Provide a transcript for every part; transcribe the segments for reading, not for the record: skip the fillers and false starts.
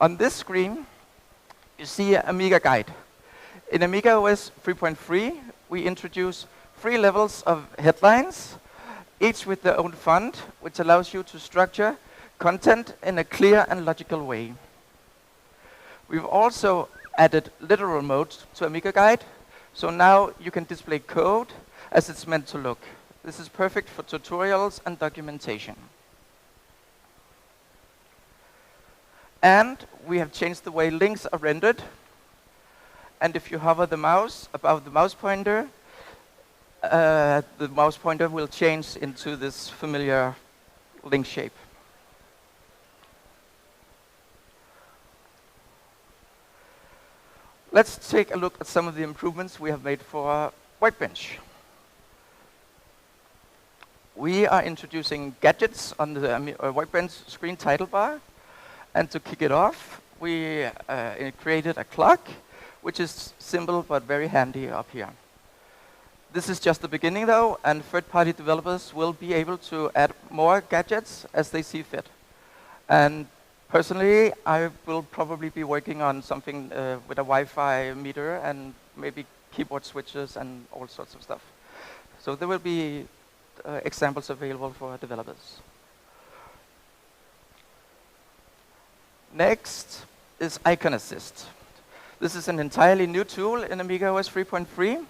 On this screen, you see Amiga Guide. In AmigaOS 3.3, we introduce 3 levels of headlines, each with their own font, which allows you to structure content in a clear and logical way. We've also added literal mode to Amiga Guide, so now you can display code as it's meant to look. This is perfect for tutorials and documentation. And we have changed the way links are rendered. And if you hover the mouse above the mouse pointer will change into this familiar link shape. Let's take a look at some of the improvements we have made for Workbench. We are introducing gadgets on the Workbench screen title bar. And to kick it off, we created a clock, which is simple but very handy up here. This is just the beginning though, and third-party developers will be able to add more gadgets as they see fit. And personally, I will probably be working on something with a Wi-Fi meter and maybe keyboard switches and all sorts of stuff. So there will be examples available for developers. Next is Icon Assist. This is an entirely new tool in AmigaOS 3.3.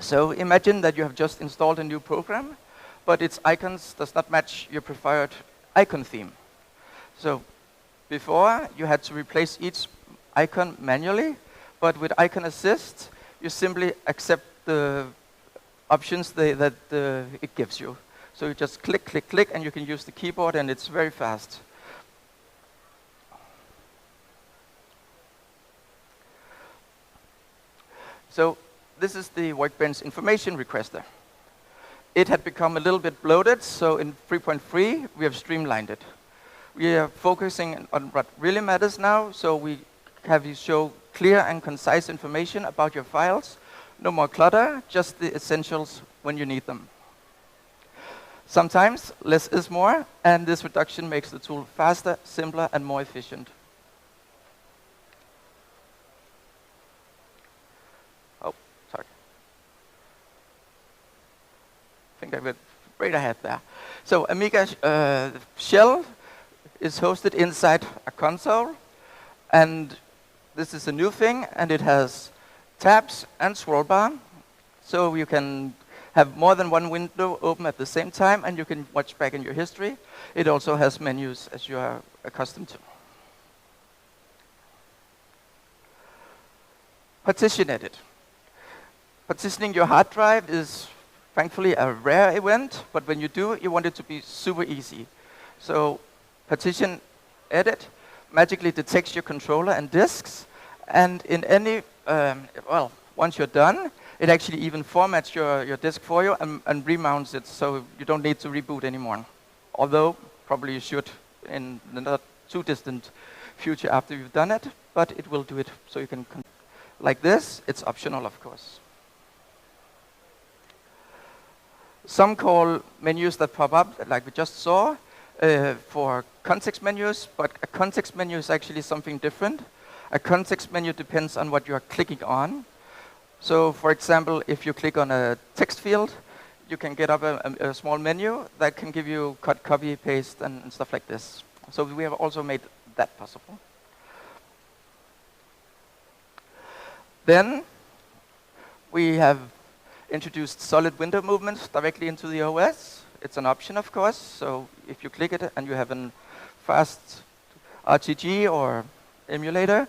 So imagine that you have just installed a new program, but its icons does not match your preferred icon theme. So before, you had to replace each icon manually, but with Icon Assist, you simply accept the options that it gives you. So you just click, click, click, and you can use the keyboard, and it's very fast. So this is the Workbench information requester. It had become a little bit bloated, so in 3.3, we have streamlined it. We are focusing on what really matters now, so we have you show clear and concise information about your files. No more clutter, just the essentials when you need them. Sometimes less is more, and this reduction makes the tool faster, simpler, and more efficient. Oh, sorry. I think I went right ahead there. So Amiga shell is hosted inside a console, and this is a new thing, and it has tabs and scroll bar, so you can have more than one window open at the same time, and you can watch back in your history. It also has menus, as you are accustomed to. Partition edit. Partitioning your hard drive is thankfully a rare event, but when you do, you want it to be super easy. So partition edit magically detects your controller and disks, and in any, once you're done, it actually even formats your disk for you and remounts it, so you don't need to reboot anymore. Although, probably you should in the not too distant future after you've done it, but it will do it so you can, like this. It's optional, of course. Some call menus that pop up, like we just saw, for context menus, but a context menu is actually something different. A context menu depends on what you are clicking on. So, for example, if you click on a text field, you can get up a small menu that can give you cut, copy, paste, and stuff like this. So we have also made that possible. Then we have introduced solid window movements directly into the OS. It's an option, of course, so if you click it and you have a fast RTG or emulator,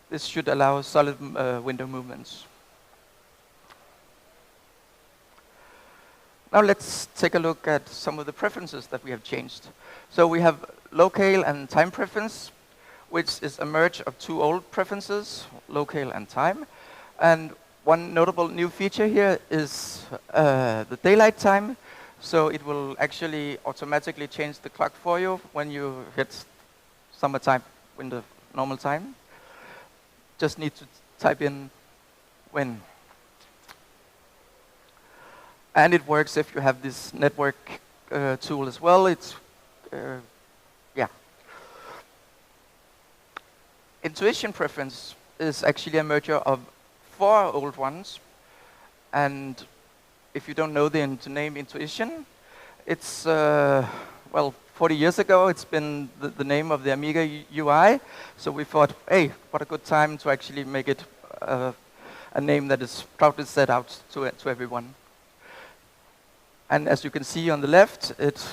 this should allow solid window movements. Now let's take a look at some of the preferences that we have changed. So we have locale and time preference, which is a merge of 2 old preferences, locale and time. And one notable new feature here is the daylight time. So it will actually automatically change the clock for you when you hit summertime in the normal time. Just need to type in when. And it works if you have this network tool as well. It's, yeah. Intuition preference is actually a merger of 4 old ones. And if you don't know the name Intuition, it's, well, 40 years ago, it's been the name of the Amiga UI. So we thought, hey, what a good time to actually make it a name that is proudly set out to everyone. And as you can see on the left, it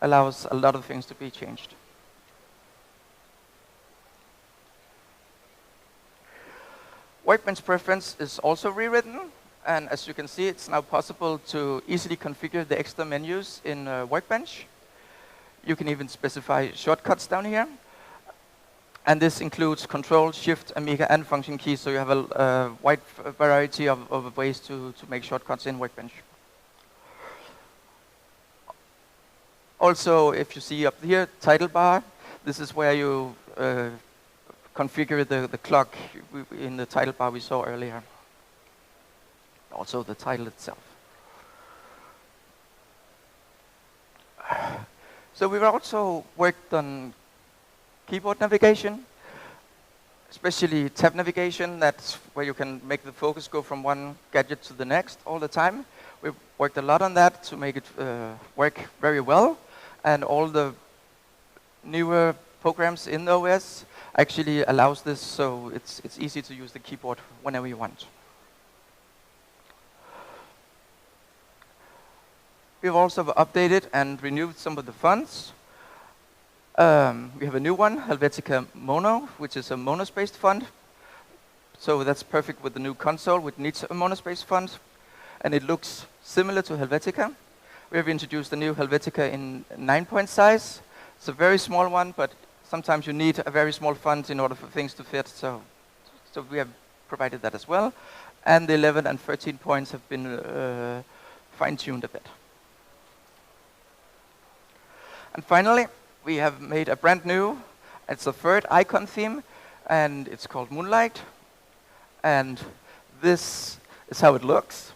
allows a lot of things to be changed. Workbench preference is also rewritten. And as you can see, it's now possible to easily configure the extra menus in Workbench. You can even specify shortcuts down here. And this includes Control, Shift, Amiga, and function keys, so you have a wide variety of ways to make shortcuts in Workbench. Also, if you see up here, title bar, this is where you configure the clock in the title bar we saw earlier. Also the title itself. So we've also worked on keyboard navigation, especially tab navigation. That's where you can make the focus go from one gadget to the next all the time. We've worked a lot on that to make it work very well. And all the newer programs in the OS actually allows this, so it's easy to use the keyboard whenever you want. We've also updated and renewed some of the fonts. We have a new one, Helvetica Mono, which is a monospace font. So that's perfect with the new console, which needs a monospace font. And it looks similar to Helvetica. We have introduced a new Helvetica in 9-point size. It's a very small one, but sometimes you need a very small font in order for things to fit. So we have provided that as well. And the 11 and 13 points have been fine-tuned a bit. And finally, we have made a brand new, it's a third icon theme, and it's called Moonlight. And this is how it looks.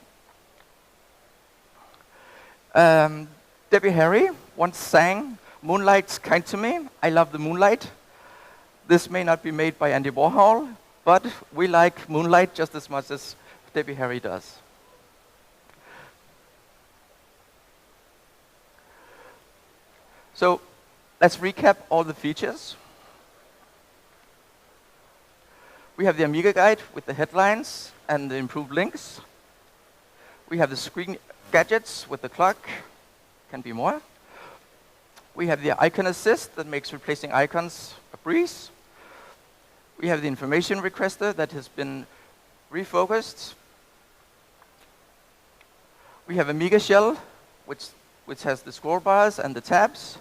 Debbie Harry once sang, "Moonlight's kind to me, I love the moonlight." This may not be made by Andy Warhol, but we like Moonlight just as much as Debbie Harry does. So let's recap all the features. We have the Amiga guide with the headlines and the improved links. We have the screen gadgets with the clock, can be more. We have the icon assist that makes replacing icons a breeze. We have the information requester that has been refocused. We have Amiga shell, which has the scroll bars and the tabs.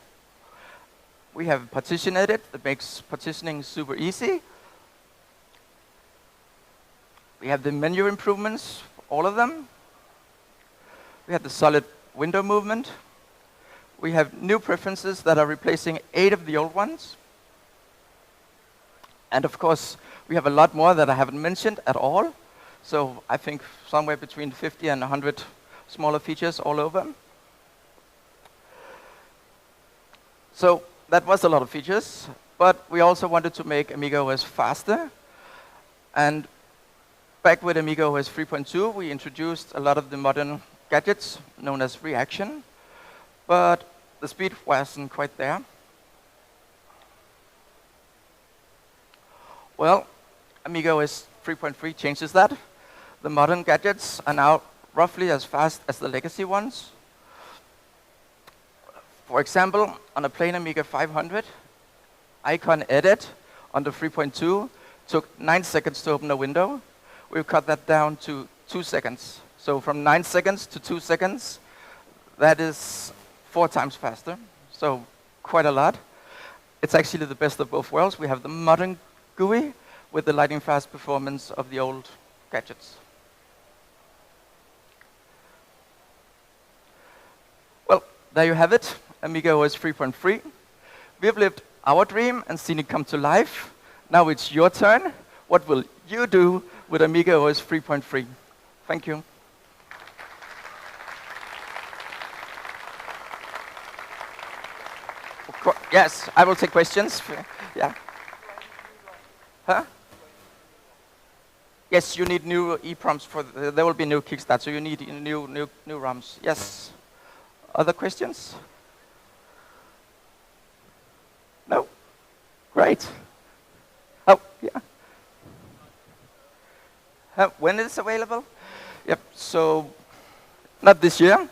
We have partition edit that makes partitioning super easy. We have the menu improvements, all of them. We have the solid window movement. We have new preferences that are replacing 8 of the old ones. And of course, we have a lot more that I haven't mentioned at all. So I think somewhere between 50 and 100 smaller features all over. So that was a lot of features, but we also wanted to make AmigaOS faster. And back with AmigaOS 3.2, we introduced a lot of the modern gadgets known as Reaction, but the speed wasn't quite there. Well, AmigaOS 3.3 changes that. The modern gadgets are now roughly as fast as the legacy ones. For example, on a plain Amiga 500, icon edit on the 3.2 took 9 seconds to open a window. We've cut that down to 2 seconds. So from 9 seconds to 2 seconds, that is 4 times faster. So quite a lot. It's actually the best of both worlds. We have the modern GUI with the lightning fast performance of the old gadgets. Well, there you have it. AmigaOS 3.3. We have lived our dream and seen it come to life. Now it's your turn. What will you do with AmigaOS 3.3? Thank you. Yes, I will take questions. Yeah. Huh? Yes, you need new EPROMs for. There will be new kickstart, so you need new ROMs. Yes. Other questions? No. Great. Oh, yeah. When is it available? Yep. So not this year.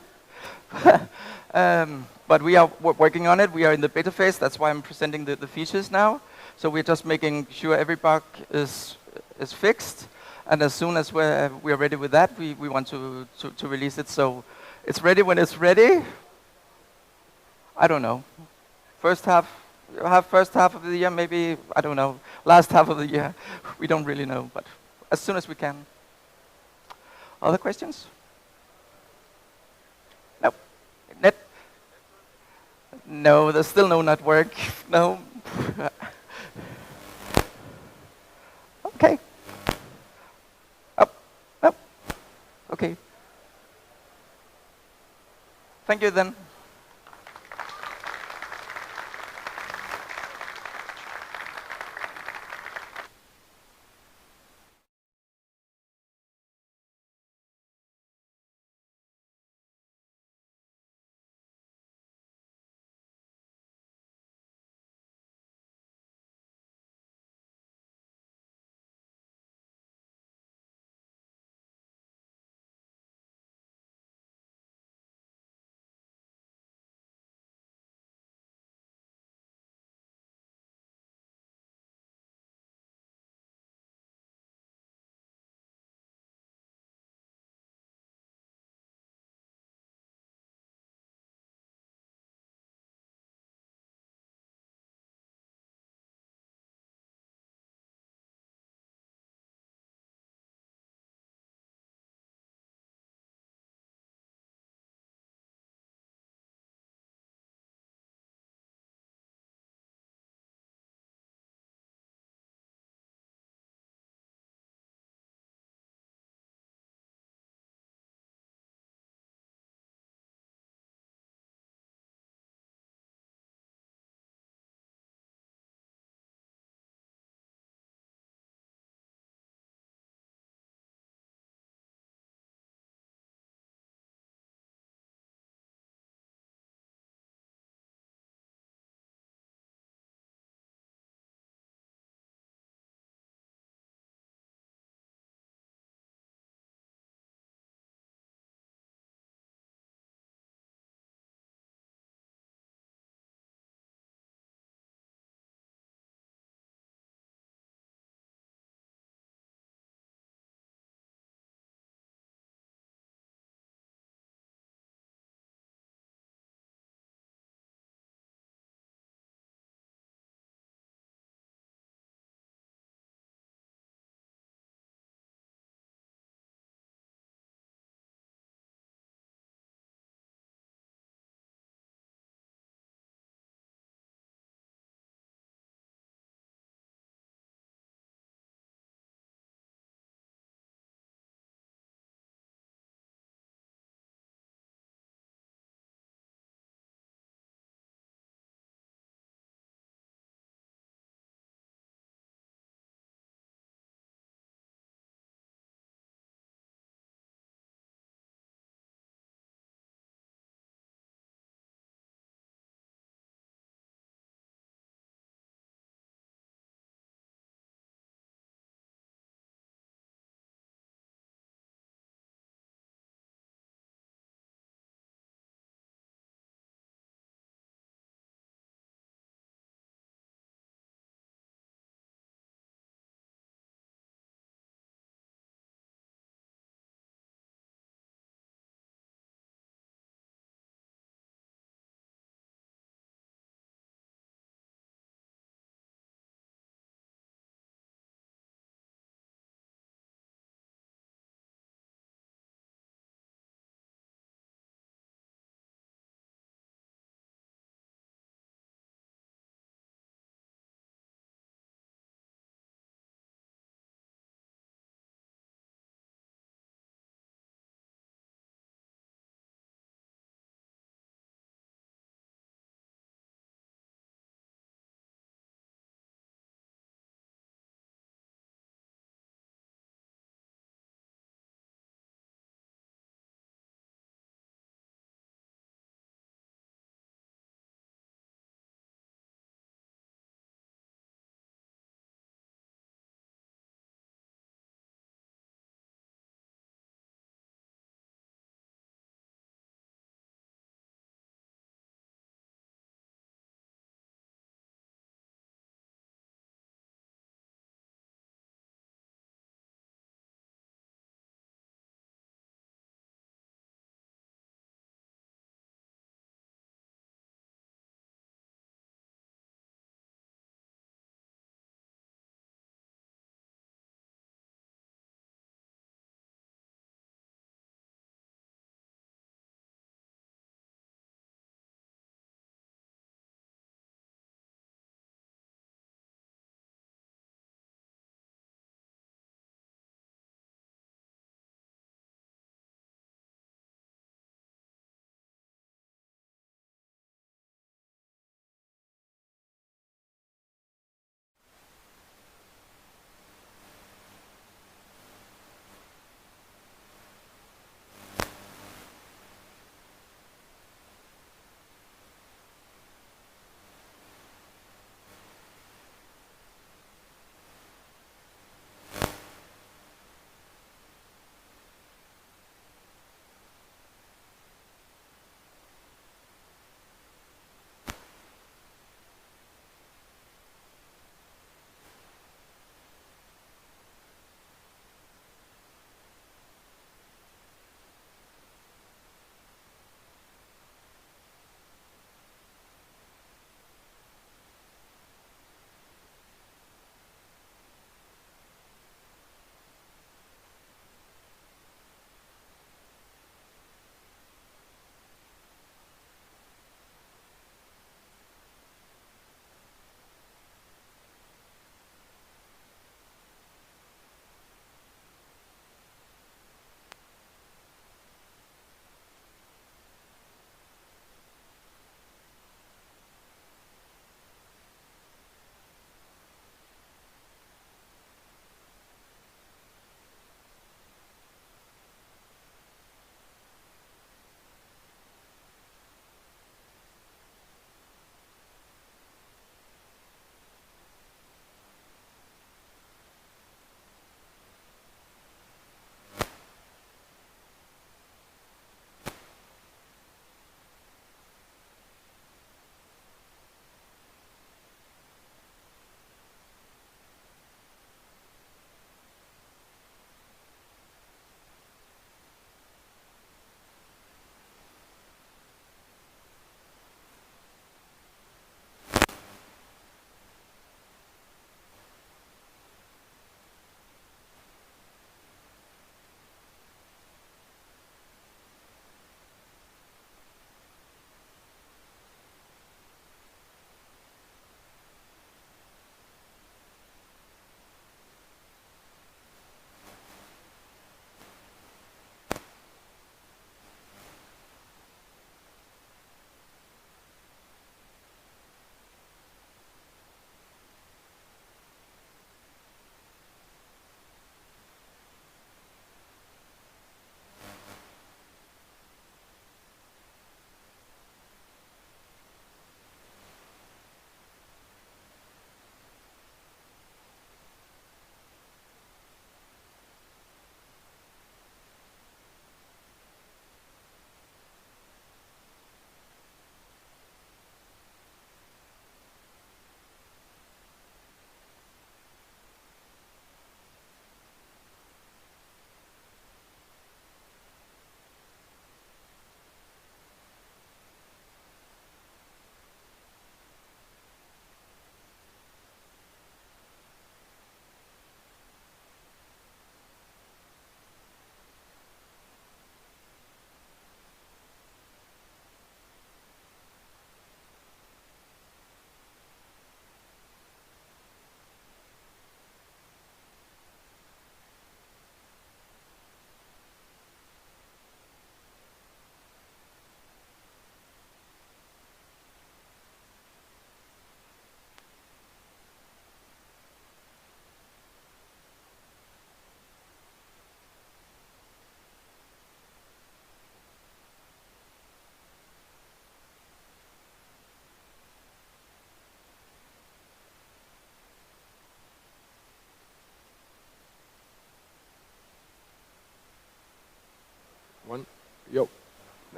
But we are working on it. We are in the beta phase. That's why I'm presenting the features now. So we're just making sure every bug is fixed. And as soon as we're ready with that, we want to release it. So it's ready when it's ready. I don't know. First half of the year, maybe, I don't know. Last half of the year, we don't really know. But as soon as we can. Other questions? No. Net? No, there's still no network. No. Okay. Oh, no. Okay. Thank you then.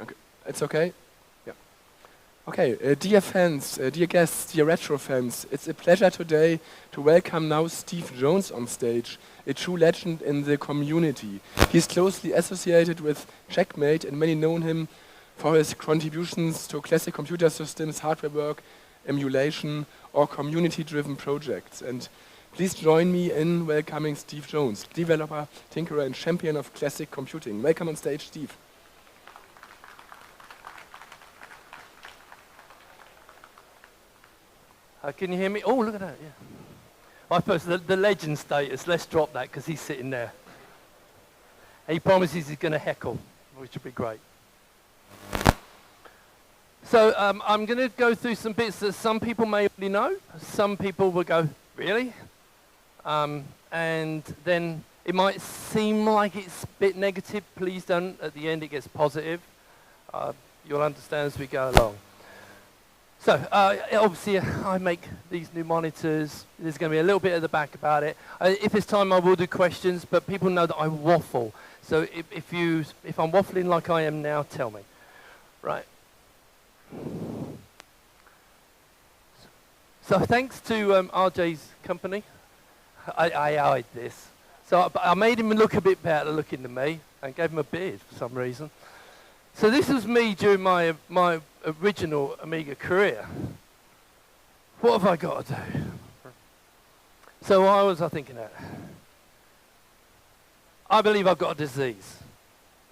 Okay. It's okay? Yeah. Okay, dear fans, dear guests, dear retro fans, it's a pleasure today to welcome now Steve Jones on stage, a true legend in the community. He's closely associated with Checkmate, and many know him for his contributions to classic computer systems, hardware work, emulation, or community-driven projects. And please join me in welcoming Steve Jones, developer, tinkerer, and champion of classic computing. Welcome on stage, Steve. Can you hear me? Oh, look at that, yeah. Right, first, the legend status, let's drop that because he's sitting there. He promises he's going to heckle, which would be great. So I'm going to go through some bits that some people may already know. Some people will go, really? And then it might seem like it's a bit negative. Please don't. At the end, it gets positive. You'll understand as we go along. So obviously, I make these new monitors. There's going to be a little bit at the back about it. If it's time, I will do questions, but people know that I waffle. So if I'm waffling like I am now, tell me. Right. So thanks to RJ's company, I hide this. So I made him look a bit better looking than me and gave him a beard for some reason. So this was me during my original Amiga career. What have I got to do? So why was I thinking that? I believe I've got a disease.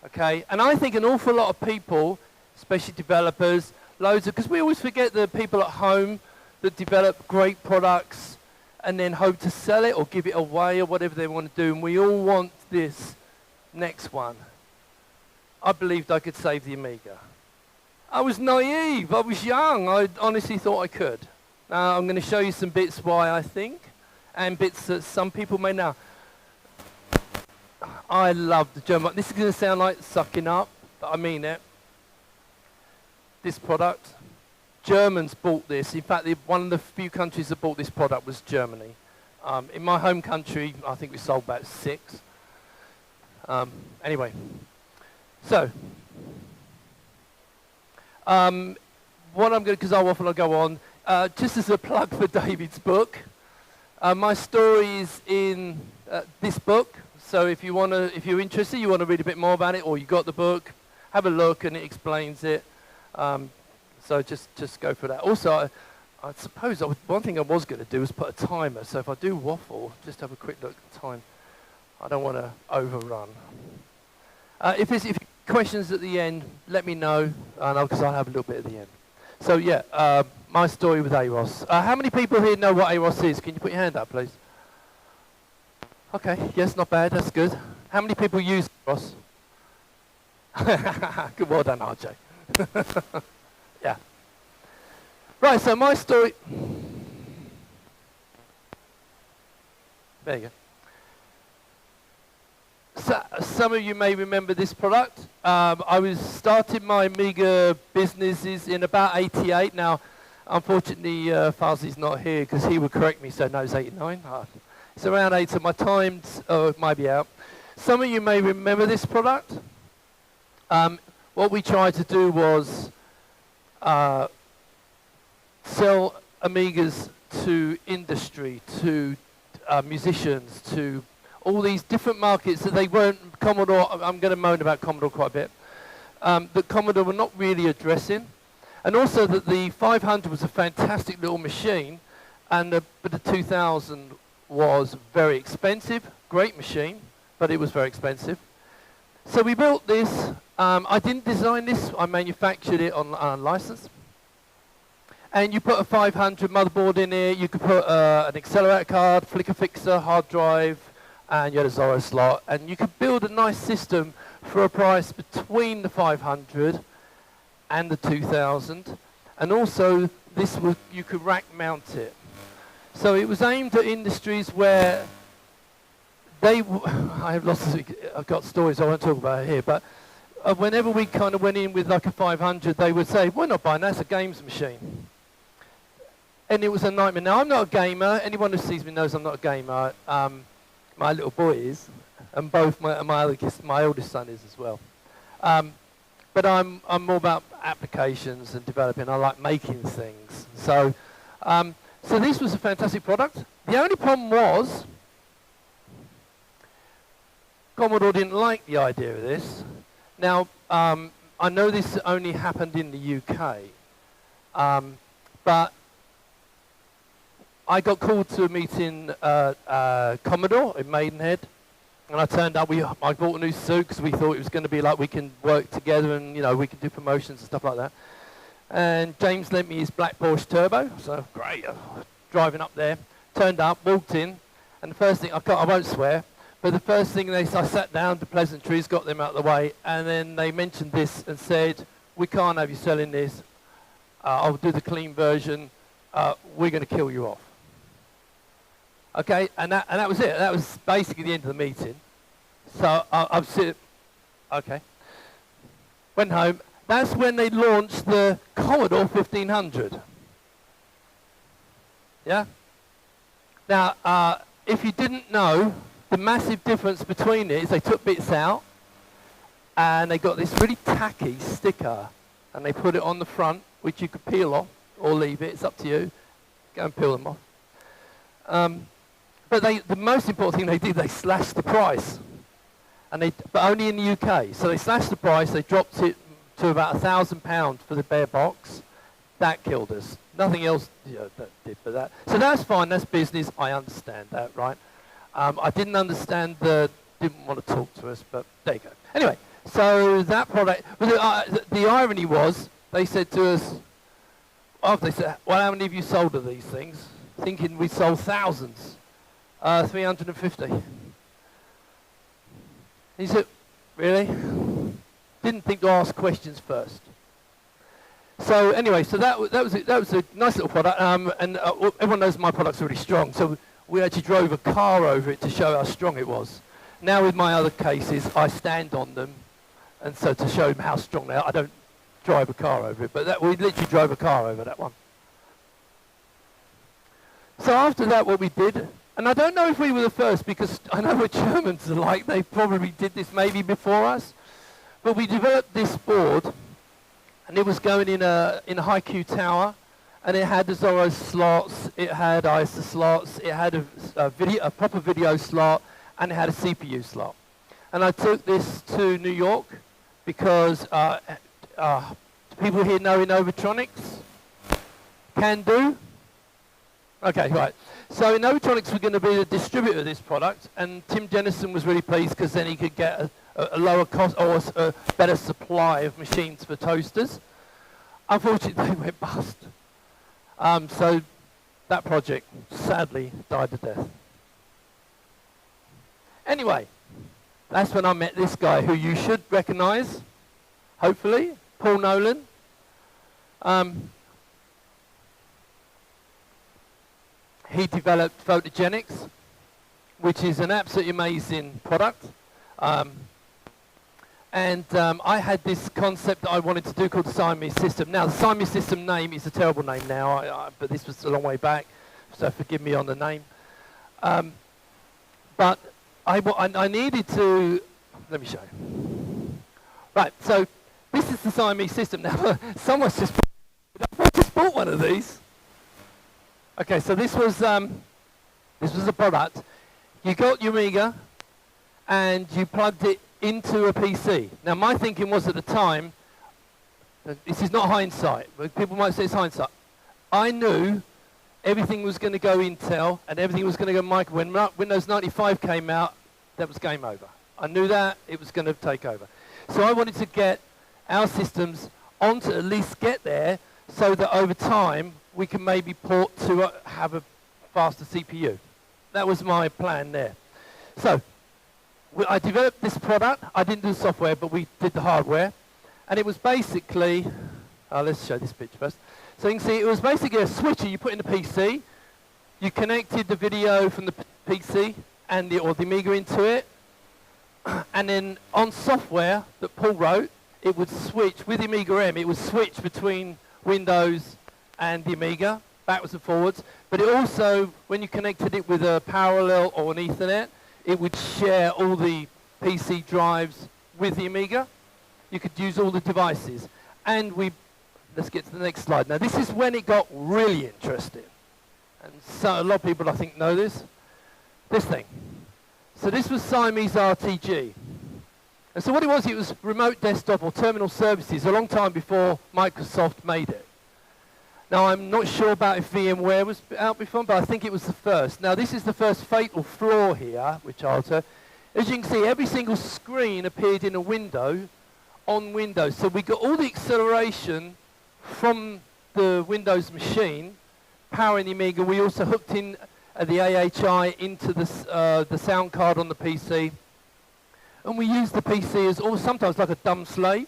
Okay? And I think an awful lot of people, especially developers, because we always forget the people at home that develop great products and then hope to sell it or give it away or whatever they want to do. And we all want this next one. I believed I could save the Amiga. I was naive. I was young. I honestly thought I could. Now, I'm going to show you some bits why I think and bits that some people may know. I love the German. This is going to sound like sucking up, but I mean it. This product, Germans bought this. In fact, one of the few countries that bought this product was Germany. In my home country, I think we sold about 6. Anyway, so what I'm going to, because I'll often go on, just as a plug for David's book, my story is in this book. So if you're interested, you want to read a bit more about it, or you got the book, have a look, and it explains it. So just go for that. Also, I suppose one thing I was going to do was put a timer. So if I do waffle, just have a quick look at the time. I don't want to overrun. If you have questions at the end, let me know, because I'll have a little bit at the end. So yeah, my story with AROS. How many people here know what AROS is? Can you put your hand up, please? Okay, yes, not bad, that's good. How many people use AROS? Good, well done, RJ. Yeah. Right, so my story. There you go. So, some of you may remember this product. I started my Amiga businesses in about 88. Now, unfortunately, Fuzzy's not here because he would correct me, so no, it's 89. It's around 8, so my times might be out. Some of you may remember this product. What we tried to do was sell Amigas to industry, to musicians, to all these different markets that they weren't, Commodore, I'm going to moan about Commodore quite a bit, that Commodore were not really addressing. And also that the 500 was a fantastic little machine, but the 2000 was very expensive, great machine, but it was very expensive. So we built this. I didn't design this, I manufactured it on license. And you put a 500 motherboard in here, you could put an accelerator card, flicker fixer, hard drive, and you had a Zorro slot. And you could build a nice system for a price between the 500 and the 2000. And also, you could rack mount it. So it was aimed at industries where I've got stories I won't talk about here, but whenever we kind of went in with like a 500, they would say, we're not buying that, it's a games machine. And it was a nightmare. Now, I'm not a gamer. Anyone who sees me knows I'm not a gamer. My little boy is, and both my oldest son is as well. but I'm more about applications and developing. I like making things. So, so this was a fantastic product. The only problem was Commodore didn't like the idea of this. Now, I know this only happened in the UK, but I got called to a meeting at Commodore in Maidenhead, and I turned up. I bought a new suit because we thought it was going to be like we can work together and we can do promotions and stuff like that. And James lent me his black Porsche Turbo, so great. Driving up there, turned up, walked in, and the first thing, I won't swear, but the first thing I sat down, the pleasantries, got them out of the way, and then they mentioned this and said, we can't have you selling this. I'll do the clean version. We're going to kill you off. Okay, and that was it. That was basically the end of the meeting. So I'm sitting, okay. Went home. That's when they launched the Commodore 1500. Yeah? Now, if you didn't know, the massive difference between it is they took bits out and they got this really tacky sticker and they put it on the front, which you could peel off or leave it. It's up to you. Go and peel them off. But the most important thing they did, they slashed the price. But only in the UK. So they slashed the price, they dropped it to about £1,000 for the bare box. That killed us. Nothing else that did for that. So that's fine, that's business, I understand that, right? I didn't understand didn't want to talk to us, but there you go. Anyway, so that product, the irony was, they said to us, they said, well, how many of you sold of these things? Thinking we sold thousands. 350. He said, really? Didn't think to ask questions first. So anyway, so that was a nice little product, and everyone knows my product's really strong. So we actually drove a car over it to show how strong it was. Now with my other cases, I stand on them, and so to show them how strong they are, I don't drive a car over it, but we literally drove a car over that one. So after that, what we did, and I don't know if we were the first, because I know what Germans are like, they probably did this maybe before us, but we developed this board, and it was going in a high-Q tower, and it had the Zorro slots, it had ISA slots, it had a proper video slot, and it had a CPU slot. And I took this to New York because people here know Innovatronics? Can do? Okay, right. So Innovatronics were going to be the distributor of this product, and Tim Jennison was really pleased because then he could get a lower cost or a better supply of machines for toasters. Unfortunately, they went bust. So that project sadly died to death. Anyway, that's when I met this guy who you should recognize, hopefully, Paul Nolan. He developed Photogenics, which is an absolutely amazing product. And I had this concept that I wanted to do called the Siamese System. Now, the Siamese System name is a terrible name now, but this was a long way back, so forgive me on the name. But I needed to, let me show you. Right, so this is the Siamese System. Now, someone's just bought one of these. Okay, so this was a product. You got your Amiga, and you plugged it into a PC. Now, my thinking was at the time, this is not hindsight, but people might say it's hindsight. I knew everything was going to go Intel, and everything was going to go Micro. When Windows 95 came out, that was game over. I knew that it was going to take over. So I wanted to get our systems on to at least get there, so that over time, we can maybe port to have a faster CPU. That was my plan there. So I developed this product. I didn't do the software, but we did the hardware. And it was basically, let's show this picture first. So you can see it was basically a switcher you put in the PC. You connected the video from the PC or the Amiga into it. And then on software that Paul wrote, it would switch, with the Amiga M, it would switch between Windows and the Amiga, backwards and forwards. But it also, when you connected it with a parallel or an Ethernet, it would share all the PC drives with the Amiga. You could use all the devices. And let's get to the next slide. Now, this is when it got really interesting. And so a lot of people, I think, know this. This thing. So this was Siamese RTG. And so what it was remote desktop or terminal services a long time before Microsoft made it. Now, I'm not sure about if VMware was out before, but I think it was the first. Now, this is the first fatal flaw here, which I'll tell. As you can see, every single screen appeared in a window on Windows. So we got all the acceleration from the Windows machine powering the Amiga. We also hooked in the AHI into the sound card on the PC. And we used the PC as sometimes like a dumb slave,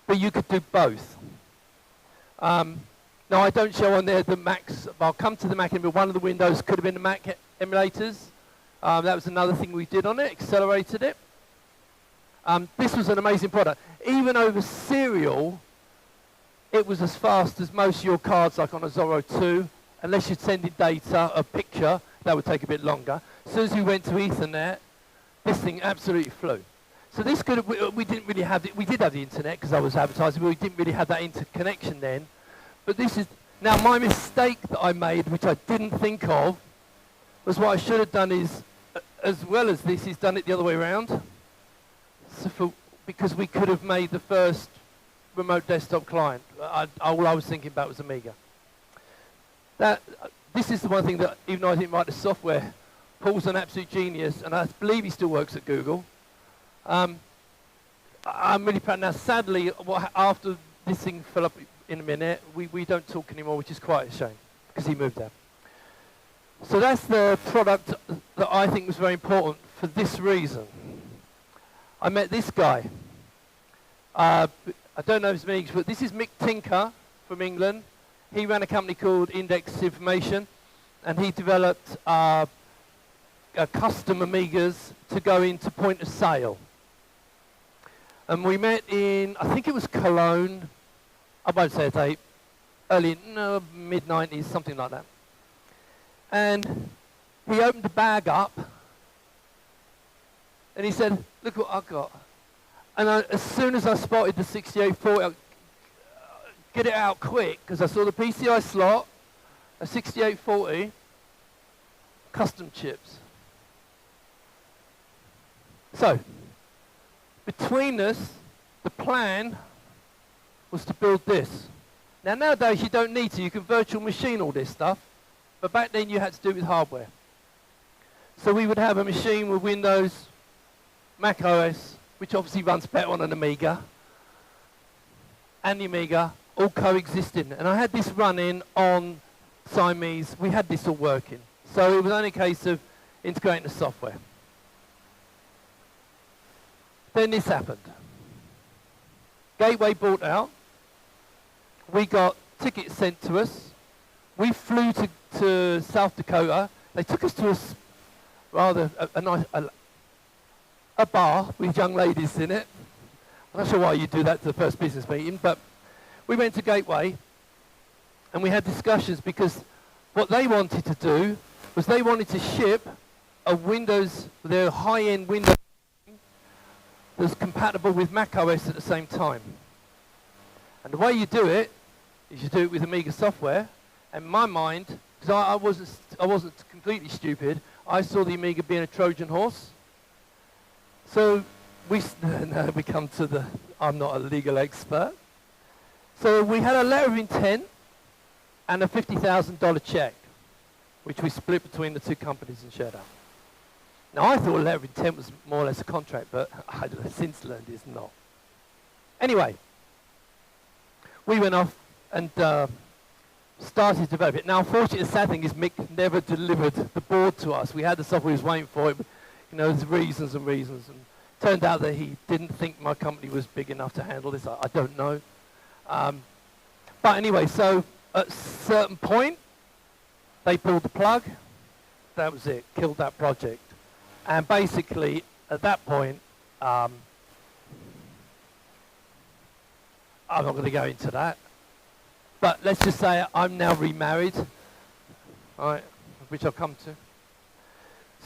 but you could do both. Now, I don't show on there the Macs. I'll come to the Mac, but one of the Windows could have been the Mac emulators. That was another thing we did on it, accelerated it. This was an amazing product. Even over serial, it was as fast as most of your cards, like on a Zorro 2. Unless you're sending data, a picture, that would take a bit longer. As soon as we went to Ethernet, this thing absolutely flew. So this could have, we didn't really have, we did have the internet because I was advertising, but we didn't really have that interconnection then. But this is, now my mistake that I made, which I didn't think of, was what I should have done is, as well as this, is done it the other way around. So because we could have made the first remote desktop client. All I was thinking about was Amiga. This is the one thing that, even though I didn't write the software, Paul's an absolute genius, and I believe he still works at Google. I'm really proud. Now, sadly, after this thing fell up in a minute, we don't talk anymore, which is quite a shame, because he moved there. So that's the product that I think was very important for this reason. I met this guy. I don't know his name, but this is Mick Tinker from England. He ran a company called Index Information, and he developed custom Amigas to go into point of sale. And we met in, I think it was Cologne, I won't say a date, mid-90s, something like that. And he opened the bag up, and he said, look what I got. And as soon as I spotted the 6840, get it out quick, because I saw the PCI slot, a 6840, custom chips. So, between us, the plan was to build this. Now, nowadays, you don't need to. You can virtual machine all this stuff. But back then, you had to do it with hardware. So we would have a machine with Windows, Mac OS, which obviously runs better on an Amiga, and the Amiga, all coexisting. And I had this running on Siamese. We had this all working. So it was only a case of integrating the software. Then this happened. Gateway bought out. We got tickets sent to us. We flew to South Dakota. They took us to a nice bar with young ladies in it. I'm not sure why you do that to the first business meeting, but we went to Gateway and we had discussions, because what they wanted to do was they wanted to ship a Windows, their high-end Windows that's compatible with Mac OS at the same time. And the way you do it is you do it with Amiga software. And in my mind, because I wasn't completely stupid, I saw the Amiga being a Trojan horse. So we come to the, I'm not a legal expert. So we had a letter of intent and a $50,000 check, which we split between the two companies and shared out. Now, I thought a letter of intent was more or less a contract, but I've since learned it's not. Anyway, we went off and started to develop it. Now, unfortunately, the sad thing is Mick never delivered the board to us. We had the software, he was waiting for it. There's reasons and reasons. And it turned out that he didn't think my company was big enough to handle this. I don't know. But anyway, so at a certain point, they pulled the plug. That was it, killed that project. And basically, at that point, I'm not going to go into that. But let's just say I'm now remarried, all right, which I'll come to.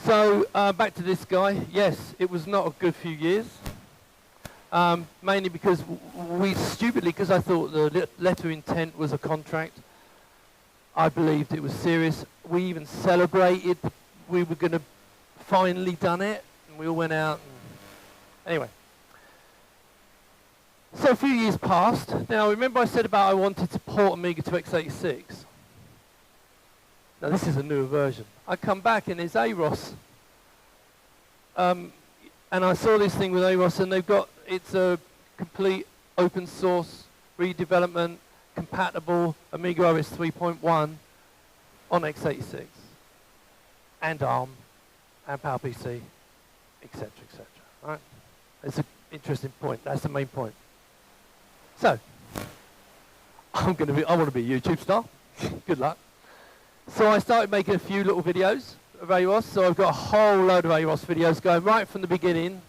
So back to this guy. Yes, it was not a good few years. mainly because because I thought the letter of intent was a contract. I believed it was serious. We even celebrated. We were going to finally done it. And we all went out. Anyway. So a few years passed. Now, remember I said about I wanted to port Amiga to x86? Now, this is a newer version. I come back and it's AROS. And I saw this thing with AROS, and it's a complete open source redevelopment, compatible AmigaOS 3.1 on x86, and ARM, and PowerPC, etc., etc. Right? It's an interesting point. That's the main point. So, I want to be a YouTube star. Good luck. So I started making a few little videos of AROS. So I've got a whole load of AROS videos going right from the beginning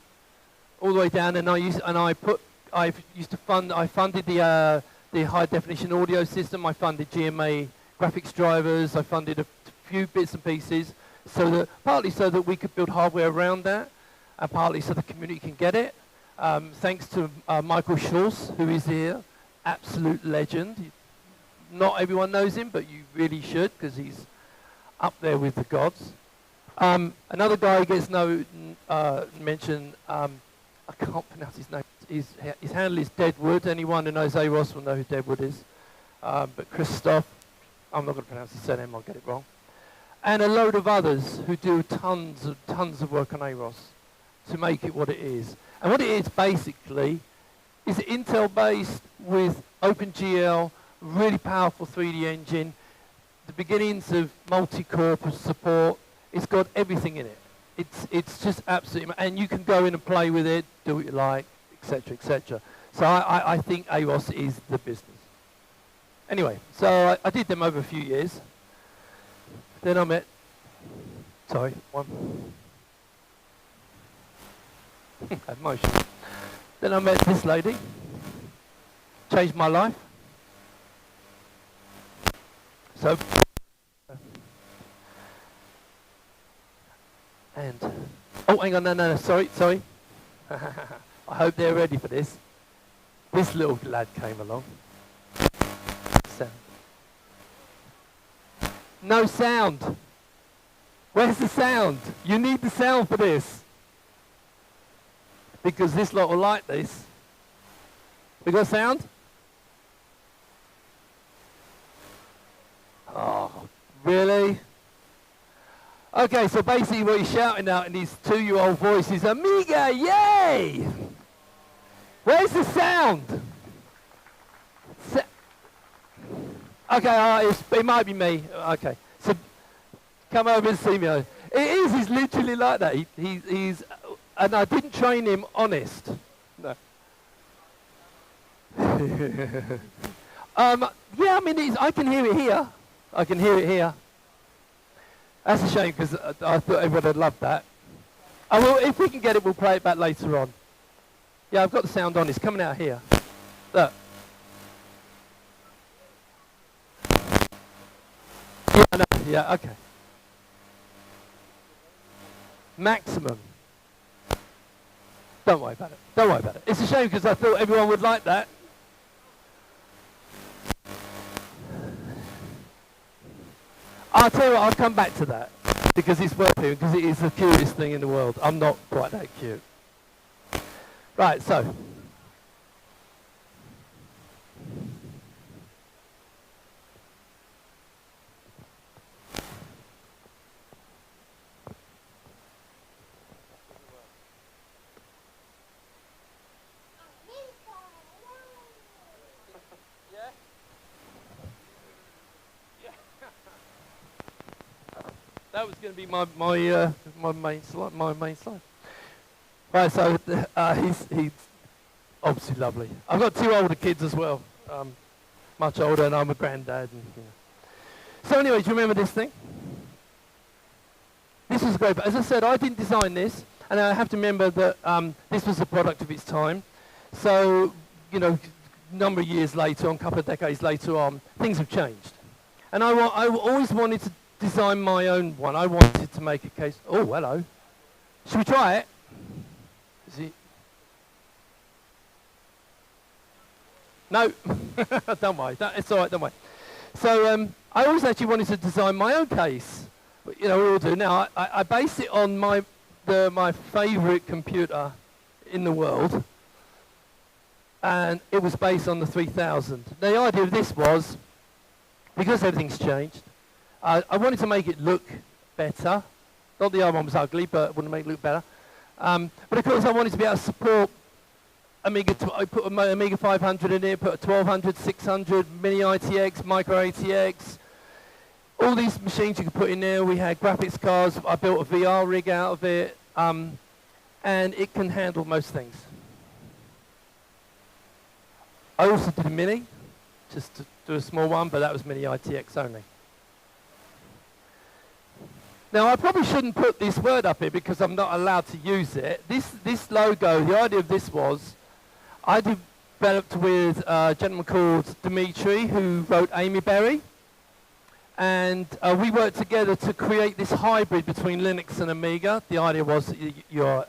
all the way down. And I funded the high definition audio system. I funded GMA graphics drivers. I funded a few bits and pieces, partly so that we could build hardware around that, and partly so the community can get it. Thanks to Michael Schulz, who is here, absolute legend. Not everyone knows him, but you really should, because he's up there with the gods. Another guy who gets no mention, I can't pronounce his name. His handle is Deadwood. Anyone who knows AROS will know who Deadwood is. But Christoph, I'm not going to pronounce his surname, I'll get it wrong. And a load of others who do tons of work on AROS to make it what it is. And what it is basically is Intel-based with OpenGL, really powerful 3D engine, the beginnings of multi-core support. It's got everything in it. It's just absolutely, and you can go in and play with it, do what you like, etc., etc. So I think AROS is the business. Anyway, so I did them over a few years. Then I met, emotion. Then I met this lady. Changed my life. So, and, oh, hang on, no, sorry. I hope they're ready for this. This little lad came along. Sound. No sound. Where's the sound? You need the sound for this. Because this lot will like this. We got sound? Oh, really? Okay, so basically what he's shouting out in his 2-year-old voice is, Amiga, yay! Where's the sound? Okay, it might be me. Okay, so come over and see me. He's literally like that. He's, and I didn't train him honest. No. Yeah, I mean, I can hear it here. I can hear it here. That's a shame, because I thought everyone would love that. Oh, well, if we can get it, we'll play it back later on. Yeah, I've got the sound on. It's coming out here. Look. Yeah, I know. Yeah, okay. Maximum. Don't worry about it. Don't worry about it. It's a shame, because I thought everyone would like that. I'll tell you what, I'll come back to that, because it's worth it, because it is the cutest thing in the world. I'm not quite that cute. Right, so. That was going to be my main slide. Right, so he's obviously lovely. I've got 2 older kids as well, much older, and I'm a granddad. And, you know. So anyway, do you remember this thing? This was great, but as I said, I didn't design this, and I have to remember that this was a product of its time. So, you know, a number of years later, a couple of decades later on, things have changed. And I always wanted to design my own one. I wanted to make a case. Oh, hello. Should we try it? No, don't worry. It's all right, don't worry. So I always actually wanted to design my own case. You know, we all do. Now, I base it on my favourite computer in the world, and it was based on the 3000. The idea of this was, because everything's changed, I wanted to make it look better. Not the other one was ugly, but I wanted to make it look better. But of course, I wanted to be able to support Amiga. I put an Amiga 500 in it, put a 1200, 600, Mini ITX, Micro ATX. All these machines you could put in there. We had graphics cards. I built a VR rig out of it, and it can handle most things. I also did a Mini, just to do a small one, but that was Mini ITX only. Now, I probably shouldn't put this word up here because I'm not allowed to use it. This logo, the idea of this was, I developed with a gentleman called Dimitri, who wrote Amy Berry. And we worked together to create this hybrid between Linux and Amiga. The idea was that your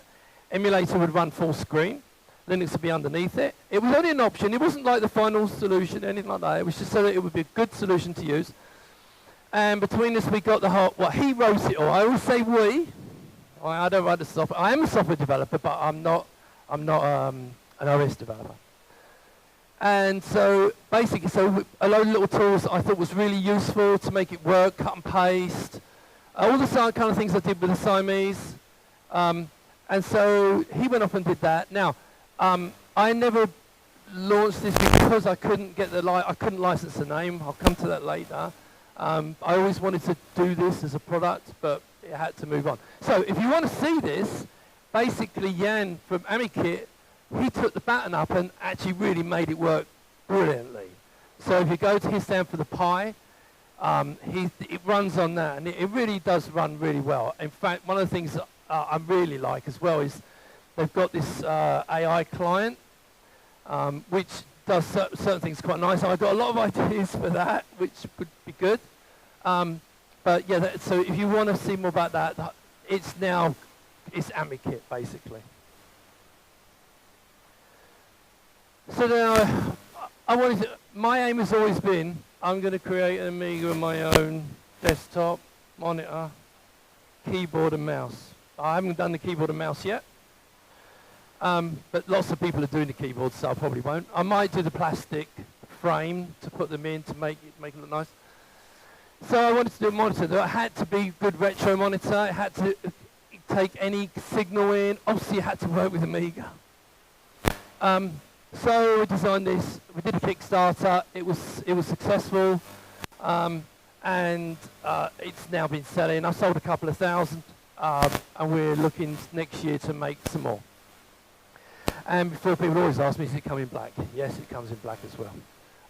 emulator would run full screen. Linux would be underneath it. It was only an option. It wasn't like the final solution, anything like that. It was just so that it would be a good solution to use. And between us, we got the whole, well, he wrote it all. I always say we. I don't write the software. I am a software developer, but I'm not an OS developer. And so basically, a load of little tools I thought was really useful to make it work, cut and paste, all the kind of things I did with the Siamese. And so he went off and did that. Now, I never launched this because I couldn't get I couldn't license the name. I'll come to that later. I always wanted to do this as a product, but it had to move on. So if you want to see this, basically Jan from AmiKit, he took the baton up and actually really made it work brilliantly. So if you go to his stand for the Pi, it runs on that, and it really does run really well. In fact, one of the things that I really like as well is they've got this AI client, which does certain things quite nice. I've got a lot of ideas for that, which would be good. But yeah, so if you want to see more about that, it's AmiKit basically. So now, my aim has always been, I'm going to create an Amiga with my own desktop, monitor, keyboard and mouse. I haven't done the keyboard and mouse yet, but lots of people are doing the keyboard, so I probably won't. I might do the plastic frame to put them in to make it look nice. So I wanted to do a monitor. It had to be good retro monitor. It had to take any signal in. Obviously, it had to work with Amiga. So we designed this. We did a Kickstarter. It was successful, and it's now been selling. I sold a couple of thousand, and we're looking next year to make some more. And before, people always ask me, does it come in black? Yes, it comes in black as well.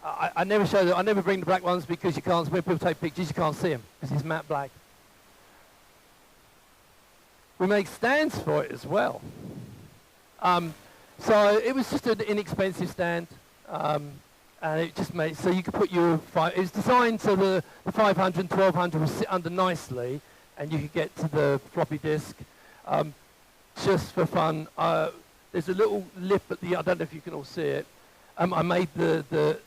I never show that. I never bring the black ones because you can't. When people take pictures, you can't see them because it's matte black. We make stands for it as well. So it was just an inexpensive stand, and it just made so you could put your it was designed so the 500 and 1200 would sit under nicely, and you could get to the floppy disk. Just for fun, there's a little lip at the. I don't know if you can all see it. I made the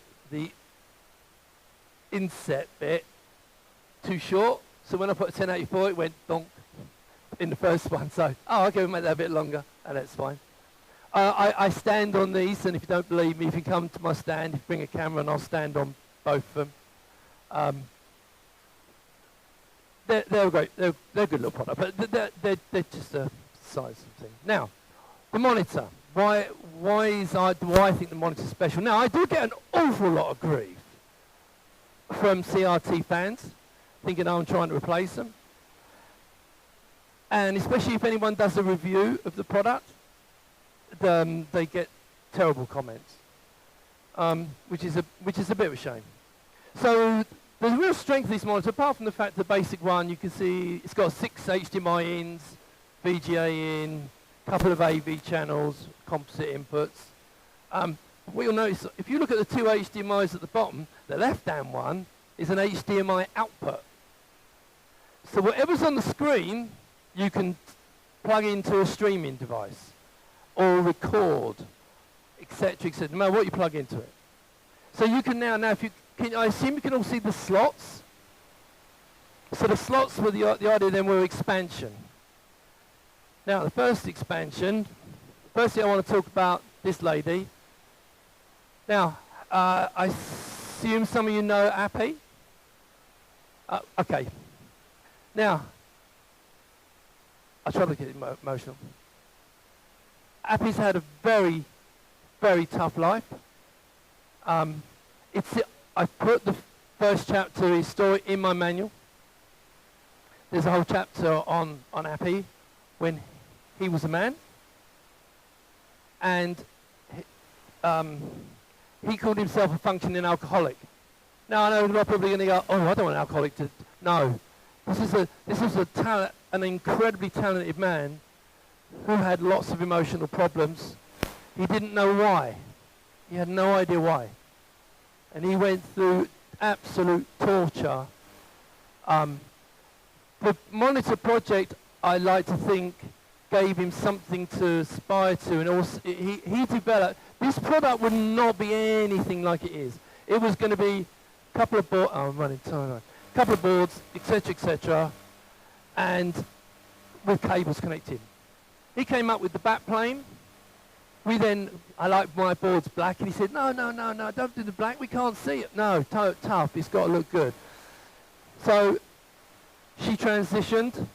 inset bit too short, so when I put a 1084, it went donk in the first one. So okay, we'll make that a bit longer, and that's fine. I stand on these, and if you don't believe me, if you come to my stand, bring a camera, and I'll stand on both of them. They're great. They're a good little product, but they're just a size thing. Now, the monitor. Why do I think the monitor's special? Now, I do get an awful lot of grief from CRT fans, thinking I'm trying to replace them, and especially if anyone does a review of the product. They get terrible comments, which is a bit of a shame. So there's a real strength of this monitor, apart from the fact the basic one, you can see it's got 6 HDMI ins, VGA in, a couple of AV channels, composite inputs. What you'll notice, if you look at the 2 HDMIs at the bottom, the left-hand one is an HDMI output. So whatever's on the screen, you can plug into a streaming device or record, etc., etc., no matter what you plug into it. So you can now if you can, I assume you can all see the slots. So the slots were the idea then were expansion. Now the first expansion, firstly I want to talk about this lady. Now, I assume some of you know API. Okay. Now, I try to get emotional. API's had a very, very tough life. I put the first chapter of his story in my manual. There's a whole chapter on API when he was a man. And he called himself a functioning alcoholic. Now I know a lot of people are going to go, oh, I don't want an alcoholic to... No. This is an incredibly talented man who had lots of emotional problems. He didn't know why. He had no idea why. And he went through absolute torture. The Monitor project, I like to think, gave him something to aspire to, and also he developed, this product would not be anything like it is. It was going to be a couple of boards, oh, I'm running time, a couple of boards, etc., and with cables connected. He came up with the backplane. I like my boards black, and he said, no, don't do the black, we can't see it. No, tough, it's got to look good. So she transitioned.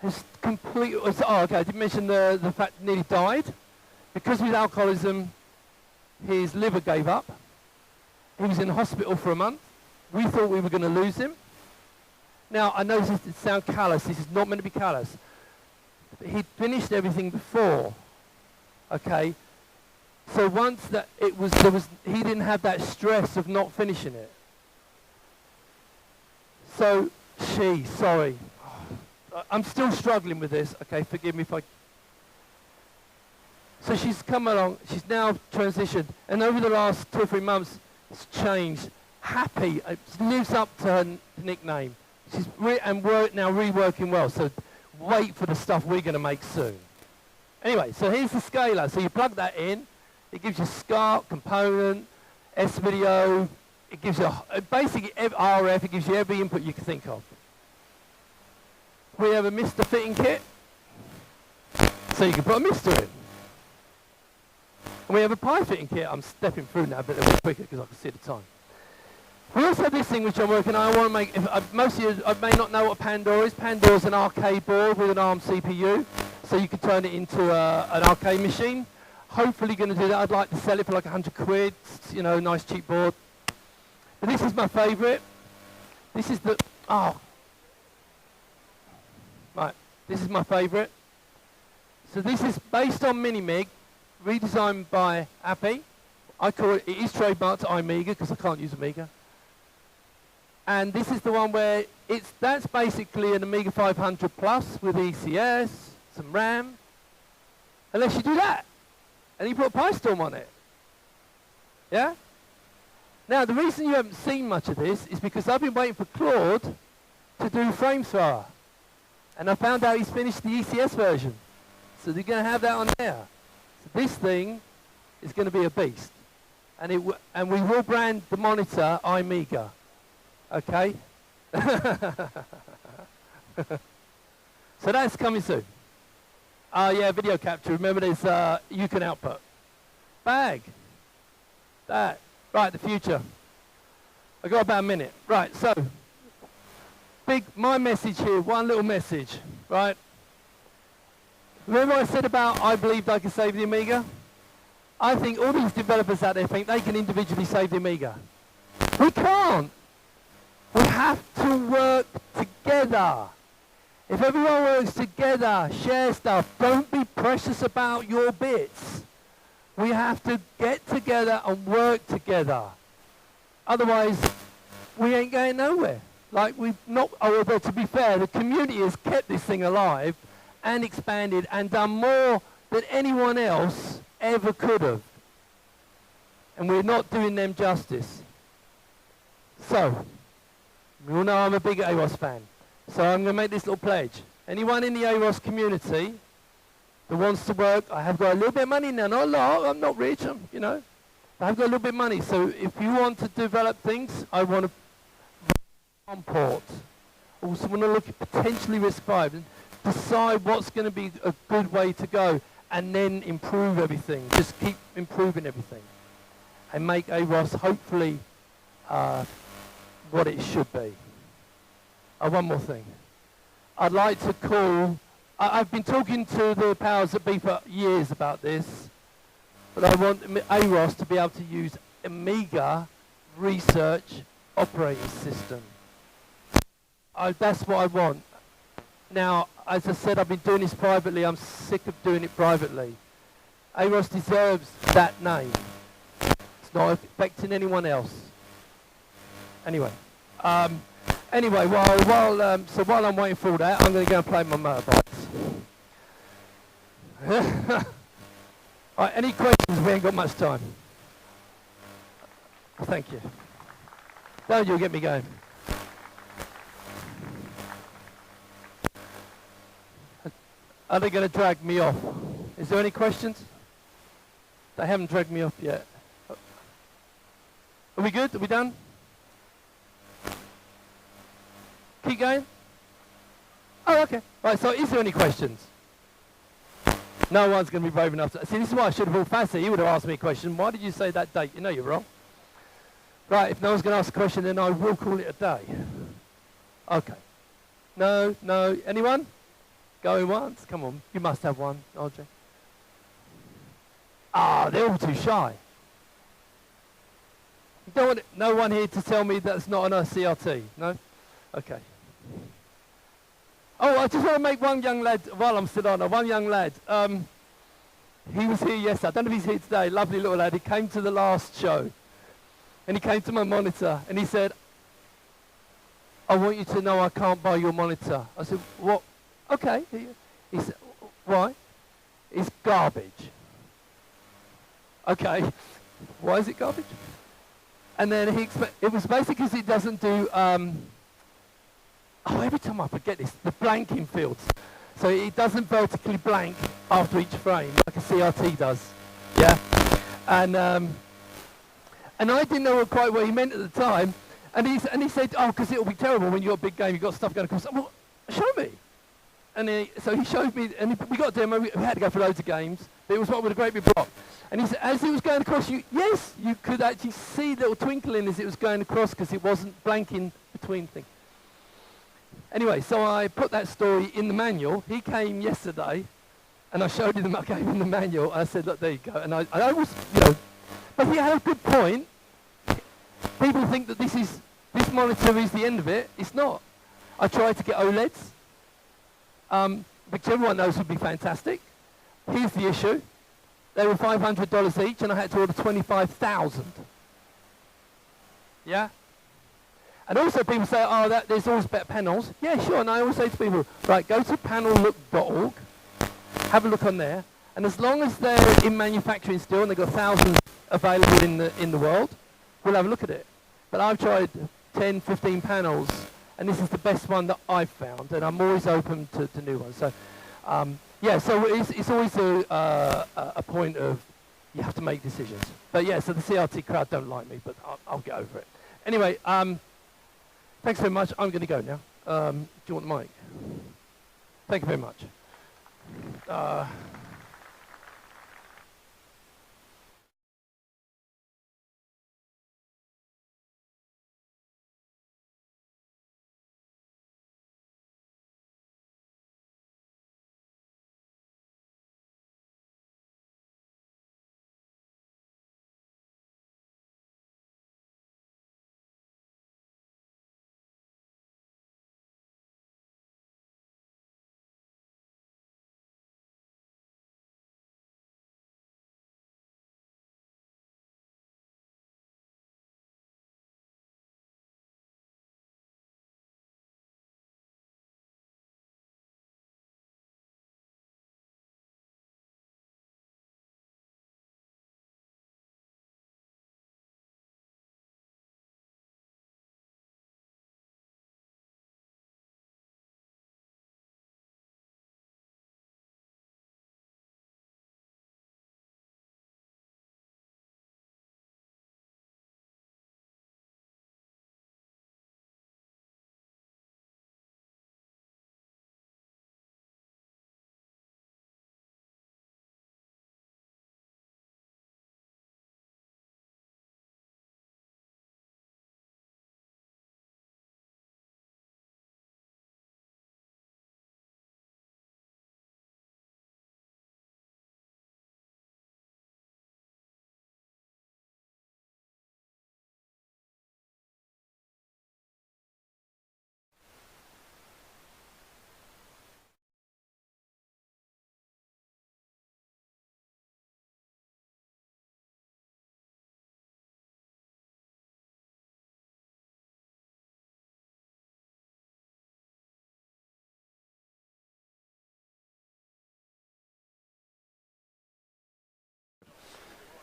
I didn't mention the fact he nearly died. Because of his alcoholism, his liver gave up. He was in hospital for a month. We thought we were going to lose him. Now, I know this sounds callous. This is not meant to be callous. He'd finished everything before. Okay? So once that he didn't have that stress of not finishing it. So, sorry. I'm still struggling with this. Okay, forgive me if I... So she's come along, she's now transitioned, and over the last 2 or 3 months, it's changed. Happy, it lives up to her nickname. She's now reworking well, so wait for the stuff we're going to make soon. Anyway, so here's the scaler. So you plug that in, it gives you SCART, component, S-video, it gives you, basically RF, it gives you every input you can think of. We have a Mr. fitting kit, so you can put a Mr. in. And we have a Pi fitting kit. I'm stepping through now a bit quicker because I can see the time. We also have this thing which I'm working on. I want to make, most of you I may not know what Pandora is. Pandora's an arcade board with an ARM CPU, so you can turn it into an arcade machine. Hopefully going to do that. I'd like to sell it for like 100 quid, you know, nice cheap board. But this is my favourite. This is the, right, this is my favourite. So this is based on Minimig, redesigned by API. I call it is trademarked to Amiga because I can't use Amiga. And this is the one where that's basically an Amiga 500 Plus with ECS, some RAM. Unless you do that. And you put a PiStorm on it. Yeah? Now, the reason you haven't seen much of this is because I've been waiting for Claude to do Frame Thrower. And I found out he's finished the ECS version. So they're going to have that on there. So this thing is going to be a beast. And we will brand the monitor Amiga. Okay? So that's coming soon. Yeah, video capture. Remember there's you can output. Bag. That. Right, the future. I've got about a minute. Right, so my message here, one little message, right? Remember what I said about I believed I could save the Amiga? I think all these developers out there think they can individually save the Amiga. We can't. We have to work together. If everyone works together, share stuff, don't be precious about your bits. We have to get together and work together. Otherwise, we ain't going nowhere. Like although to be fair, the community has kept this thing alive and expanded and done more than anyone else ever could have. And we're not doing them justice. So, you all know I'm a big AROS fan. So I'm going to make this little pledge. Anyone in the AROS community that wants to work, I have got a little bit of money now, not a lot, I'm not rich, you know. I've got a little bit of money, so if you want to develop things, I want to port. Also want to look at potentially RISC-V and decide what's going to be a good way to go, and then improve everything. Just keep improving everything, and make AROS hopefully what it should be. One more thing. I'd like to call, I've been talking to the powers that be for years about this, but I want AROS to be able to use Amiga Research Operating System. That's what I want. Now, as I said, I've been doing this privately. I'm sick of doing it privately. AROS deserves that name. It's not affecting anyone else. Anyway. Anyway, while I'm waiting for all that, I'm going to go and play my motorbikes. All right, any questions? We ain't got much time. Thank you. Don't you get me going. Are they going to drag me off? Is there any questions? They haven't dragged me off yet. Are we good? Are we done? Keep going? Oh, okay. Right, so is there any questions? No one's going to be brave enough to... See, this is why I should have called Fancy. He would have asked me a question. Why did you say that date? You know you're wrong. Right, if no one's going to ask a question, then I will call it a day. Okay. No, no. Anyone? Going once? Come on. You must have one, RJ. Ah, they're all too shy. You don't want no one here to tell me that's not on a CRT, no? Okay. Oh, I just want to make one young lad, while I'm still on, one young lad. He was here yesterday. I don't know if he's here today. Lovely little lad. He came to the last show. And he came to my monitor and he said, I want you to know I can't buy your monitor. I said, what? Okay. He said, why? It's garbage. Okay. Why is it garbage? And then it was basically because it doesn't do, every time I forget this, the blanking fields. So it doesn't vertically blank after each frame like a CRT does. Yeah? And I didn't know quite what he meant at the time. And he said, oh, because it'll be terrible when you've got a big game, you've got stuff going across. Well, show me. And so he showed me, and we got a demo. We had to go for loads of games. But it was one with a great big block. And he said, as it was going across, yes, you could actually see the little twinkling as it was going across because it wasn't blanking between things. Anyway, so I put that story in the manual. He came yesterday, and I showed him, I gave him the manual. I said, look, there you go. And I was, but he had a good point. People think that this monitor is the end of it. It's not. I tried to get OLEDs, which everyone knows would be fantastic. Here's the issue. They were $500 each, and I had to order 25,000. Yeah? And also people say, oh, there's always better panels. Yeah, sure, and I always say to people, right, go to panellook.org, have a look on there, and as long as they're in manufacturing still, and they've got thousands available in the world, we'll have a look at it. But I've tried 10, 15 panels, and this is the best one that I've found, and I'm always open to new ones. So, yeah, so it's always a point of you have to make decisions. But yeah, so the CRT crowd don't like me, but I'll get over it. Anyway, thanks very much. I'm going to go now. Do you want the mic? Thank you very much.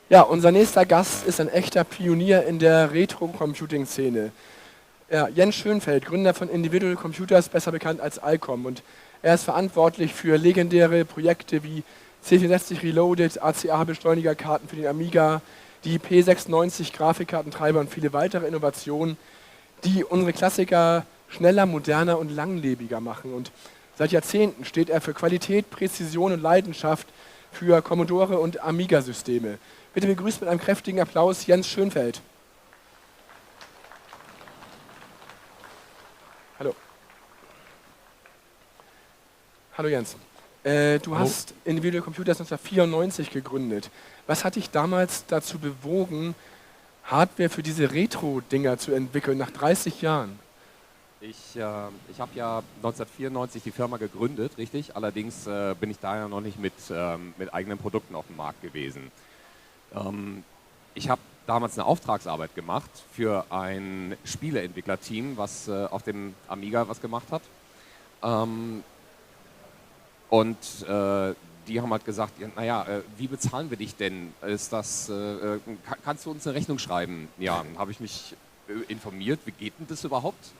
Ja, unser nächster Gast ist ein echter Pionier in der Retro-Computing-Szene. Ja, Jens Schönfeld, Gründer von Individual Computers, besser bekannt als Alcom. Und er ist verantwortlich für legendäre Projekte wie C64 Reloaded, ACA-Beschleunigerkarten für den Amiga, die P96-Grafikkartentreiber und viele weitere Innovationen, die unsere Klassiker schneller, moderner und langlebiger machen. Und seit Jahrzehnten steht er für Qualität, Präzision und Leidenschaft für Commodore und Amiga-Systeme. Bitte begrüßt mit einem kräftigen Applaus Jens Schönfeld. Hallo. Hallo Jens. Du hast Individual Computers 1994 gegründet. Was hat dich damals dazu bewogen, Hardware für diese Retro-Dinger zu entwickeln, nach 30 Jahren? Ich habe ja 1994 die Firma gegründet, richtig. Allerdings bin ich da ja noch nicht mit eigenen Produkten auf dem Markt gewesen. Ich habe damals eine Auftragsarbeit gemacht für ein Spieleentwicklerteam, was auf dem Amiga was gemacht hat. Die haben halt gesagt, ja, naja, wie bezahlen wir dich denn? Kannst du uns eine Rechnung schreiben? Ja, dann habe ich mich informiert, wie geht denn das überhaupt?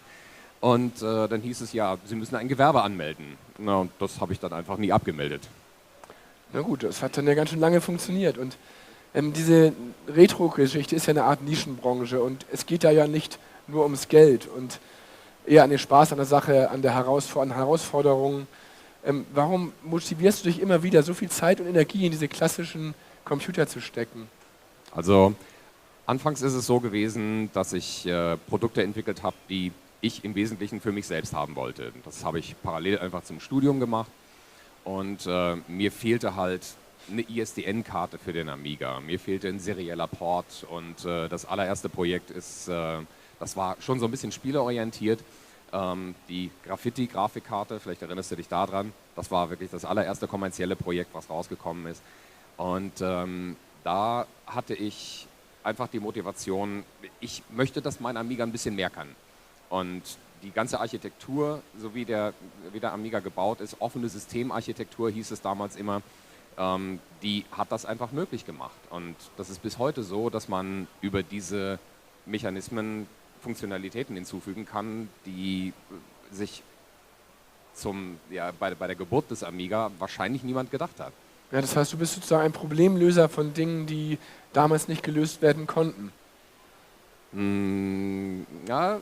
Und dann hieß es, ja, Sie müssen ein Gewerbe anmelden. Na, und das habe ich dann einfach nie abgemeldet. Na gut, das hat dann ja ganz schön lange funktioniert. Und diese Retro-Geschichte ist ja eine Art Nischenbranche und es geht da ja nicht nur ums Geld und eher an den Spaß an der Sache, an Herausforderungen. Warum motivierst du dich immer wieder, so viel Zeit und Energie in diese klassischen Computer zu stecken? Also anfangs ist es so gewesen, dass ich Produkte entwickelt habe, die ich im Wesentlichen für mich selbst haben wollte. Das habe ich parallel einfach zum Studium gemacht und mir fehlte halt eine ISDN-Karte für den Amiga. Mir fehlte ein serieller Port und das allererste Projekt das war schon so ein bisschen spieleorientiert. Die Graffiti-Grafikkarte, vielleicht erinnerst du dich daran, das war wirklich das allererste kommerzielle Projekt, was rausgekommen ist. Und da hatte ich einfach die Motivation, ich möchte, dass mein Amiga ein bisschen mehr kann. Und die ganze Architektur, so wie der Amiga gebaut ist, offene Systemarchitektur hieß es damals immer, die hat das einfach möglich gemacht. Und das ist bis heute so, dass man über diese Mechanismen Funktionalitäten hinzufügen kann, die sich bei der Geburt des Amiga wahrscheinlich niemand gedacht hat. Ja, das heißt, du bist sozusagen ein Problemlöser von Dingen, die damals nicht gelöst werden konnten. Ja,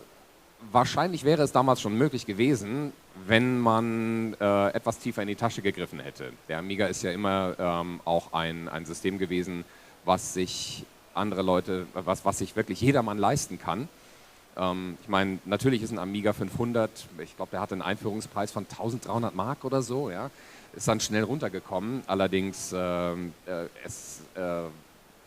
wahrscheinlich wäre es damals schon möglich gewesen, wenn man etwas tiefer in die Tasche gegriffen hätte. Der Amiga ist ja immer auch ein System gewesen, was sich wirklich jedermann leisten kann. Ich meine, natürlich ist ein Amiga 500, ich glaube, der hatte einen Einführungspreis von 1300 Mark oder so, ja. Ist dann schnell runtergekommen, allerdings es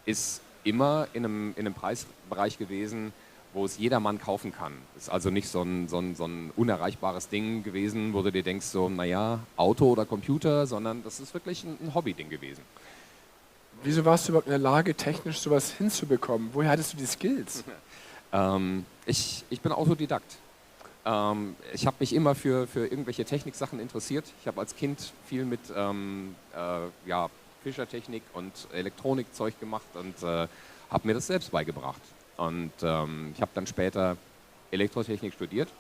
ist immer in einem Preisbereich gewesen, wo es jedermann kaufen kann. Ist also nicht so ein unerreichbares Ding gewesen, wo du dir denkst, so, naja, Auto oder Computer, sondern das ist wirklich ein Hobby-Ding gewesen. Wieso warst du überhaupt in der Lage, technisch sowas hinzubekommen? Woher hattest du die Skills? Ich bin Autodidakt. Ich habe mich immer für irgendwelche Techniksachen interessiert. Ich habe als Kind viel mit Fischertechnik und Elektronikzeug gemacht und habe mir das selbst beigebracht. Und ich habe dann später Elektrotechnik studiert.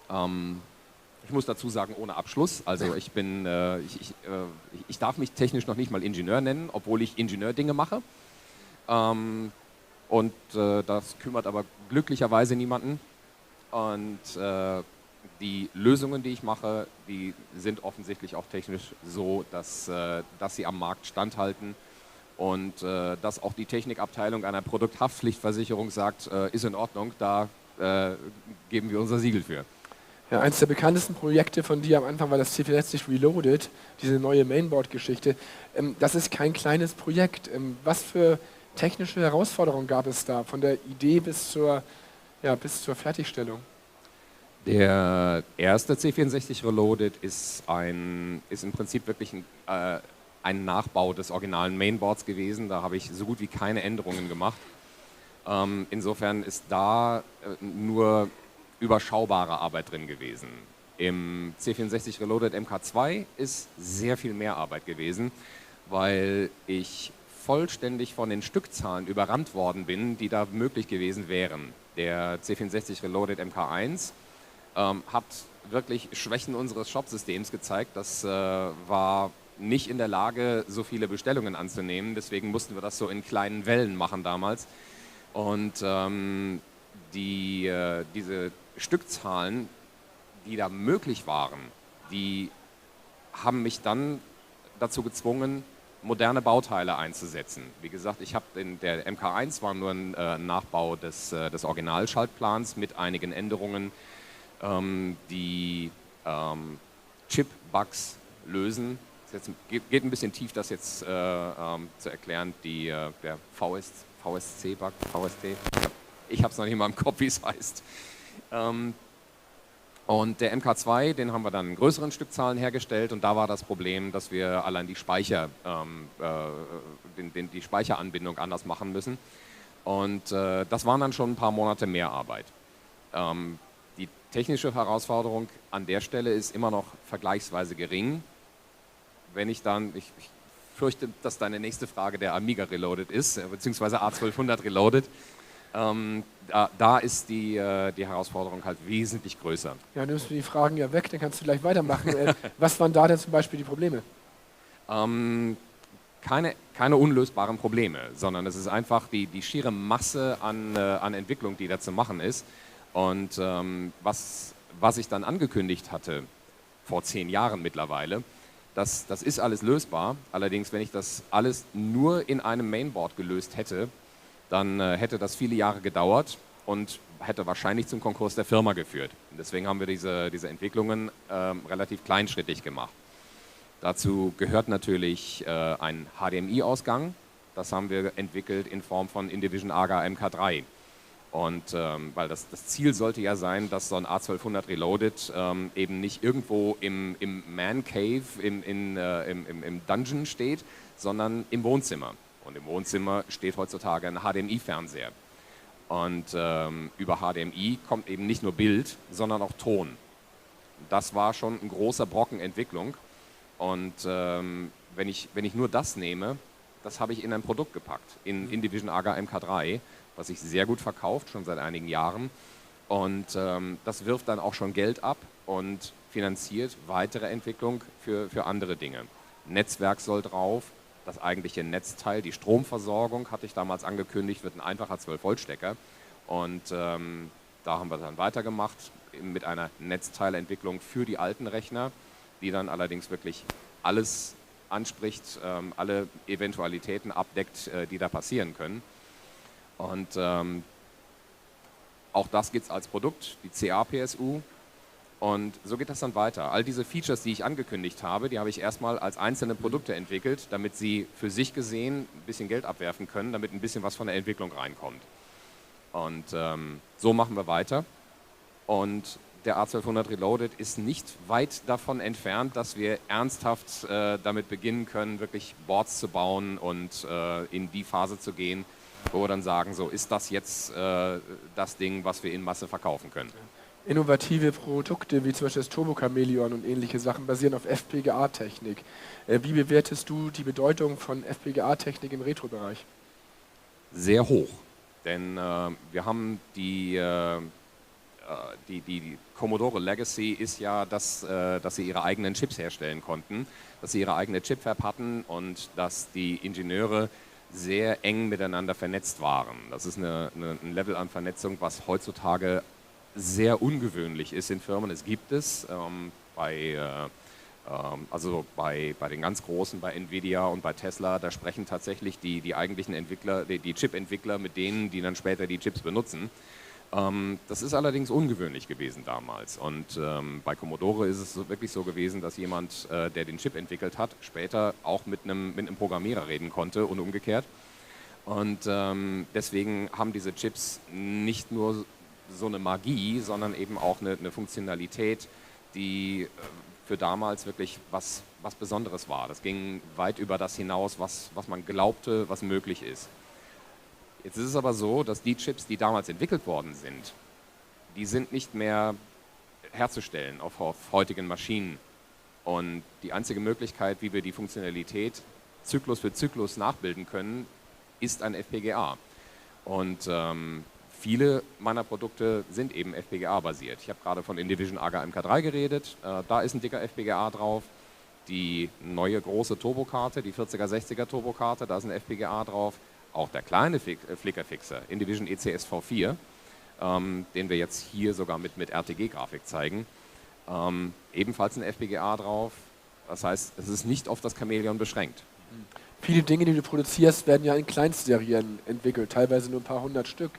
Ich muss dazu sagen, ohne Abschluss. Also ich darf mich technisch noch nicht mal Ingenieur nennen, obwohl ich Ingenieurdinge mache. Das kümmert aber glücklicherweise niemanden. Und die Lösungen, die ich mache, die sind offensichtlich auch technisch so, dass sie am Markt standhalten. Und dass auch die Technikabteilung einer Produkthaftpflichtversicherung sagt, ist in Ordnung, da geben wir unser Siegel für. Ja, eines der bekanntesten Projekte von dir am Anfang war das C64 Reloaded, diese neue Mainboard-Geschichte. Das ist kein kleines Projekt. Was für technische Herausforderungen gab es da, von der Idee bis zur Fertigstellung? Der erste C64 Reloaded ist im Prinzip wirklich ein Nachbau des originalen Mainboards gewesen. Da habe ich so gut wie keine Änderungen gemacht. Insofern ist da nur überschaubare Arbeit drin gewesen. Im C64 Reloaded MK2 ist sehr viel mehr Arbeit gewesen, weil ich vollständig von den Stückzahlen überrannt worden bin, die da möglich gewesen wären. Der C64 Reloaded MK1 hat wirklich Schwächen unseres Shop-Systems gezeigt. Das war nicht in der Lage, so viele Bestellungen anzunehmen. Deswegen mussten wir das so in kleinen Wellen machen damals. Und diese Stückzahlen, die da möglich waren, die haben mich dann dazu gezwungen, moderne Bauteile einzusetzen. Wie gesagt, der MK1 war nur ein Nachbau des Originalschaltplans mit einigen Änderungen, die Chip-Bugs lösen. Geht ein bisschen tief, das jetzt zu erklären. Der VSC-Bug, VST, ich habe es noch nicht mal im Kopf, wie es heißt. Und der MK2, den haben wir dann in größeren Stückzahlen hergestellt und da war das Problem, dass wir allein die Speicheranbindung anders machen müssen. Und das waren dann schon ein paar Monate mehr Arbeit. Die technische Herausforderung an der Stelle ist immer noch vergleichsweise gering. Ich fürchte, dass deine nächste Frage der Amiga Reloaded ist, beziehungsweise A1200 Reloaded. Da ist die Herausforderung halt wesentlich größer. Ja, nimmst du die Fragen ja weg, dann kannst du gleich weitermachen. Was waren da denn zum Beispiel die Probleme? Keine unlösbaren Probleme, sondern es ist einfach die schiere Masse an Entwicklung, die da zu machen ist. Und was ich dann angekündigt hatte, vor 10 Jahren mittlerweile, das ist alles lösbar. Allerdings, wenn ich das alles nur in einem Mainboard gelöst hätte, dann hätte das viele Jahre gedauert und hätte wahrscheinlich zum Konkurs der Firma geführt. Und deswegen haben wir diese Entwicklungen relativ kleinschrittig gemacht. Dazu gehört natürlich ein HDMI-Ausgang. Das haben wir entwickelt in Form von Indivision AGA MK3. Und weil das Ziel sollte ja sein, dass so ein A1200 Reloaded eben nicht irgendwo im Man Cave, im Dungeon steht, sondern im Wohnzimmer. Und im Wohnzimmer steht heutzutage ein HDMI-Fernseher. Und über HDMI kommt eben nicht nur Bild, sondern auch Ton. Das war schon ein großer Brocken Entwicklung. Und wenn ich nur das nehme, das habe ich in ein Produkt gepackt, in Indivision AGA MK3, was sich sehr gut verkauft, schon seit einigen Jahren. Und das wirft dann auch schon Geld ab und finanziert weitere Entwicklung für andere Dinge. Netzwerk soll drauf, das eigentliche Netzteil, die Stromversorgung, hatte ich damals angekündigt, wird ein einfacher 12-Volt-Stecker. Und da haben wir dann weitergemacht mit einer Netzteilentwicklung für die alten Rechner, die dann allerdings wirklich alles anspricht, alle Eventualitäten abdeckt, die da passieren können. Und auch das gibt es als Produkt, die CA-PSU. Und so geht das dann weiter. All diese Features, die ich angekündigt habe, die habe ich erstmal als einzelne Produkte entwickelt, damit sie für sich gesehen ein bisschen Geld abwerfen können, damit ein bisschen was von der Entwicklung reinkommt. Und so machen wir weiter. Und der A1200 Reloaded ist nicht weit davon entfernt, dass wir ernsthaft damit beginnen können, wirklich Boards zu bauen und in die Phase zu gehen, wo wir dann sagen, so ist das jetzt das Ding, was wir in Masse verkaufen können. Innovative Produkte wie zum Beispiel das Turbo Chameleon und ähnliche Sachen basieren auf FPGA-Technik. Wie bewertest du die Bedeutung von FPGA-Technik im Retro-Bereich? Sehr hoch, denn wir haben die Commodore Legacy ist ja, dass sie ihre eigenen Chips herstellen konnten, dass sie ihre eigene Chipfab hatten und dass die Ingenieure sehr eng miteinander vernetzt waren. Das ist ein Level an Vernetzung, was heutzutage sehr ungewöhnlich ist in Firmen. Es gibt es bei den ganz Großen, bei Nvidia und bei Tesla, da sprechen tatsächlich die eigentlichen Entwickler, die Chip-Entwickler mit denen, die dann später die Chips benutzen. Das ist allerdings ungewöhnlich gewesen damals. Und bei Commodore ist es wirklich so gewesen, dass jemand, der den Chip entwickelt hat, später auch mit einem Programmierer reden konnte und umgekehrt. Und deswegen haben diese Chips nicht nur so eine Magie, sondern eben auch eine Funktionalität, die für damals wirklich was Besonderes war. Das ging weit über das hinaus, was man glaubte, was möglich ist. Jetzt ist es aber so, dass die Chips, die damals entwickelt worden sind, die sind nicht mehr herzustellen auf heutigen Maschinen. Und die einzige Möglichkeit, wie wir die Funktionalität Zyklus für Zyklus nachbilden können, ist ein FPGA. Und viele meiner Produkte sind eben FPGA-basiert. Ich habe gerade von Indivision AGA MK3 geredet, da ist ein dicker FPGA drauf. Die neue große Turbokarte, die 40er, 60er Turbokarte, da ist ein FPGA drauf. Auch der kleine Flickerfixer, Indivision ECS V4, den wir jetzt hier sogar mit RTG-Grafik zeigen, ebenfalls ein FPGA drauf. Das heißt, es ist nicht auf das Chamäleon beschränkt. Viele Dinge, die du produzierst, werden ja in Kleinstserien entwickelt, teilweise nur ein paar hundert Stück.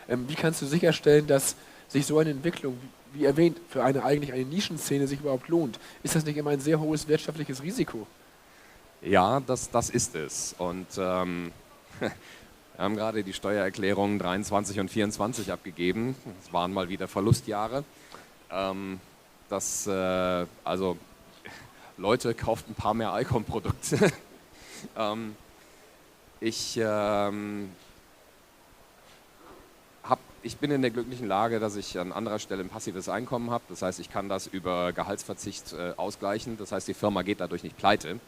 Wie kannst du sicherstellen, dass sich so eine Entwicklung, wie erwähnt, für eigentlich eine Nischenszene sich überhaupt lohnt? Ist das nicht immer ein sehr hohes wirtschaftliches Risiko? Ja, das ist es. Und wir haben gerade die Steuererklärungen 23 und 24 abgegeben. Das waren mal wieder Verlustjahre. Also Leute, kauft ein paar mehr ICOM-Produkte. Ich bin in der glücklichen Lage, dass ich an anderer Stelle ein passives Einkommen habe. Das heißt, ich kann das über Gehaltsverzicht ausgleichen. Das heißt, die Firma geht dadurch nicht pleite.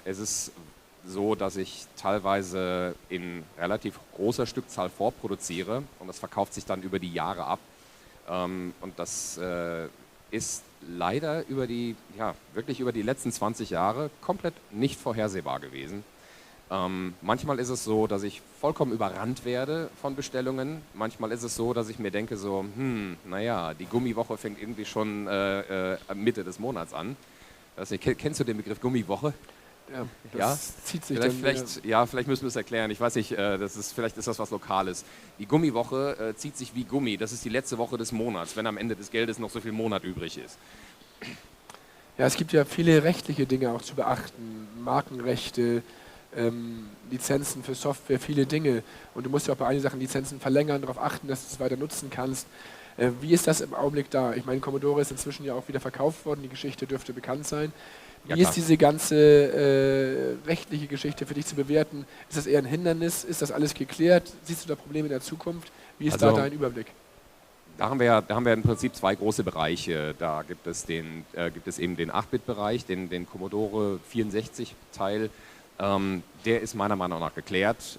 Es ist so, dass ich teilweise in relativ großer Stückzahl vorproduziere und das verkauft sich dann über die Jahre ab. Und das ist leider wirklich über die letzten 20 Jahre komplett nicht vorhersehbar gewesen. Manchmal ist es so, dass ich vollkommen überrannt werde von Bestellungen. Manchmal ist es so, dass ich mir denke so, die Gummiwoche fängt irgendwie schon Mitte des Monats an. Kennst du den Begriff Gummiwoche? Ja, das zieht sich vielleicht müssen wir es erklären. Ich weiß nicht, vielleicht ist das was Lokales. Die Gummiwoche zieht sich wie Gummi. Das ist die letzte Woche des Monats, wenn am Ende des Geldes noch so viel Monat übrig ist. Ja, es gibt ja viele rechtliche Dinge auch zu beachten. Markenrechte, Lizenzen für Software, viele Dinge. Und du musst ja auch bei einigen Sachen Lizenzen verlängern, darauf achten, dass du es weiter nutzen kannst. Wie ist das im Augenblick da? Ich meine, Commodore ist inzwischen ja auch wieder verkauft worden. Die Geschichte dürfte bekannt sein. Wie ist diese ganze rechtliche Geschichte für dich zu bewerten? Ist das eher ein Hindernis? Ist das alles geklärt? Siehst du da Probleme in der Zukunft? Wie ist da dein Überblick? Da haben wir im Prinzip zwei große Bereiche. Da gibt es eben den 8-Bit-Bereich, den Commodore 64-Teil. Der ist meiner Meinung nach geklärt.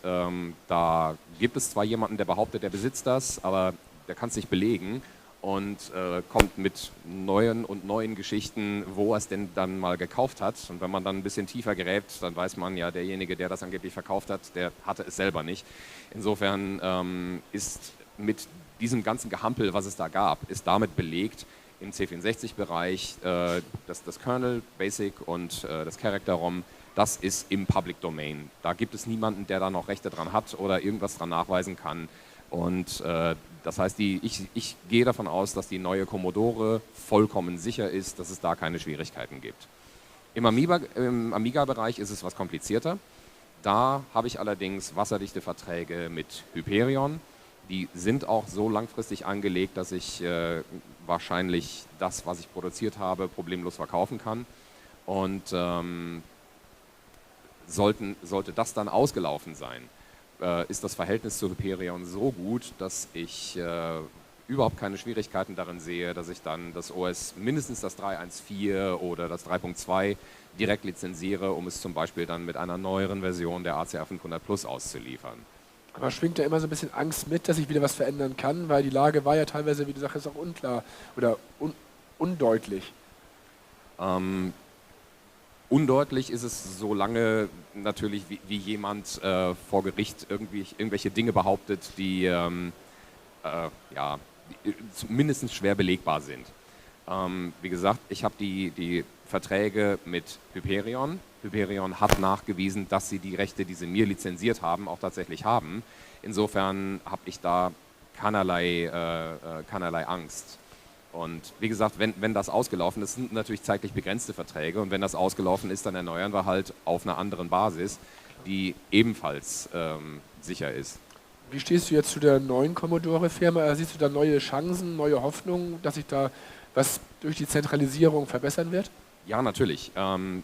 Da gibt es zwar jemanden, der behauptet, der besitzt das, aber der kann es nicht belegen und kommt mit neuen Geschichten, wo er es denn dann mal gekauft hat. Und wenn man dann ein bisschen tiefer gräbt, dann weiß man ja, derjenige, der das angeblich verkauft hat, der hatte es selber nicht. Insofern ist mit diesem ganzen Gehampel, was es da gab, ist damit belegt, im C64-Bereich das Kernel, Basic und das Character-ROM, das ist im Public Domain. Da gibt es niemanden, der da noch Rechte dran hat oder irgendwas dran nachweisen kann. Und das heißt, ich gehe davon aus, dass die neue Commodore vollkommen sicher ist, dass es da keine Schwierigkeiten gibt. Im Amiga-Bereich ist es was komplizierter. Da habe ich allerdings wasserdichte Verträge mit Hyperion. Die sind auch so langfristig angelegt, dass ich wahrscheinlich das, was ich produziert habe, problemlos verkaufen kann. Und sollte das dann ausgelaufen sein, ist das Verhältnis zu Hyperion so gut, dass ich überhaupt keine Schwierigkeiten darin sehe, dass ich dann das OS, mindestens das 3.1.4 oder das 3.2 direkt lizenziere, um es zum Beispiel dann mit einer neueren Version der ACR 500 Plus auszuliefern. Aber schwingt da immer so ein bisschen Angst mit, dass sich wieder was verändern kann, weil die Lage war ja teilweise, wie du sagst, auch unklar oder undeutlich. Undeutlich ist es, solange natürlich wie jemand vor Gericht irgendwelche Dinge behauptet, die mindestens schwer belegbar sind. Wie gesagt, ich habe die Verträge mit Hyperion. Hyperion hat nachgewiesen, dass sie die Rechte, die sie mir lizenziert haben, auch tatsächlich haben. Insofern habe ich da keinerlei Angst. Und wie gesagt, wenn das ausgelaufen ist, sind natürlich zeitlich begrenzte Verträge. Und wenn das ausgelaufen ist, dann erneuern wir halt auf einer anderen Basis, die ebenfalls sicher ist. Wie stehst du jetzt zu der neuen Commodore-Firma? Siehst du da neue Chancen, neue Hoffnungen, dass sich da was durch die Zentralisierung verbessern wird? Ja, natürlich.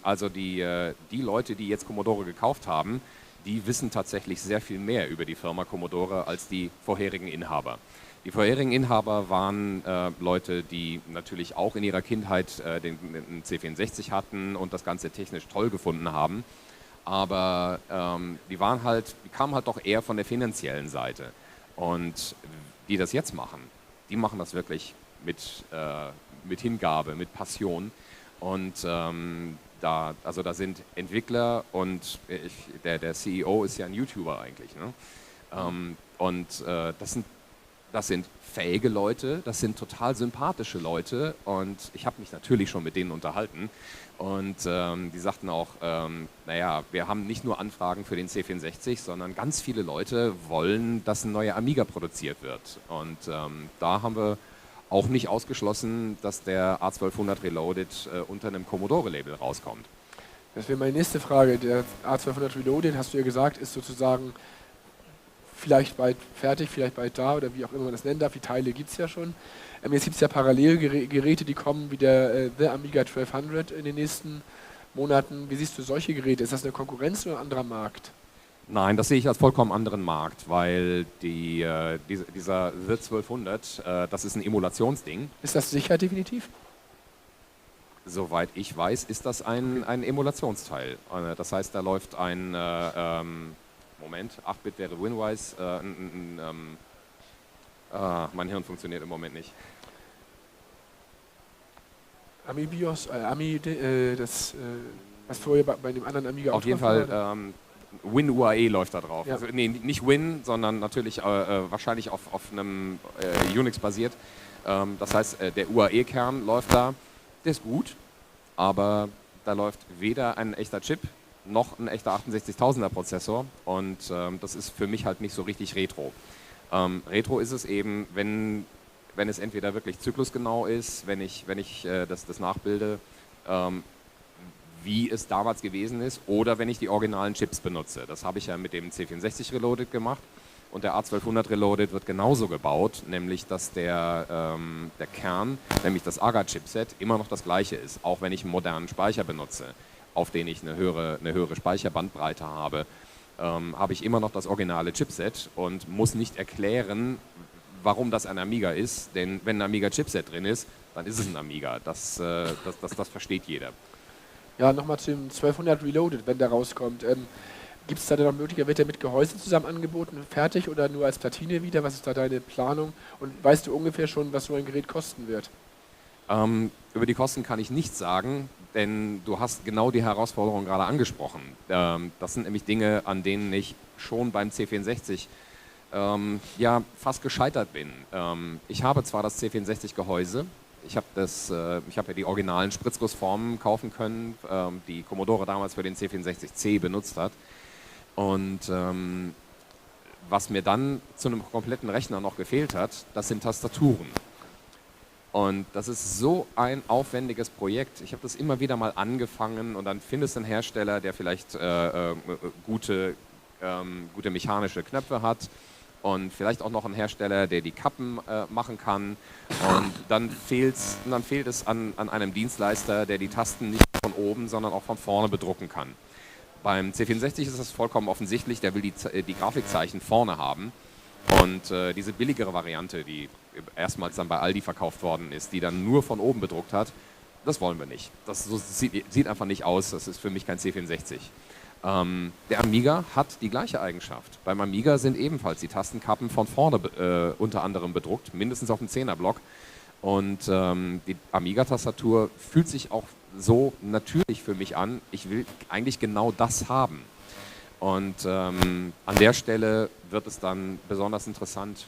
Also die Leute, die jetzt Commodore gekauft haben, die wissen tatsächlich sehr viel mehr über die Firma Commodore als die vorherigen Inhaber. Die vorherigen Inhaber waren Leute, die natürlich auch in ihrer Kindheit den C64 hatten und das Ganze technisch toll gefunden haben. Aber die kamen halt doch eher von der finanziellen Seite. Und die das jetzt machen, die machen das wirklich mit Hingabe, mit Passion. Und da sind Entwickler und der CEO ist ja ein YouTuber eigentlich. Ne? Das sind fähige Leute, das sind total sympathische Leute und ich habe mich natürlich schon mit denen unterhalten und die sagten auch, naja, wir haben nicht nur Anfragen für den C64, sondern ganz viele Leute wollen, dass ein neuer Amiga produziert wird und da haben wir auch nicht ausgeschlossen, dass der A1200 Reloaded unter einem Commodore-Label rauskommt. Das wäre meine nächste Frage. Der A1200 Reloaded, hast du ja gesagt, ist sozusagen vielleicht bald fertig, vielleicht bald da oder wie auch immer man das nennen darf. Die Teile gibt es ja schon. Jetzt gibt es ja Parallelgeräte, die kommen wie der The Amiga 1200 in den nächsten Monaten. Wie siehst du solche Geräte? Ist das eine Konkurrenz oder ein anderer Markt? Nein, das sehe ich als vollkommen anderen Markt, weil dieser The 1200, das ist ein Emulationsding. Ist das sicher definitiv? Soweit ich weiß, ist das ein Emulationsteil. Das heißt, da läuft ein Moment, 8-Bit wäre Winwise. Mein Hirn funktioniert im Moment nicht. AmiBIOS, was vorher bei dem anderen Amiga auf jeden Fall WinUAE läuft da drauf. Ja. Also, nee, nicht Win, sondern natürlich wahrscheinlich auf einem Unix basiert. Das heißt, der UAE-Kern läuft da. Der ist gut, aber da läuft weder ein echter Chip noch ein echter 68000er Prozessor und das ist für mich halt nicht so richtig Retro. Retro ist es eben, wenn es entweder wirklich zyklusgenau ist, wenn ich das nachbilde, wie es damals gewesen ist, oder wenn ich die originalen Chips benutze. Das habe ich ja mit dem C64 Reloaded gemacht und der A1200 Reloaded wird genauso gebaut, nämlich dass der Kern, nämlich das AGA-Chipset, immer noch das gleiche ist, auch wenn ich einen modernen Speicher benutze, auf den ich eine höhere Speicherbandbreite habe, habe ich immer noch das originale Chipset und muss nicht erklären, warum das ein Amiga ist, denn wenn ein Amiga-Chipset drin ist, dann ist es ein Amiga. Das versteht jeder. Ja, nochmal zum 1200 Reloaded, wenn der rauskommt. Gibt es da dann noch Möglichkeit, wird der mit Gehäuse zusammen angeboten, fertig oder nur als Platine wieder? Was ist da deine Planung? Und weißt du ungefähr schon, was so ein Gerät kosten wird? Über die Kosten kann ich nichts sagen, denn du hast genau die Herausforderung gerade angesprochen. Das sind nämlich Dinge, an denen ich schon beim C64 fast gescheitert bin. Ich habe zwar das C64-Gehäuse, ich habe ja die originalen Spritzgussformen kaufen können, die Commodore damals für den C64C benutzt hat. Und was mir dann zu einem kompletten Rechner noch gefehlt hat, das sind Tastaturen. Und das ist so ein aufwendiges Projekt. Ich habe das immer wieder mal angefangen und dann findest du einen Hersteller, der vielleicht gute mechanische Knöpfe hat und vielleicht auch noch einen Hersteller, der die Kappen machen kann. Und dann fehlt es an einem Dienstleister, der die Tasten nicht von oben, sondern auch von vorne bedrucken kann. Beim C64 ist das vollkommen offensichtlich, der will die Grafikzeichen vorne haben. Und diese billigere Variante, die erstmals dann bei Aldi verkauft worden ist, die dann nur von oben bedruckt hat, das wollen wir nicht. Das sieht einfach nicht aus, das ist für mich kein C64. Der Amiga hat die gleiche Eigenschaft. Beim Amiga sind ebenfalls die Tastenkappen von vorne unter anderem bedruckt, mindestens auf dem 10er-Block. Und die Amiga-Tastatur fühlt sich auch so natürlich für mich an. Ich will eigentlich genau das haben. Und an der Stelle wird es dann besonders interessant,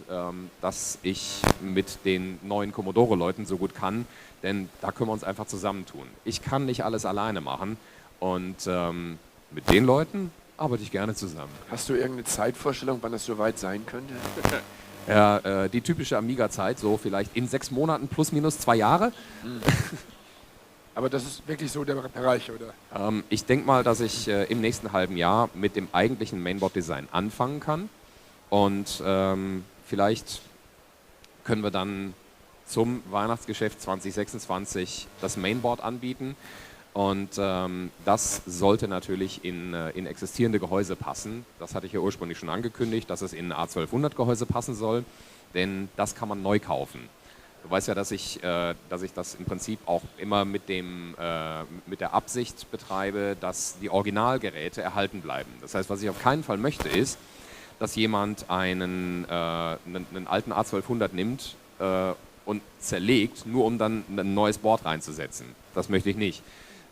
dass ich mit den neuen Commodore-Leuten so gut kann, denn da können wir uns einfach zusammentun. Ich kann nicht alles alleine machen und mit den Leuten arbeite ich gerne zusammen. Hast du irgendeine Zeitvorstellung, wann das soweit sein könnte? Ja, die typische Amiga-Zeit, so vielleicht in 6 Monaten plus minus 2 Jahre. Aber das ist wirklich so der Bereich, oder? Ich denke mal, dass ich im nächsten halben Jahr mit dem eigentlichen Mainboard-Design anfangen kann. Und vielleicht können wir dann zum Weihnachtsgeschäft 2026 das Mainboard anbieten. Und das sollte natürlich in existierende Gehäuse passen. Das hatte ich ja ursprünglich schon angekündigt, dass es in ein A1200 Gehäuse passen soll. denn das kann man neu kaufen. Du weißt ja, dass ich das im Prinzip auch immer mit der Absicht betreibe, dass die Originalgeräte erhalten bleiben. Das heißt, was ich auf keinen Fall möchte, ist, dass jemand einen alten A1200 nimmt und zerlegt, nur um dann ein neues Board reinzusetzen. Das möchte ich nicht.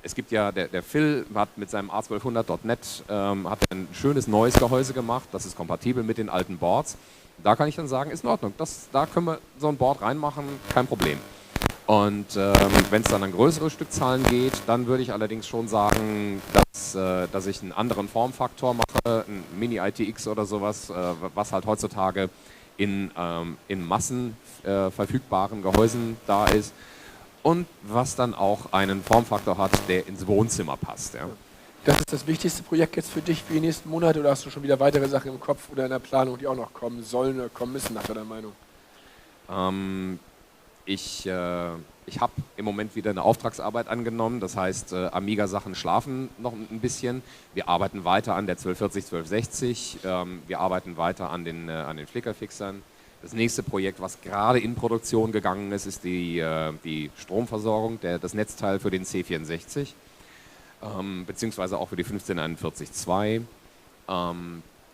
Es gibt ja, der Phil hat mit seinem A1200.net hat ein schönes neues Gehäuse gemacht, das ist kompatibel mit den alten Boards. Da kann ich dann sagen, ist in Ordnung, da können wir so ein Board reinmachen, kein Problem. Und wenn es dann an größere Stückzahlen geht, dann würde ich allerdings schon sagen, dass ich einen anderen Formfaktor mache, ein Mini-ITX oder sowas, was halt heutzutage in Massen verfügbaren Gehäusen da ist und was dann auch einen Formfaktor hat, der ins Wohnzimmer passt. Ja. Das ist das wichtigste Projekt jetzt für dich für die nächsten Monate oder hast du schon wieder weitere Sachen im Kopf oder in der Planung, die auch noch kommen sollen oder kommen müssen, nach deiner Meinung? Ich habe im Moment wieder eine Auftragsarbeit angenommen, das heißt, Amiga-Sachen schlafen noch ein bisschen. Wir arbeiten weiter an der 1240, 1260, wir arbeiten weiter an den Flickerfixern. Das nächste Projekt, was gerade in Produktion gegangen ist, ist die Stromversorgung, das Netzteil für den C64, beziehungsweise auch für die 1541.2.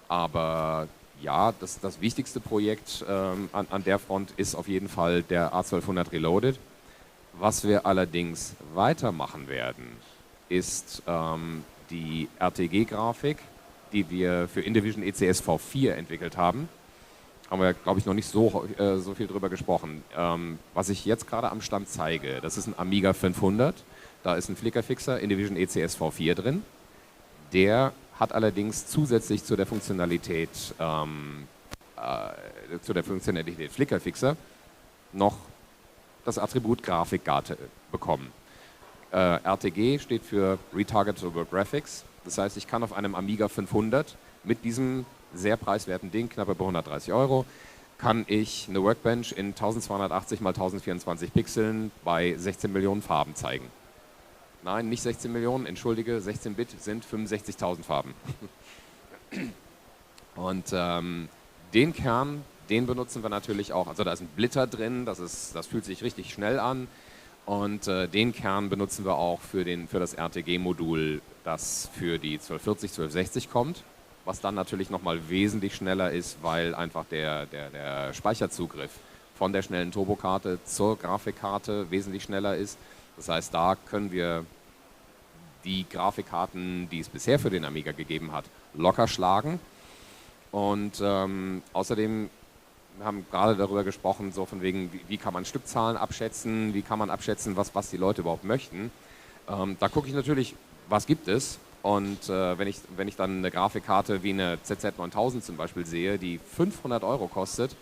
Aber ja, das wichtigste Projekt an der Front ist auf jeden Fall der A1200 Reloaded. Was wir allerdings weitermachen werden, ist die RTG-Grafik, die wir für Indivision ECS V4 entwickelt haben. Haben wir, glaube ich, noch nicht so viel drüber gesprochen. Was ich jetzt gerade am Stand zeige, das ist ein Amiga 500. Da ist ein Flickerfixer Indivision ECS V4 drin. Der hat allerdings zusätzlich zu der Funktionalität Flickerfixer noch das Attribut Grafikkarte bekommen. RTG steht für Retargetable Graphics. Das heißt, ich kann auf einem Amiga 500 mit diesem sehr preiswerten Ding, knapp über 130 €, kann ich eine Workbench in 1280 x 1024 Pixeln bei 16 Millionen Farben zeigen. Nein, nicht 16 Millionen, entschuldige, 16 Bit sind 65.000 Farben. Und den Kern, den benutzen wir natürlich auch, also da ist ein Blitter drin, das fühlt sich richtig schnell an. Und den Kern benutzen wir auch für das RTG-Modul, das für die 1240, 1260 kommt. Was dann natürlich nochmal wesentlich schneller ist, weil einfach der Speicherzugriff von der schnellen Turbokarte zur Grafikkarte wesentlich schneller ist. Das heißt, da können wir die Grafikkarten, die es bisher für den Amiga gegeben hat, locker schlagen. Und außerdem wir haben gerade darüber gesprochen, so von wegen, wie kann man Stückzahlen abschätzen, wie kann man abschätzen, was die Leute überhaupt möchten. Da gucke ich natürlich, was gibt es. Und wenn ich dann eine Grafikkarte wie eine ZZ9000 zum Beispiel sehe, die 500 € kostet,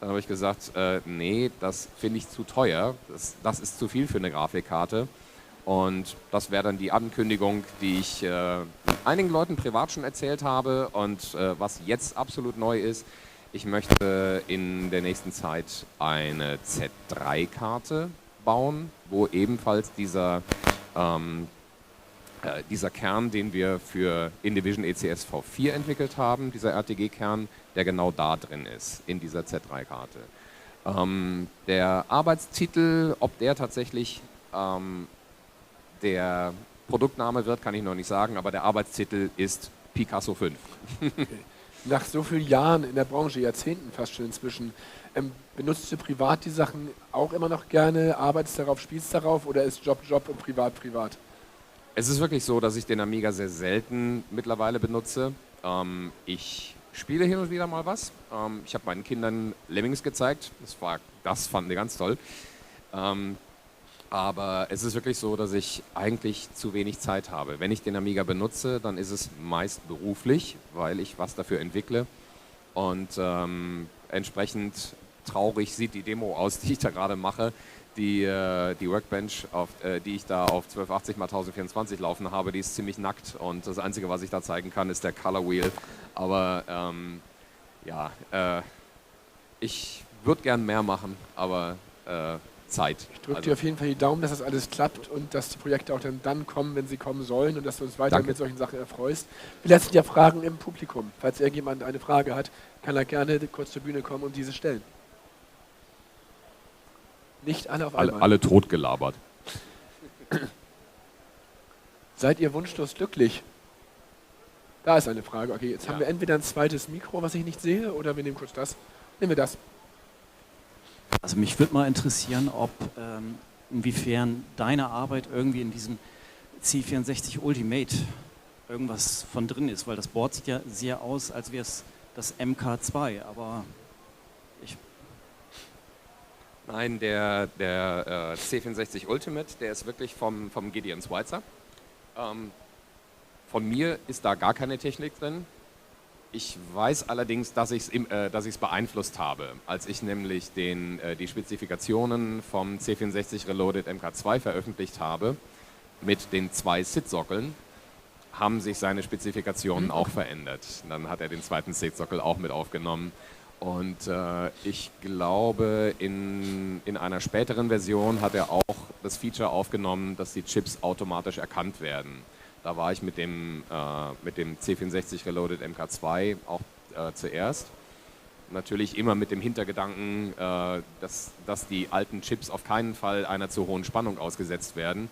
dann habe ich gesagt, nee, das finde ich zu teuer, das ist zu viel für eine Grafikkarte. Und das wäre dann die Ankündigung, die ich einigen Leuten privat schon erzählt habe und was jetzt absolut neu ist. Ich möchte in der nächsten Zeit eine Z3-Karte bauen, wo ebenfalls dieser Kern, den wir für Indivision ECS V4 entwickelt haben, dieser RTG-Kern, der genau da drin ist, in dieser Z3-Karte. Der Arbeitstitel, ob der tatsächlich der Produktname wird, kann ich noch nicht sagen, aber der Arbeitstitel ist Picasso 5. Okay. Nach so vielen Jahren in der Branche, Jahrzehnten fast schon inzwischen, benutzt du privat die Sachen auch immer noch gerne, arbeitest darauf, spielst darauf oder ist Job Job und privat privat? Es ist wirklich so, dass ich den Amiga sehr selten mittlerweile benutze. Ich spiele hin und wieder mal was. Ich habe meinen Kindern Lemmings gezeigt. Das fanden die ganz toll. Aber es ist wirklich so, dass ich eigentlich zu wenig Zeit habe. Wenn ich den Amiga benutze, dann ist es meist beruflich, weil ich was dafür entwickle. Und entsprechend traurig sieht die Demo aus, die ich da gerade mache. Die Workbench, die ich da auf 1280 x 1024 laufen habe, die ist ziemlich nackt. Und das Einzige, was ich da zeigen kann, ist der Color Wheel. Aber ich würde gern mehr machen, aber Zeit. Ich drücke dir auf jeden Fall die Daumen, dass das alles klappt und dass die Projekte auch dann kommen, wenn sie kommen sollen und dass du uns weiter mit solchen Sachen erfreust. Vielleicht sind ja Fragen im Publikum. Falls irgendjemand eine Frage hat, kann er gerne kurz zur Bühne kommen und diese stellen. Nicht alle auf einmal. Alle totgelabert. Seid ihr wunschlos glücklich? Da ist eine Frage. Okay, jetzt haben wir entweder ein zweites Mikro, was ich nicht sehe, oder wir nehmen kurz das. Nehmen wir das. Also mich würde mal interessieren, ob inwiefern deine Arbeit irgendwie in diesem C64 Ultimate irgendwas von drin ist, weil das Board sieht ja sehr aus, als wäre es das MK2, aber ich... Nein, der C64 Ultimate, der ist wirklich vom Gideon Schweitzer. Von mir ist da gar keine Technik drin. Ich weiß allerdings, dass ich es beeinflusst habe. Als ich nämlich die Spezifikationen vom C64 Reloaded MK2 veröffentlicht habe, mit den 2 SID-Sockeln, haben sich seine Spezifikationen auch verändert. Dann hat er den zweiten SID-Sockel auch mit aufgenommen. Und ich glaube, in einer späteren Version hat er auch das Feature aufgenommen, dass die Chips automatisch erkannt werden. Da war ich mit dem C64 Reloaded MK2 auch zuerst. Natürlich immer mit dem Hintergedanken, dass die alten Chips auf keinen Fall einer zu hohen Spannung ausgesetzt werden.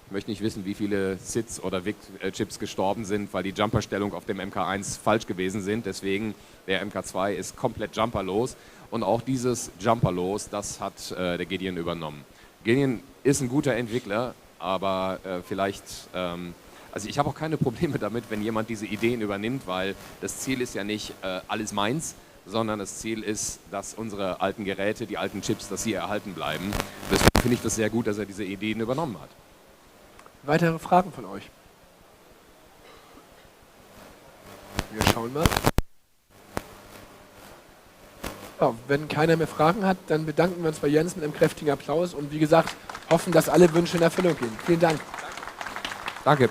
Ich möchte nicht wissen, wie viele SIDs oder VIC-Chips gestorben sind, weil die Jumperstellung auf dem MK1 falsch gewesen sind. Deswegen, der MK2 ist komplett jumperlos. Und auch dieses Jumperlos, das hat der Gideon übernommen. Gideon ist ein guter Entwickler, aber vielleicht... Also ich habe auch keine Probleme damit, wenn jemand diese Ideen übernimmt, weil das Ziel ist ja nicht alles meins, sondern das Ziel ist, dass unsere alten Geräte, die alten Chips, dass sie erhalten bleiben. Deswegen finde ich das sehr gut, dass er diese Ideen übernommen hat. Weitere Fragen von euch? Wir schauen mal. Ja, wenn keiner mehr Fragen hat, dann bedanken wir uns bei Jens mit einem kräftigen Applaus und wie gesagt, hoffen, dass alle Wünsche in Erfüllung gehen. Vielen Dank. Danke.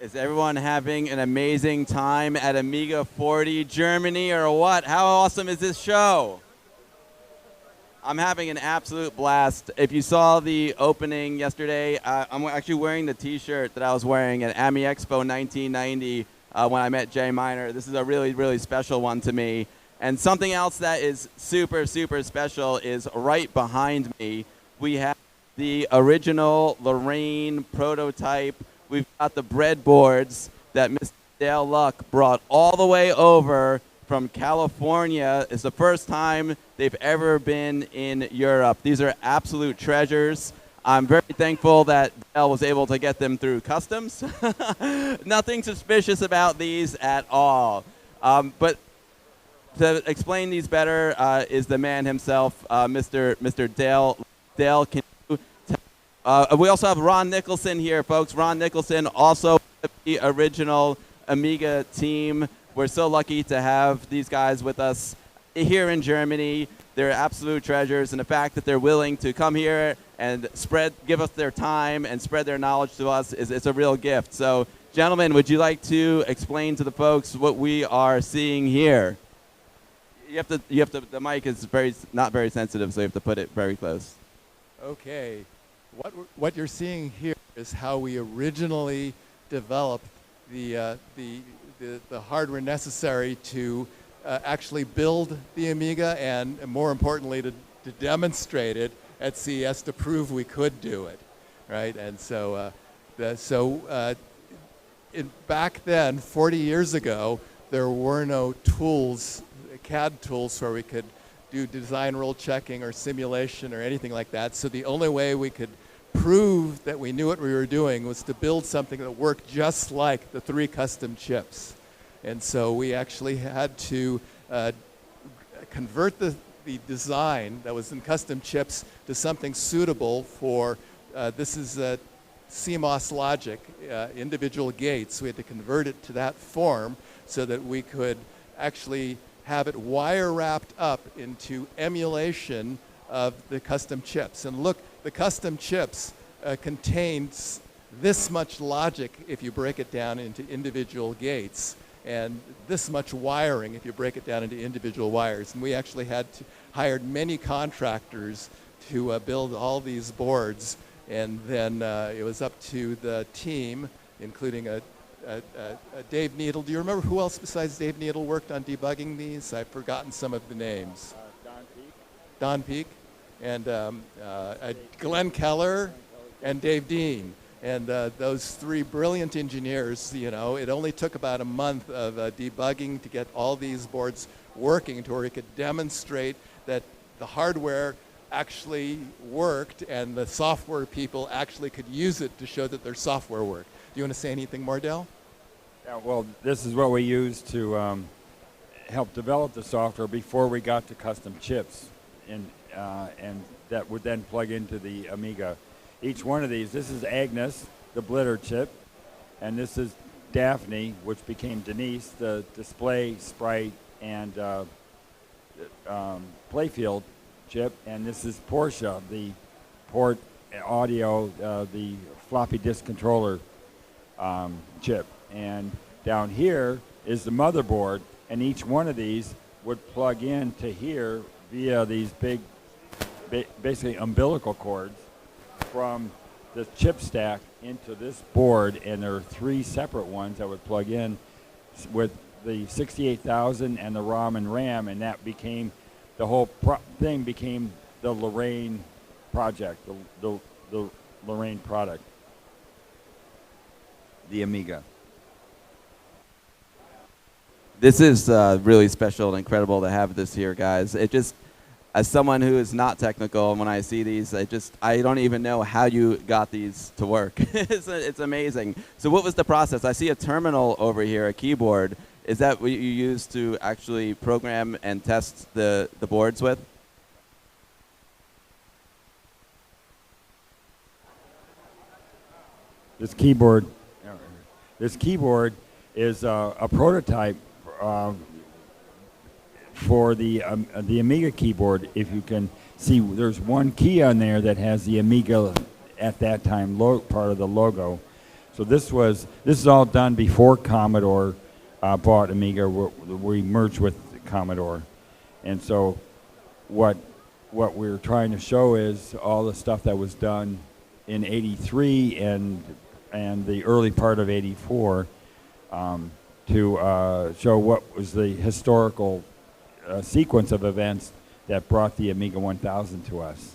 Is everyone having an amazing time at Amiga 40 Germany or what? How awesome is this show? I'm having an absolute blast. If you saw the opening yesterday, I'm actually wearing the t-shirt that I was wearing at AMI Expo 1990 when I met Jay Miner. This is a really, really special one to me. And something else that is super, super special is right behind me. We have the original Lorraine prototype. We've got the breadboards that Mr. Dale Luck brought all the way over from California. It's the first time they've ever been in Europe. These are absolute treasures. I'm very thankful that Dale was able to get them through customs. Nothing suspicious about these at all. But to explain these better is the man himself, Mr. Dale. Dale, can you we also have Ron Nicholson here, folks. Ron Nicholson, also the original Amiga team. We're so lucky to have these guys with us here in Germany. They're absolute treasures, and the fact that they're willing to come here and give us their time and spread their knowledge to us it's a real gift. So, gentlemen, would you like to explain to the folks what we are seeing here? The mic is not very sensitive, so you have to put it very close. Okay. What you're seeing here is how we originally developed the hardware necessary to actually build the Amiga, and more importantly to demonstrate it at CES to prove we could do it, right? And so, back then, 40 years ago, there were no tools, CAD tools, where we could do design rule checking or simulation or anything like that. So the only way we could prove that we knew what we were doing was to build something that worked just like the 3 custom chips. And so we actually had to convert the design that was in custom chips to something suitable for, this is CMOS logic, individual gates. We had to convert it to that form so that we could actually have it wire wrapped up into emulation of the custom chips. And look, the custom chips contains this much logic if you break it down into individual gates, and this much wiring if you break it down into individual wires. And we actually hired many contractors to build all these boards, and then it was up to the team, including Dave Needle. Do you remember who else besides Dave Needle worked on debugging these? I've forgotten some of the names. Don Peak. And Glenn Keller and Dave Dean. And those 3 brilliant engineers, you know, it only took about a month of debugging to get all these boards working to where we could demonstrate that the hardware actually worked and the software people actually could use it to show that their software worked. Do you want to say anything more, Del? Yeah, well, this is what we used to help develop the software before we got to custom chips, and that would then plug into the Amiga. Each one of these, this is Agnes, the Blitter chip, and this is Daphne, which became Denise, the display, sprite, and playfield chip, and this is Portia, the port audio, the floppy disk controller chip. And down here is the motherboard, and each one of these would plug in to here via these big, basically umbilical cords from the chip stack into this board, and there are 3 separate ones that would plug in with the 68,000 and the ROM and RAM, and that became, the whole thing became the Lorraine project, the Lorraine product, the Amiga. This is really special and incredible to have this here, guys. It just, as someone who is not technical, and when I see these, I don't even know how you got these to work. It's amazing. So what was the process? I see a terminal over here, a keyboard. Is that what you use to actually program and test the boards with? This keyboard is a prototype for the Amiga keyboard. If you can see, there's one key on there that has the Amiga at that time part of the logo. So this is all done before Commodore bought Amiga. We merged with Commodore, and so what we're trying to show is all the stuff that was done in '83 and the early part of '84 to show what was the historical sequence of events that brought the Amiga 1000 to us.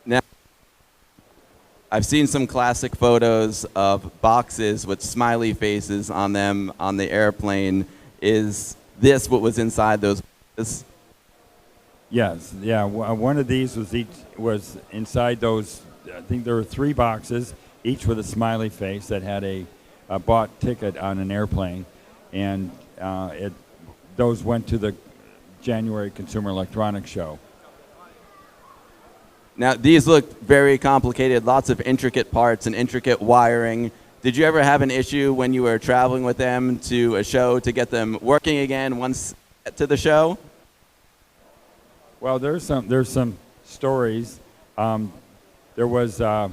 Now, I've seen some classic photos of boxes with smiley faces on them on the airplane. Is this what was inside those boxes? Yes, yeah. One of these was inside those. I think there were 3 boxes, each with a smiley face that had a bought ticket on an airplane, and those went to the January Consumer Electronics Show. Now, these look very complicated, lots of intricate parts and intricate wiring. Did you ever have an issue when you were traveling with them to a show to get them working again once to the show? Well, there's some stories. There was at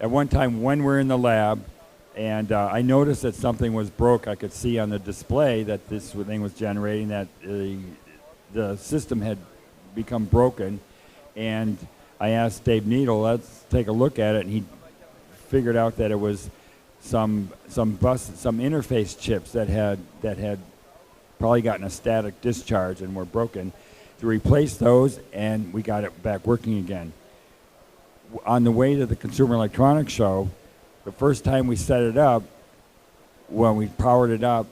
one time when we're in the lab, and I noticed that something was broke. I could see on the display that this thing was generating, that the system had become broken, and I asked Dave Needle, let's take a look at it, and he figured out that it was some interface chips that had probably gotten a static discharge and were broken. To replace those, and we got it back working again. On the way to the Consumer Electronics Show, the first time we set it up, when we powered it up,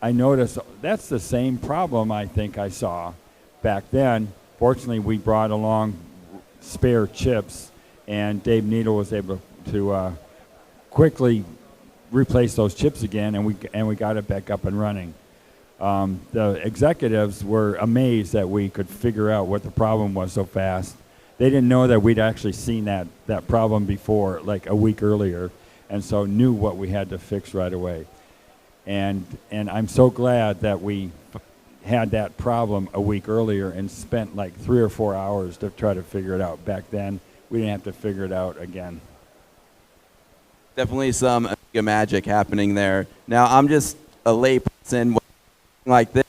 I noticed that's the same problem I think I saw back then. Fortunately, we brought along spare chips, and Dave Needle was able to quickly replace those chips again, and we got it back up and running. The executives were amazed that we could figure out what the problem was so fast. They didn't know that we'd actually seen that problem before, like a week earlier, and so knew what we had to fix right away. And I'm so glad that we had that problem a week earlier and spent like 3 or 4 hours to try to figure it out. Back then, we didn't have to figure it out again. Definitely some Amiga magic happening there. Now, I'm just a layperson like this.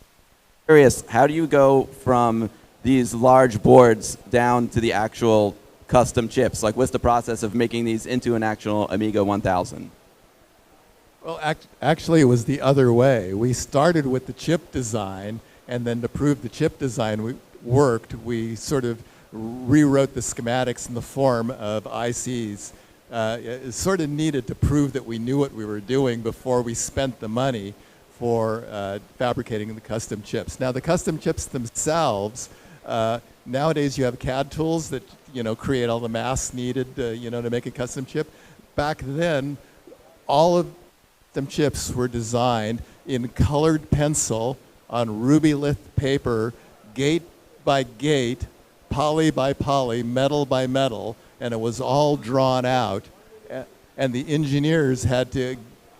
Curious, how do you go from these large boards down to the actual custom chips? Like, what's the process of making these into an actual Amiga 1000? Well, actually, it was the other way. We started with the chip design, and then to prove the chip design worked, we sort of rewrote the schematics in the form of ICs. It sort of needed to prove that we knew what we were doing before we spent the money for fabricating the custom chips. Now, the custom chips themselves, nowadays you have CAD tools that create all the masks needed to make a custom chip. Back then, all of them chips were designed in colored pencil on rubylith paper, gate by gate, poly by poly, metal by metal, and it was all drawn out. And the engineers had to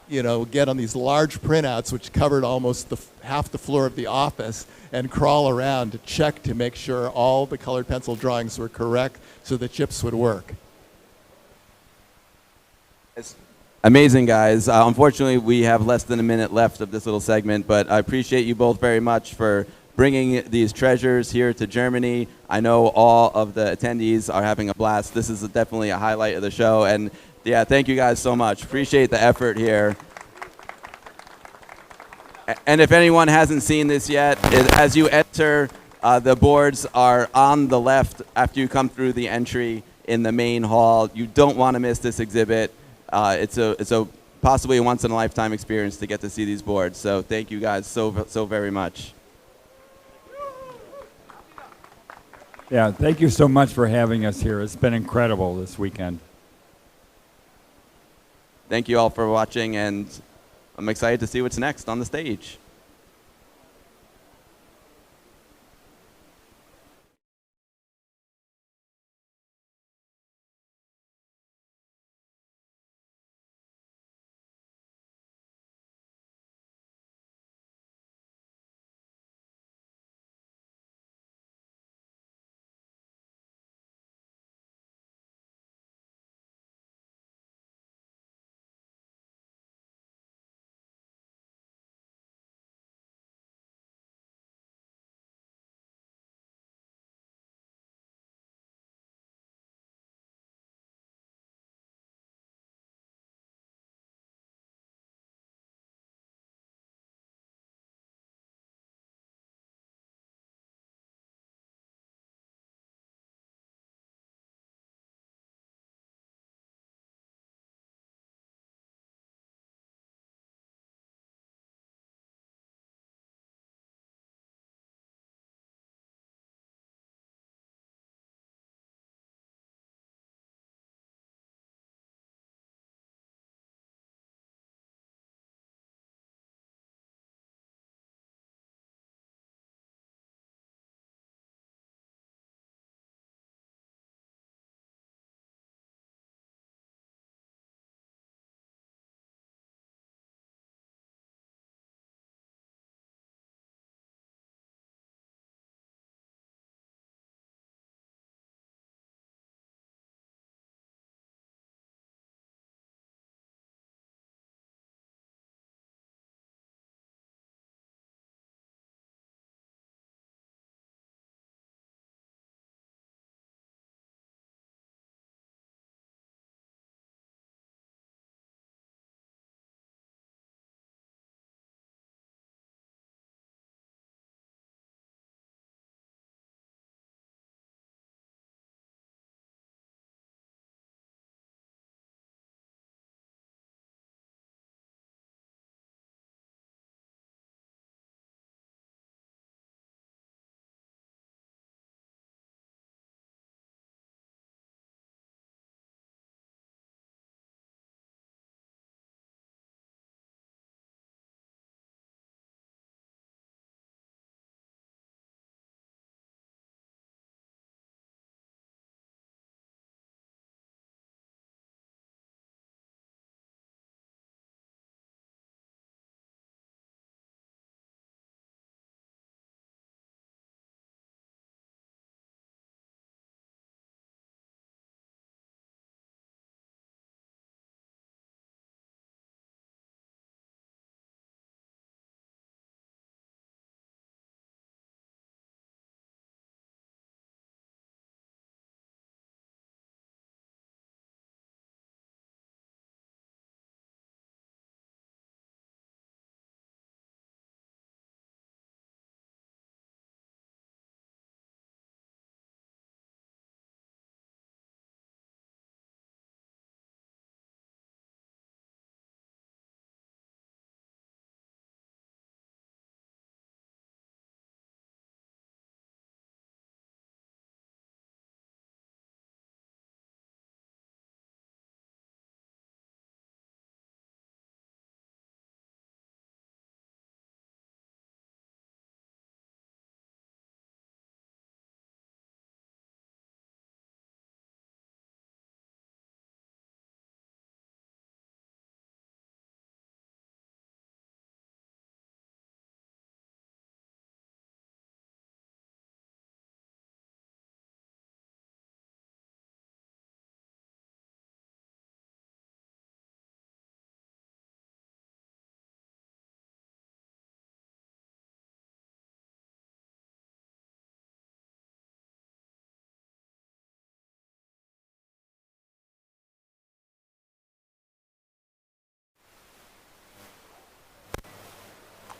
get on these large printouts, which covered almost half the floor of the office, and crawl around to check to make sure all the colored pencil drawings were correct so the chips would work. It's amazing, guys. Unfortunately, we have less than a minute left of this little segment, but I appreciate you both very much for bringing these treasures here to Germany. I know all of the attendees are having a blast. This is definitely a highlight of the show, and yeah, thank you guys so much. Appreciate the effort here. And if anyone hasn't seen this yet, as you enter, the boards are on the left after you come through the entry in the main hall. You don't want to miss this exhibit. It's a possibly a once-in-a-lifetime experience to get to see these boards. So thank you guys so very much. Yeah, thank you so much for having us here. It's been incredible this weekend. Thank you all for watching, and I'm excited to see what's next on the stage.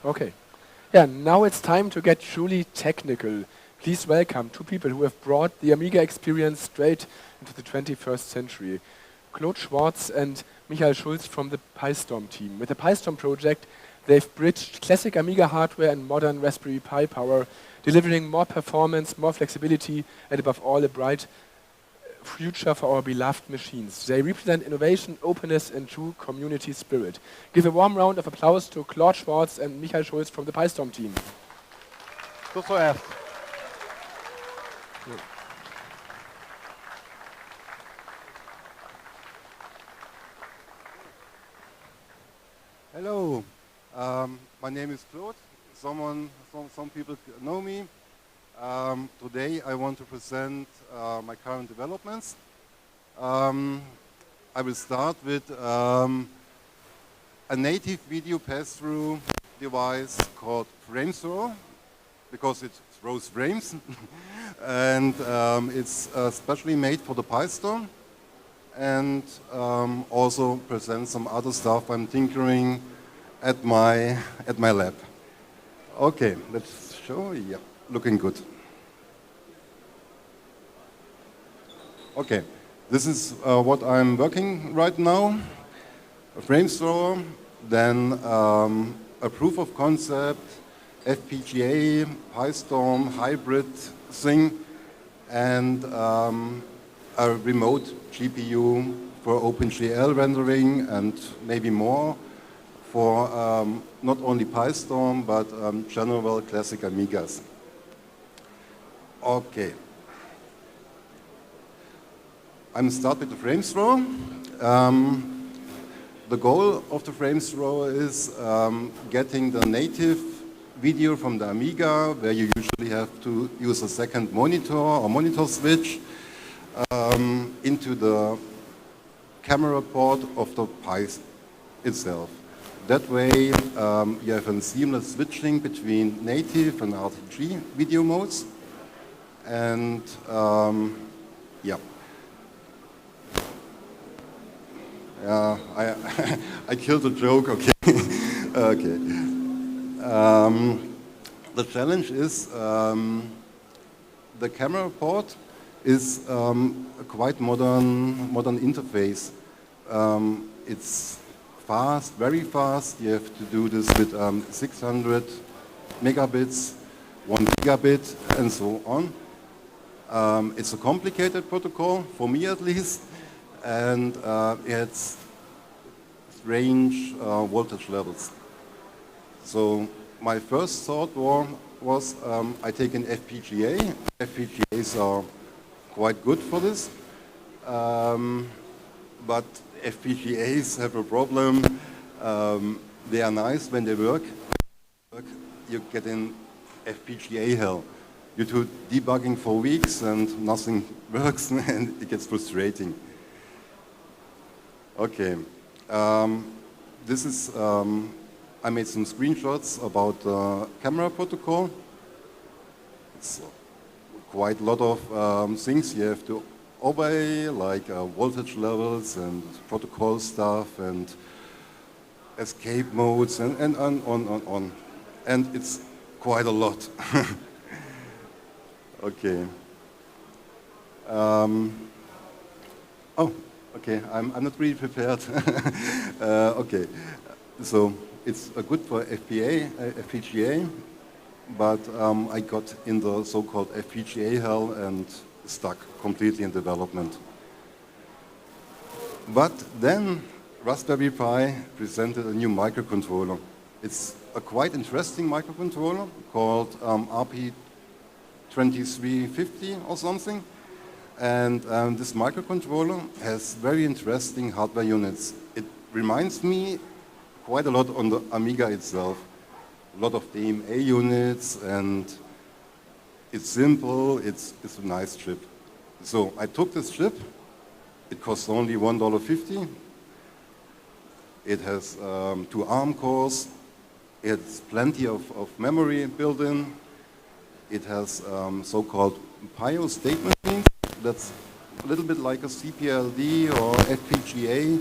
Okay. Yeah, now it's time to get truly technical. Please welcome two people who have brought the Amiga experience straight into the 21st century. Claude Schwartz and Michael Schulz from the PiStorm team. With the PiStorm project, they've bridged classic Amiga hardware and modern Raspberry Pi power, delivering more performance, more flexibility, and above all, a bright future for our beloved machines. They represent innovation, openness, and true community spirit. Give a warm round of applause to Claude Schwartz and Michael Schulz from the PiStorm team. Tot zuerst. Hello, my name is Claude. Some people know me. Today I want to present my current developments. I will start with a native video pass-through device called FrameThrower, because it throws frames. And it's specially made for the PiStorm. And also present some other stuff I'm tinkering at my lab. Okay, let's show. Yeah, looking good. Okay, this is what I'm working right now. A FrameThrower, then a proof of concept, FPGA, PiStorm hybrid thing, and a remote GPU for OpenGL rendering and maybe more for not only PiStorm but general classic Amigas. Okay. I'm start with the FrameThrower. The goal of the FrameThrower is getting the native video from the Amiga, where you usually have to use a second monitor or monitor switch, into the camera port of the Pi itself. That way you have a seamless switching between native and RTG video modes. And yeah. I killed a joke, okay. Okay. The challenge is the camera port is a quite modern interface. It's fast, very fast. You have to do this with 600 megabits, 1 gigabit, and so on. It's a complicated protocol, for me at least, and it's strange voltage levels. So my first thought was I take an FPGA. FPGAs are quite good for this, but FPGAs have a problem. They are nice when they work. You get in FPGA hell. You do debugging for weeks and nothing works, and it gets frustrating. Okay, this is, I made some screenshots about the camera protocol. It's quite a lot of things you have to obey, like voltage levels and protocol stuff and escape modes and on. And it's quite a lot. Okay. Oh, okay, I'm not really prepared. Okay, so it's good for FPGA, but I got in the so-called FPGA hell and stuck completely in development. But then Raspberry Pi presented a new microcontroller. It's a quite interesting microcontroller called RP2350 or something. And this microcontroller has very interesting hardware units. It reminds me quite a lot on the Amiga itself. A lot of DMA units, and it's simple, it's a nice chip. So I took this chip. It costs only $1.50. It has 2 ARM cores. It's plenty of memory built in. It has so-called PIO state machines. That's a little bit like a CPLD or FPGA,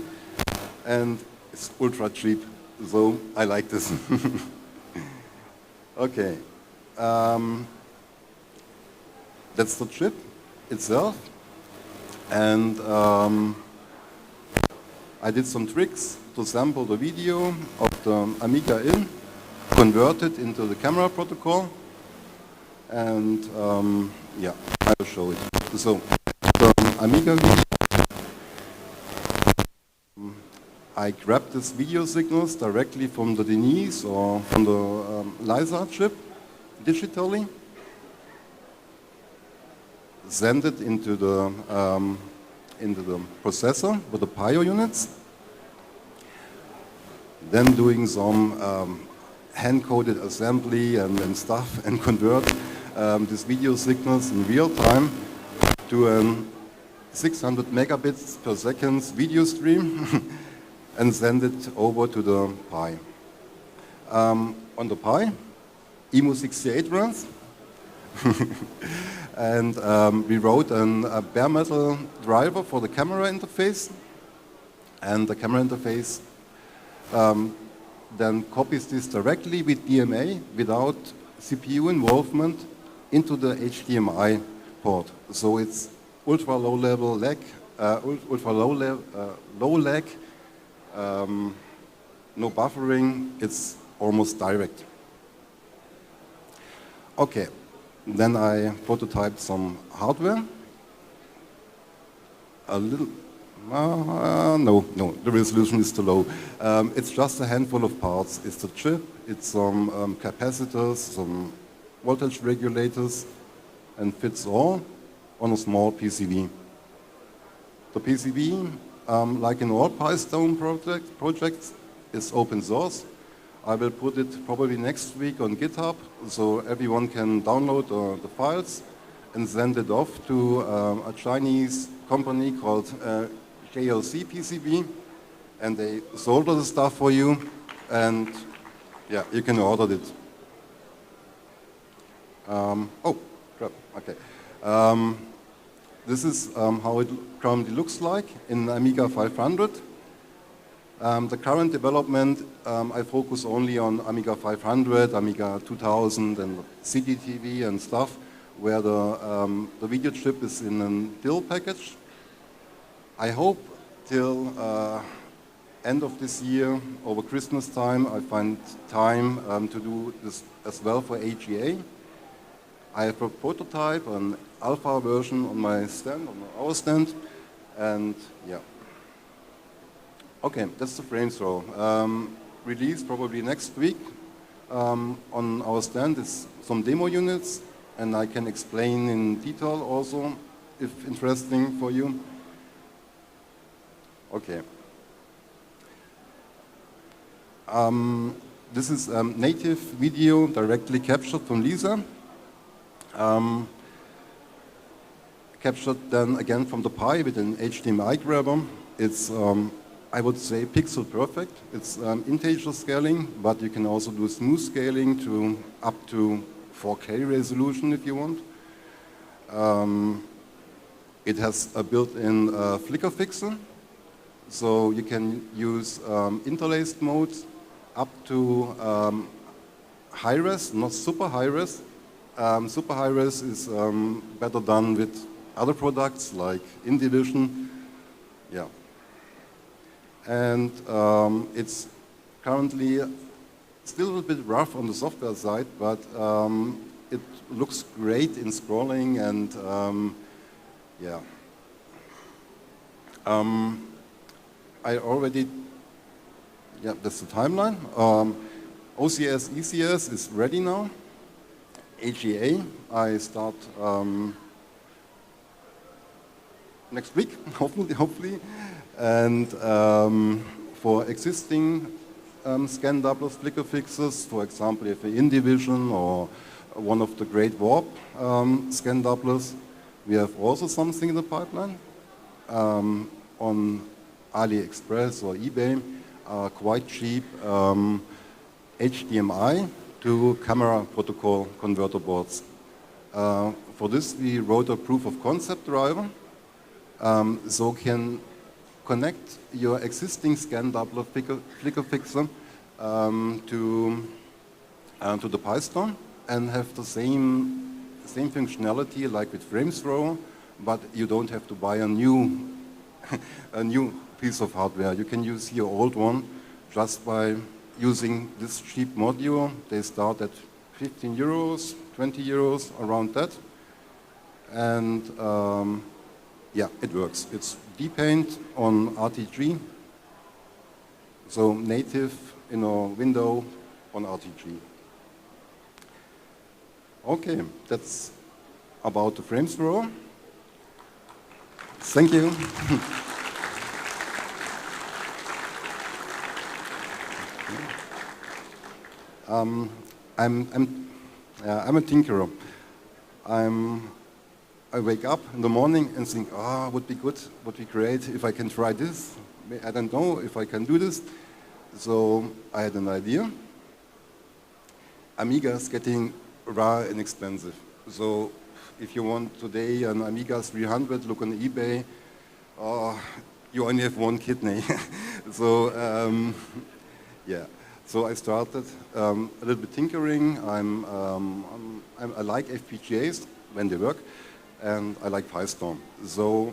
and it's ultra cheap. So I like this. Okay. That's the chip itself. And I did some tricks to sample the video of the Amiga in, convert it into the camera protocol, and yeah, I will show it. So, the Amiga video, I grabbed these video signals directly from the Denise or from the LiSA chip digitally, send it into the processor with the PIO units, then doing some hand-coded assembly and stuff, and convert these video signals in real time to a 600 megabits per second video stream and send it over to the Pi. On the Pi, EMU68 runs. And we wrote a bare metal driver for the camera interface. And the camera interface then copies this directly with DMA without CPU involvement into the HDMI port. So it's ultra low level lag, low lag, no buffering, it's almost direct. Okay, then I prototyped some hardware. A little, no, the resolution is too low. It's just a handful of parts. It's the chip, it's some capacitors, some voltage regulators, and fits all on a small PCB. The PCB, like in all PiStorm projects, is open source. I will put it probably next week on GitHub, so everyone can download the files and send it off to a Chinese company called JLC PCB, and they solder the stuff for you, and yeah, you can order it. Oh, crap, okay. This is how it currently looks like in Amiga 500. The current development, I focus only on Amiga 500, Amiga 2000, and CDTV and stuff, where the video chip is in a DIL package. I hope till end of this year, over Christmas time, I find time to do this as well for AGA. I have a prototype, an alpha version on my stand, on our stand, and yeah. Okay, that's the frame throw. Release probably next week. On our stand is some demo units, and I can explain in detail also, if interesting for you. Okay. This is native video directly captured from Lisa. Captured then again from the Pi with an HDMI grabber. It's, I would say, pixel perfect. It's integer scaling, but you can also do smooth scaling to up to 4K resolution if you want. It has a built-in flicker fixer, so you can use interlaced modes up to high-res, not super high-res. Super high-res is better done with other products like InDivision. Yeah. And it's currently still a little bit rough on the software side, but it looks great in scrolling and yeah. I already, yeah, that's the timeline. OCS, ECS is ready now. AGA, I start next week, hopefully. And for existing scan doublers, flicker fixes, for example, if an InDivision or one of the great warp scan doublers, we have also something in the pipeline. On AliExpress or eBay, quite cheap HDMI to camera protocol converter boards. For this, we wrote a proof of concept driver, so can connect your existing scan doubler flicker fixer to to the PiStorm and have the same functionality like with FrameThrower, but you don't have to buy a new a new piece of hardware. You can use your old one just by using this cheap module. They start at 15 euros, 20 euros, around that. And yeah, it works. It's dpaint on RTG, so native in a window on RTG. Okay, that's about the FrameThrower. Thank you. I'm a tinkerer. I wake up in the morning and think, would be good, would be great if I can try this. I don't know if I can do this. So I had an idea. Amiga is getting rare and expensive. So if you want today an Amiga 300, look on eBay, you only have one kidney. So yeah. So I started a little bit tinkering. I like FPGAs when they work, and I like PiStorm. So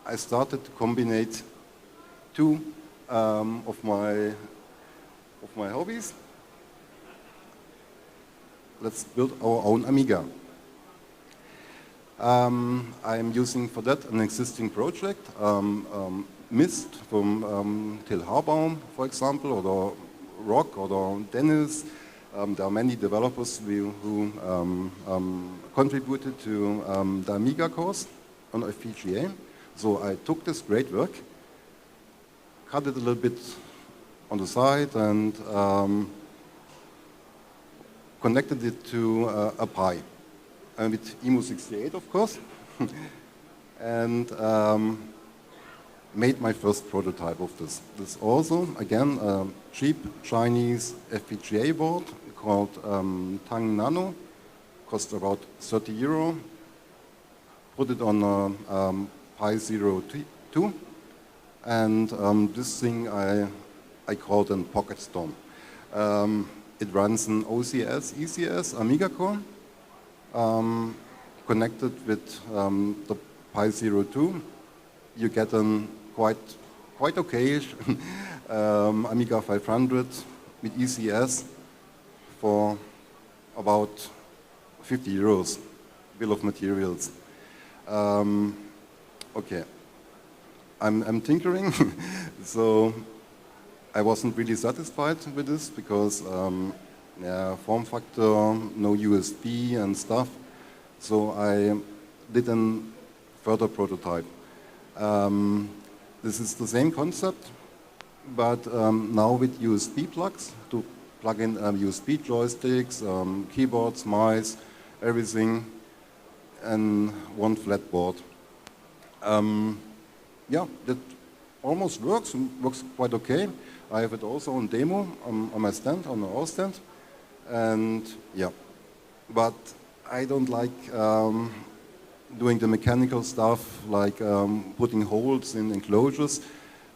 I started to combine two of my hobbies. Let's build our own Amiga. I'm using for that an existing project, Mist from Till Harbaum, for example, or the Rock, or the Dennis. There are many developers who contributed to the Amiga course on FPGA. So I took this great work, cut it a little bit on the side, and connected it to a Pi. With EMU68, of course, and made my first prototype of this. This also, again, a cheap Chinese FPGA board called Tang Nano, cost about 30 euro. Put it on a Pi 02, and this thing I called a Pocket Storm. It runs an OCS, ECS, Amiga core, connected with the Pi 02. You get a quite okay Amiga 500 with ECS for about 50 euros, bill of materials. Okay, I'm tinkering, so I wasn't really satisfied with this because yeah, form factor, no USB and stuff. So I did a further prototype. This is the same concept, but now with USB plugs to plug in USB joysticks, keyboards, mice, everything, and one flat board. Yeah, that almost works quite okay. I have it also on demo on my stand, on the AROS stand, and yeah, but I don't like doing the mechanical stuff like putting holes in enclosures,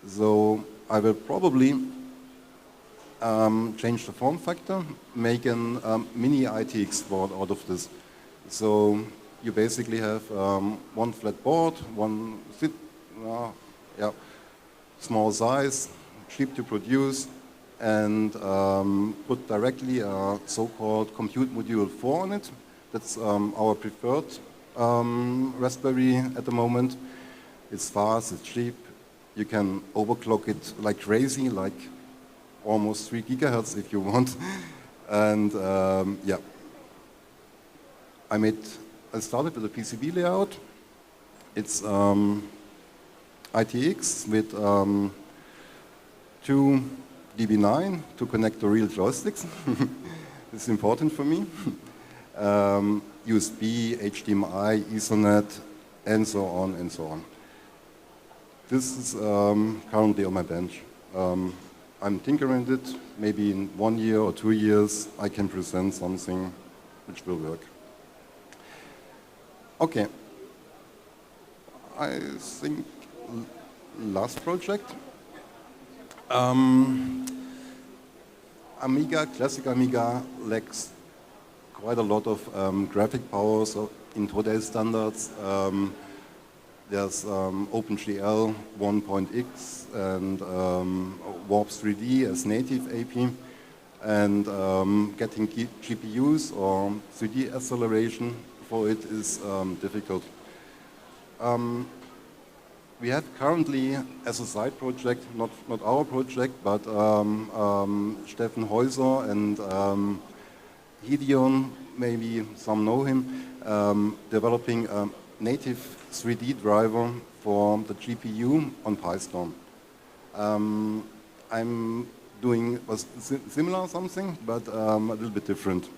so I will probably change the form factor, make a mini ITX board out of this. So you basically have one flat board, one small size, cheap to produce, and put directly a so-called compute module 4 on it. That's our preferred Raspberry at the moment. It's fast, it's cheap. You can overclock it like crazy, like almost 3 gigahertz if you want. And yeah, I started with a PCB layout. It's ITX with 2 DB9 to connect the real joysticks. It's important for me. USB, HDMI, Ethernet, and so on and so on. This is currently on my bench. I'm tinkering it. Maybe in 1 year or 2 years, I can present something which will work. Okay. I think last project. Amiga, classic Amiga, lacks quite a lot of graphic power. So in today's standards, there's OpenGL 1.x and Warp 3D as native AP, and getting GPUs or 3D acceleration for it is difficult. We have currently, as a side project, not our project, but Steffen Heuser and Gideon, maybe some know him, developing a native 3D driver for the GPU on PiStorm. I'm doing similar something, but a little bit different,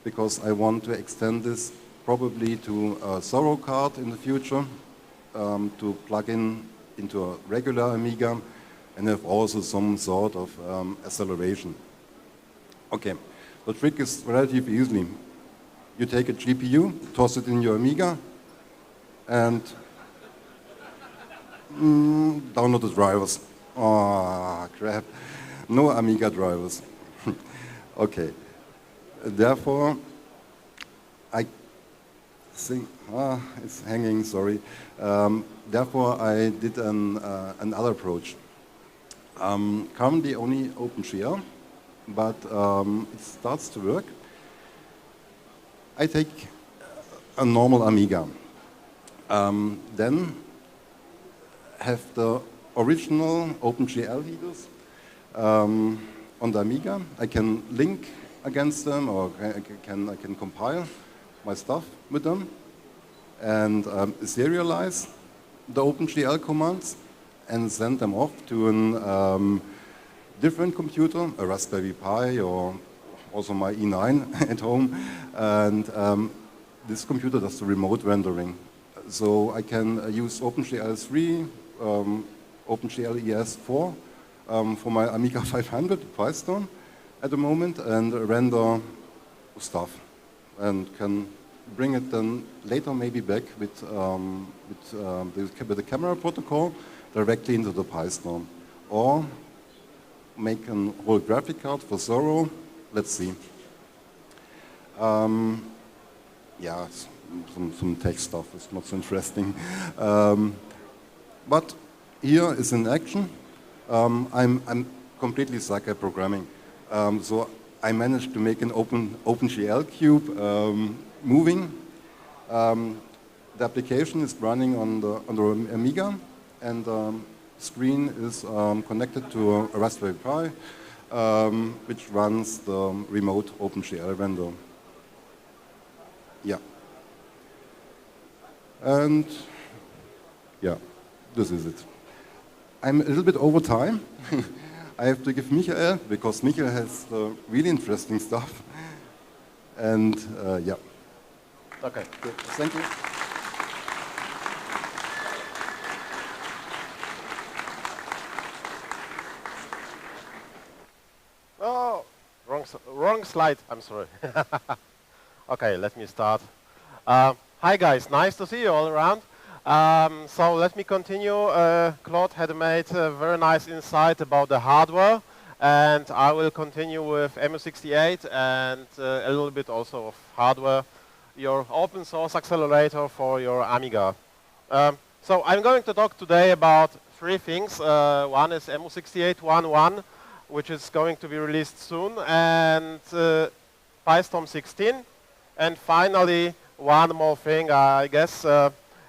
because I want to extend this probably to a Zorro card in the future, to plug into a regular Amiga, and have also some sort of acceleration. Okay, the trick is relatively easy. You take a GPU, toss it in your Amiga, and download the drivers. Oh, crap. No Amiga drivers. Okay. Therefore, I think, it's hanging, sorry. Therefore, I did another approach. Currently only OpenGL, but it starts to work. I take a normal Amiga, then have the original OpenGL headers on the Amiga. I can link against them, or I can compile my stuff with them, and serialize the OpenGL commands and send them off to a different computer, a Raspberry Pi, or also my E9 at home, and this computer does the remote rendering. So I can use OpenGL 3, OpenGL ES4 for my Amiga 500 PiStorm at the moment, and render stuff, and can bring it then later maybe back with the camera protocol directly into the PiStorm, or make a whole graphic card for Zorro. Let's see. Yeah, some text stuff is not so interesting. But here is in action. I'm completely stuck at programming. So I managed to make an OpenGL cube moving. The application is running on the Amiga, and the screen is connected to a Raspberry Pi, which runs the remote OpenGL render. Yeah. And yeah, this is it. I'm a little bit over time. I have to give Michael, because Michael has really interesting stuff. And yeah. Okay. Good. Thank you. Oh, wrong slide. I'm sorry. Okay, let me start. Hi guys, nice to see you all around. So let me continue. Claude had made a very nice insight about the hardware, and I will continue with MU68 and a little bit also of hardware, your open source accelerator for your Amiga. So I'm going to talk today about three things. One is MU68.1.1, which is going to be released soon, and PiStorm 16. And finally, one more thing, I guess.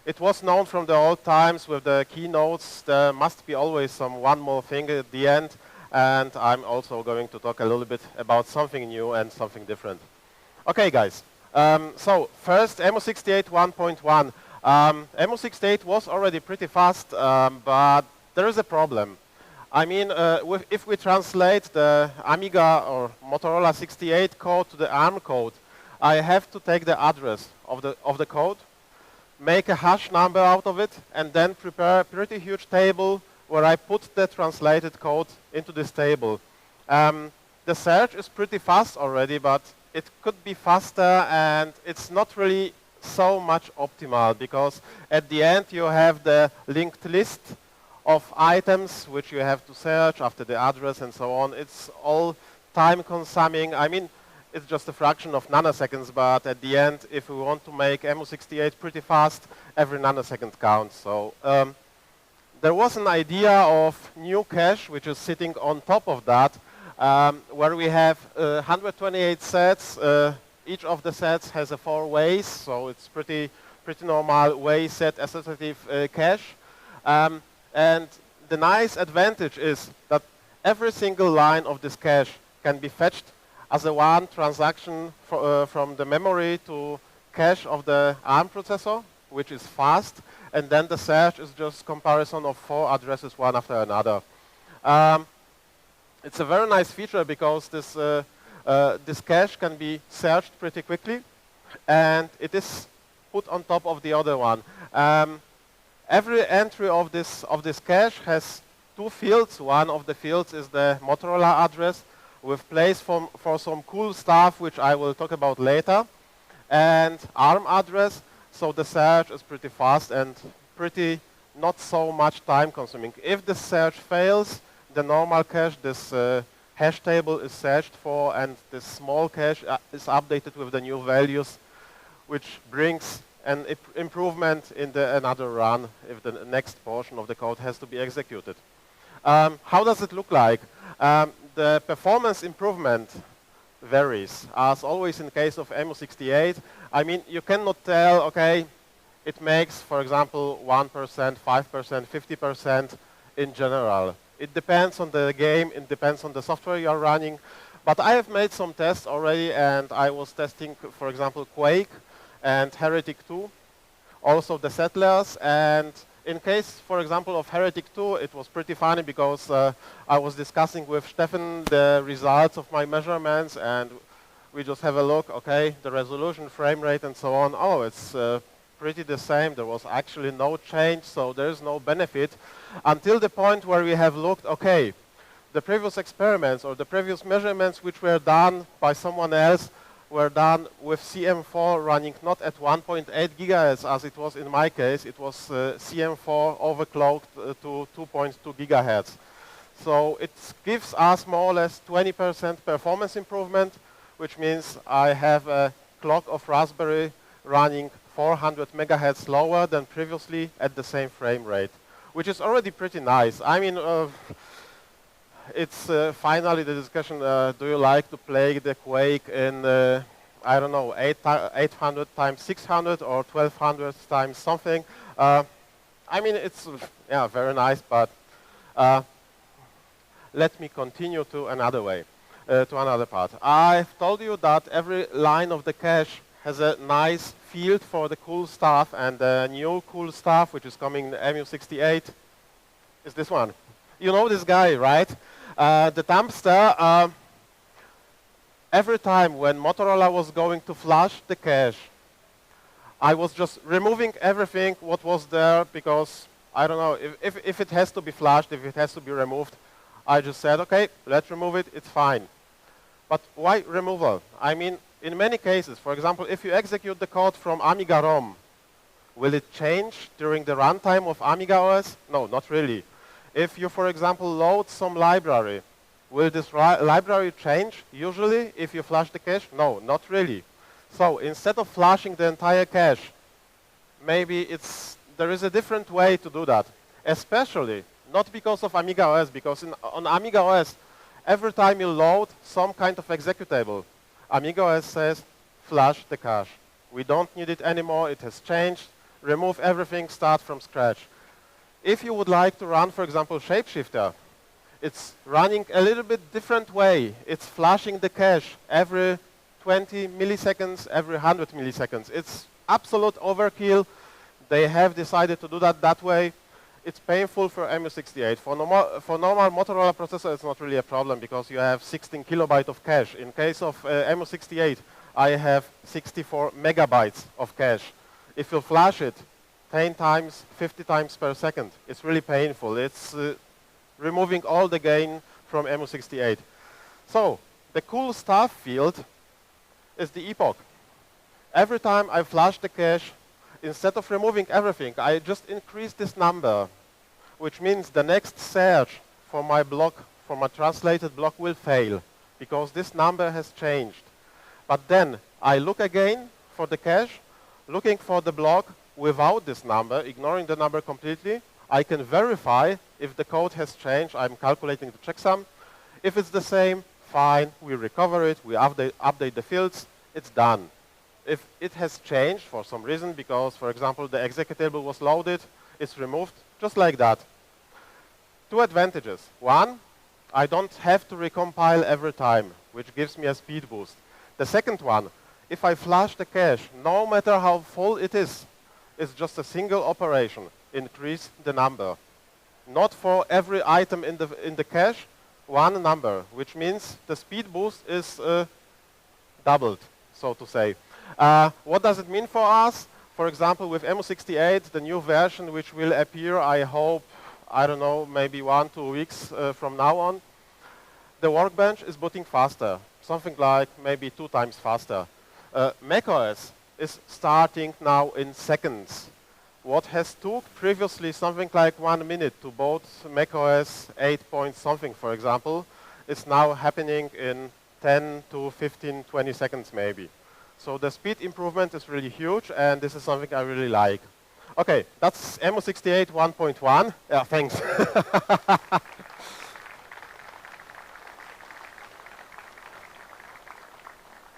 It was known from the old times with the keynotes, there must be always one more thing at the end, and I'm also going to talk a little bit about something new and something different. Okay, guys. So first, MU68 1.1. MU68 was already pretty fast, but there is a problem. I mean, if we translate the Amiga or Motorola 68 code to the ARM code, I have to take the address of the code, make a hash number out of it, and then prepare a pretty huge table where I put the translated code into this table. The search is pretty fast already, but it could be faster, and it's not really so much optimal, because at the end you have the linked list of items which you have to search after the address and so on. It's all time consuming. I mean, it's just a fraction of nanoseconds, but at the end, if we want to make MO68 pretty fast, every nanosecond counts. So there was an idea of new cache, which is sitting on top of that, where we have 128 sets. Each of the sets has 4 ways, so it's pretty normal way set associative cache. And the nice advantage is that every single line of this cache can be fetched as a one transaction from the memory to cache of the ARM processor, which is fast, and then the search is just comparison of 4 addresses one after another. It's a very nice feature because this cache can be searched pretty quickly, and it is put on top of the other one. Every entry of this cache has 2 fields. One of the fields is the Motorola address with place for some cool stuff, which I will talk about later, and ARM address. So the search is pretty fast and pretty not so much time consuming. If the search fails, the normal cache, this hash table is searched for, and this small cache is updated with the new values, which brings an improvement in another run if the next portion of the code has to be executed. How does it look like? The performance improvement varies, as always in case of MO68. I mean, you cannot tell, okay, it makes, for example, 1%, 5%, 50% in general. It depends on the game, it depends on the software you are running. But I have made some tests already, and I was testing, for example, Quake and Heretic 2, also the Settlers. And in case, for example, of Heretic 2, it was pretty funny because I was discussing with Stefan the results of my measurements, and we just have a look, okay, the resolution, frame rate, and so on. Oh, it's pretty the same. There was actually no change, so there's no benefit until the point where we have looked, okay, the previous experiments or the previous measurements which were done by someone else were done with CM4 running not at 1.8 gigahertz as it was in my case. It was CM4 overclocked to 2.2 gigahertz. So it gives us more or less 20% performance improvement, which means I have a clock of Raspberry running 400 megahertz slower than previously at the same frame rate, which is already pretty nice. I mean, it's finally the discussion, do you like to play the Quake in, I don't know, 800 times 600 or 1200 times something? I mean, it's yeah, very nice, but let me continue to another way, to another part. I've told you that every line of the cache has a nice field for the cool stuff, and the new cool stuff, which is coming in MU68, is this one. You know this guy, right? The dumpster, every time when Motorola was going to flush the cache, I was just removing everything what was there because, I don't know, if it has to be flushed, if it has to be removed, I just said, okay, let's remove it, it's fine. But why removal? I mean, in many cases, for example, if you execute the code from Amiga ROM, will it change during the runtime of AmigaOS? No, not really. If you, for example, load some library, will this library change usually if you flush the cache? No, not really. So instead of flushing the entire cache, maybe there is a different way to do that. Especially, not because of AmigaOS, because on AmigaOS, every time you load some kind of executable, AmigaOS says, flush the cache. We don't need it anymore, it has changed, remove everything, start from scratch. If you would like to run, for example, Shapeshifter, it's running a little bit different way. It's flushing the cache every 20 milliseconds, every 100 milliseconds. It's absolute overkill. They have decided to do that way. It's painful for MU68. For normal Motorola processor, it's not really a problem because you have 16 kilobytes of cache. In case of MU68, I have 64 megabytes of cache. If you flash it 10 times, 50 times per second, it's really painful. It's removing all the gain from MU68. So the cool stuff field is the epoch. Every time I flash the cache, instead of removing everything, I just increase this number, which means the next search for my block, for my translated block will fail. because this number has changed. But then I look again for the cache, looking for the block without this number, ignoring the number completely. I can verify if the code has changed. I'm calculating the checksum. If it's the same, fine, we recover it, we update the fields, it's done. If it has changed for some reason, because, for example, the executable was loaded, it's removed, just like that. Two advantages. One, I don't have to recompile every time, which gives me a speed boost. The second one, if I flush the cache, no matter how full it is, it's just a single operation, increase the number. Not for every item in the cache, one number, which means the speed boost is doubled, so to say. What does it mean for us? For example, with MO68, the new version which will appear, I hope, I don't know, maybe 1-2 weeks from now on, the workbench is booting faster, something like maybe 2 times faster. macOS is starting now in seconds. What has took previously something like 1 minute to boot macOS 8 point something, for example, is now happening in 10 to 15, 20 seconds maybe. So the speed improvement is really huge, and this is something I really like. Okay, that's MO68 1.1. Yeah, thanks.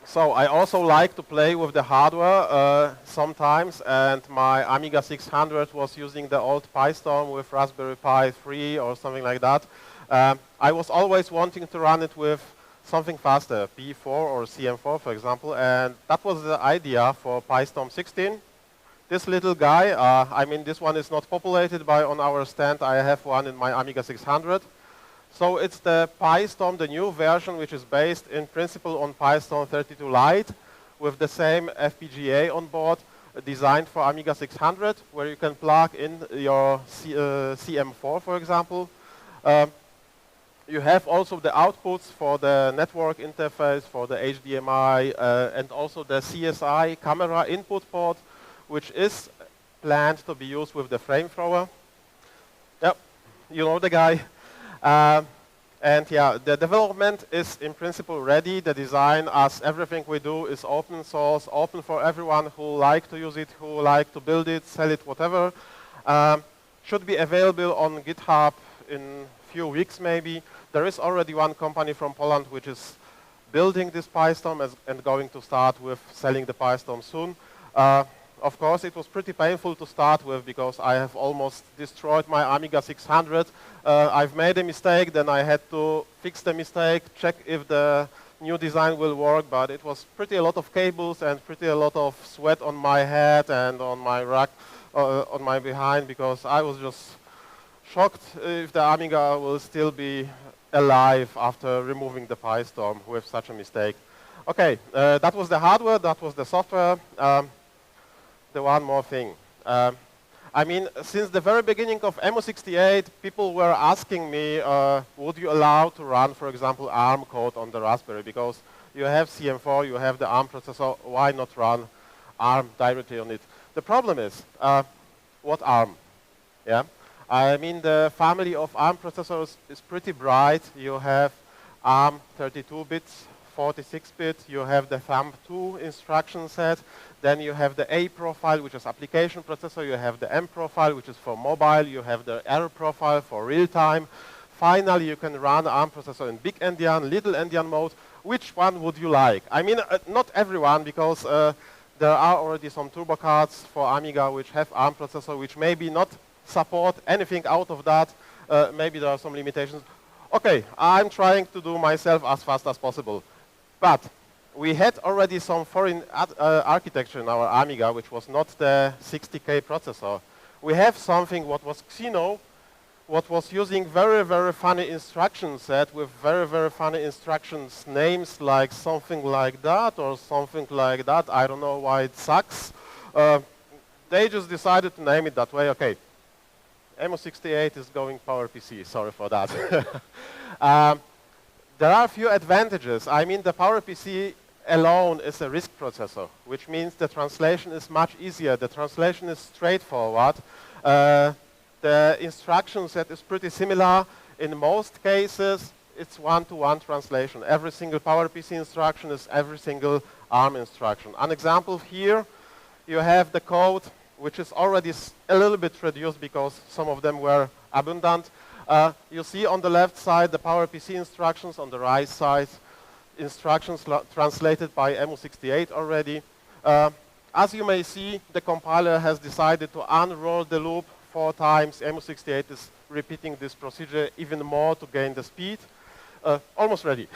So I also like to play with the hardware sometimes, and my Amiga 600 was using the old PiStorm with Raspberry Pi 3 or something like that. I was always wanting to run it with something faster, P4 or CM4, for example, and that was the idea for PiStorm 16. This little guy, I mean, this one is not populated by on our stand. I have one in my Amiga 600. So it's the PiStorm, the new version, which is based in principle on PiStorm 32 Lite, with the same FPGA on board, designed for Amiga 600, where you can plug in your CM4, for example. You have also the outputs for the network interface, for the HDMI, and also the CSI camera input port, which is planned to be used with the frame thrower. Yep, you know the guy. And yeah, the development is in principle ready. The design, as everything we do, is open source, open for everyone who like to use it, who like to build it, sell it, whatever. Should be available on GitHub in few weeks maybe. There is already one company from Poland which is building this PiStorm and going to start with selling the PiStorm soon. Of course, it was pretty painful to start with because I have almost destroyed my Amiga 600. I've made a mistake, then I had to fix the mistake, check if the new design will work, but it was pretty a lot of cables and pretty a lot of sweat on my head and on my rack, on my behind, because I was just shocked if the Amiga will still be alive after removing the PiStorm with such a mistake. Okay, that was the hardware, that was the software. The one more thing. I mean, since the very beginning of MO68, people were asking me, would you allow to run, for example, ARM code on the Raspberry? Because you have CM4, you have the ARM processor, why not run ARM directly on it? The problem is, what ARM? Yeah, I mean, the family of ARM processors is pretty bright. You have ARM 32 bits, 46-bit, you have the thumb2 instruction set, then you have the A profile, which is application processor, you have the M profile, which is for mobile, you have the R profile for real-time. Finally, you can run ARM processor in big endian, little endian mode. Which one would you like? I mean, not everyone, because there are already some turbo cards for Amiga which have ARM processor, which maybe not support anything out of that. Maybe there are some limitations. Okay, I'm trying to do myself as fast as possible. But we had already some foreign architecture in our Amiga, which was not the 60K processor. We have something what was Xeno, what was using very, very funny instruction set with very, very funny instructions names like something like that or something like that. I don't know why it sucks. They just decided to name it that way. Okay, MO68 is going PowerPC. Sorry for that. There are a few advantages. I mean, the PowerPC alone is a RISC processor, which means the translation is much easier. The translation is straightforward. The instruction set is pretty similar. In most cases, it's one-to-one translation. Every single PowerPC instruction is every single ARM instruction. An example here, you have the code, which is already a little bit reduced because some of them were abundant. You see on the left side the PowerPC instructions, on the right side instructions translated by emu68 already. As you may see, the compiler has decided to unroll the loop 4 times. emu68 is repeating this procedure even more to gain the speed. Almost ready.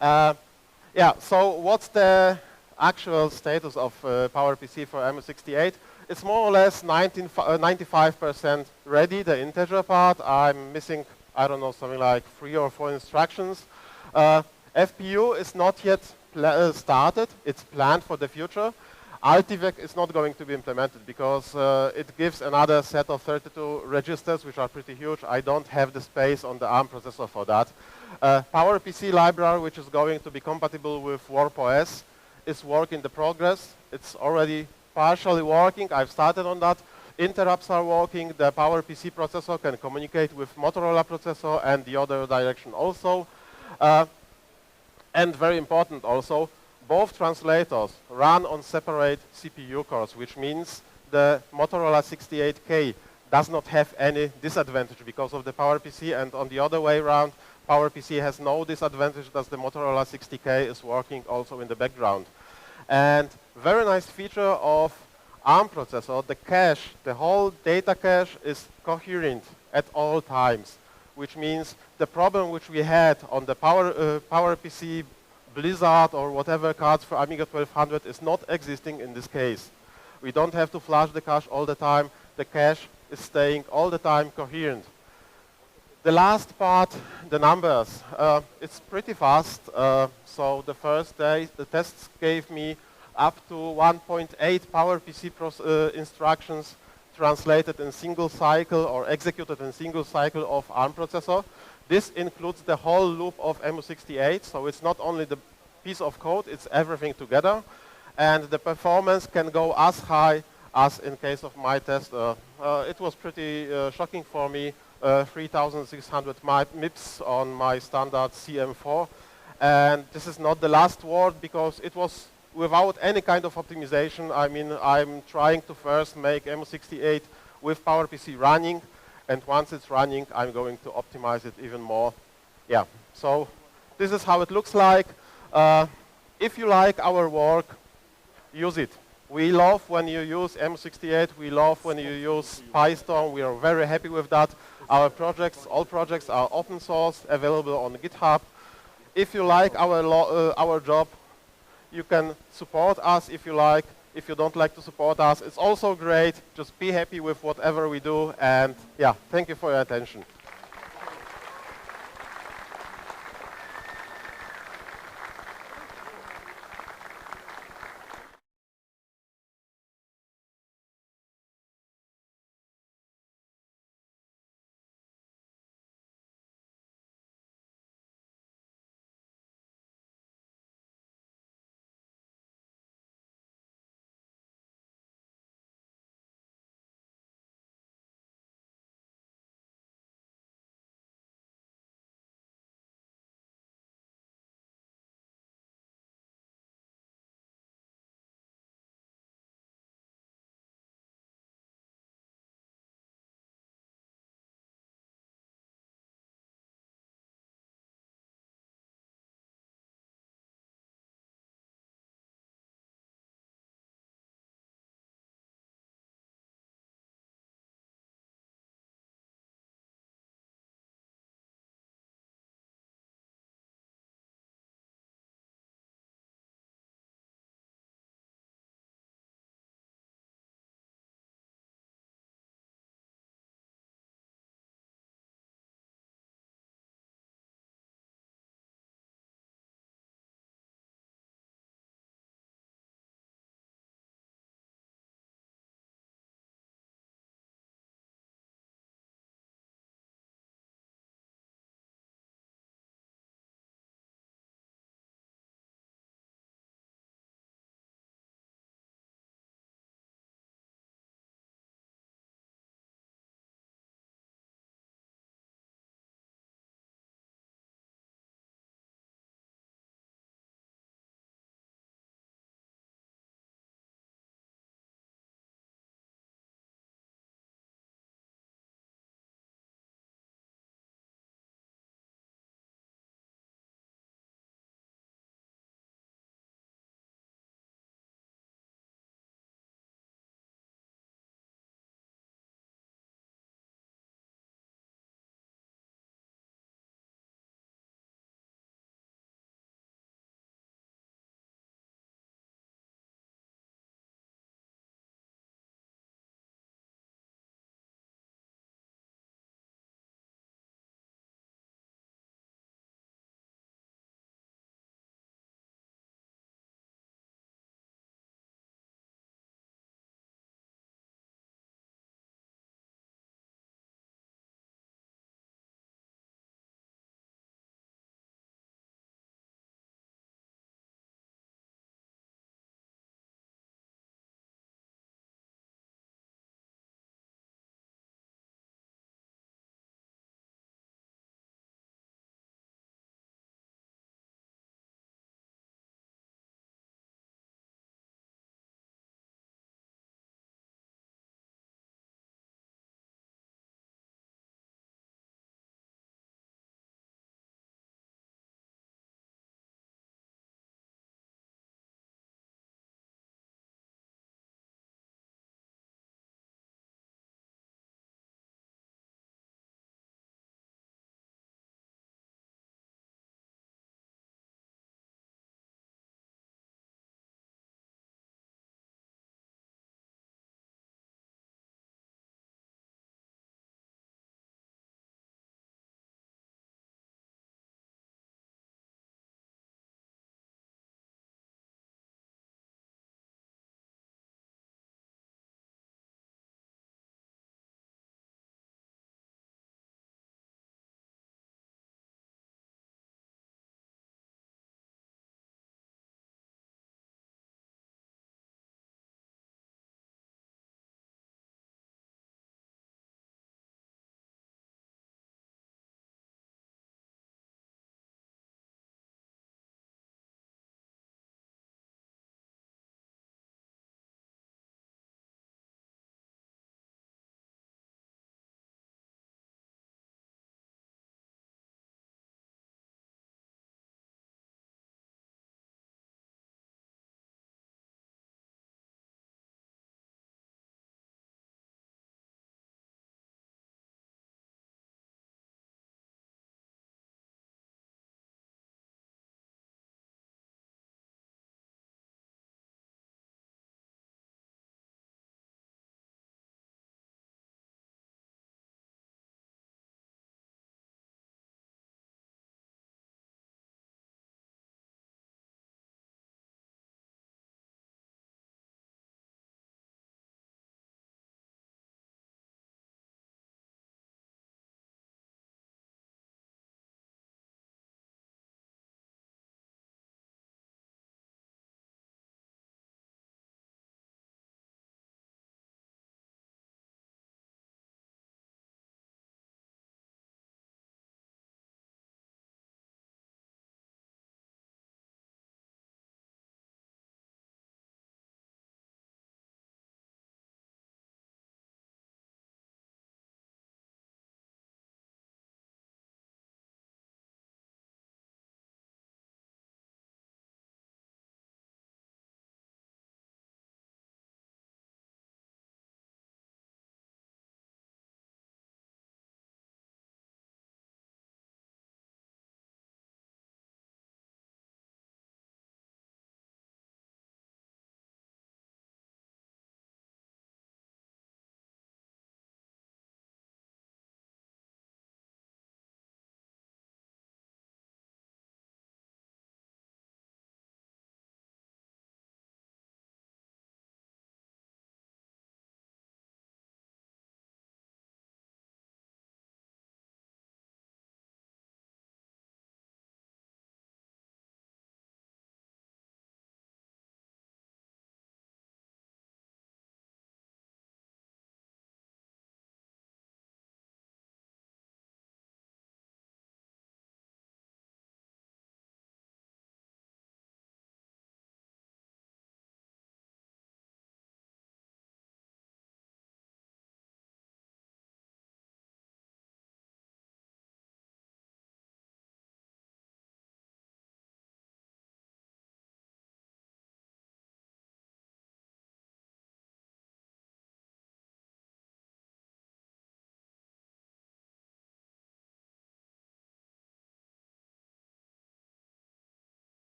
Yeah, so what's the actual status of PowerPC for emu68? It's more or less 95% ready, the integer part. I'm missing, I don't know, something like 3 or 4 instructions. FPU is not yet started. It's planned for the future. Altivec is not going to be implemented because it gives another set of 32 registers, which are pretty huge. I don't have the space on the ARM processor for that. PowerPC library, which is going to be compatible with MorphOS, is work in the progress. It's already partially working. I've started on that. Interrupts are working. The PowerPC processor can communicate with Motorola processor and the other direction also. And very important also, both translators run on separate CPU cores, which means the Motorola 68K does not have any disadvantage because of the PowerPC, and on the other way around, PowerPC has no disadvantage that the Motorola 60K is working also in the background. And very nice feature of ARM processor, the cache, the whole data cache is coherent at all times, which means the problem which we had on the PowerPC Blizzard or whatever cards for Amiga 1200 is not existing in this case. We don't have to flush the cache all the time. The cache is staying all the time coherent. The last part, the numbers. It's pretty fast. So the first day, the tests gave me up to 1.8 PowerPC instructions translated in single cycle or executed in single cycle of ARM processor. This includes the whole loop of emu68, so it's not only the piece of code, it's everything together. And the performance can go as high as in case of my test. It was pretty shocking for me, 3,600 MIPS on my standard CM4. And this is not the last word because it was without any kind of optimization. I mean, I'm trying to first make emu68 with PowerPC running, and once it's running, I'm going to optimize it even more. Yeah, so this is how it looks like. If you like our work, use it. We love when you use emu68. We love when you use PiStorm. We are very happy with that. Our projects, all projects are open source, available on GitHub. If you like our job, you can support us if you like. If you don't like to support us, it's also great. Just be happy with whatever we do. And yeah, thank you for your attention.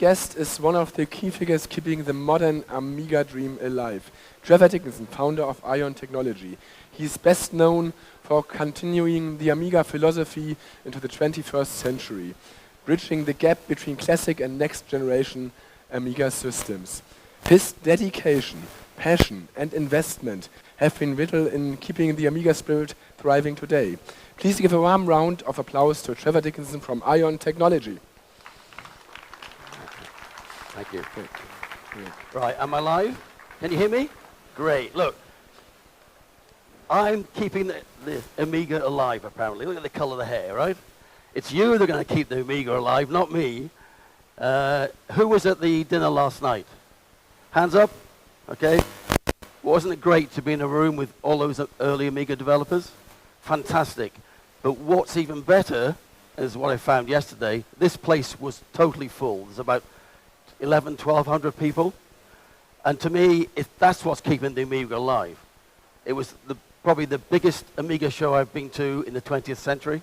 guest is one of the key figures keeping the modern Amiga dream alive. Trevor Dickinson, founder of Ion Technology. He's best known for continuing the Amiga philosophy into the 21st century, bridging the gap between classic and next generation Amiga systems. His dedication, passion and investment have been vital in keeping the Amiga spirit thriving today. Please give a warm round of applause to Trevor Dickinson from Ion Technology. Thank you. Right, am I live? Can you hear me? Great, look. I'm keeping the Amiga alive, apparently. Look at the color of the hair, right? It's you that are going to keep the Amiga alive, not me. Who was at the dinner last night? Hands up? Okay. Wasn't it great to be in a room with all those early Amiga developers? Fantastic. But what's even better is what I found yesterday. This place was totally full. There's about 1,100 people. And to me, that's what's keeping the Amiga alive. It was probably the biggest Amiga show I've been to in the 20th century.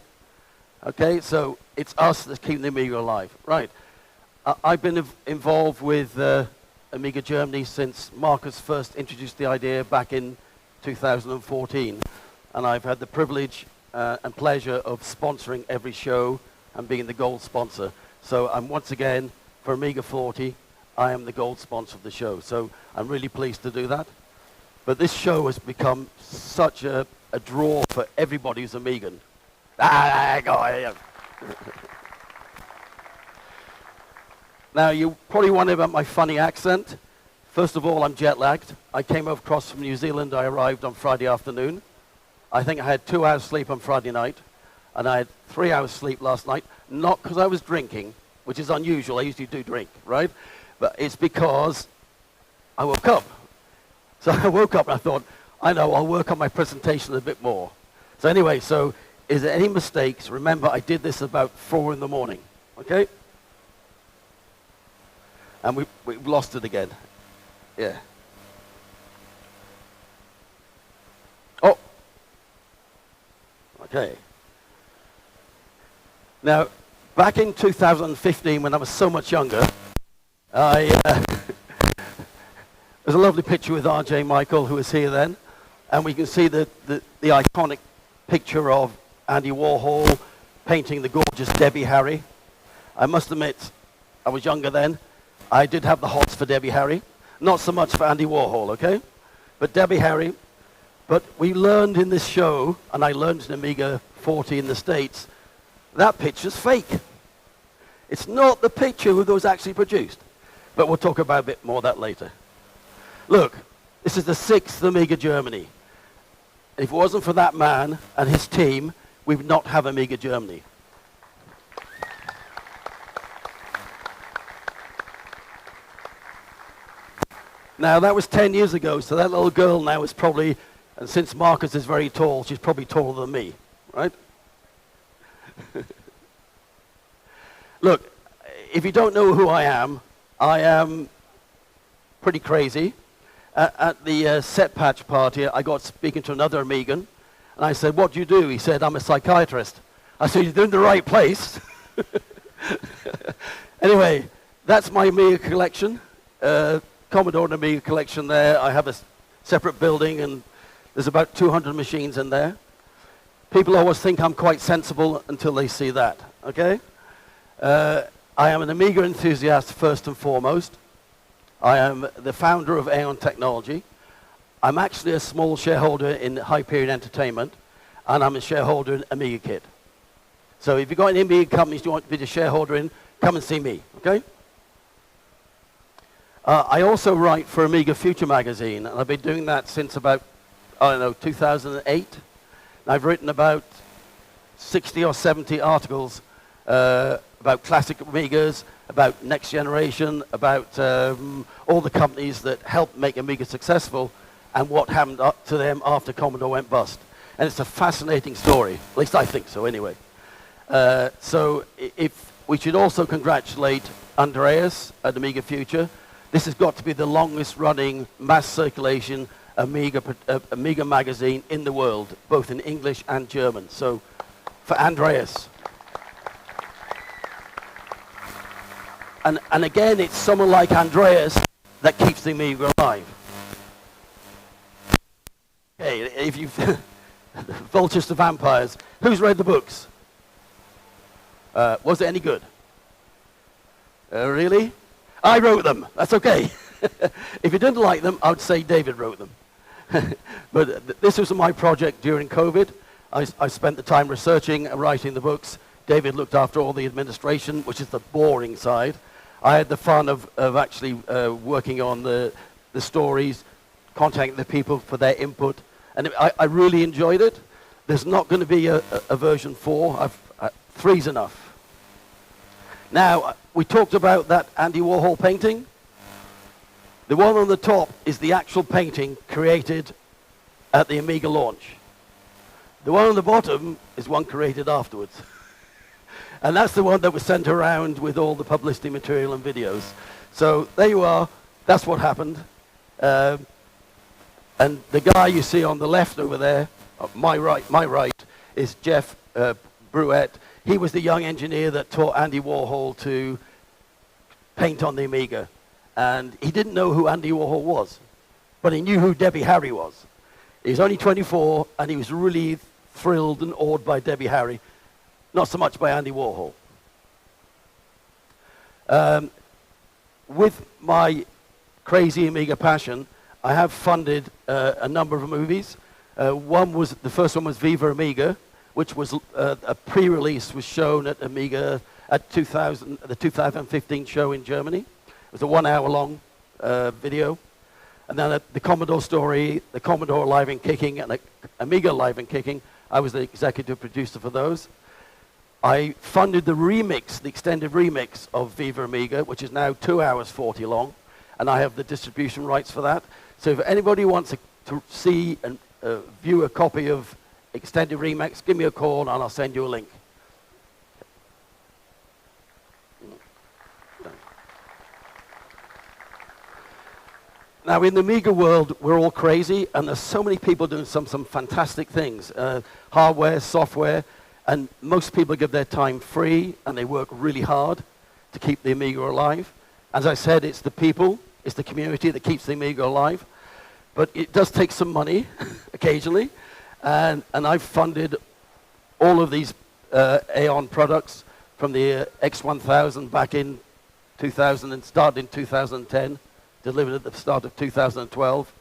Okay, so it's us that's keeping the Amiga alive. Right. I've been involved with Amiga Germany since Marcus first introduced the idea back in 2014. And I've had the privilege and pleasure of sponsoring every show and being the gold sponsor. So I'm once again, for Amiga 40, I am the gold sponsor of the show. So I'm really pleased to do that. But this show has become such a draw for everybody who's Amigan. Now, you probably wonder about my funny accent. First of all, I'm jet lagged. I came across from New Zealand. I arrived on Friday afternoon. I think I had 2 hours sleep on Friday night, and I had 3 hours sleep last night, not because I was drinking, which is unusual. I usually do drink, right? But it's because I woke up. So I woke up and I thought, I know, I'll work on my presentation a bit more. So anyway, so is there any mistakes? Remember, I did this about 4 in the morning, okay? And we've lost it again. Yeah. Oh. Okay. Now, back in 2015, when I was so much younger, there's a lovely picture with R.J. Michael, who was here then, and we can see the iconic picture of Andy Warhol painting the gorgeous Debbie Harry. I must admit, I was younger then. I did have the hots for Debbie Harry. Not so much for Andy Warhol, okay? But Debbie Harry. But we learned in this show, and I learned in Amiga 40 in the States, that picture's fake. It's not the picture that was actually produced. But we'll talk about a bit more of that later. Look, this is the 6th Amiga Germany. If it wasn't for that man and his team, we would not have Amiga Germany. Now, that was 10 years ago, so that little girl now is probably, and since Marcus is very tall, she's probably taller than me, right? Look, if you don't know who I am pretty crazy. At the set patch party, I got speaking to another Amigan, and I said, what do you do? He said, I'm a psychiatrist. I said, you're in the right place. Anyway, that's my Amiga collection. Commodore and Amiga collection there. I have a separate building, and there's about 200 machines in there. People always think I'm quite sensible until they see that, okay? I am an Amiga enthusiast first and foremost. I am the founder of Aon Technology. I'm actually a small shareholder in Hyperion Entertainment, and I'm a shareholder in Amiga Kit. So if you've got any Amiga companies you want to be a shareholder in, come and see me, okay? I also write for Amiga Future magazine, and I've been doing that since about, 2008. And I've written about 60 or 70 articles about classic Amigas, about next generation, about all the companies that helped make Amiga successful, and what happened to them after Commodore went bust. And it's a fascinating story, at least I think so anyway. So if we should also congratulate Andreas at Amiga Future. This has got to be the longest running mass circulation Amiga magazine in the world, both in English and German. So for Andreas. And again, it's someone like Andreas that keeps the Amiga alive. Okay, if you've Vultures to Vampires, who's read the books? Was it any good? Really? I wrote them. That's okay. If you didn't like them, I would say David wrote them. But this was my project during COVID. I spent the time researching and writing the books. David looked after all the administration, which is the boring side. I had the fun of actually working on the stories, contacting the people for their input, and I really enjoyed it. There's not going to be a version 4. 3's enough. Now, we talked about that Andy Warhol painting. The one on the top is the actual painting created at the Amiga launch. The one on the bottom is one created afterwards. And that's the one that was sent around with all the publicity material and videos. So there you are. That's what happened. And the guy you see on the left over there, my right, is Jeff Bruette. He was the young engineer that taught Andy Warhol to paint on the Amiga. And he didn't know who Andy Warhol was, but he knew who Debbie Harry was. He was only 24, and he was really thrilled and awed by Debbie Harry, not so much by Andy Warhol. With my crazy Amiga passion, I have funded a number of movies. The first one was Viva Amiga, which was a pre-release, was shown at Amiga at the 2015 show in Germany. It was a 1 hour long video. And then the Commodore story, the Commodore Live and Kicking, and the Amiga Live and Kicking, I was the executive producer for those. I funded the remix, the extended remix of Viva Amiga, which is now 2 hours 40 long, and I have the distribution rights for that. So if anybody wants to see and view a copy of extended remix, give me a call and I'll send you a link. Now, in the Amiga world, we're all crazy, and there's so many people doing some fantastic things, hardware, software, and most people give their time free, and they work really hard to keep the Amiga alive. As I said, it's the people, it's the community that keeps the Amiga alive, but it does take some money occasionally, and I've funded all of these Aeon products from the X1000 back in 2000 and started in 2010. Delivered at the start of 2012,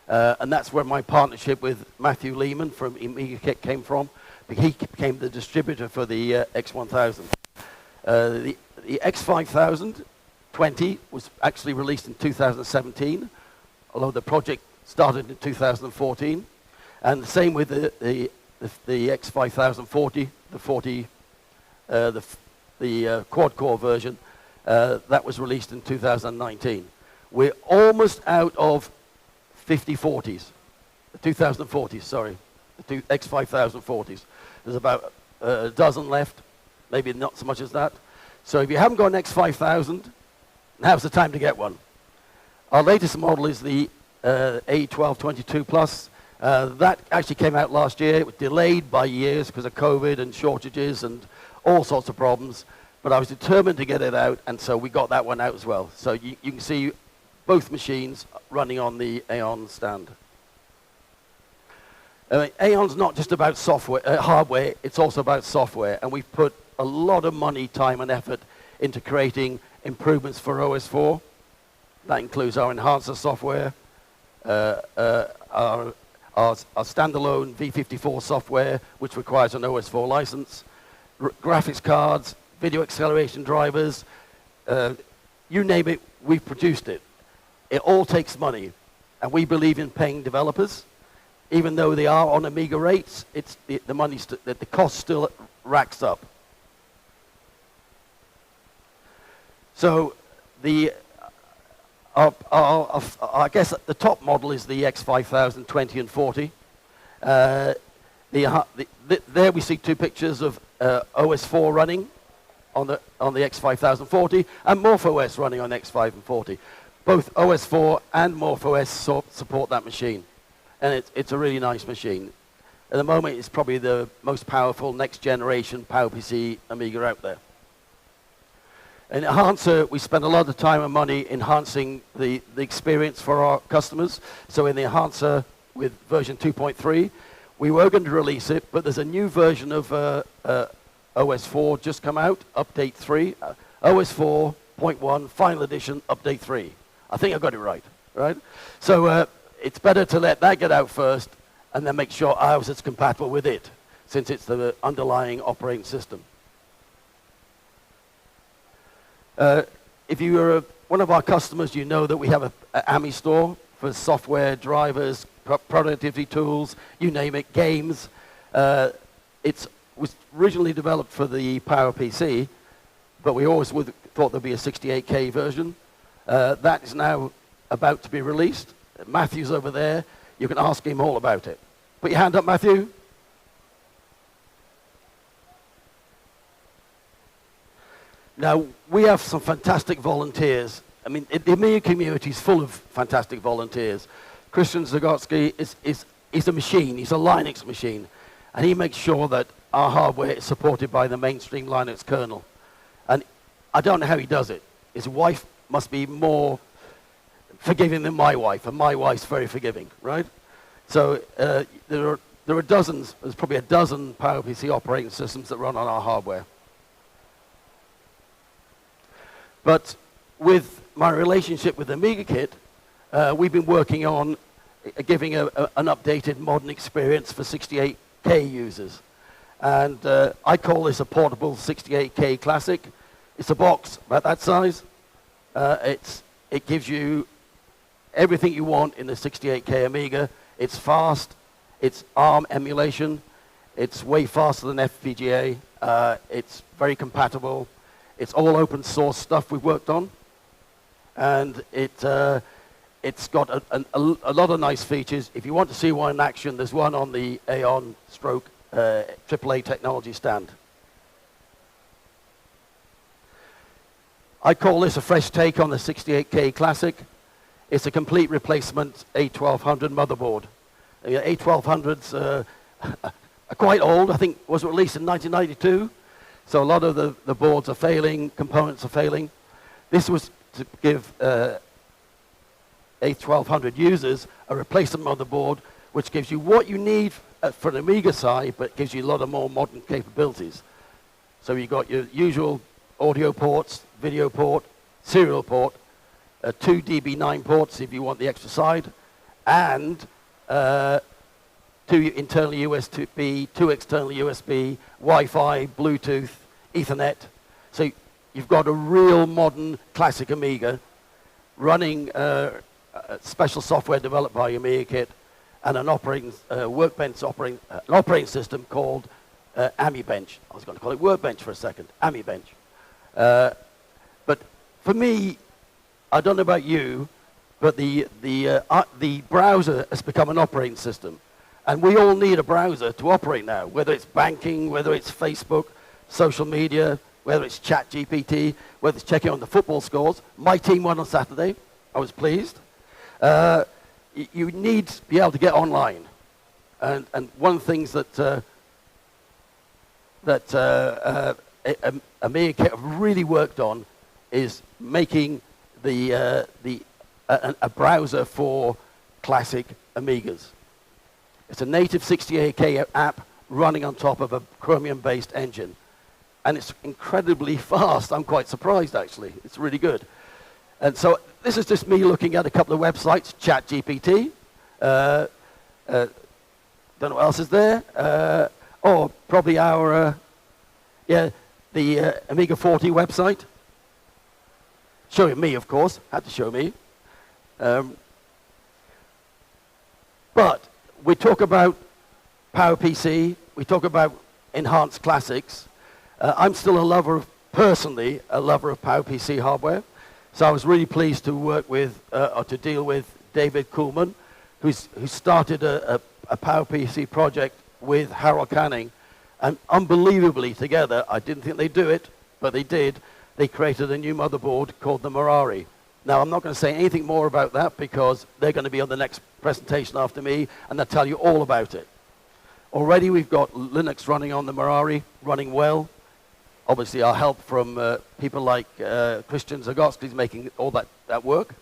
and that's where my partnership with Matthew Lehman from Amiga Kit came from. He became the distributor for the X1000. The X5000 20 was actually released in 2017, although the project started in 2014. And the same with the X5040, the quad-core version, that was released in 2019. We're almost out of 5040s, the 2040s, sorry, the X5040s. There's about a dozen left, maybe not so much as that. So if you haven't got an X5000, now's the time to get one. Our latest model is the A1222 Plus. That actually came out last year. It was delayed by years because of COVID and shortages and all sorts of problems. But I was determined to get it out, and so we got that one out as well. So you can see both machines running on the Aeon stand. Aeon's not just about software, hardware, it's also about software, and we've put a lot of money, time, and effort into creating improvements for OS 4. That includes our enhancer software, our standalone V54 software, which requires an OS 4 license, graphics cards, video acceleration drivers, you name it, we've produced it. It all takes money, and we believe in paying developers. Even though they are on Amiga rates, the cost still racks up. So I guess the top model is the X5000 20 and 40. There we see two pictures of OS 4 running on the X5000 40 and MorphOS running on X5 and 40. Both OS 4 and MorphOS support that machine, and it's a really nice machine. At the moment, it's probably the most powerful next-generation PowerPC Amiga out there. In Enhancer, we spend a lot of time and money enhancing the experience for our customers. So in the Enhancer with version 2.3, we were going to release it, but there's a new version of OS 4 just come out, update 3. OS 4.1, final edition, update 3. I think I got it right? So it's better to let that get out first and then make sure AROS is compatible with it, since it's the underlying operating system. If you are one of our customers, you know that we have an AMI store for software, drivers, productivity tools, you name it, games. It was originally developed for the PowerPC, but we always thought there'd be a 68K version. That is now about to be released. Matthew's over there. You can ask him all about it. Put your hand up, Matthew. Now, we have some fantastic volunteers. I mean, the Amiga community is full of fantastic volunteers. Christian Zagotsky is a machine. He's a Linux machine. And he makes sure that our hardware is supported by the mainstream Linux kernel. And I don't know how he does it. His wife must be more forgiving than my wife, and my wife's very forgiving, right? So there are dozens, there's probably a dozen PowerPC operating systems that run on our hardware. But with my relationship with AmigaKit, we've been working on giving an updated modern experience for 68K users. And I call this a portable 68K Classic. It's a box about that size. It gives you everything you want in the 68K Amiga. It's fast. It's ARM emulation. It's way faster than FPGA. It's very compatible. It's all open source stuff we've worked on. And it's got a lot of nice features. If you want to see one in action, there's one on the Aeon stroke AAA technology stand. I call this a fresh take on the 68K Classic. It's a complete replacement A1200 motherboard. The A1200s are quite old. I think it was released in 1992. So a lot of the boards are failing, components are failing. This was to give A1200 users a replacement motherboard, which gives you what you need for an Amiga side, but gives you a lot of more modern capabilities. So you've got your usual audio ports, video port, serial port, 2 DB9 ports if you want the extra side, and 2 internal USB, 2 external USB, Wi-Fi, Bluetooth, Ethernet. So you've got a real modern classic Amiga running special software developed by AmigaKit and an operating workbench an operating system called AmiBench. I was going to call it Workbench for a second, AmiBench. But for me, I don't know about you, but the browser has become an operating system. And we all need a browser to operate now, whether it's banking, whether it's Facebook, social media, whether it's ChatGPT, whether it's checking on the football scores. My team won on Saturday. I was pleased. You need to be able to get online. And one of the things that AmigaKit have really worked on is making a browser for classic Amigas. It's a native 68K app running on top of a Chromium-based engine. And it's incredibly fast. I'm quite surprised, actually. It's really good. And so this is just me looking at a couple of websites, ChatGPT. Don't know what else is there. Or probably our, the Amiga 40 website. Showing me, of course. Had to show me. But we talk about PowerPC. We talk about enhanced classics. I'm still personally a lover of PowerPC hardware. So I was really pleased to work with, or to deal with David Kuhlman, who started a PowerPC project with Harold Canning. And unbelievably together, I didn't think they'd do it, but they did. They created a new motherboard called the Marari. Now, I'm not going to say anything more about that because they're going to be on the next presentation after me, and they'll tell you all about it. Already, we've got Linux running on the Marari, running well. obviously our help from people like Christian Zagotsky's making all that work.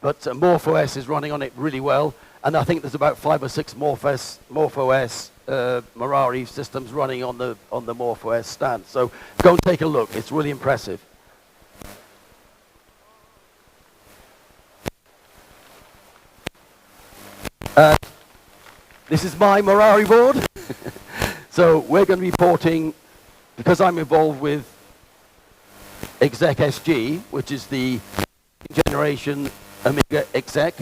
But MorphOS is running on it really well, and I think there's about 5 or 6 MorphOS Marari systems running on the MorphOS stand. So go and take a look. It's really impressive. This is my Marari board. So we're going to be porting, because I'm involved with exec-SG, which is the generation Amiga exec,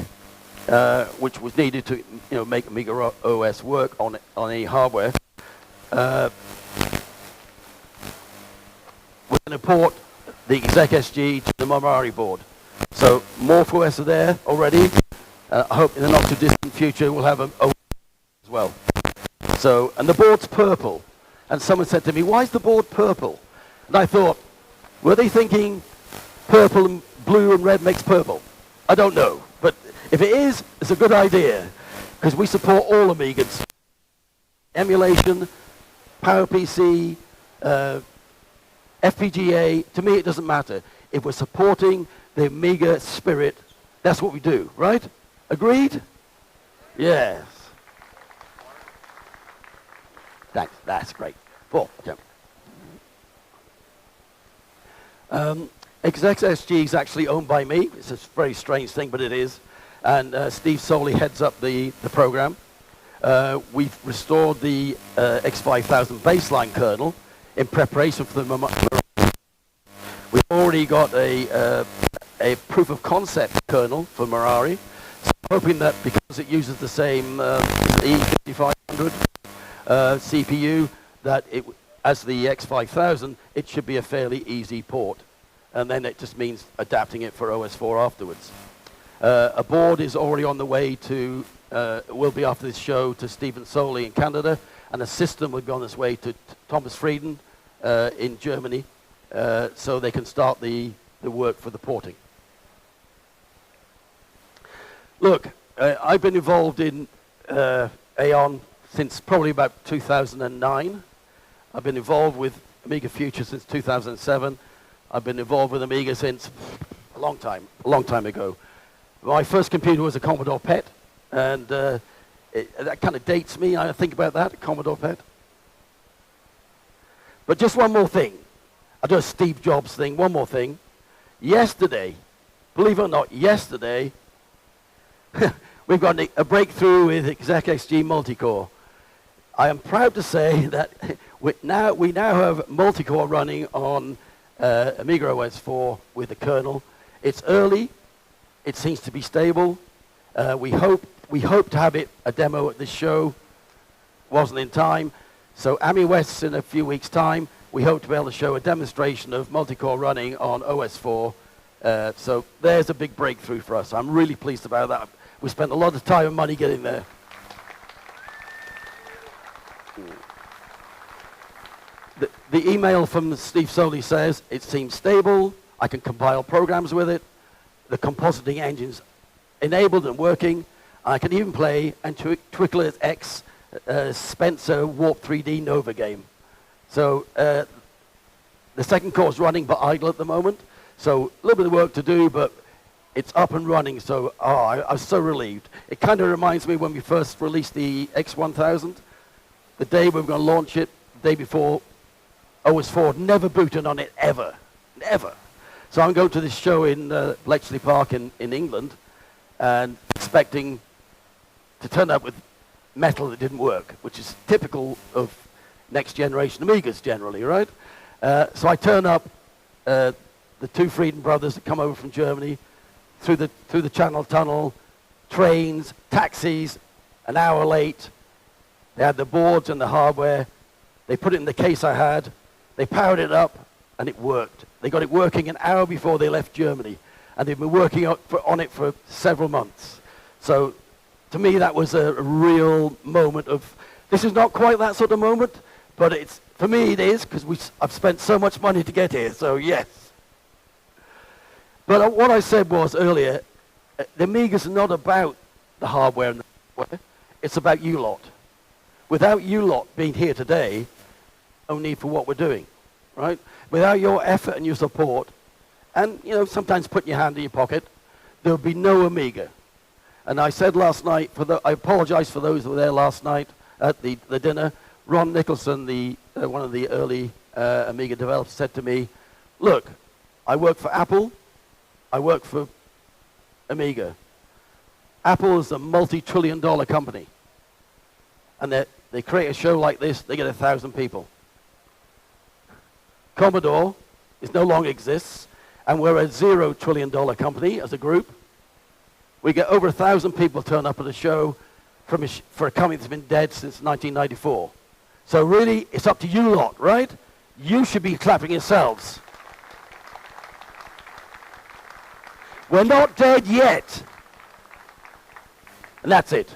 which was needed to make AmigaOS work on any hardware. We're going to port the exec-SG to the Marari board. So MorphOS are there already. I hope in the not too distant future we'll have an OS as well. So, and the board's purple. And someone said to me, why is the board purple? And I thought, were they thinking purple and blue and red makes purple? I don't know. But if it is, it's a good idea. Because we support all Amigas. Emulation, PowerPC, FPGA, to me it doesn't matter. If we're supporting the Amiga spirit, that's what we do, right? Agreed? Yes. Thanks, that's great. 4, okay. exec-SG is actually owned by me. It's a very strange thing, but it is. And Steve Soley heads up the program. We've restored the X5000 baseline kernel in preparation for the We've already got a proof of concept kernel for Marari. So I'm hoping that because it uses the same E5500 CPU, that as the X5000, it should be a fairly easy port. And then it just means adapting it for OS4 afterwards. A board is already on the way to, will be after this show, to Stephen Soley in Canada, and a system will be on its way to Thomas Frieden in Germany, so they can start the work for the porting. Look, I've been involved in Aon since probably about 2009. I've been involved with Amiga Future since 2007. I've been involved with Amiga since a long time ago. My first computer was a Commodore PET, and that kind of dates me. I think about that, a Commodore PET. But just one more thing. I'll do a Steve Jobs thing, one more thing. Yesterday, believe it or not, yesterday, we've got a breakthrough with exec-SG Multicore. I am proud to say that we now have Multicore running on AmigaOS 4 with the kernel. It's early. It seems to be stable. We hope to have a demo at this show. Wasn't in time. So AmiOS in a few weeks' time, we hope to be able to show a demonstration of Multicore running on OS 4. So there's a big breakthrough for us. I'm really pleased about that. We spent a lot of time and money getting there. The email from Steve Soley says, it seems stable. I can compile programs with it. The compositing engine's enabled and working. I can even play Twickler X Spencer Warp 3D Nova game. So the second core is running but idle at the moment. So a little bit of work to do, but it's up and running. So I was so relieved. It kind of reminds me when we first released the X1000. The day we were going to launch it, the day before, OS 4 never booted on it ever. Never. So I'm going to this show in Bletchley Park in England and expecting to turn up with metal that didn't work, which is typical of next generation Amigas generally, right? So I turn up, the two Frieden brothers that come over from Germany, through the Channel Tunnel, trains, taxis, an hour late. They had the boards and the hardware. They put it in the case I had. They powered it up, and it worked. They got it working an hour before they left Germany, and they've been working on it for several months. So to me, that was a real moment of, this is not quite that sort of moment, but for me it is, because I've spent so much money to get here, so yes. But what I said was earlier, the Amiga's not about the hardware and the software, it's about you lot. Without you lot being here today, no need for what we're doing, right? Without your effort and your support, and you know, sometimes putting your hand in your pocket, there would be no Amiga. And I said last night, I apologize for those who were there last night at the dinner. Ron Nicholson, one of the early Amiga developers, said to me, look, I work for Apple, I work for Amiga. Apple is a multi-trillion-dollar company. And they create a show like this, they get 1,000 people. Commodore no longer exists, and we're a $0 trillion company as a group. We get over 1,000 people turn up at a show for a company that's been dead since 1994. So really, it's up to you lot, right? You should be clapping yourselves. We're not dead yet. And that's it.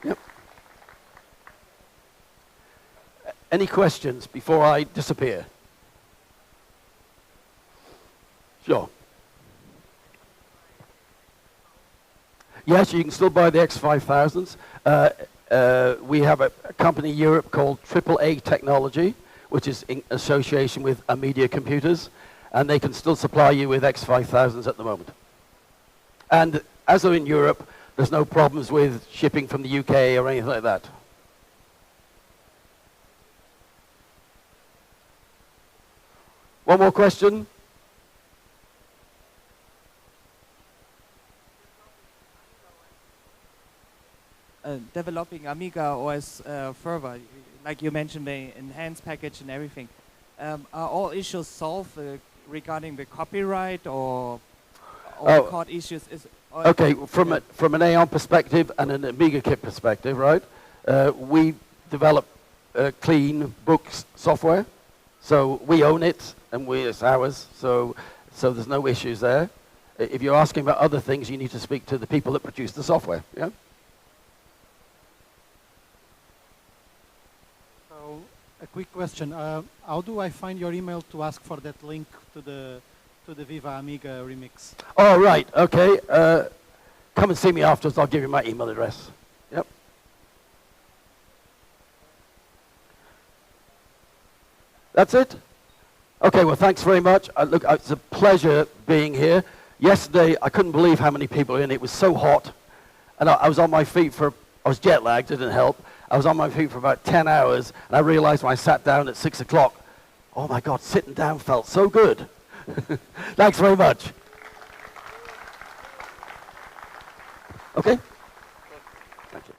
Yep. Any questions before I disappear? Sure. Yes, you can still buy the X5000s. We have a company in Europe called AAA Technology, which is in association with Amiga Computers, and they can still supply you with X5000s at the moment. And as they're in Europe, there's no problems with shipping from the UK or anything like that. One more question? Developing AmigaOS further, like you mentioned, the enhanced package and everything. Are all issues solved regarding the copyright or court issues? Okay, from an Aon perspective and an Amiga Kit perspective, right? We develop clean books software, so we own it and it's ours. So there's no issues there. If you're asking about other things, you need to speak to the people that produce the software. Yeah. A quick question. How do I find your email to ask for that link to the Viva Amiga remix? Oh, right. Okay. Come and see me afterwards. I'll give you my email address. Yep. That's it? Okay, well, thanks very much. Look, it's a pleasure being here. Yesterday, I couldn't believe how many people were in. It was so hot. And I was on my feet I was jet lagged. It didn't help. I was on my feet for about 10 hours, and I realized when I sat down at 6 o'clock, oh my God, sitting down felt so good. Thanks very much. Okay? Thank you.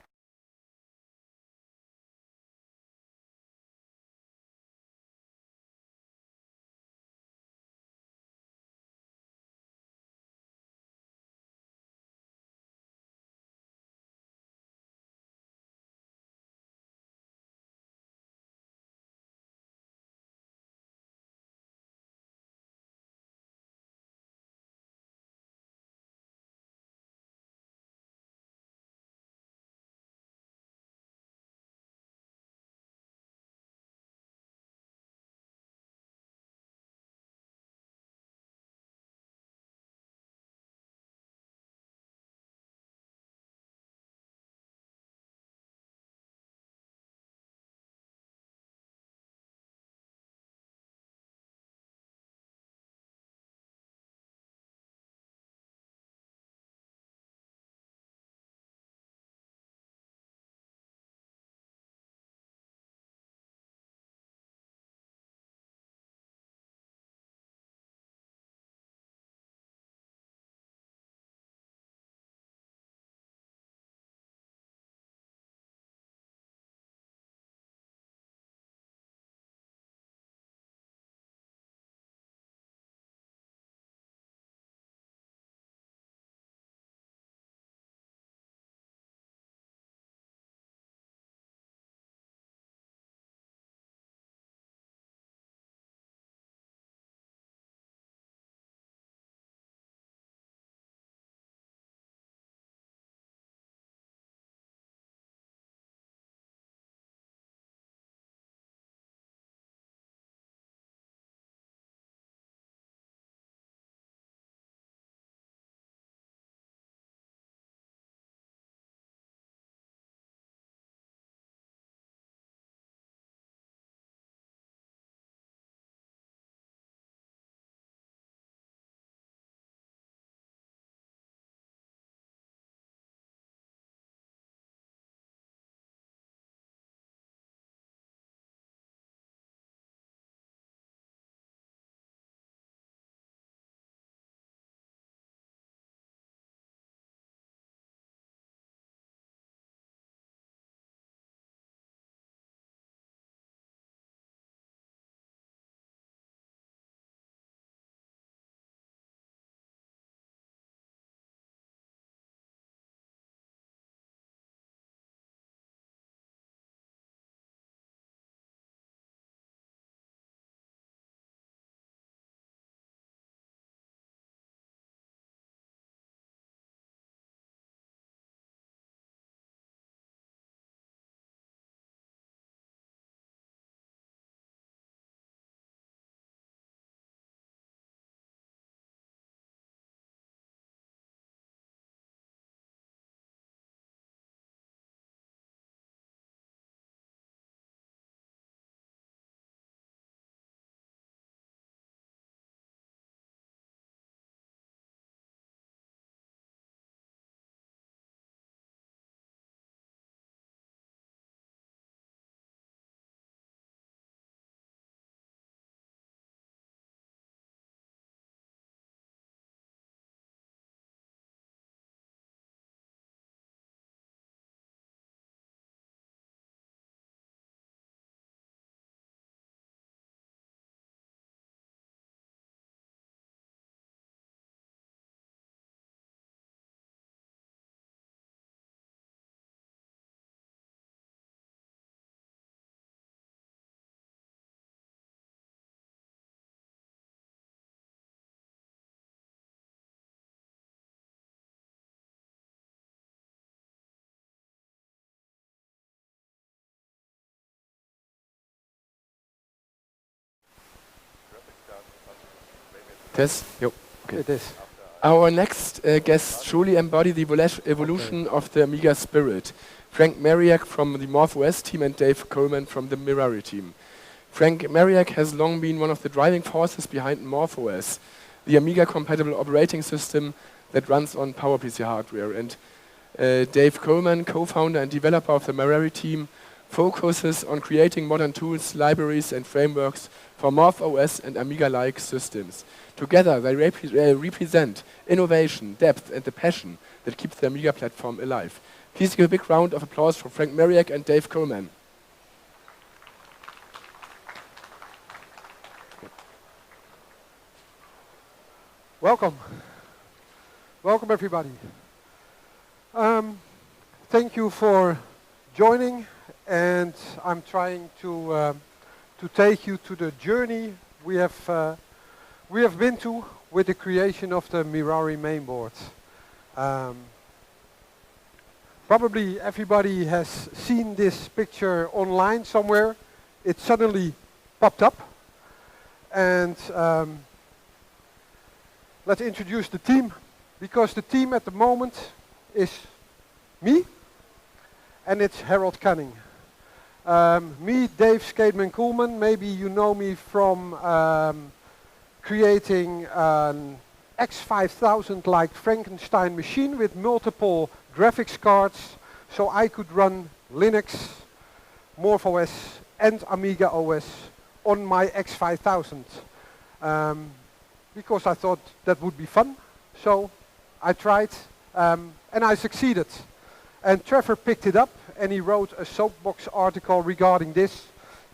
This? Yep. Okay. It is. Our next guests truly embody the evolution of the Amiga spirit. Frank Mariak from the MorphOS team and Dave Coleman from the Marari team. Frank Mariak has long been one of the driving forces behind MorphOS, the Amiga-compatible operating system that runs on PowerPC hardware. And Dave Coleman, co-founder and developer of the Marari team, focuses on creating modern tools, libraries, and frameworks for MorphOS and Amiga-like systems. Together, they represent innovation, depth, and the passion that keeps the Amiga platform alive. Please give a big round of applause for Frank Mariak and Dave Coleman. Welcome. Welcome, everybody. Thank you for joining, and I'm trying to take you to the journey we have been to with the creation of the Marari mainboard. Probably everybody has seen this picture online somewhere. It suddenly popped up, and let's introduce the team, because the team at the moment is me, and it's Harold Canning. Me, Dave Skateman-Coolman, maybe you know me from creating an X5000-like Frankenstein machine with multiple graphics cards, so I could run Linux, MorphOS, and AmigaOS on my X5000. Because I thought that would be fun, so I tried, and I succeeded. And Trevor picked it up, and he wrote a soapbox article regarding this.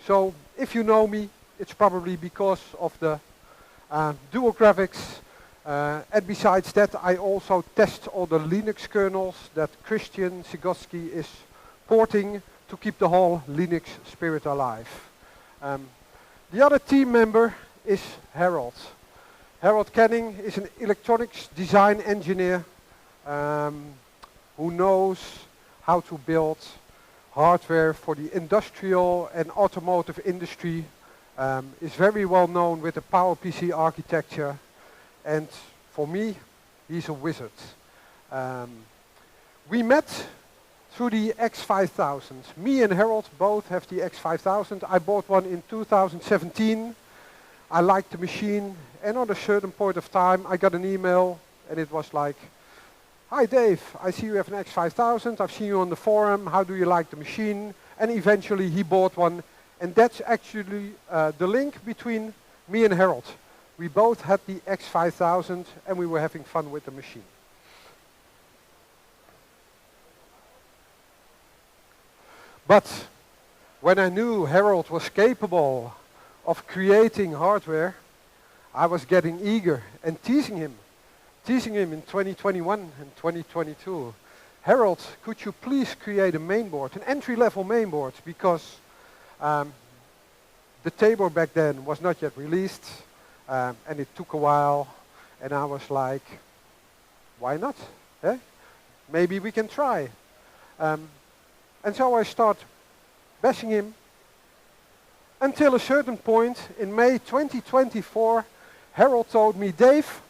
So if you know me, it's probably because of the dual graphics. And besides that, I also test all the Linux kernels that Christian Sigotsky is porting to keep the whole Linux spirit alive. The other team member is Harold. Harold Canning is an electronics design engineer who knows how to build hardware for the industrial and automotive industry, is very well known with the PowerPC architecture, and for me, he's a wizard. We met through the X5000. Me and Harold both have the X5000. I bought one in 2017. I liked the machine, and on a certain point of time, I got an email, and it was like, "Hi Dave, I see you have an X5000. I've seen you on the forum. How do you like the machine?" And eventually he bought one, and that's actually the link between me and Harold. We both had the X5000, and we were having fun with the machine. But when I knew Harold was capable of creating hardware, I was getting eager and teasing him in 2021 and 2022. "Harold, could you please create a mainboard, an entry-level mainboard, because the Tabor back then was not yet released, and it took a while," and I was like, "Why not? Eh? Maybe we can try." And so I start bashing him until a certain point in May 2024, Harold told me, "Dave,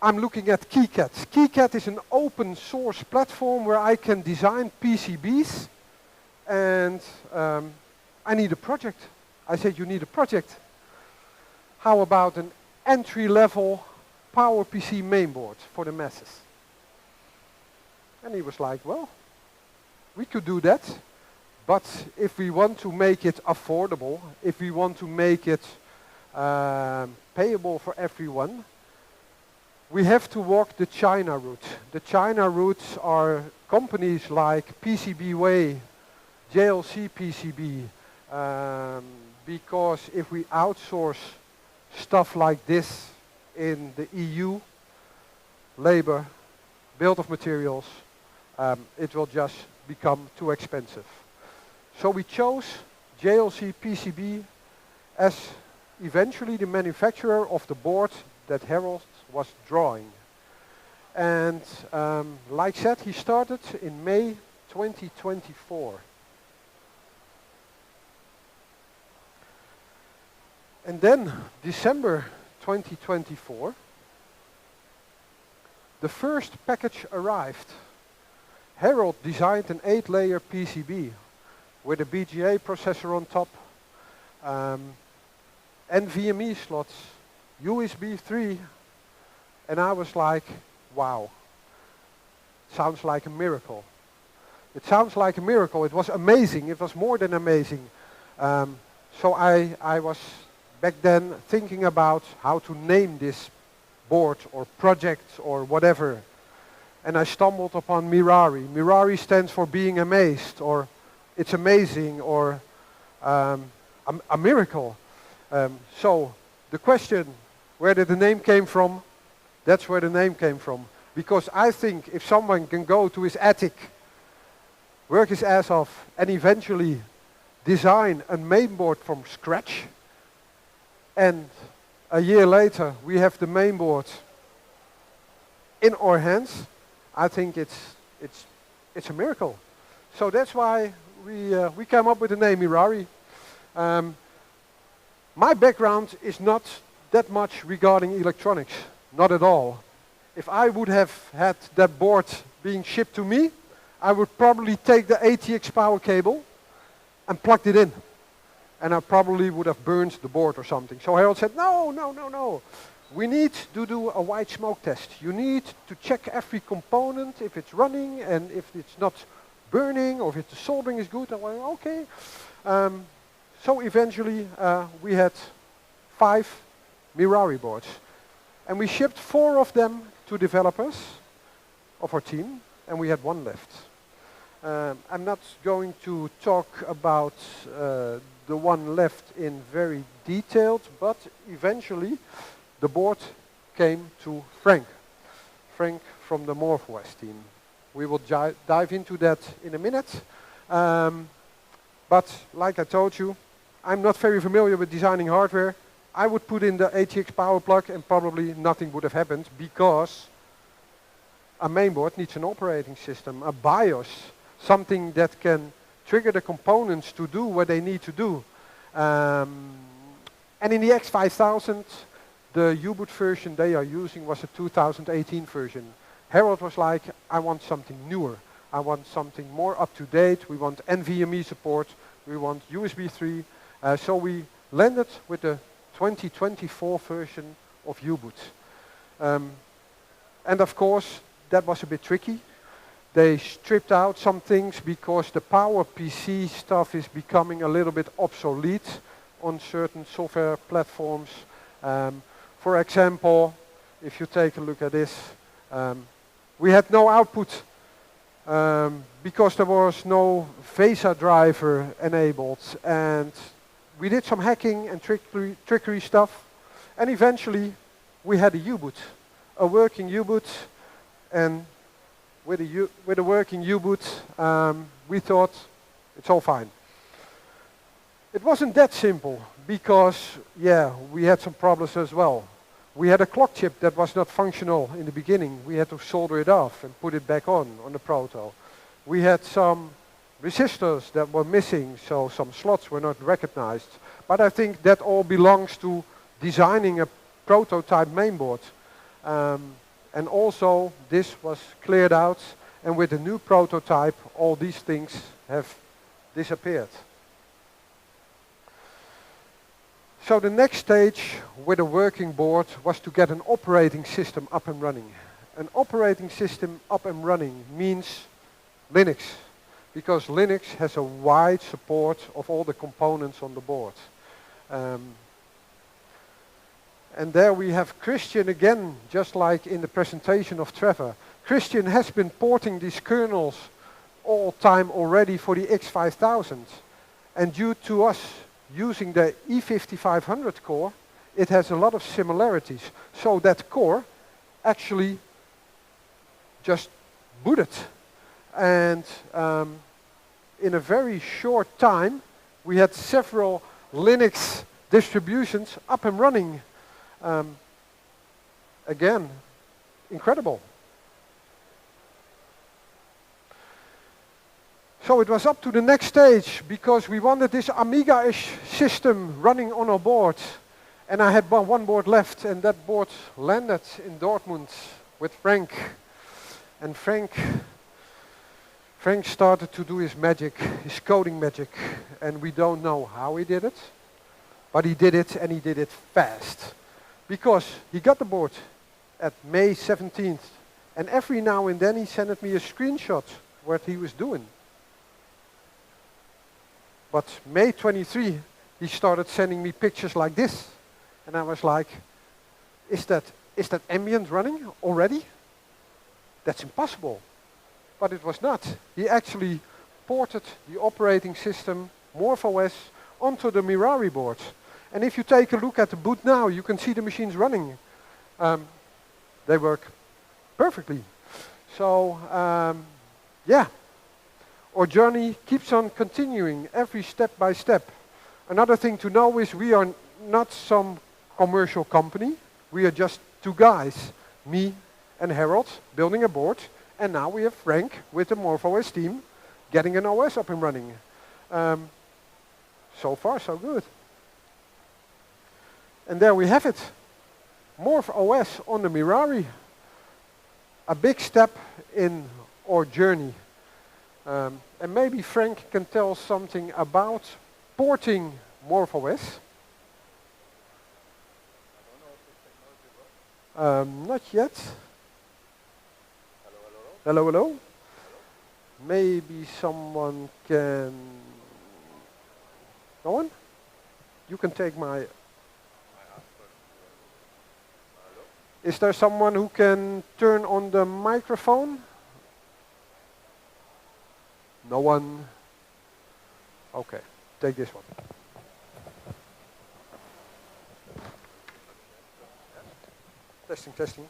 I'm looking at KiCad. KiCad is an open source platform where I can design PCBs, and I need a project." I said, "You need a project? How about an entry-level PowerPC mainboard for the masses?" And he was like, "Well, we could do that, but if we want to make it affordable, if we want to make it payable for everyone, we have to walk the China route." The China routes are companies like PCBWay, JLC PCB, because if we outsource stuff like this in the EU, labor, bill of materials, it will just become too expensive. So we chose JLC PCB as eventually the manufacturer of the board that Harold was drawing. And like said, he started in May 2024. And then December 2024, the first package arrived. Harold designed an 8-layer PCB with a BGA processor on top, NVMe slots, USB 3, and I was like, wow, sounds like a miracle. It sounds like a miracle. It was amazing. It was more than amazing. So I was back then thinking about how to name this board or project or whatever. And I stumbled upon Marari. Marari stands for being amazed, or it's amazing, or a miracle. So the question, where did the name came from? That's where the name came from. Because I think if someone can go to his attic, work his ass off, and eventually design a mainboard from scratch, and a year later we have the mainboard in our hands, I think it's a miracle. So that's why we came up with the name Marari. My background is not that much regarding electronics, not at all. If I would have had that board being shipped to me, I would probably take the ATX power cable and plugged it in. And I probably would have burned the board or something. So Harold said, no, no, no, no. We need to do a white smoke test. You need to check every component, if it's running and if it's not burning or if the soldering is good. I went, okay. So eventually we had 5 Marari boards. And we shipped 4 of them to developers of our team, and we had 1 left. I'm not going to talk about the 1 left in very detailed, but eventually the board came to Frank from the MorphOS team. We will dive into that in a minute. But like I told you, I'm not very familiar with designing hardware. I would put in the ATX power plug and probably nothing would have happened, because a mainboard needs an operating system, a BIOS, something that can trigger the components to do what they need to do. And in the X5000, the U-boot version they are using was a 2018 version. Harold was like, I want something newer. I want something more up to date. We want NVMe support. We want USB 3. So we landed with the 2024 version of U-boot. And of course, that was a bit tricky. They stripped out some things because the PowerPC stuff is becoming a little bit obsolete on certain software platforms. For example, if you take a look at this, we had no output because there was no VESA driver enabled, and we did some hacking and trickery stuff, and eventually we had a U-boot, a working U-boot, and with a working U-boot, we thought it's all fine. It wasn't that simple because, yeah, we had some problems as well. We had a clock chip that was not functional in the beginning. We had to solder it off and put it back on the proto. We had some resistors that were missing, so some slots were not recognized. But I think that all belongs to designing a prototype mainboard. And also, this was cleared out, and with the new prototype, all these things have disappeared. So the next stage with a working board was to get an operating system up and running. An operating system up and running means Linux, because Linux has a wide support of all the components on the board. And there we have Christian again, just like in the presentation of Trevor. Christian has been porting these kernels all time already for the X5000. And due to us using the E5500 core, it has a lot of similarities. So that core actually just booted. And in a very short time, we had several Linux distributions up and running. Again, incredible. So it was up to the next stage because we wanted this Amiga-ish system running on our board. And I had one board left, and that board landed in Dortmund with Frank. And Frank started to do his magic, his coding magic, and we don't know how he did it, but he did it, and he did it fast. Because he got the board at May 17th, and every now and then he sent me a screenshot what he was doing. But May 23, he started sending me pictures like this. And I was like, is that ambient running already? That's impossible. But it was not. He actually ported the operating system, MorphOS, onto the Marari board. And if you take a look at the boot now, you can see the machines running. They work perfectly. So, yeah. Our journey keeps on continuing every step by step. Another thing to know is we are not some commercial company. We are just two guys, me and Harold, building a board. And now we have Frank with the MorphOS team getting an OS up and running. So far, so good. And there we have it. MorphOS on the Marari. A big step in our journey. And maybe Frank can tell something about porting MorphOS. Not yet. Hello, hello. Maybe someone can... Go on. You can take my... Is there someone who can turn on the microphone? No one? Okay, take this one. Testing, testing.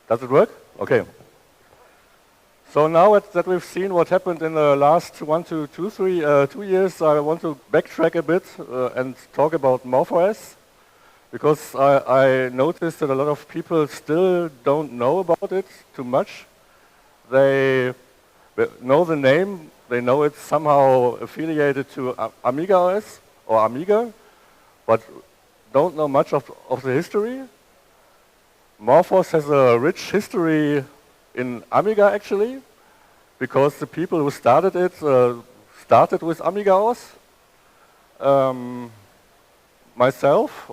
Does it work? Okay. So now that we've seen what happened in the last 2 years, I want to backtrack a bit and talk about MorphOS, because I noticed that a lot of people still don't know about it too much. They know the name, they know it's somehow affiliated to AmigaOS or Amiga, but don't know much of the history. MorphOS has a rich history in Amiga, actually, because the people who started it started with AmigaOS. Myself,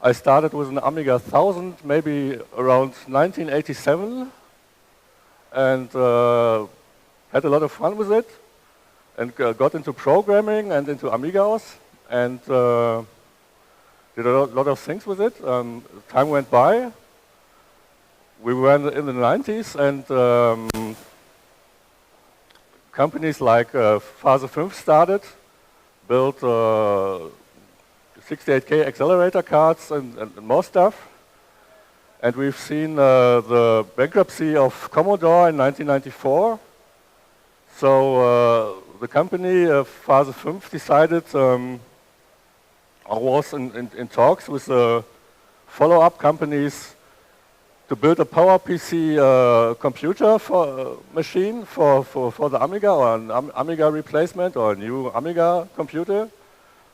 I started with an Amiga 1000 maybe around 1987, and had a lot of fun with it, and got into programming and into AmigaOS, and did a lot of things with it. Time went by. We were in the 90s, and companies like Phase 5 started, built 68K accelerator cards and more stuff. And we've seen the bankruptcy of Commodore in 1994. So the company, Phase 5, decided, I was in talks with follow-up companies to build a PowerPC computer machine for the Amiga, or an Amiga replacement, or a new Amiga computer.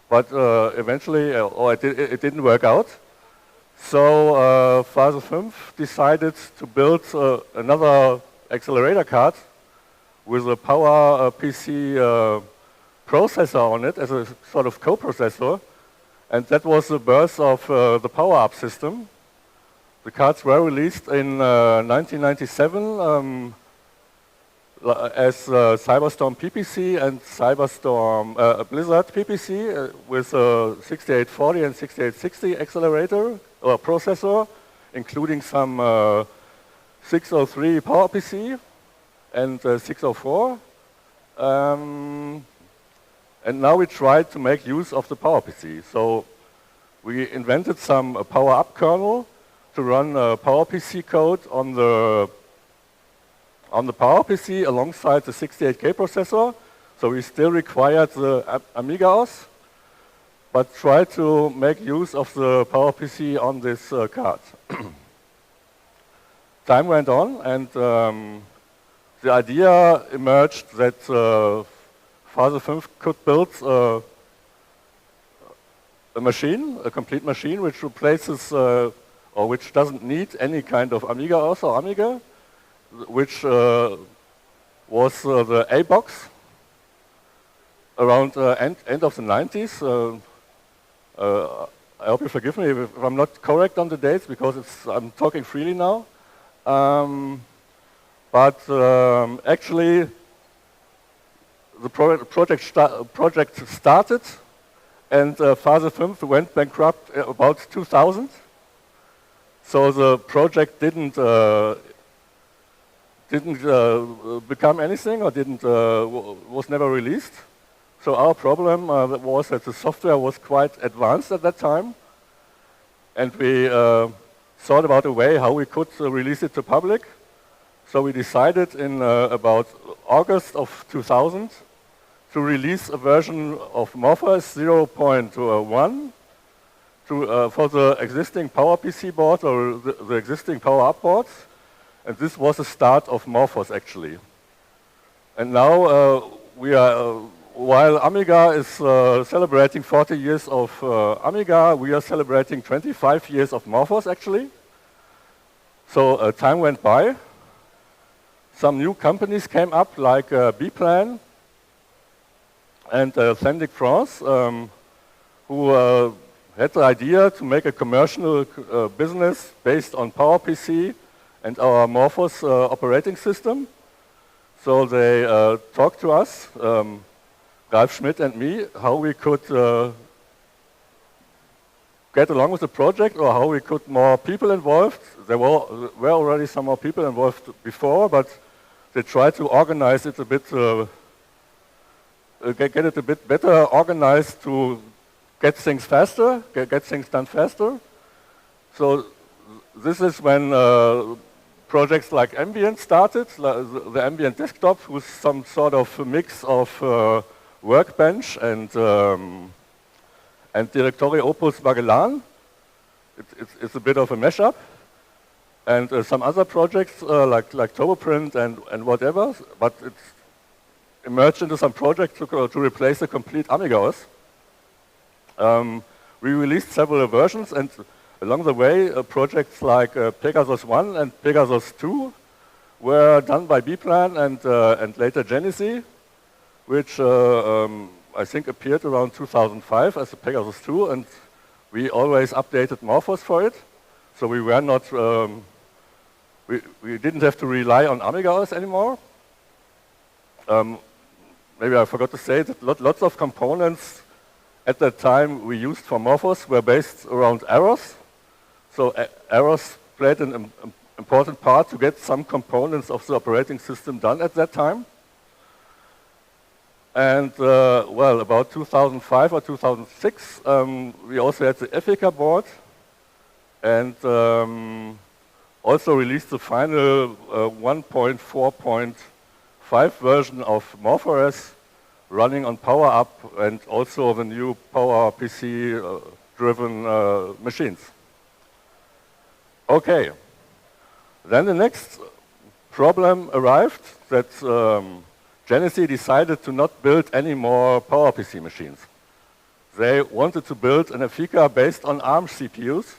But eventually, it didn't work out. So Phase 5 decided to build another accelerator card with a PowerPC processor on it as a sort of co-processor. And that was the birth of the PowerUp system. The cards were released in 1997 as Cyberstorm PPC and Cyberstorm Blizzard PPC with a 6840 and 6860 accelerator or processor, including some 603 PowerPC and 604. And now we tried to make use of the PowerPC. So we invented some PowerUp kernel to run PowerPC code on the on the PowerPC alongside the 68K processor. So we still required the AmigaOS, but tried to make use of the PowerPC on this card. Time went on, and the idea emerged that Phase 5 could build a machine, a complete machine, which replaces or which doesn't need any kind of AmigaOS or Amiga, which was the A box around end of the 90s. I hope you forgive me if I'm not correct on the dates, because I'm talking freely now. But actually, the project started, and Phase 5 went bankrupt about 2000. So the project didn't become anything, or was never released. So our problem was that the software was quite advanced at that time, and we thought about a way how we could release it to public. So we decided in about August of 2000 to release a version of MorphOS 0.1 for the existing PowerPC board or the existing PowerUp boards. And this was the start of MorphOS, actually. And now we are, while Amiga is celebrating 40 years of Amiga, we are celebrating 25 years of MorphOS, actually. So time went by. Some new companies came up, like Bplan and Thendic France, who had the idea to make a commercial business based on PowerPC and our MorphOS operating system. So they talked to us, Ralf Schmidt and me, how we could get along with the project, or how we could more people involved. There were already some more people involved before, but they tried to organize it a bit, get it a bit better organized to get things faster, get things done faster. So this is when projects like Ambient started, the Ambient desktop, with some sort of a mix of Workbench and Directory Opus Magellan. It's a bit of a mashup. And some other projects like TurboPrint and whatever, but it's emerged into some project to replace the complete AmigaOS. We released several versions, and along the way, projects like Pegasus 1 and Pegasus 2 were done by Bplan and later Genesee, which I think appeared around 2005 as a Pegasus 2, and we always updated MorphOS for it. So we were not, we didn't have to rely on AmigaOS anymore. Maybe I forgot to say that lots of components at that time we used for MorphOS were based around AROS. So AROS played an important part to get some components of the operating system done at that time. And well, about 2005 or 2006, we also had the Effica board, and also released the final 1.4.5 version of MorphOS running on PowerUp, and also the new PowerPC driven machines. Okay, then the next problem arrived, that Genesee decided to not build any more PowerPC machines. They wanted to build an Effica based on ARM CPUs,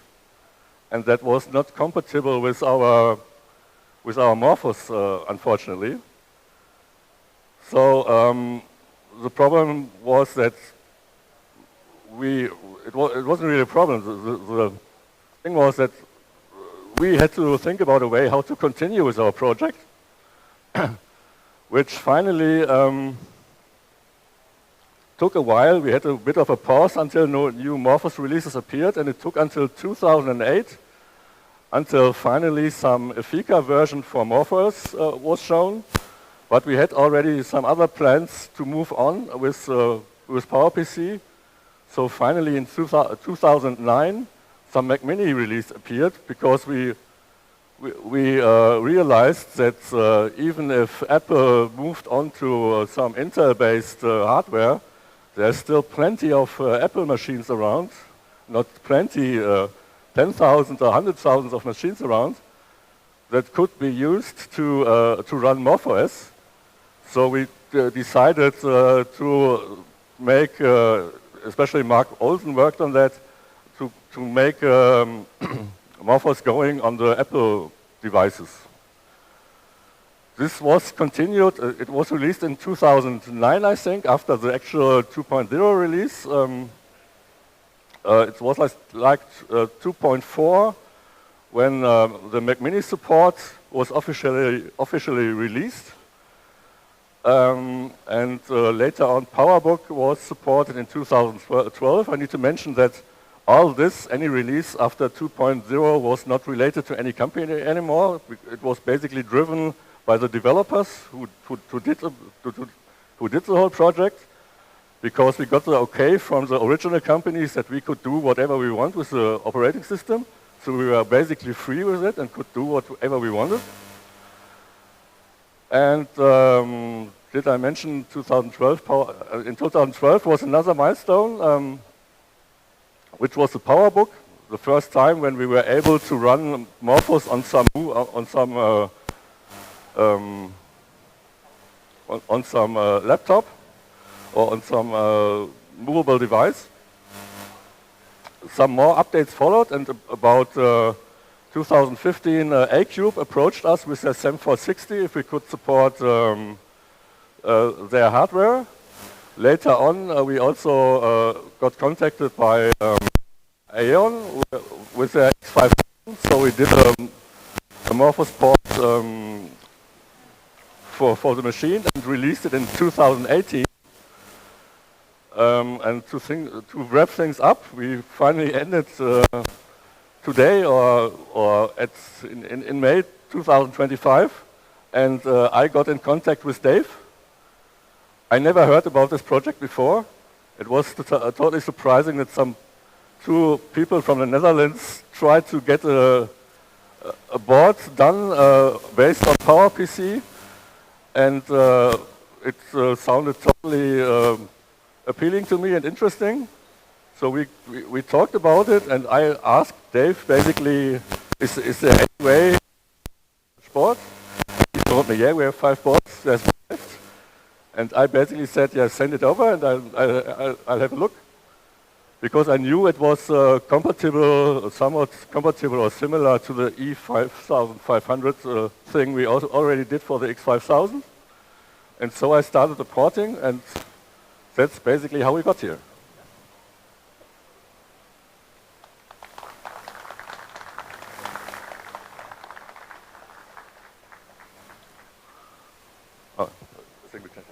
and that was not compatible with our MorphOS, unfortunately. So the problem was that it wasn't really a problem. The thing was that we had to think about a way how to continue with our project, which finally took a while. We had a bit of a pause until new MorphOS releases appeared, and it took until 2008 until finally some Effica version for MorphOS was shown. But we had already some other plans to move on with PowerPC. So finally in 2009, some Mac Mini release appeared, because we we realized that even if Apple moved on to some Intel-based hardware, there's still plenty of Apple machines around, not plenty, 10,000 or 100,000 of machines around that could be used to run MorphOS. So we decided to make, especially Mark Olsen worked on that, to make MorphOS going on the Apple devices. This was continued, it was released in 2009, I think, after the actual 2.0 release. It was like 2.4 when the Mac Mini support was officially released. And later on, PowerBook was supported in 2012. I need to mention that all this, any release after 2.0 was not related to any company anymore. It was basically driven by the developers who did the whole project, because we got the okay from the original companies that we could do whatever we want with the operating system. So we were basically free with it and could do whatever we wanted. And did I mention 2012? In 2012 was another milestone, which was the PowerBook, the first time when we were able to run MorphOS on some laptop or on some movable device. Some more updates followed, and about 2015, A-Cube approached us with their SEM460 if we could support their hardware. Later on, we also got contacted by Aeon with their X5000, so we did a MorphOS port for the machine and released it in 2018. And to wrap things up, we finally ended today or in May 2025, and I got in contact with Dave. I never heard about this project before. It was totally surprising that some two people from the Netherlands tried to get a board done based on PowerPC, and it sounded totally appealing to me and interesting. So we talked about it, and I asked Dave basically, is there any way board? He told me, yeah, we have 5 boards, there's 1 left. And I basically said, yeah, send it over and I'll have a look. Because I knew it was compatible, somewhat compatible or similar to the E5500 thing we already did for the X5000. And so I started the porting, and that's basically how we got here. Oh, I think we can.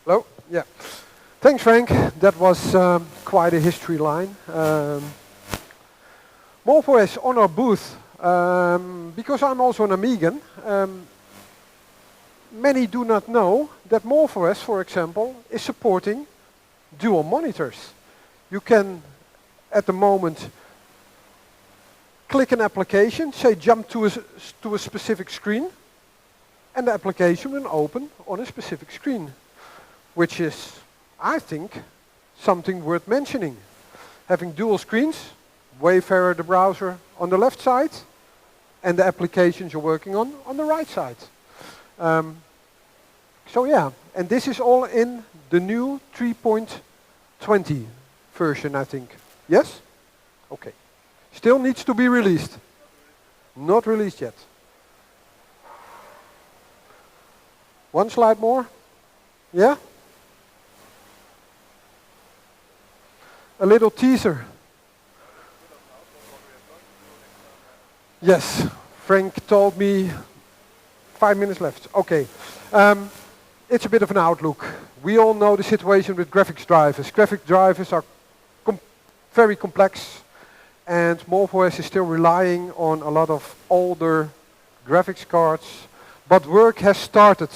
Hello? Yeah. Thanks, Frank. That was quite a history line. MorphOS on our booth, because I'm also an Amigan, many do not know that MorphOS, for example, is supporting dual monitors. You can, at the moment, click an application, say jump to a specific screen, and the application will open on a specific screen, which is, I think, something worth mentioning. Having dual screens, Wayfarer, the browser, on the left side, and the applications you're working on the right side. So yeah, and this is all in the new 3.20 version, I think. Yes? Okay. Still needs to be released. Not released yet. 1 slide more? Yeah? A little teaser. Yes, Frank told me 5 minutes left. Okay. It's a bit of an outlook. We all know the situation with graphics drivers. Graphics drivers are very complex, and MorphOS is still relying on a lot of older graphics cards. But work has started.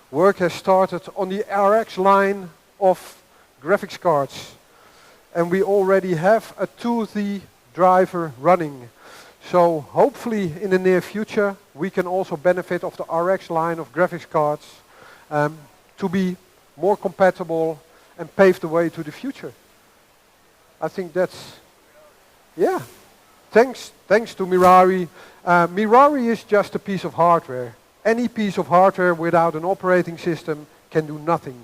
Work has started on the RX line of graphics cards. And we already have a 2D driver running. So hopefully in the near future we can also benefit of the RX line of graphics cards to be more compatible and pave the way to the future. I think that's, yeah. Thanks to Marari. Marari is just a piece of hardware. Any piece of hardware without an operating system can do nothing.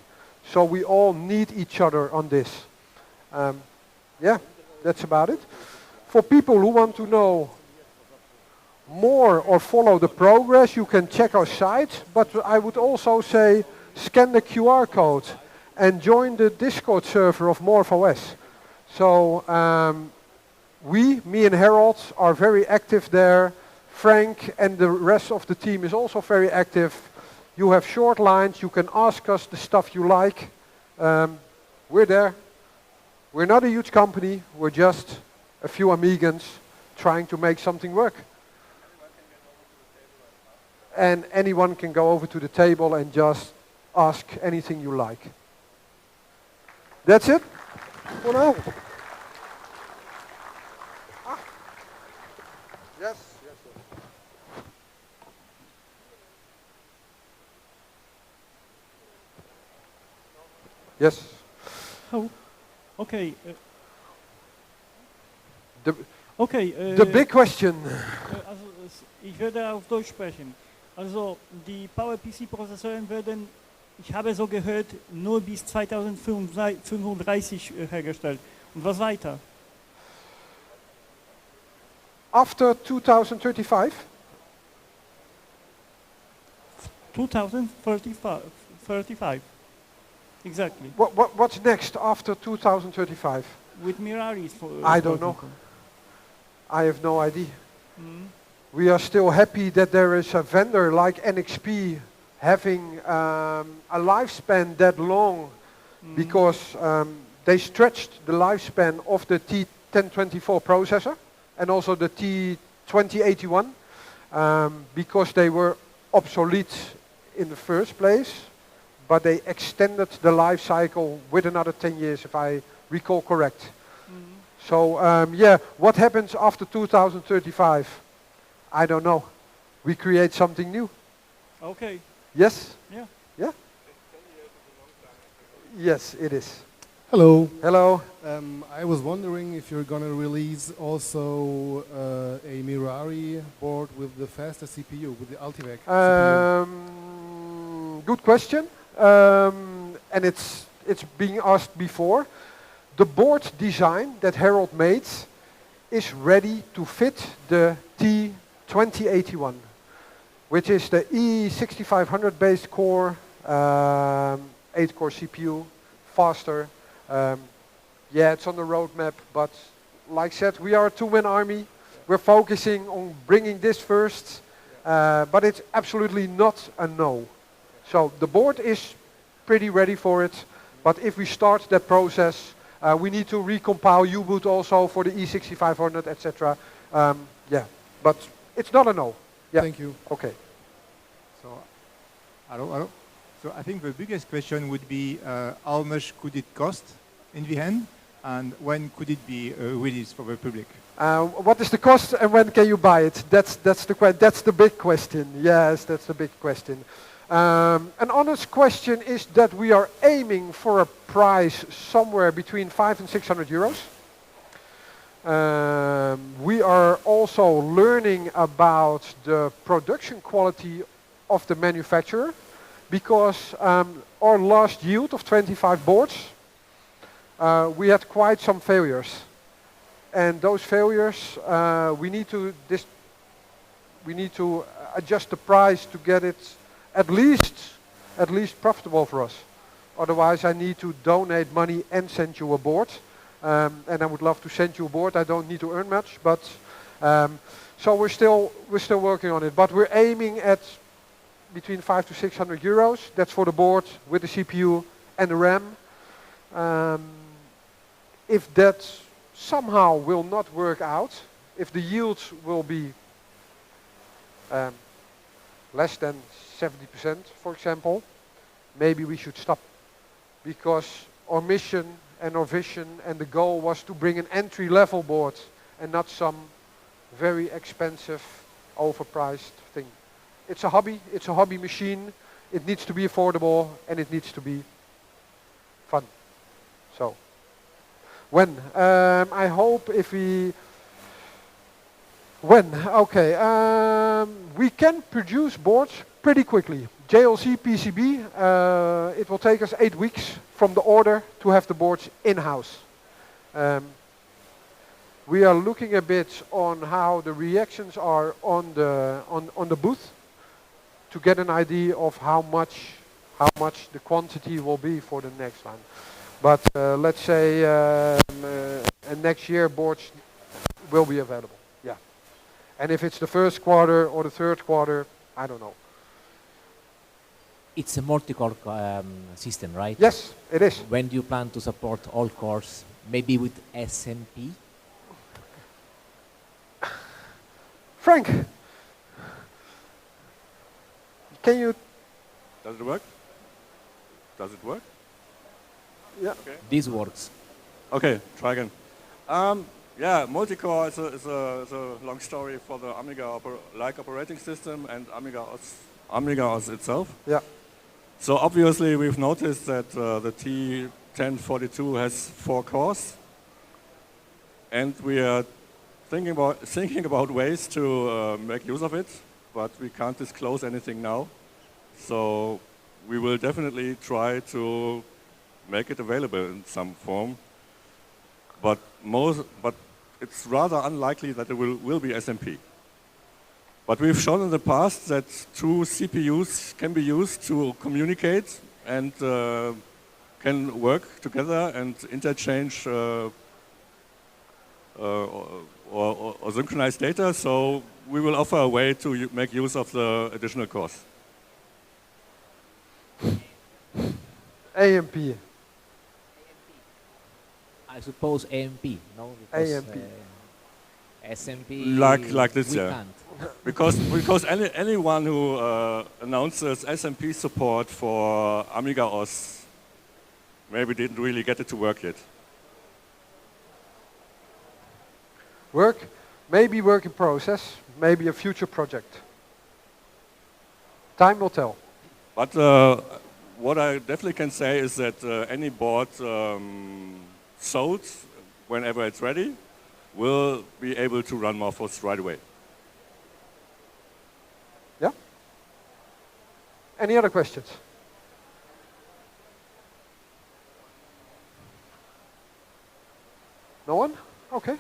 So we all need each other on this. Yeah, that's about it. For people who want to know more or follow the progress, you can check our site. But I would also say scan the QR code and join the Discord server of MorphOS. So me and Harold are very active there. Frank and the rest of the team is also very active. You have short lines. You can ask us the stuff you like. We're there. We're not a huge company. We're just a few Amigans trying to make something work. And anyone can go over to the table and just ask anything you like. That's it for now. Yes. Yes. Oh, okay. The big question. Also, ich würde auf Deutsch sprechen. Also, die PowerPC-Prozessoren werden, ich habe so gehört, nur bis 2035 hergestellt. Und was weiter? After 2035? 2035. Exactly. What's next after 2035? With Marari. I don't know. I have no idea. We are still happy that there is a vendor like NXP having a lifespan that long because they stretched the lifespan of the T1024 processor and also the T2081 because they were obsolete in the first place, but they extended the life cycle with another 10 years if I recall correct. So yeah, what happens after 2035? I don't know. We create something new. Okay. Yes? Yeah. Yeah? Yes, it is. Hello. Hello. I was wondering if you're going to release also a Marari board with the faster CPU, with the Ultivac CPU. Good question. And it's being asked before. The board design that Harold made is ready to fit the T2081, which is the E6500 based core, 8-core CPU, faster. Yeah, it's on the roadmap, but like I said, we are a two-man army. We're focusing on bringing this first, but it's absolutely not a no. So the board is pretty ready for it, but if we start that process, we need to recompile U-boot also for the E6500, etc. Yeah, but it's not a no. Yeah. Thank you. Okay. So, hello. So I think the biggest question would be how much could it cost in the end, and when could it be released for the public? What is the cost and when can you buy it? That's the big question. Yes, that's the big question. An honest question is that we are aiming for a price somewhere between 500 and 600 euros. We are also learning about the production quality of the manufacturer because our last yield of 25 boards, we had quite some failures. And those failures, we need to adjust the price to get it at least profitable for us. Otherwise, I need to donate money and send you a board. And I would love to send you a board. I don't need to earn much, but so we're still working on it. But we're aiming at between 500 to 600 euros. That's for the board with the CPU and the RAM. If that somehow will not work out, if the yields will be less than 70%, for example, maybe we should stop. Because our mission and our vision, and the goal was to bring an entry-level board and not some very expensive, overpriced thing. It's a hobby machine. It needs to be affordable and it needs to be fun. So, I hope if we, we can produce boards pretty quickly. JLC PCB, it will take us 8 weeks from the order to have the boards in-house. We are looking a bit on how the reactions are on the booth to get an idea of how much the quantity will be for the next line. But let's say next year boards will be available. Yeah. And if it's the first quarter or the third quarter, I don't know. It's a multi-core system, right? Yes, it is. When do you plan to support all cores? Maybe with SMP? Frank, can you? Does it work? Does it work? Yeah. Okay. This works. Okay, try again. Yeah, multi-core is a long story for the Amiga-like operating system and AmigaOS itself. Yeah. So obviously we've noticed that the T1042 has 4 cores, and we are thinking about ways to make use of it, but we can't disclose anything now. So we will definitely try to make it available in some form, but it's rather unlikely that it will be SMP. But we've shown in the past that 2 CPUs can be used to communicate and can work together and interchange or synchronize data. So we will offer a way to make use of the additional cores. AMP. I suppose AMP, no? Because, AMP. SMP. Like this, we yeah. can't. Because anyone who announces SMP support for AmigaOS maybe didn't really get it to work yet. Maybe work in process, maybe a future project. Time will tell. But what I definitely can say is that any board sold, whenever it's ready, will be able to run MorphOS right away. Yeah? Any other questions? No one? Okay.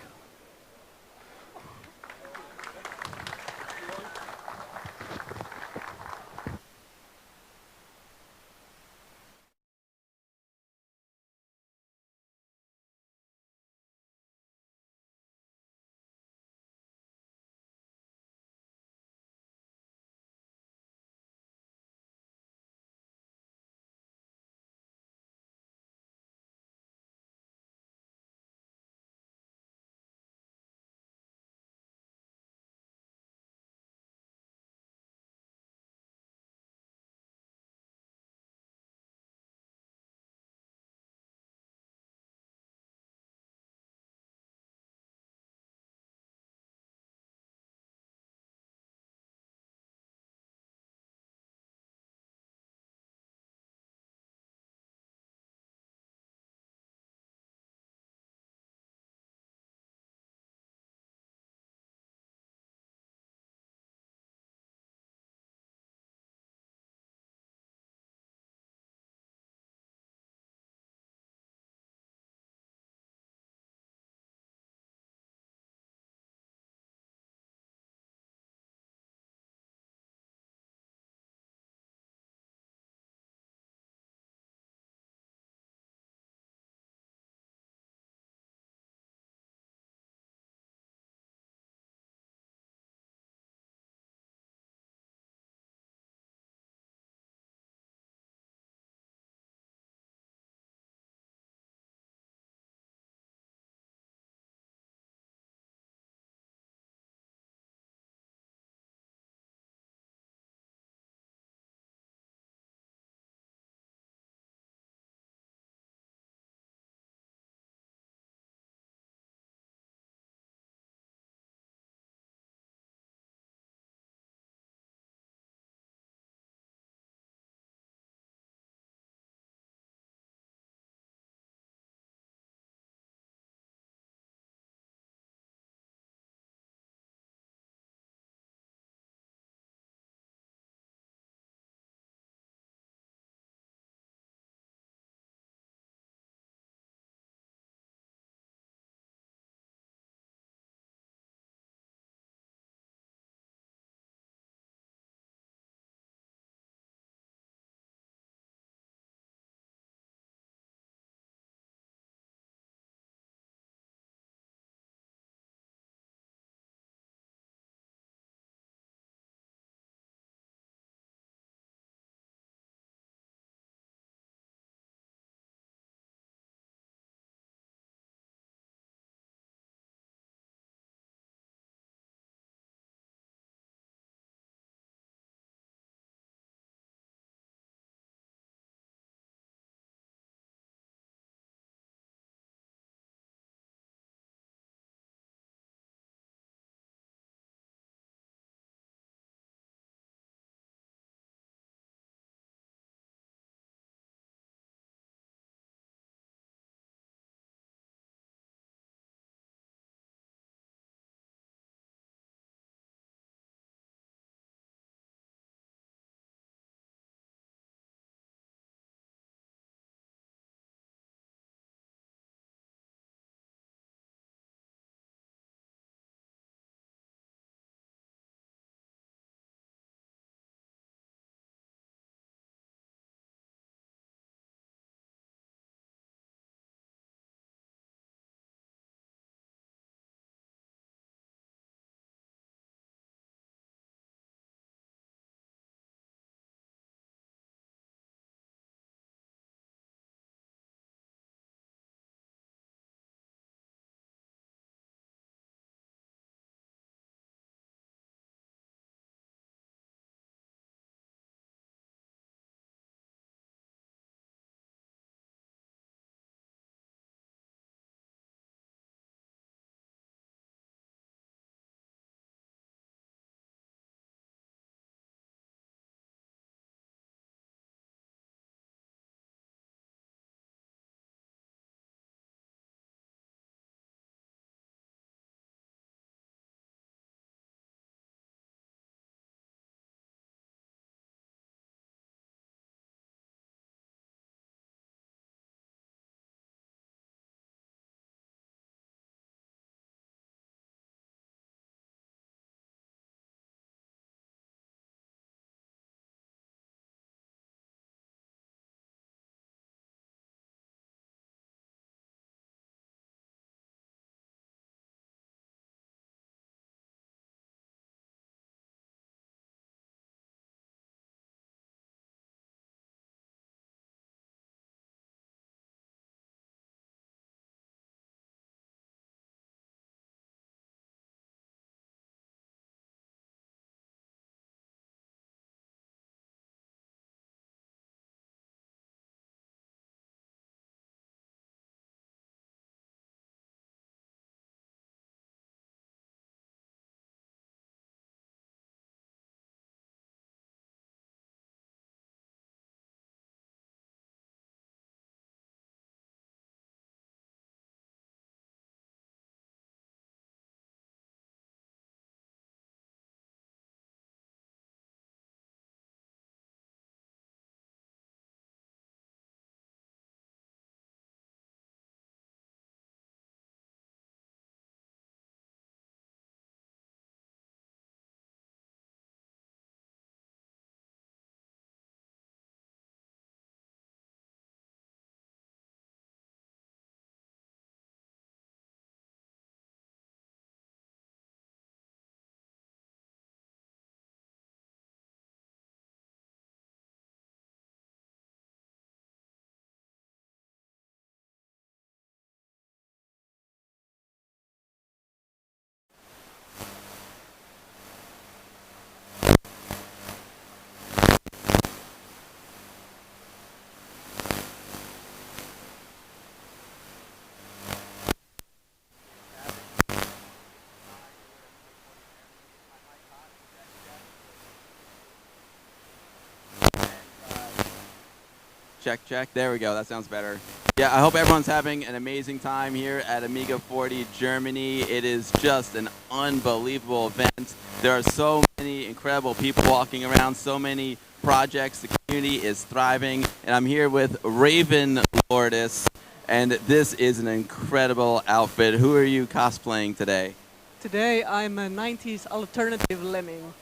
Check, check. There we go. That sounds better. Yeah, I hope everyone's having an amazing time here at Amiga 40 Germany. It is just an unbelievable event. There are so many incredible people walking around, so many projects. The community is thriving. And I'm here with Raven Lourdes, and this is an incredible outfit. Who are you cosplaying today? Today I'm a 90s alternative lemming.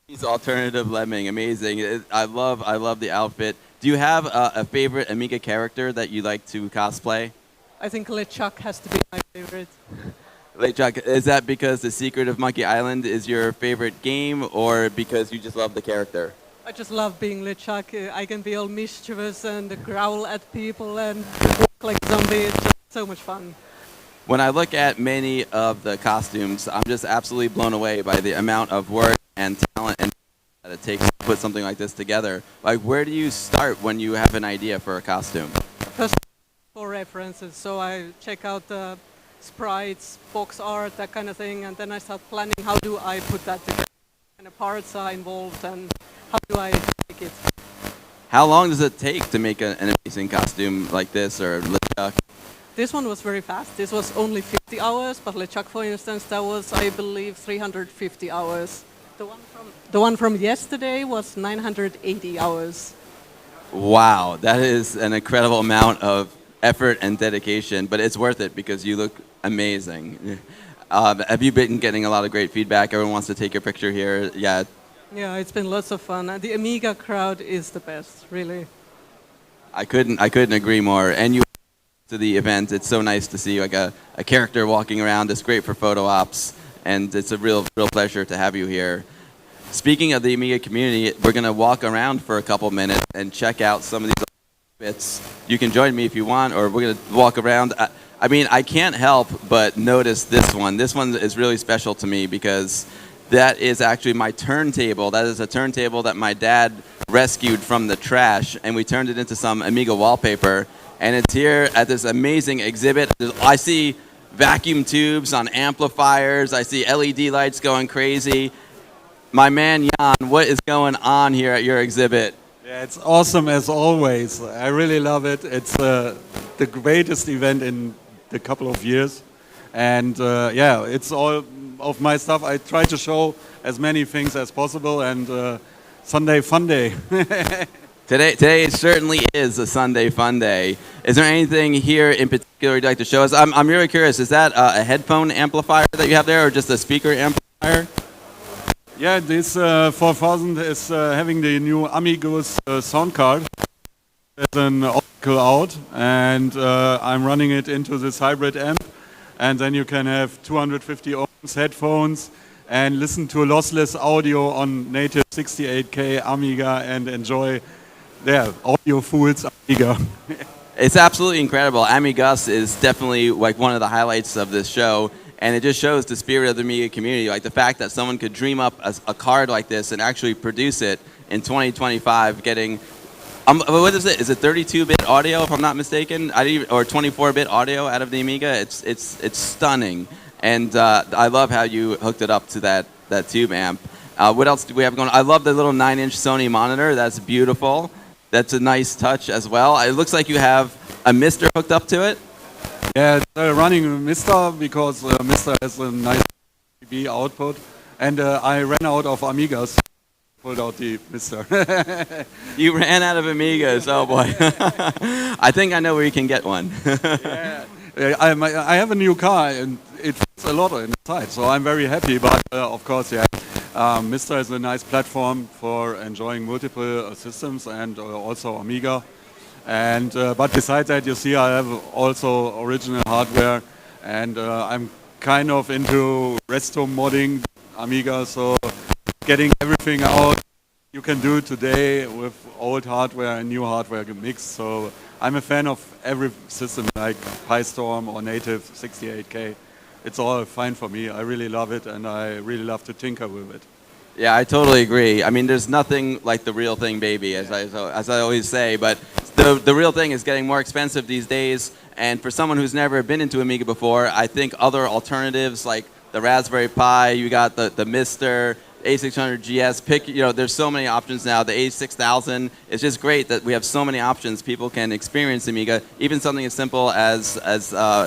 He's alternative lemming, amazing. I love the outfit. Do you have a favorite Amiga character that you like to cosplay? I think LeChuck has to be my favorite. LeChuck, is that because The Secret of Monkey Island is your favorite game, or because you just love the character? I just love being LeChuck. I can be all mischievous and growl at people and walk like a zombie. It's just so much fun. When I look at many of the costumes, I'm just absolutely blown away by the amount of work and talent and that it takes to put something like this together. Like, where do you start when you have an idea for a costume? First, for references, so I check out the sprites, box art, that kind of thing, and then I start planning how do I put that together, what kind of parts are involved, and how do I make it. How long does it take to make an amazing costume like this, or LeChuck? This one was very fast. This was only 50 hours, but LeChuck, for instance, that was, I believe, 350 hours. The one from yesterday was 980 hours. Wow, that is an incredible amount of effort and dedication, but it's worth it because you look amazing. Have you been getting a lot of great feedback? Everyone wants to take your picture here. Yeah. Yeah, it's been lots of fun. The Amiga crowd is the best, really. I couldn't agree more. And you to the event, it's so nice to see like a character walking around. It's great for photo ops, and it's a real pleasure to have you here. Speaking of the Amiga community, we're going to walk around for a couple minutes and check out some of these bits. You can join me if you want, or we're going to walk around. I mean, I can't help but notice this one. This one is really special to me because that is actually my turntable. That is a turntable that my dad rescued from the trash, and we turned it into some Amiga wallpaper. And it's here at this amazing exhibit. I see vacuum tubes on amplifiers. I see LED lights going crazy. My man Jan, what is going on here at your exhibit? Yeah, it's awesome as always. I really love it. It's the greatest event in a couple of years. And yeah, it's all of my stuff. I try to show as many things as possible, and Sunday fun day. Today certainly is a Sunday fun day. Is there anything here in particular you'd like to show us? I'm really curious. Is that a headphone amplifier that you have there, or just a speaker amplifier? Yeah, this 4000 is having the new AmigaOS sound card. There's an optical out, and I'm running it into this hybrid amp. And then you can have 250 ohms headphones and listen to lossless audio on native 68K Amiga and enjoy audio fools Amiga. It's absolutely incredible. AmigaOS is definitely like one of the highlights of this show, and it just shows the spirit of the Amiga community. Like the fact that someone could dream up a card like this and actually produce it in 2025, getting what is it? Is it 32-bit audio, if I'm not mistaken, or 24-bit audio out of the Amiga? It's stunning, and I love how you hooked it up to that tube amp. What else do we have going on? I love the little 9-inch Sony monitor. That's beautiful. That's a nice touch as well. It looks like you have a Mister hooked up to it. Yeah, it's running a Mister because Mister has a nice RGB output, and I ran out of Amigas. Pulled out the Mister. You ran out of Amigas, oh boy. I think I know where you can get one. Yeah. I have a new car and it fits a lot inside, so I'm very happy. But of course, yeah, Mister is a nice platform for enjoying multiple systems and also Amiga. And but besides that, you see, I have also original hardware, and I'm kind of into resto modding Amiga, so getting everything out you can do today with old hardware and new hardware mixed. So I'm a fan of every system like PiStorm or native 68K. It's all fine for me. I really love it, and I really love to tinker with it. Yeah, I totally agree. I mean, there's nothing like the real thing, baby, as I always say. But the real thing is getting more expensive these days. And for someone who's never been into Amiga before, I think other alternatives like the Raspberry Pi, you got the Mister, A600 GS. Pick, there's so many options now. The A6000. It's just great that we have so many options. People can experience Amiga, even something as simple as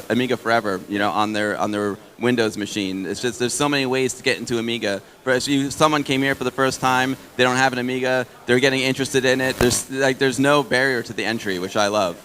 Amiga Forever, on their Windows machine. It's just there's so many ways to get into Amiga. But if someone came here for the first time, they don't have an Amiga, they're getting interested in it. There's no barrier to the entry, which I love.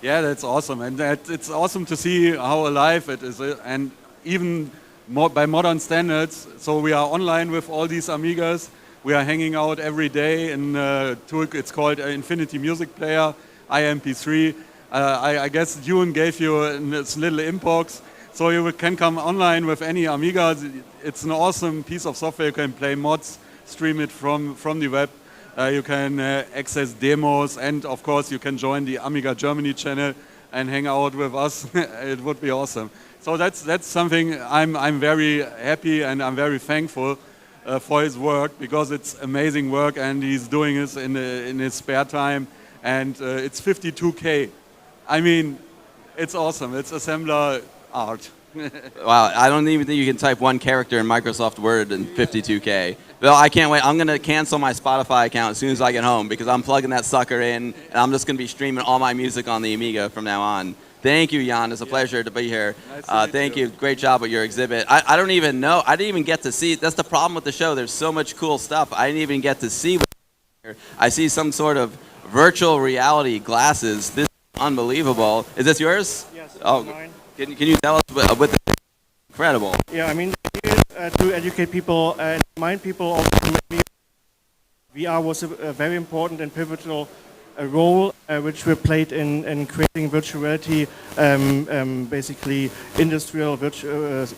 Yeah, that's awesome, and it's awesome to see how alive it is, and even by modern standards. So we are online with all these Amigas. We are hanging out every day in a tool. It's called Infinity Music Player, IMP3. I guess Ewan gave you this little inbox, so you can come online with any Amiga. It's an awesome piece of software. You can play mods, stream it from the web. You can access demos, and of course you can join the Amiga Germany channel and hang out with us. It would be awesome. So that's something I'm very happy and I'm very thankful for his work, because it's amazing work and he's doing this in his spare time, and it's 52K. I mean, it's awesome. It's assembler art. Wow, I don't even think you can type one character in Microsoft Word in 52K. Well, I can't wait. I'm going to cancel my Spotify account as soon as I get home, because I'm plugging that sucker in, and I'm just going to be streaming all my music on the Amiga from now on. Thank you, Jan. It's a pleasure to be here. Thank you. Great job with your exhibit. I don't even know. I didn't even get to see. That's the problem with the show. There's so much cool stuff. I didn't even get to see. I see some sort of virtual reality glasses. This is unbelievable. Is this yours? Yes. Oh, Mine. Can you tell us what the incredible? Yeah, I mean, to educate people and remind people also VR was a very important and pivotal role which we played in creating virtual reality, basically industrial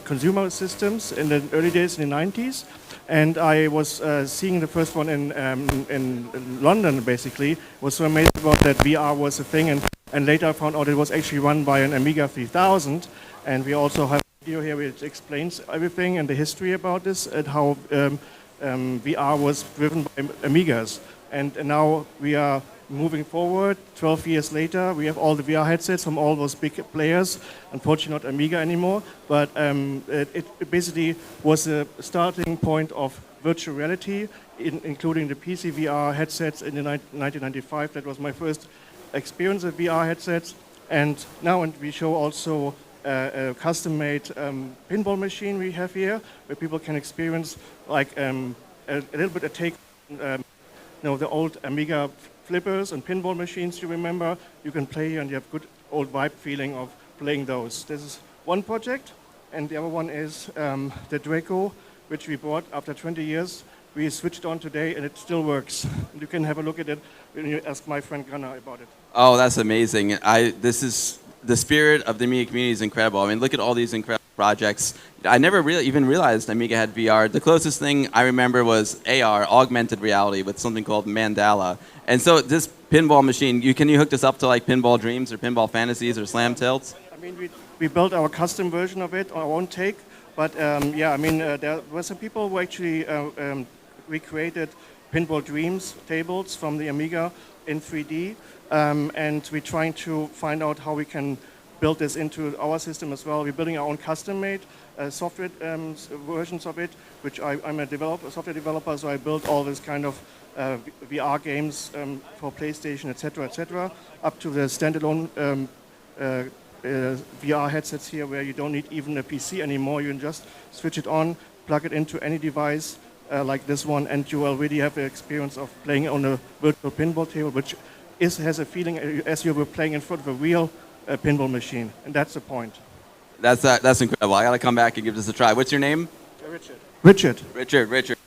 consumer systems in the early days in the 90s. And I was seeing the first one in London, basically. I was so amazed about that VR was a thing, and later I found out it was actually run by an Amiga 3000. And we also have a video here which explains everything and the history about this and how VR was driven by Amigas. And now we are moving forward, 12 years later, we have all the VR headsets from all those big players. Unfortunately, not Amiga anymore, but it basically was a starting point of virtual reality, including the PC VR headsets in the 1995. That was my first experience of VR headsets. And now we show also a custom-made pinball machine we have here, where people can experience like a little bit of take, the old Amiga flippers and pinball machines you remember. You can play here and you have good old vibe feeling of playing those. This is one project, and the other one is the Draco, which we bought after 20 years. We switched on today and it still works. You can have a look at it when you ask my friend Gunnar about it. Oh, that's amazing. This is the spirit of the Amiga community is incredible. I mean, look at all these incredible projects. I never really even realized Amiga had VR. The closest thing I remember was AR, augmented reality, with something called Mandala. And so this pinball machine, can you hook this up to like Pinball Dreams or Pinball Fantasies or Slam Tilts? I mean, we built our custom version of it, our own take. But yeah, I mean, there were some people who actually recreated Pinball Dreams tables from the Amiga in 3D. And we're trying to find out how we can build this into our system as well. We're building our own custom-made software versions of it, which I'm a software developer, so I built all this kind of VR games for PlayStation, etc., up to the standalone VR headsets here, where you don't need even a PC anymore. You can just switch it on, plug it into any device like this one, and you already have the experience of playing on a virtual pinball table, which has a feeling as you were playing in front of a real pinball machine, and that's the point. That's incredible. I got to come back and give this a try. What's your name? Richard. Richard.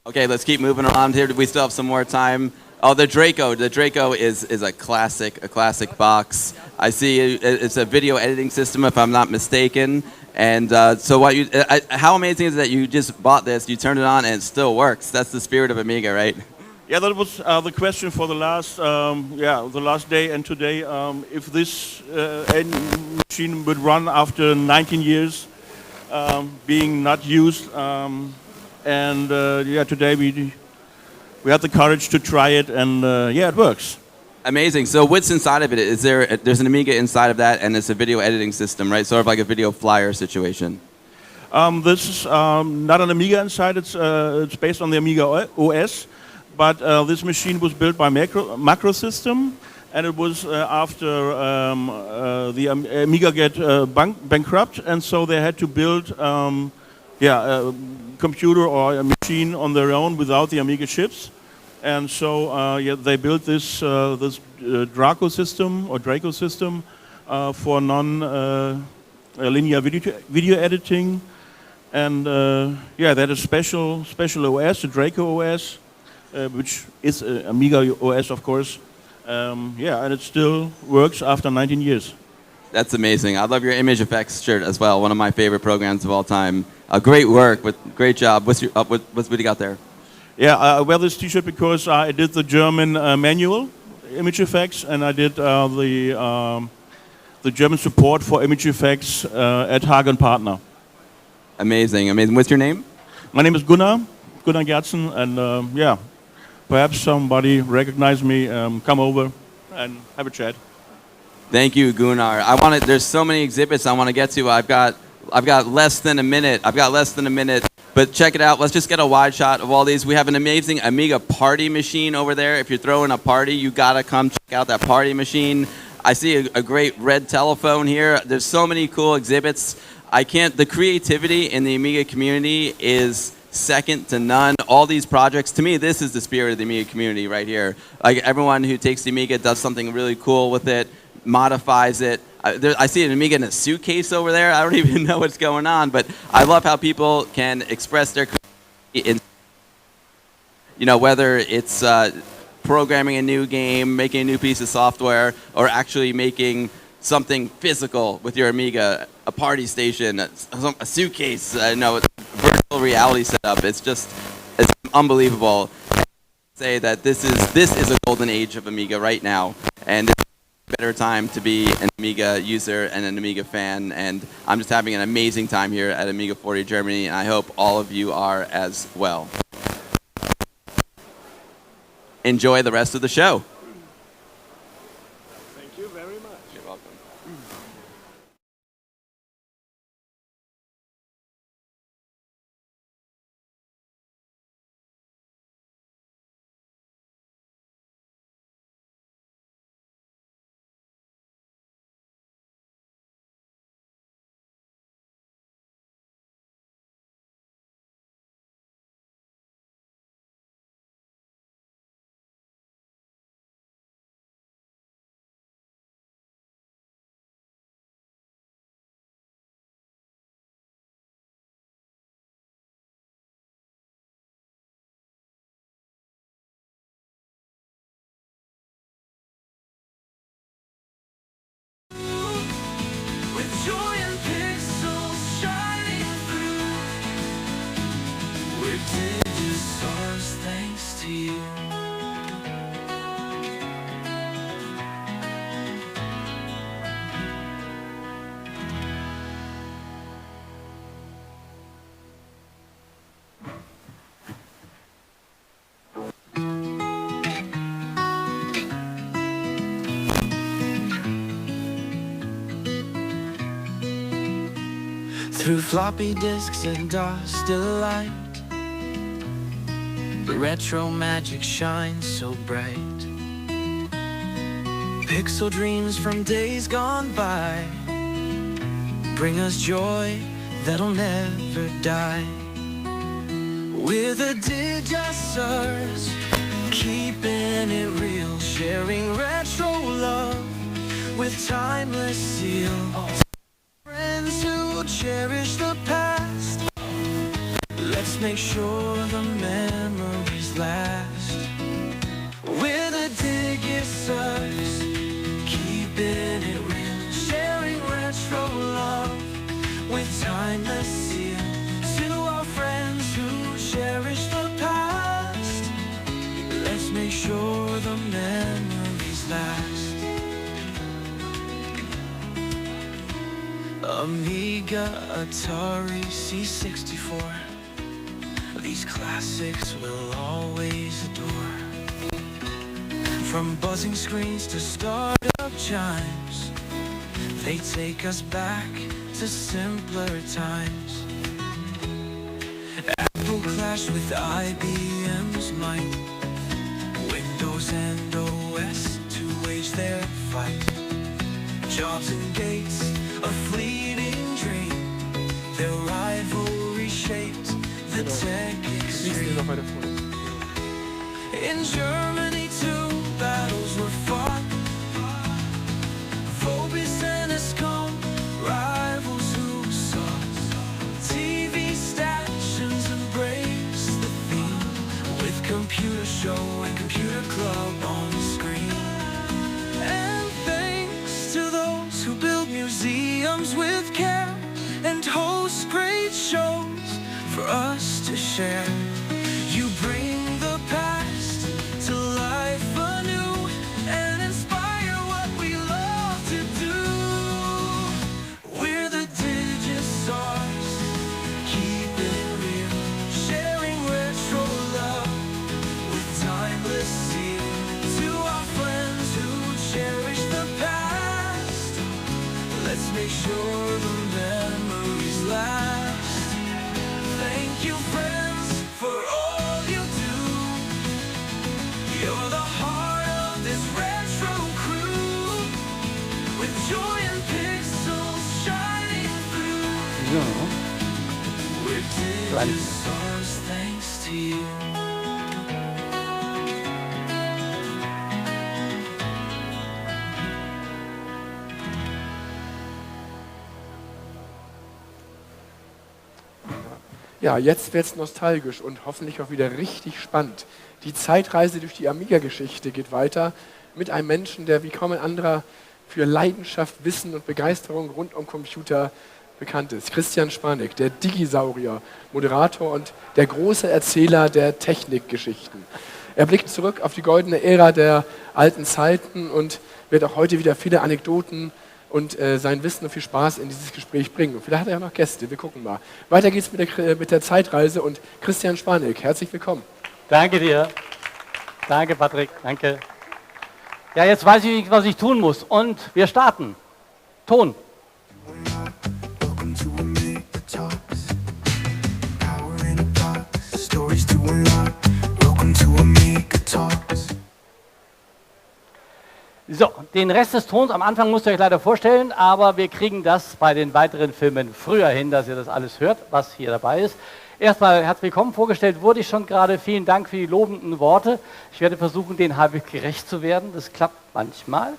Okay, let's keep moving on here. We still have some more time. Oh, the Draco. The Draco is a classic box. I see it's a video editing system, if I'm not mistaken. And so how amazing is it that you just bought this, you turned it on, and it still works? That's the spirit of Amiga, right? Yeah, that was the question for the last day and today. If this machine would run after 19 years being not used, today we had the courage to try it, and it works. Amazing. So what's inside of it? There's an Amiga inside of that, and it's a video editing system, right? Sort of like a video flyer situation. This is not an Amiga inside. It's based on the AmigaOS, but this machine was built by Macro System, and it was after the Amiga get bankrupt, and so they had to build a computer or a machine on their own without the Amiga chips. And so they built this Draco system for non-linear video editing. And they had a special OS, the Draco OS, which is Amiga OS, of course. And it still works after 19 years. That's amazing. I love your image effects shirt as well. One of my favorite programs of all time. Great work, great job. What's what do you got there? Yeah, I wear this T-shirt because I did the German manual image effects, and I did the German support for image effects at Hagen Partner. Amazing, amazing. What's your name? My name is Gunnar Gertzen, and perhaps somebody recognize me. Come over and have a chat. Thank you, Gunnar. There's so many exhibits I want to get to. I've got less than a minute. But check it out. Let's just get a wide shot of all these. We have an amazing Amiga party machine over there. If you're throwing a party, you gotta come check out that party machine. I see a great red telephone here. There's so many cool exhibits. The creativity in the Amiga community is second to none. All these projects, to me, this is the spirit of the Amiga community right here. Like everyone who takes the Amiga does something really cool with it, modifies it. I see an Amiga in a suitcase over there. I don't even know what's going on, but I love how people can express their creativity in, whether it's programming a new game, making a new piece of software, or actually making something physical with your Amiga, a party station, a suitcase, a virtual reality setup. It's unbelievable. I say that this is a golden age of Amiga right now, and it's a better time to be an Amiga user and an Amiga fan, and I'm just having an amazing time here at Amiga 40 Germany, and I hope all of you are as well. Enjoy the rest of the show. Thank you very much. You're welcome. Through floppy disks and DOS delight, the retro magic shines so bright. Pixel dreams from days gone by bring us joy that'll never die. We're the Digistars, keeping it real, sharing retro love with timeless zeal. Friends who cherish the past, let's make sure the memories last. We're the Digistars, keeping it real, sharing retro love with timeless zeal. To our friends who cherish the past, let's make sure the memories last. Amiga, Atari, C64, these classics we'll always adore. From buzzing screens to startup chimes, they take us back to simpler times. clash with IBM's might. Windows and OS to wage their fight. Jobs and gates, a fleeting dream. Their rivalry shaped the tech extreme. In Germany, 2 battles were fought. Phobos and Escom, rivals who sought. TV stations embrace the theme, with computer show and computer club on screen. And thanks to those who build museums with care and host great shows for us to share. You bring the past to life anew and inspire what we love to do. We're the Digistars, keep it real, sharing retro love with timeless zeal. To our friends who cherish the past, let's make sure the memories last. Thank you, friends, for all you do. You're the heart of this retro crew, with joy and pixels shining through. We're Digistars, thanks to you. Ja, jetzt wird es nostalgisch und hoffentlich auch wieder richtig spannend. Die Zeitreise durch die Amiga-Geschichte geht weiter mit einem Menschen, der wie kaum ein anderer für Leidenschaft, Wissen und Begeisterung rund um Computer bekannt ist. Christian Spanek, der Digisaurier, Moderator und der große Erzähler der Technikgeschichten. Er blickt zurück auf die goldene Ära der alten Zeiten und wird auch heute wieder viele Anekdoten und sein Wissen und viel Spaß in dieses Gespräch bringen. Und vielleicht hat er ja noch Gäste, wir gucken mal. Weiter geht's mit der Zeitreise und Christian Spanek, herzlich willkommen. Danke dir. Danke, Patrick, danke. Ja, jetzt weiß ich, was ich tun muss und wir starten. Ton. So, den Rest des Tons am Anfang musst ihr euch leider vorstellen, aber wir kriegen das bei den weiteren Filmen früher hin, dass ihr das alles hört, was hier dabei ist. Erstmal herzlich willkommen, vorgestellt wurde ich schon gerade. Vielen Dank für die lobenden Worte. Ich werde versuchen, denen halbwegs gerecht zu werden. Das klappt manchmal.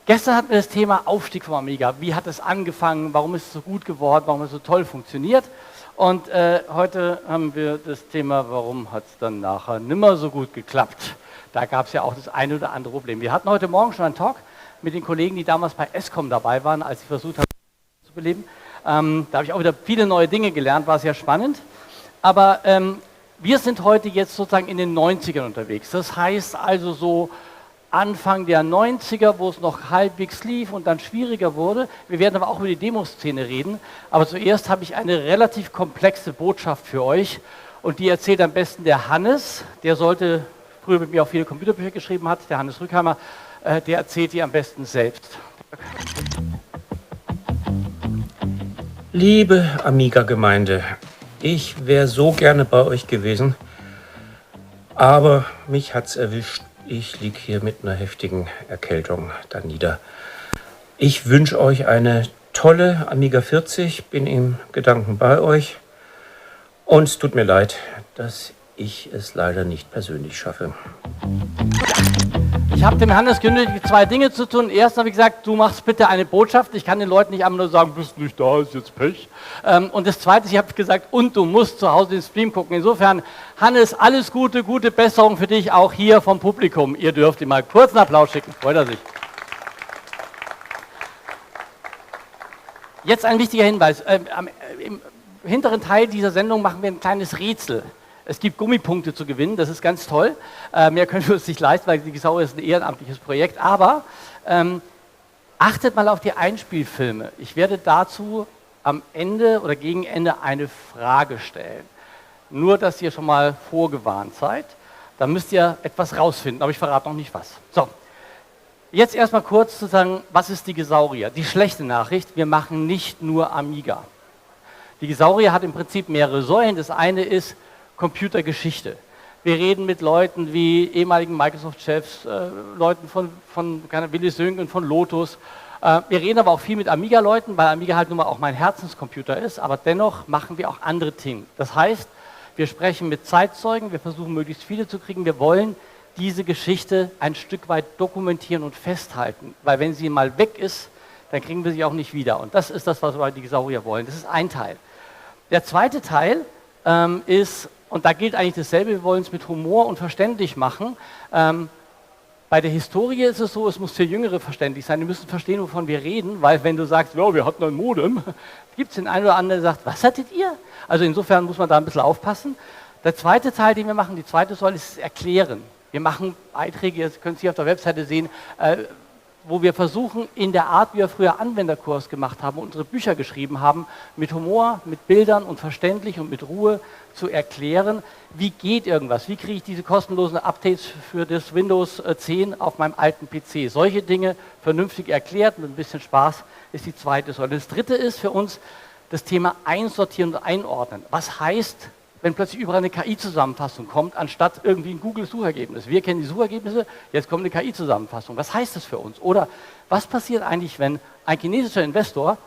Gestern hatten wir das Thema Aufstieg vom Amiga. Wie hat es angefangen? Warum ist es so gut geworden? Warum hat es so toll funktioniert? Und heute haben wir das Thema, warum hat es dann nachher nimmer so gut geklappt? Da gab es ja auch das eine oder andere Problem. Wir hatten heute Morgen schon einen Talk mit den Kollegen, die damals bei ESCOM dabei waren, als ich versucht habe, zu beleben. Da habe ich auch wieder viele neue Dinge gelernt, war sehr spannend. Aber wir sind heute jetzt sozusagen in den 90ern unterwegs. Das heißt also so Anfang der 90er, wo es noch halbwegs lief und dann schwieriger wurde. Wir werden aber auch über die Demoszene reden. Aber zuerst habe ich eine relativ komplexe Botschaft für euch. Und die erzählt am besten der Hannes. Der sollte früher mit mir auch viele Computerbücher geschrieben hat, der Hannes Rückheimer, der erzählt die am besten selbst. Liebe Amiga-Gemeinde, ich wäre so gerne bei euch gewesen, aber mich hat's erwischt. Ich liege hier mit einer heftigen Erkältung da nieder. Ich wünsche euch eine tolle Amiga 40, bin im Gedanken bei euch und es tut mir leid, dass ich es leider nicht persönlich schaffe. Ich habe dem Hannes genötigt, 2 Dinge zu tun. Erst habe ich gesagt, du machst bitte eine Botschaft. Ich kann den Leuten nicht einfach nur sagen, bist nicht da, ist jetzt Pech. Und das Zweite, ich habe gesagt, und du musst zu Hause den Stream gucken. Insofern, Hannes, alles Gute, gute Besserung für dich, auch hier vom Publikum. Ihr dürft ihm mal kurz einen Applaus schicken, freut er sich. Jetzt ein wichtiger Hinweis. Im hinteren Teil dieser Sendung machen wir ein kleines Rätsel. Es gibt Gummipunkte zu gewinnen, das ist ganz toll. Mehr können wir uns nicht leisten, weil die Sau ist ein ehrenamtliches Projekt. Aber achtet mal auf die Einspielfilme. Ich werde dazu am Ende oder gegen Ende eine Frage stellen. Nur, dass ihr schon mal vorgewarnt seid. Da müsst ihr etwas rausfinden, aber ich verrate noch nicht was. So, jetzt erstmal kurz zu sagen, was ist Digisaurier? Die schlechte Nachricht, wir machen nicht nur Amiga. Digisaurier hat im Prinzip mehrere Säulen. Das eine ist Computergeschichte. Wir reden mit Leuten wie ehemaligen Microsoft-Chefs, Leuten von Willy Sönk und von Lotus. Wir reden aber auch viel mit Amiga-Leuten, weil Amiga halt nun mal auch mein Herzenscomputer ist, aber dennoch machen wir auch andere Dinge. Das heißt, wir sprechen mit Zeitzeugen, wir versuchen möglichst viele zu kriegen, wir wollen diese Geschichte ein Stück weit dokumentieren und festhalten, weil wenn sie mal weg ist, dann kriegen wir sie auch nicht wieder. Und das ist das, was wir bei Digisaurier wollen. Das ist ein Teil. Der zweite Teil ist, und da gilt eigentlich dasselbe, wir wollen es mit Humor und verständlich machen. Bei der Historie ist es so, es muss für Jüngere verständlich sein. Die müssen verstehen, wovon wir reden, weil wenn du sagst, ja, wir hatten ein Modem, gibt es den einen oder anderen, der sagt, was hattet ihr? Also insofern muss man da ein bisschen aufpassen. Der zweite Teil, den wir machen, die zweite Säule, ist das Erklären. Wir machen Beiträge, jetzt können Sie auf der Webseite sehen, wo wir versuchen, in der Art, wie wir früher Anwenderkurs gemacht haben, unsere Bücher geschrieben haben, mit Humor, mit Bildern und verständlich und mit Ruhe zu erklären, wie geht irgendwas, wie kriege ich diese kostenlosen Updates für das Windows 10 auf meinem alten PC. Solche Dinge vernünftig erklärt, mit ein bisschen Spaß, ist die zweite Säule. Das dritte ist für uns das Thema Einsortieren und Einordnen. Was heißt, wenn plötzlich überall eine KI-Zusammenfassung kommt, anstatt irgendwie ein Google-Suchergebnis. Wir kennen die Suchergebnisse, jetzt kommt eine KI-Zusammenfassung. Was heißt das für uns? Oder was passiert eigentlich, wenn ein chinesischer Investor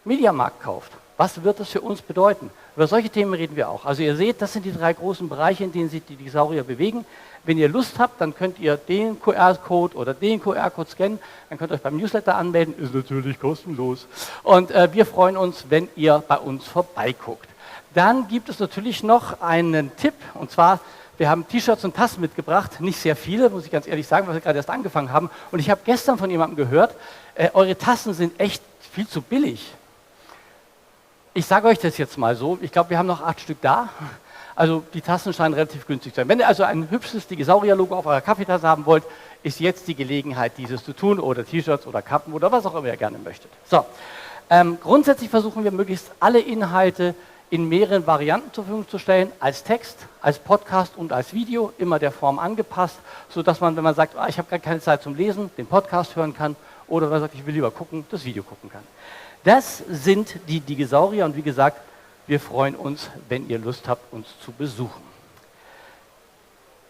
Mediamarkt kauft? Was wird das für uns bedeuten? Über solche Themen reden wir auch. Also ihr seht, das sind die drei großen Bereiche, in denen sich die Digisaurier bewegen. Wenn ihr Lust habt, dann könnt ihr den QR-Code oder den QR-Code scannen, dann könnt ihr euch beim Newsletter anmelden, ist natürlich kostenlos. Und wir freuen uns, wenn ihr bei uns vorbeiguckt. Dann gibt es natürlich noch einen Tipp, und zwar, wir haben T-Shirts und Tassen mitgebracht, nicht sehr viele, muss ich ganz ehrlich sagen, weil wir gerade erst angefangen haben. Und ich habe gestern von jemandem gehört, eure Tassen sind echt viel zu billig. Ich sage euch das jetzt mal so, ich glaube, wir haben noch 8 Stück da. Also die Tassen scheinen relativ günstig zu sein. Wenn ihr also ein hübsches Digisaurier-Logo auf eurer Kaffeetasse haben wollt, ist jetzt die Gelegenheit, dieses zu tun, oder T-Shirts oder Kappen oder was auch immer ihr gerne möchtet. So, grundsätzlich versuchen wir möglichst alle Inhalte in mehreren Varianten zur Verfügung zu stellen, als Text, als Podcast und als Video, immer der Form angepasst, sodass man, wenn man sagt, ich habe gar keine Zeit zum Lesen, den Podcast hören kann, oder wenn man sagt, ich will lieber gucken, das Video gucken kann. Das sind die Digisaurier und wie gesagt, wir freuen uns, wenn ihr Lust habt, uns zu besuchen.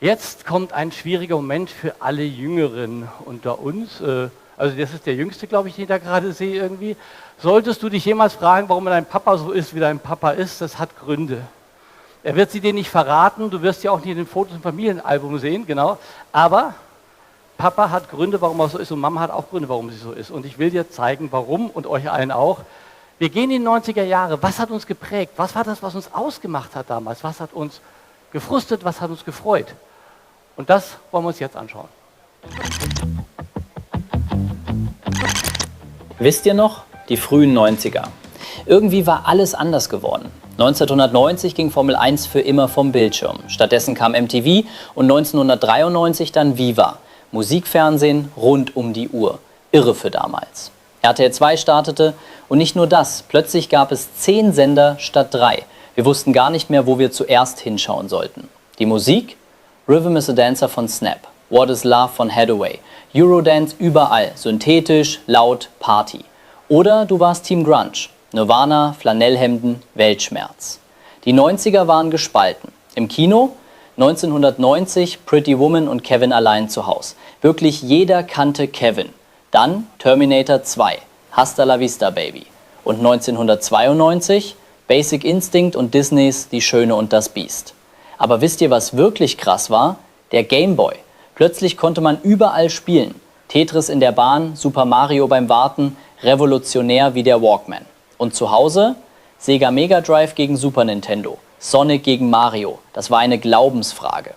Jetzt kommt ein schwieriger Moment für alle Jüngeren unter uns. Also das ist der Jüngste, glaube ich, den ich da gerade sehe irgendwie. Solltest du dich jemals fragen, warum dein Papa so ist, wie dein Papa ist, das hat Gründe. Er wird sie dir nicht verraten, du wirst sie auch nicht in den Fotos im Familienalbum sehen, genau. Aber Papa hat Gründe, warum er so ist, und Mama hat auch Gründe, warum sie so ist. Und ich will dir zeigen, warum, und euch allen auch. Wir gehen in die 90er Jahre. Was hat uns geprägt? Was war das, was uns ausgemacht hat damals? Was hat uns gefrustet? Was hat uns gefreut? Und das wollen wir uns jetzt anschauen. Wisst ihr noch? Die frühen 90er. Irgendwie war alles anders geworden. 1990 ging Formel 1 für immer vom Bildschirm. Stattdessen kam MTV und 1993 dann Viva. Musikfernsehen rund um die Uhr. Irre für damals. RTL 2 startete und nicht nur das, plötzlich gab es 10 Sender statt 3. Wir wussten gar nicht mehr, wo wir zuerst hinschauen sollten. Die Musik? Rhythm is a Dancer von Snap, What is Love von Hathaway, Eurodance überall, synthetisch, laut, Party. Oder du warst Team Grunge, Nirvana, Flanellhemden, Weltschmerz. Die 90er waren gespalten. Im Kino 1990 Pretty Woman und Kevin allein zu Haus. Wirklich jeder kannte Kevin. Dann Terminator 2, Hasta la Vista Baby. Und 1992 Basic Instinct und Disneys Die Schöne und das Biest. Aber wisst ihr, was wirklich krass war? Der Game Boy. Plötzlich konnte man überall spielen. Tetris in der Bahn, Super Mario beim Warten, revolutionär wie der Walkman. Und zu Hause? Sega Mega Drive gegen Super Nintendo, Sonic gegen Mario. Das war eine Glaubensfrage.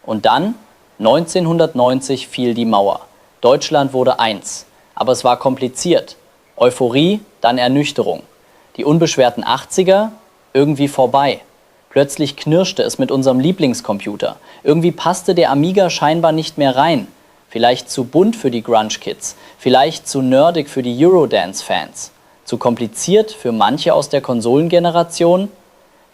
Und dann, 1990 fiel die Mauer. Deutschland wurde 1. Aber es war kompliziert. Euphorie, dann Ernüchterung. Die unbeschwerten 80er, irgendwie vorbei. Plötzlich knirschte es mit unserem Lieblingscomputer. Irgendwie passte der Amiga scheinbar nicht mehr rein. Vielleicht zu bunt für die Grunge-Kids, vielleicht zu nerdig für die Eurodance-Fans, zu kompliziert für manche aus der Konsolengeneration.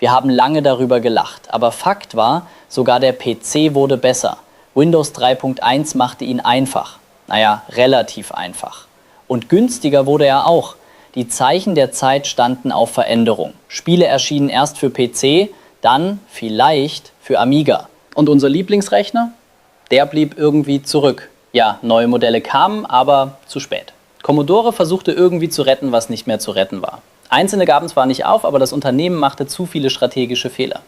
Wir haben lange darüber gelacht, aber Fakt war, sogar der PC wurde besser. Windows 3.1 machte ihn einfach. Naja, relativ einfach. Und günstiger wurde er auch. Die Zeichen der Zeit standen auf Veränderung. Spiele erschienen erst für PC, dann vielleicht für Amiga. Und unser Lieblingsrechner? Der blieb irgendwie zurück. Ja, neue Modelle kamen, aber zu spät. Commodore versuchte irgendwie zu retten, was nicht mehr zu retten war. Einzelne gaben zwar nicht auf, aber das Unternehmen machte zu viele strategische Fehler.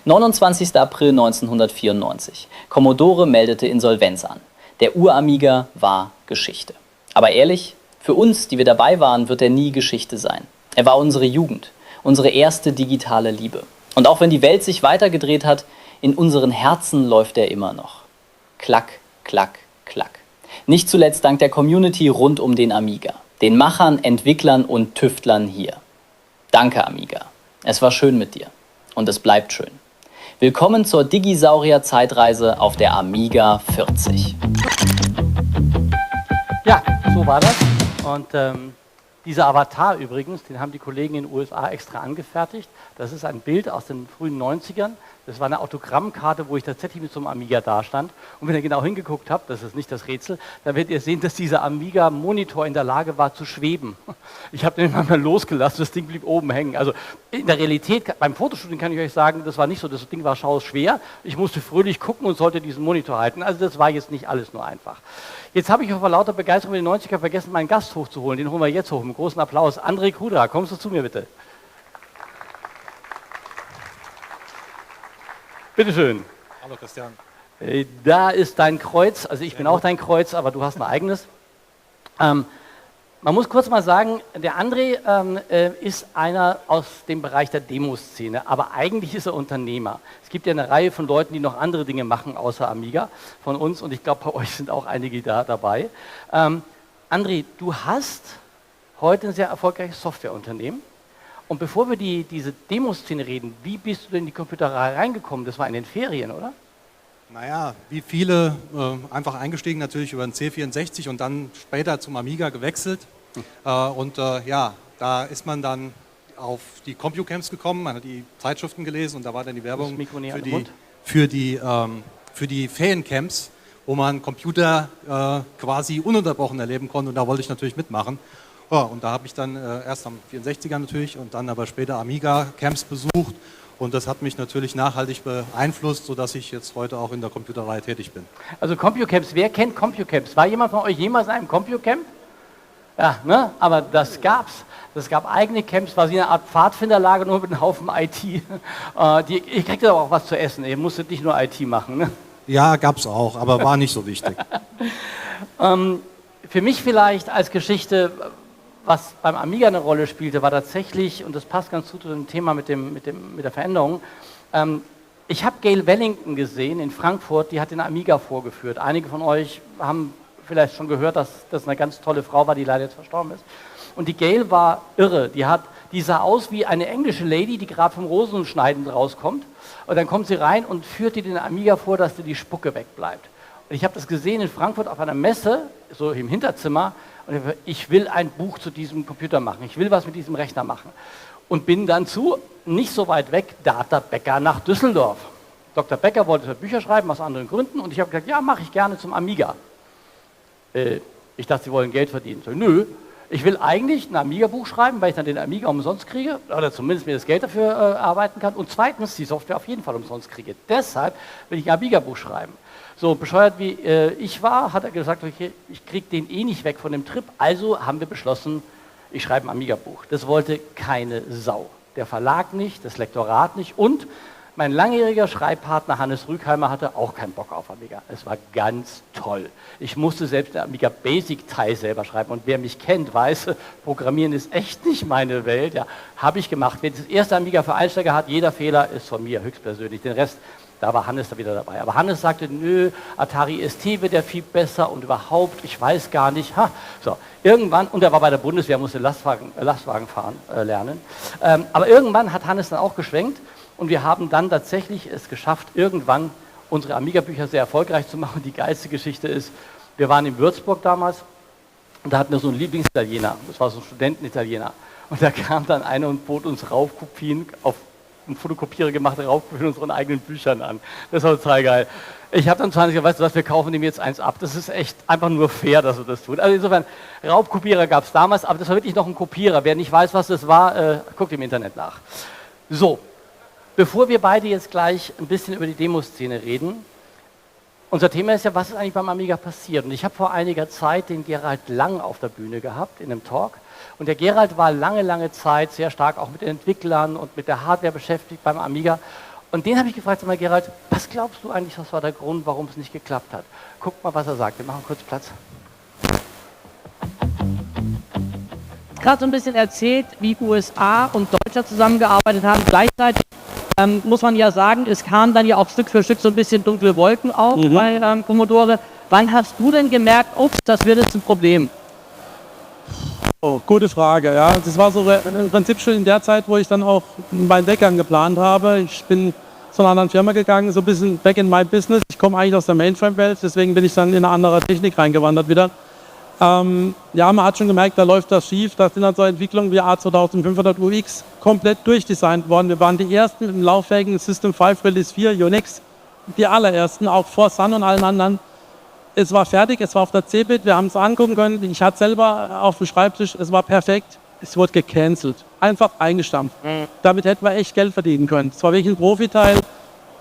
29. April 1994. Commodore meldete Insolvenz an. Der Ur-Amiga war Geschichte. Aber ehrlich, für uns, die wir dabei waren, wird er nie Geschichte sein. Er war unsere Jugend, unsere erste digitale Liebe. Und auch wenn die Welt sich weitergedreht hat, in unseren Herzen läuft er immer noch. Klack, klack, klack. Nicht zuletzt dank der Community rund um den Amiga. Den Machern, Entwicklern und Tüftlern hier. Danke, Amiga. Es war schön mit dir. Und es bleibt schön. Willkommen zur Digisaurier-Zeitreise auf der Amiga 40. Ja, so war das. Und dieser Avatar übrigens, den haben die Kollegen in den USA extra angefertigt. Das ist ein Bild aus den frühen 90ern. Das war eine Autogrammkarte, wo ich tatsächlich mit so einem Amiga dastand. Und wenn ihr genau hingeguckt habt, das ist nicht das Rätsel, dann werdet ihr sehen, dass dieser Amiga-Monitor in der Lage war zu schweben. Ich habe den manchmal losgelassen, das Ding blieb oben hängen. Also in der Realität, beim Fotoshooting kann ich euch sagen, das war nicht so, das Ding war schwer. Ich musste fröhlich gucken und sollte diesen Monitor halten. Also das war jetzt nicht alles nur einfach. Jetzt habe ich vor lauter Begeisterung mit den 90er vergessen, meinen Gast hochzuholen. Den holen wir jetzt hoch. Mit großen Applaus. André Kudra, kommst du zu mir bitte? Bitte schön. Hallo Christian. Da ist dein Kreuz, also ich bin auch dein Kreuz, aber du hast ein eigenes. Man muss kurz mal sagen, der André ist einer aus dem Bereich der Demoszene, aber eigentlich ist er Unternehmer. Es gibt ja eine Reihe von Leuten, die noch andere Dinge machen außer Amiga von uns und ich glaube, bei euch sind auch einige da dabei. André, du hast heute ein sehr erfolgreiches Softwareunternehmen. Und bevor wir diese Demoszene reden, wie bist du denn in die Computerei reingekommen? Das war in den Ferien, oder? Naja, wie viele, einfach eingestiegen natürlich über den C64 und dann später zum Amiga gewechselt. Ja, da ist man dann auf die CompuCamps gekommen, man hat die Zeitschriften gelesen und da war dann die Werbung für die Feriencamps, wo man Computer quasi ununterbrochen erleben konnte und da wollte ich natürlich mitmachen. Ja, und da habe ich dann erst am 64er natürlich und dann aber später Amiga-Camps besucht und das hat mich natürlich nachhaltig beeinflusst, sodass ich jetzt heute auch in der Computerei tätig bin. Also CompuCamps, wer kennt CompuCamps? War jemand von euch jemals in einem CompuCamp? Ja, ne? Aber das gab's. Es gab eigene Camps, war wie eine Art Pfadfinderlager, nur mit einem Haufen IT. Ihr kriegt aber auch was zu essen, ihr musstet nicht nur IT machen. Ne? Ja, gab's auch, aber war nicht so wichtig. Für mich vielleicht als Geschichte, was beim Amiga eine Rolle spielte, war tatsächlich, und das passt ganz gut zu dem Thema mit der Veränderung, ich habe Gail Wellington gesehen in Frankfurt, die hat den Amiga vorgeführt. Einige von euch haben vielleicht schon gehört, dass das eine ganz tolle Frau war, die leider jetzt verstorben ist. Und die Gail war irre, die sah aus wie eine englische Lady, die gerade vom Rosenschneiden rauskommt. Und dann kommt sie rein und führt dir den Amiga vor, dass dir die Spucke wegbleibt. Und ich habe das gesehen in Frankfurt auf einer Messe, so im Hinterzimmer, und ich will ein Buch zu diesem Computer machen, ich will was mit diesem Rechner machen. Und bin dann nicht so weit weg, Data Becker nach Düsseldorf. Dr. Becker wollte Bücher schreiben, aus anderen Gründen, und ich habe gesagt, ja, mache ich gerne zum Amiga. Ich dachte, Sie wollen Geld verdienen. So, nö, ich will eigentlich ein Amiga-Buch schreiben, weil ich dann den Amiga umsonst kriege, oder zumindest mir das Geld dafür erarbeiten kann, und zweitens die Software auf jeden Fall umsonst kriege. Deshalb will ich ein Amiga-Buch schreiben. So bescheuert wie ich war, hat er gesagt, okay, ich kriege den eh nicht weg von dem Trip, also haben wir beschlossen, ich schreibe ein Amiga-Buch. Das wollte keine Sau. Der Verlag nicht, das Lektorat nicht und mein langjähriger Schreibpartner Hannes Rügheimer hatte auch keinen Bock auf Amiga. Es war ganz toll. Ich musste selbst den Amiga Basic-Teil selber schreiben und wer mich kennt, weiß, Programmieren ist echt nicht meine Welt. Ja, habe ich gemacht. Wer das erste Amiga für Einsteiger hat, jeder Fehler ist von mir höchstpersönlich. Den Rest, da war Hannes da wieder dabei. Aber Hannes sagte, nö, Atari ST wird ja viel besser und überhaupt, ich weiß gar nicht. So, irgendwann, und er war bei der Bundeswehr, musste Lastwagen fahren lernen. Aber irgendwann hat Hannes dann auch geschwenkt und wir haben dann tatsächlich es geschafft, irgendwann unsere Amiga-Bücher sehr erfolgreich zu machen. Die geilste Geschichte ist, wir waren in Würzburg damals und da hatten wir so einen Lieblingsitaliener, das war so ein Studentenitaliener. Und da kam dann einer und bot uns Raubkopien auf einen Fotokopierer gemacht, raufgeführt unseren eigenen Büchern an. Das war total geil. Ich habe dann 20 gesagt, weißt du was, wir kaufen dem jetzt eins ab. Das ist echt einfach nur fair, dass wir das tun. Also insofern, Raubkopierer gab es damals, aber das war wirklich noch ein Kopierer. Wer nicht weiß, was das war, guckt im Internet nach. So, bevor wir beide jetzt gleich ein bisschen über die Demoszene reden, unser Thema ist ja, was ist eigentlich beim Amiga passiert? Und ich habe vor einiger Zeit den Gerald Lang auf der Bühne gehabt, in einem Talk. Und der Gerald war lange Zeit sehr stark auch mit den Entwicklern und mit der Hardware beschäftigt beim Amiga. Und den habe ich gefragt, sag mal Gerald, was glaubst du eigentlich, was war der Grund, warum es nicht geklappt hat? Guck mal, was er sagt. Wir machen kurz Platz. Gerade so ein bisschen erzählt, wie USA und Deutschland zusammengearbeitet haben. Gleichzeitig muss man ja sagen, es kamen dann ja auch Stück für Stück so ein bisschen dunkle Wolken auf bei Commodore. Wann hast du denn gemerkt, ups, das wird jetzt ein Problem? Oh, gute Frage, ja. Das war so im Prinzip schon in der Zeit, wo ich dann auch meinen Weggang geplant habe. Ich bin zu einer anderen Firma gegangen, so ein bisschen back in my business. Ich komme eigentlich aus der Mainframe-Welt, deswegen bin ich dann in eine andere Technik reingewandert wieder. Ja, man hat schon gemerkt, da läuft das schief. Da sind dann so Entwicklungen wie A2500 UX komplett durchdesignt worden. Wir waren die ersten im lauffähigen System 5 Release 4 Unix, die allerersten, auch vor Sun und allen anderen. Es war fertig, es war auf der CeBIT, wir haben es angucken können. Ich hatte selber auf dem Schreibtisch, es war perfekt. Es wurde gecancelt, einfach eingestampft. Damit hätten wir echt Geld verdienen können. Es war wirklich ein Profiteil,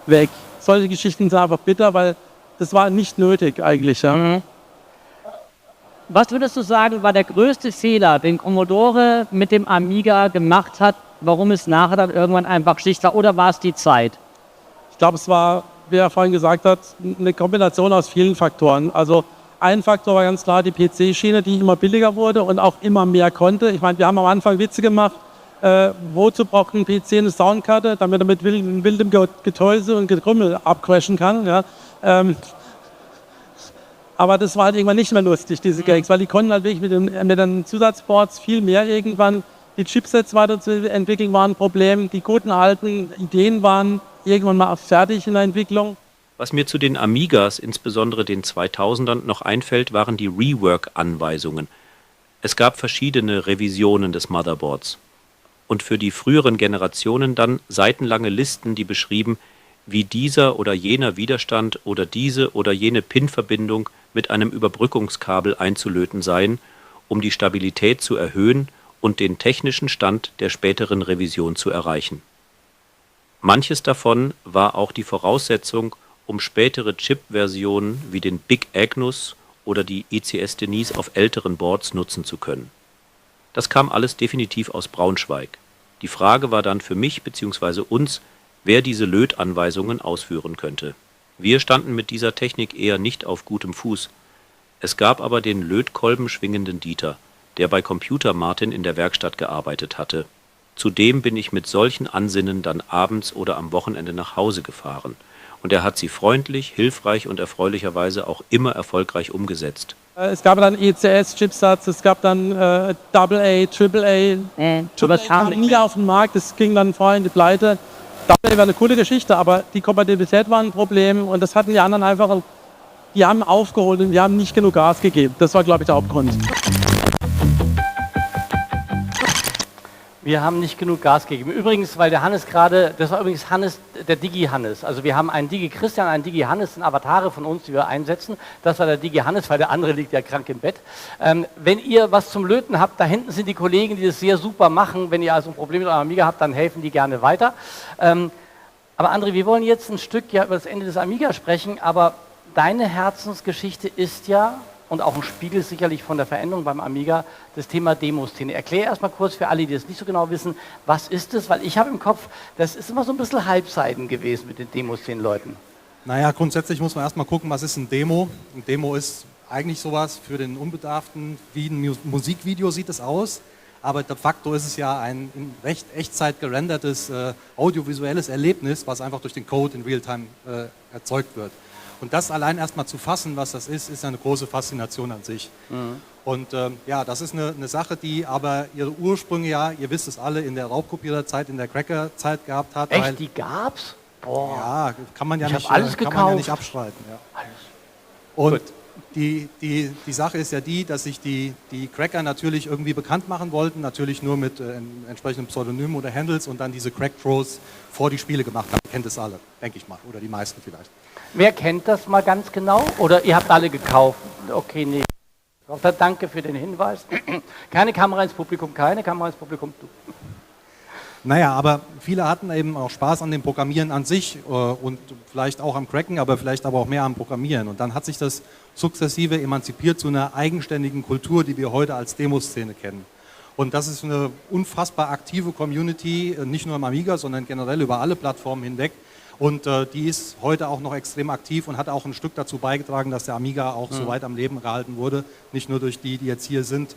weg. Solche Geschichten sind einfach bitter, weil das war nicht nötig eigentlich. Ja. Was würdest du sagen, war der größte Fehler, den Commodore mit dem Amiga gemacht hat, warum es nachher dann irgendwann einfach Schicht war, oder war es die Zeit? Ich glaube, es war, wie er vorhin gesagt hat, eine Kombination aus vielen Faktoren. Also ein Faktor war ganz klar die PC-Schiene, die immer billiger wurde und auch immer mehr konnte. Ich meine, wir haben am Anfang Witze gemacht, wozu braucht ein PC eine Soundkarte, damit er mit wildem Getäuse und Getrümmel abcrashen kann. Ja. Aber das war halt irgendwann nicht mehr lustig, diese Gags, weil die konnten halt wirklich mit den Zusatzports viel mehr irgendwann. Die Chipsets weiterzuentwickeln waren ein Problem, die guten alten Ideen waren irgendwann mal fertig in der Entwicklung. Was mir zu den Amigas, insbesondere den 2000ern, noch einfällt, waren die Rework-Anweisungen. Es gab verschiedene Revisionen des Motherboards. Und für die früheren Generationen dann seitenlange Listen, die beschrieben, wie dieser oder jener Widerstand oder diese oder jene Pin-Verbindung mit einem Überbrückungskabel einzulöten seien, um die Stabilität zu erhöhen und den technischen Stand der späteren Revision zu erreichen. Manches davon war auch die Voraussetzung, um spätere Chip-Versionen wie den Big Agnus oder die ECS Denise auf älteren Boards nutzen zu können. Das kam alles definitiv aus Braunschweig. Die Frage war dann für mich bzw. uns, wer diese Lötanweisungen ausführen könnte. Wir standen mit dieser Technik eher nicht auf gutem Fuß. Es gab aber den Lötkolben schwingenden Dieter, der bei Computer Martin in der Werkstatt gearbeitet hatte. Zudem bin ich mit solchen Ansinnen dann abends oder am Wochenende nach Hause gefahren. Und er hat sie freundlich, hilfreich und erfreulicherweise auch immer erfolgreich umgesetzt. Es gab dann ECS-Chipsatz, es gab dann AA, AAA. AAA kam nie auf den Markt, das ging dann vorher in die Pleite. AA war eine coole Geschichte, aber die Kompatibilität war ein Problem und das hatten die anderen einfach, die haben aufgeholt und die haben nicht genug Gas gegeben. Das war, glaube ich, der Hauptgrund. Wir haben nicht genug Gas gegeben. Übrigens, weil der Hannes gerade, das war übrigens Hannes, der Digi-Hannes. Also wir haben einen Digi-Christian, einen Digi-Hannes, sind Avatare von uns, die wir einsetzen. Das war der Digi-Hannes, weil der andere liegt ja krank im Bett. Wenn ihr was zum Löten habt, da hinten sind die Kollegen, die das sehr super machen. Wenn ihr also ein Problem mit eurem Amiga habt, dann helfen die gerne weiter. Aber André, wir wollen jetzt ein Stück ja über das Ende des Amiga sprechen, aber deine Herzensgeschichte ist ja, und auch ein Spiegel sicherlich von der Veränderung beim Amiga, das Thema Demoszene. Erklär erstmal kurz für alle, die das nicht so genau wissen, was ist das? Weil ich habe im Kopf, das ist immer so ein bisschen Halbseiten gewesen mit den Demoszenen-Leuten. Naja, grundsätzlich muss man erstmal gucken, was ist ein Demo. Ein Demo ist eigentlich sowas für den Unbedarften, wie ein Musikvideo sieht es aus, aber de facto ist es ja ein in recht Echtzeit gerendertes audiovisuelles Erlebnis, was einfach durch den Code in Realtime erzeugt wird. Und das allein erstmal zu fassen, was das ist eine große Faszination an sich. Mhm. Und ja, das ist eine Sache, die aber ihre Ursprünge ja, ihr wisst es alle, in der Raubkopiererzeit, in der Cracker-Zeit gehabt hat. Echt, weil, die gab's? Boah. Ja, kann man ja, alles gekauft. Nicht abstreiten. Ja. Alles. Und die Sache ist ja die, dass sich die Cracker natürlich irgendwie bekannt machen wollten, natürlich nur mit entsprechenden Pseudonymen oder Handles und dann diese Crack-Throws vor die Spiele gemacht haben. Kennt es alle, denke ich mal, oder die meisten vielleicht. Wer kennt das mal ganz genau? Oder ihr habt alle gekauft? Okay, nee. Danke für den Hinweis. Keine Kamera ins Publikum, keine Kamera ins Publikum. Du. Naja, aber viele hatten eben auch Spaß an dem Programmieren an sich und vielleicht auch am Cracken, aber vielleicht aber auch mehr am Programmieren. Und dann hat sich das sukzessive emanzipiert zu einer eigenständigen Kultur, die wir heute als Demoszene kennen. Und das ist eine unfassbar aktive Community, nicht nur am Amiga, sondern generell über alle Plattformen hinweg. Und die ist heute auch noch extrem aktiv und hat auch ein Stück dazu beigetragen, dass der Amiga auch so weit am Leben gehalten wurde. Nicht nur durch die jetzt hier sind,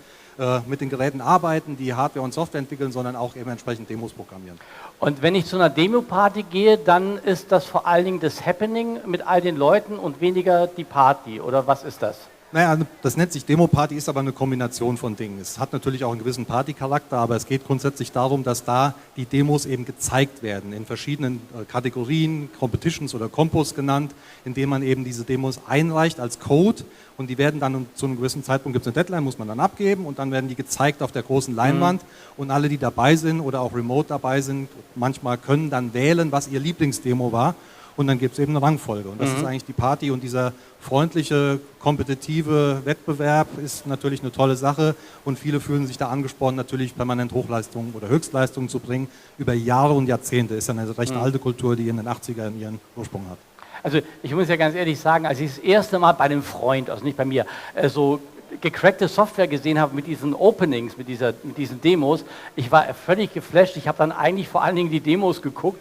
mit den Geräten arbeiten, die Hardware und Software entwickeln, sondern auch eben entsprechend Demos programmieren. Und wenn ich zu einer Demo-Party gehe, dann ist das vor allen Dingen das Happening mit all den Leuten und weniger die Party, oder was ist das? Naja, das nennt sich Demo-Party, ist aber eine Kombination von Dingen. Es hat natürlich auch einen gewissen Party-Charakter, aber es geht grundsätzlich darum, dass da die Demos eben gezeigt werden, in verschiedenen Kategorien, Competitions oder Compos genannt, indem man eben diese Demos einreicht als Code und die werden dann zu einem gewissen Zeitpunkt, gibt es eine Deadline, muss man dann abgeben und dann werden die gezeigt auf der großen Leinwand und alle, die dabei sind oder auch remote dabei sind, manchmal können dann wählen, was ihr Lieblingsdemo war. Und dann gibt es eben eine Rangfolge. Und das ist eigentlich die Party. Und dieser freundliche, kompetitive Wettbewerb ist natürlich eine tolle Sache. Und viele fühlen sich da angespornt, natürlich permanent Hochleistungen oder Höchstleistungen zu bringen. Über Jahre und Jahrzehnte. Ist ja eine recht alte Kultur, die in den 80ern ihren Ursprung hat. Also ich muss ja ganz ehrlich sagen, als ich das erste Mal bei einem Freund, also nicht bei mir, so gecrackte Software gesehen habe mit diesen Openings, mit diesen Demos, ich war völlig geflasht. Ich habe dann eigentlich vor allen Dingen die Demos geguckt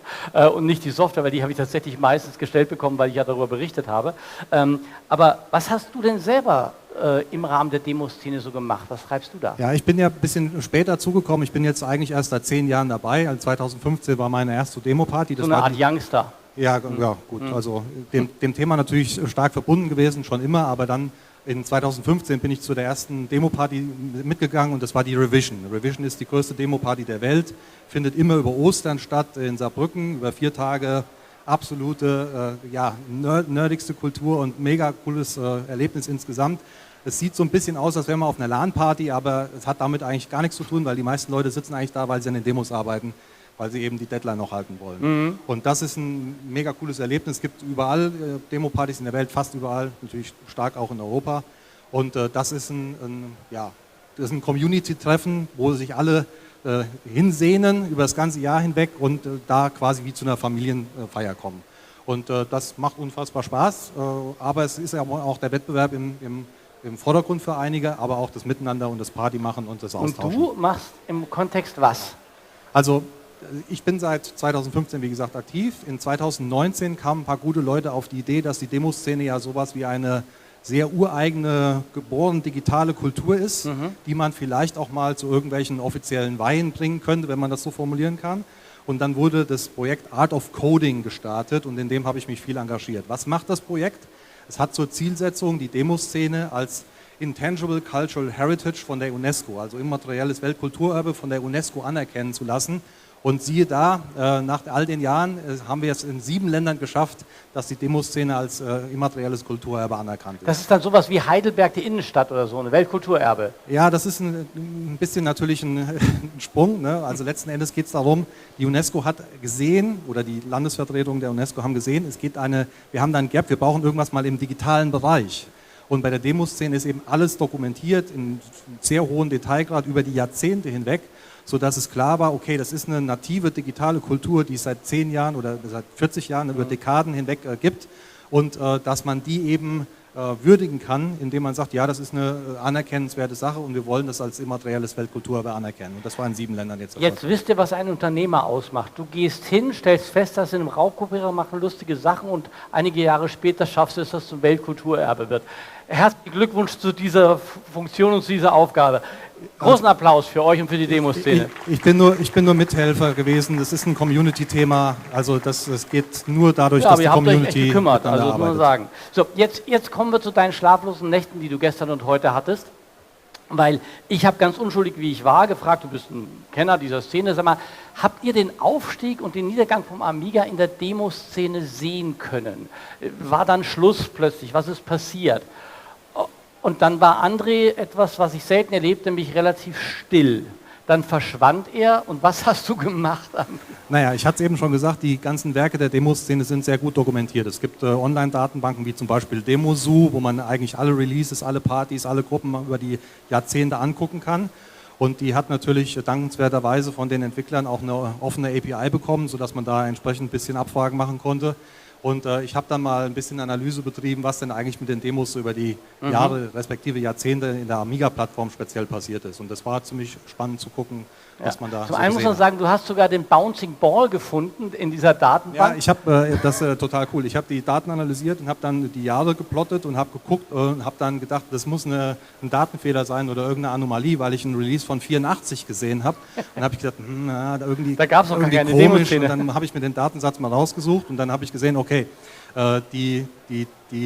und nicht die Software, weil die habe ich tatsächlich meistens gestellt bekommen, weil ich ja darüber berichtet habe. Aber was hast du denn selber im Rahmen der Demoszene so gemacht? Was treibst du da? Ja, ich bin ja ein bisschen später zugekommen. Ich bin jetzt eigentlich erst seit 10 Jahren dabei. Also 2015 war meine erste Demo-Party. So eine Art Youngster. Ja, ja, gut. Also dem Thema natürlich stark verbunden gewesen, schon immer, aber dann in 2015 bin ich zu der ersten Demo-Party mitgegangen und das war die Revision. Revision ist die größte Demo-Party der Welt, findet immer über Ostern statt in Saarbrücken, über 4 Tage, absolute, nerdigste Kultur und mega cooles Erlebnis insgesamt. Es sieht so ein bisschen aus, als wäre man auf einer LAN-Party, aber es hat damit eigentlich gar nichts zu tun, weil die meisten Leute sitzen eigentlich da, weil sie an den Demos arbeiten, weil sie eben die Deadline noch halten wollen. Und das ist ein mega cooles Erlebnis. Es gibt überall Demo-Partys in der Welt, fast überall, natürlich stark auch in Europa. Und das ist ein Community-Treffen, wo sich alle hinsehnen über das ganze Jahr hinweg und da quasi wie zu einer Familienfeier kommen. Und das macht unfassbar Spaß, aber es ist ja auch der Wettbewerb im Vordergrund für einige, aber auch das Miteinander und das Partymachen und das Austauschen. Und du machst im Kontext was? Also ich bin seit 2015, wie gesagt, aktiv. In 2019 kamen ein paar gute Leute auf die Idee, dass die Demoszene ja sowas wie eine sehr ureigene, geborene digitale Kultur ist, die man vielleicht auch mal zu irgendwelchen offiziellen Weihen bringen könnte, wenn man das so formulieren kann. Und dann wurde das Projekt Art of Coding gestartet und in dem habe ich mich viel engagiert. Was macht das Projekt? Es hat zur Zielsetzung, die Demoszene als Intangible Cultural Heritage von der UNESCO, also immaterielles Weltkulturerbe von der UNESCO anerkennen zu lassen. Und siehe da, nach all den Jahren haben wir es in 7 Ländern geschafft, dass die Demoszene als immaterielles Kulturerbe anerkannt ist. Das ist dann sowas wie Heidelberg, die Innenstadt oder so, eine Weltkulturerbe. Ja, das ist ein bisschen natürlich ein Sprung. Ne? Also letzten Endes geht es darum, die UNESCO hat gesehen, oder die Landesvertretung der UNESCO haben gesehen, wir haben da ein Gap, wir brauchen irgendwas mal im digitalen Bereich. Und bei der Demoszene ist eben alles dokumentiert, in sehr hohem Detailgrad über die Jahrzehnte hinweg, sodass es klar war, okay, das ist eine native digitale Kultur, die es seit 10 Jahren oder seit 40 Jahren über Dekaden hinweg gibt und dass man die eben würdigen kann, indem man sagt, ja, das ist eine anerkennenswerte Sache und wir wollen das als immaterielles Weltkulturerbe anerkennen. Und das war in 7 Ländern jetzt. Jetzt wisst ihr, was ein Unternehmer ausmacht. Du gehst hin, stellst fest, dass sie in einem Raubkopierer machen lustige Sachen und einige Jahre später schaffst du es, dass es zum Weltkulturerbe wird. Herzlichen Glückwunsch zu dieser Funktion und zu dieser Aufgabe. Großen Applaus für euch und für die Demoszene. Ich bin nur Mithelfer gewesen. Das ist ein Community-Thema. Also das geht nur dadurch, dass die Community euch echt gekümmert, also muss man arbeitet. sagen. So, jetzt kommen wir zu deinen schlaflosen Nächten, die du gestern und heute hattest. Weil ich habe ganz unschuldig, wie ich war, gefragt, du bist ein Kenner dieser Szene, sag mal, habt ihr den Aufstieg und den Niedergang vom Amiga in der Demoszene sehen können? War dann Schluss plötzlich? Was ist passiert? Und dann war André etwas, was ich selten erlebte, nämlich relativ still. Dann verschwand er. Und was hast du gemacht, André? Naja, ich hatte es eben schon gesagt, die ganzen Werke der Demoszene sind sehr gut dokumentiert. Es gibt Online-Datenbanken wie zum Beispiel Demozoo, wo man eigentlich alle Releases, alle Partys, alle Gruppen über die Jahrzehnte angucken kann. Und die hat natürlich dankenswerterweise von den Entwicklern auch eine offene API bekommen, sodass man da entsprechend ein bisschen Abfragen machen konnte. Und ich habe dann mal ein bisschen Analyse betrieben, was denn eigentlich mit den Demos so über die Jahre, respektive Jahrzehnte in der Amiga-Plattform speziell passiert ist. Und das war ziemlich spannend zu gucken, was man da Zum so einen muss man gesehen sagen, du hast sogar den Bouncing Ball gefunden in dieser Datenbank. Ja, ich habe das total cool. Ich habe die Daten analysiert und habe dann die Jahre geplottet und habe geguckt und habe dann gedacht, das muss ein Datenfehler sein oder irgendeine Anomalie, weil ich einen Release von 84 gesehen habe. Dann habe ich gedacht, irgendwie, da gab's noch irgendwie keine komisch. Demoszene. Und dann habe ich mir den Datensatz mal rausgesucht und dann habe ich gesehen, okay, die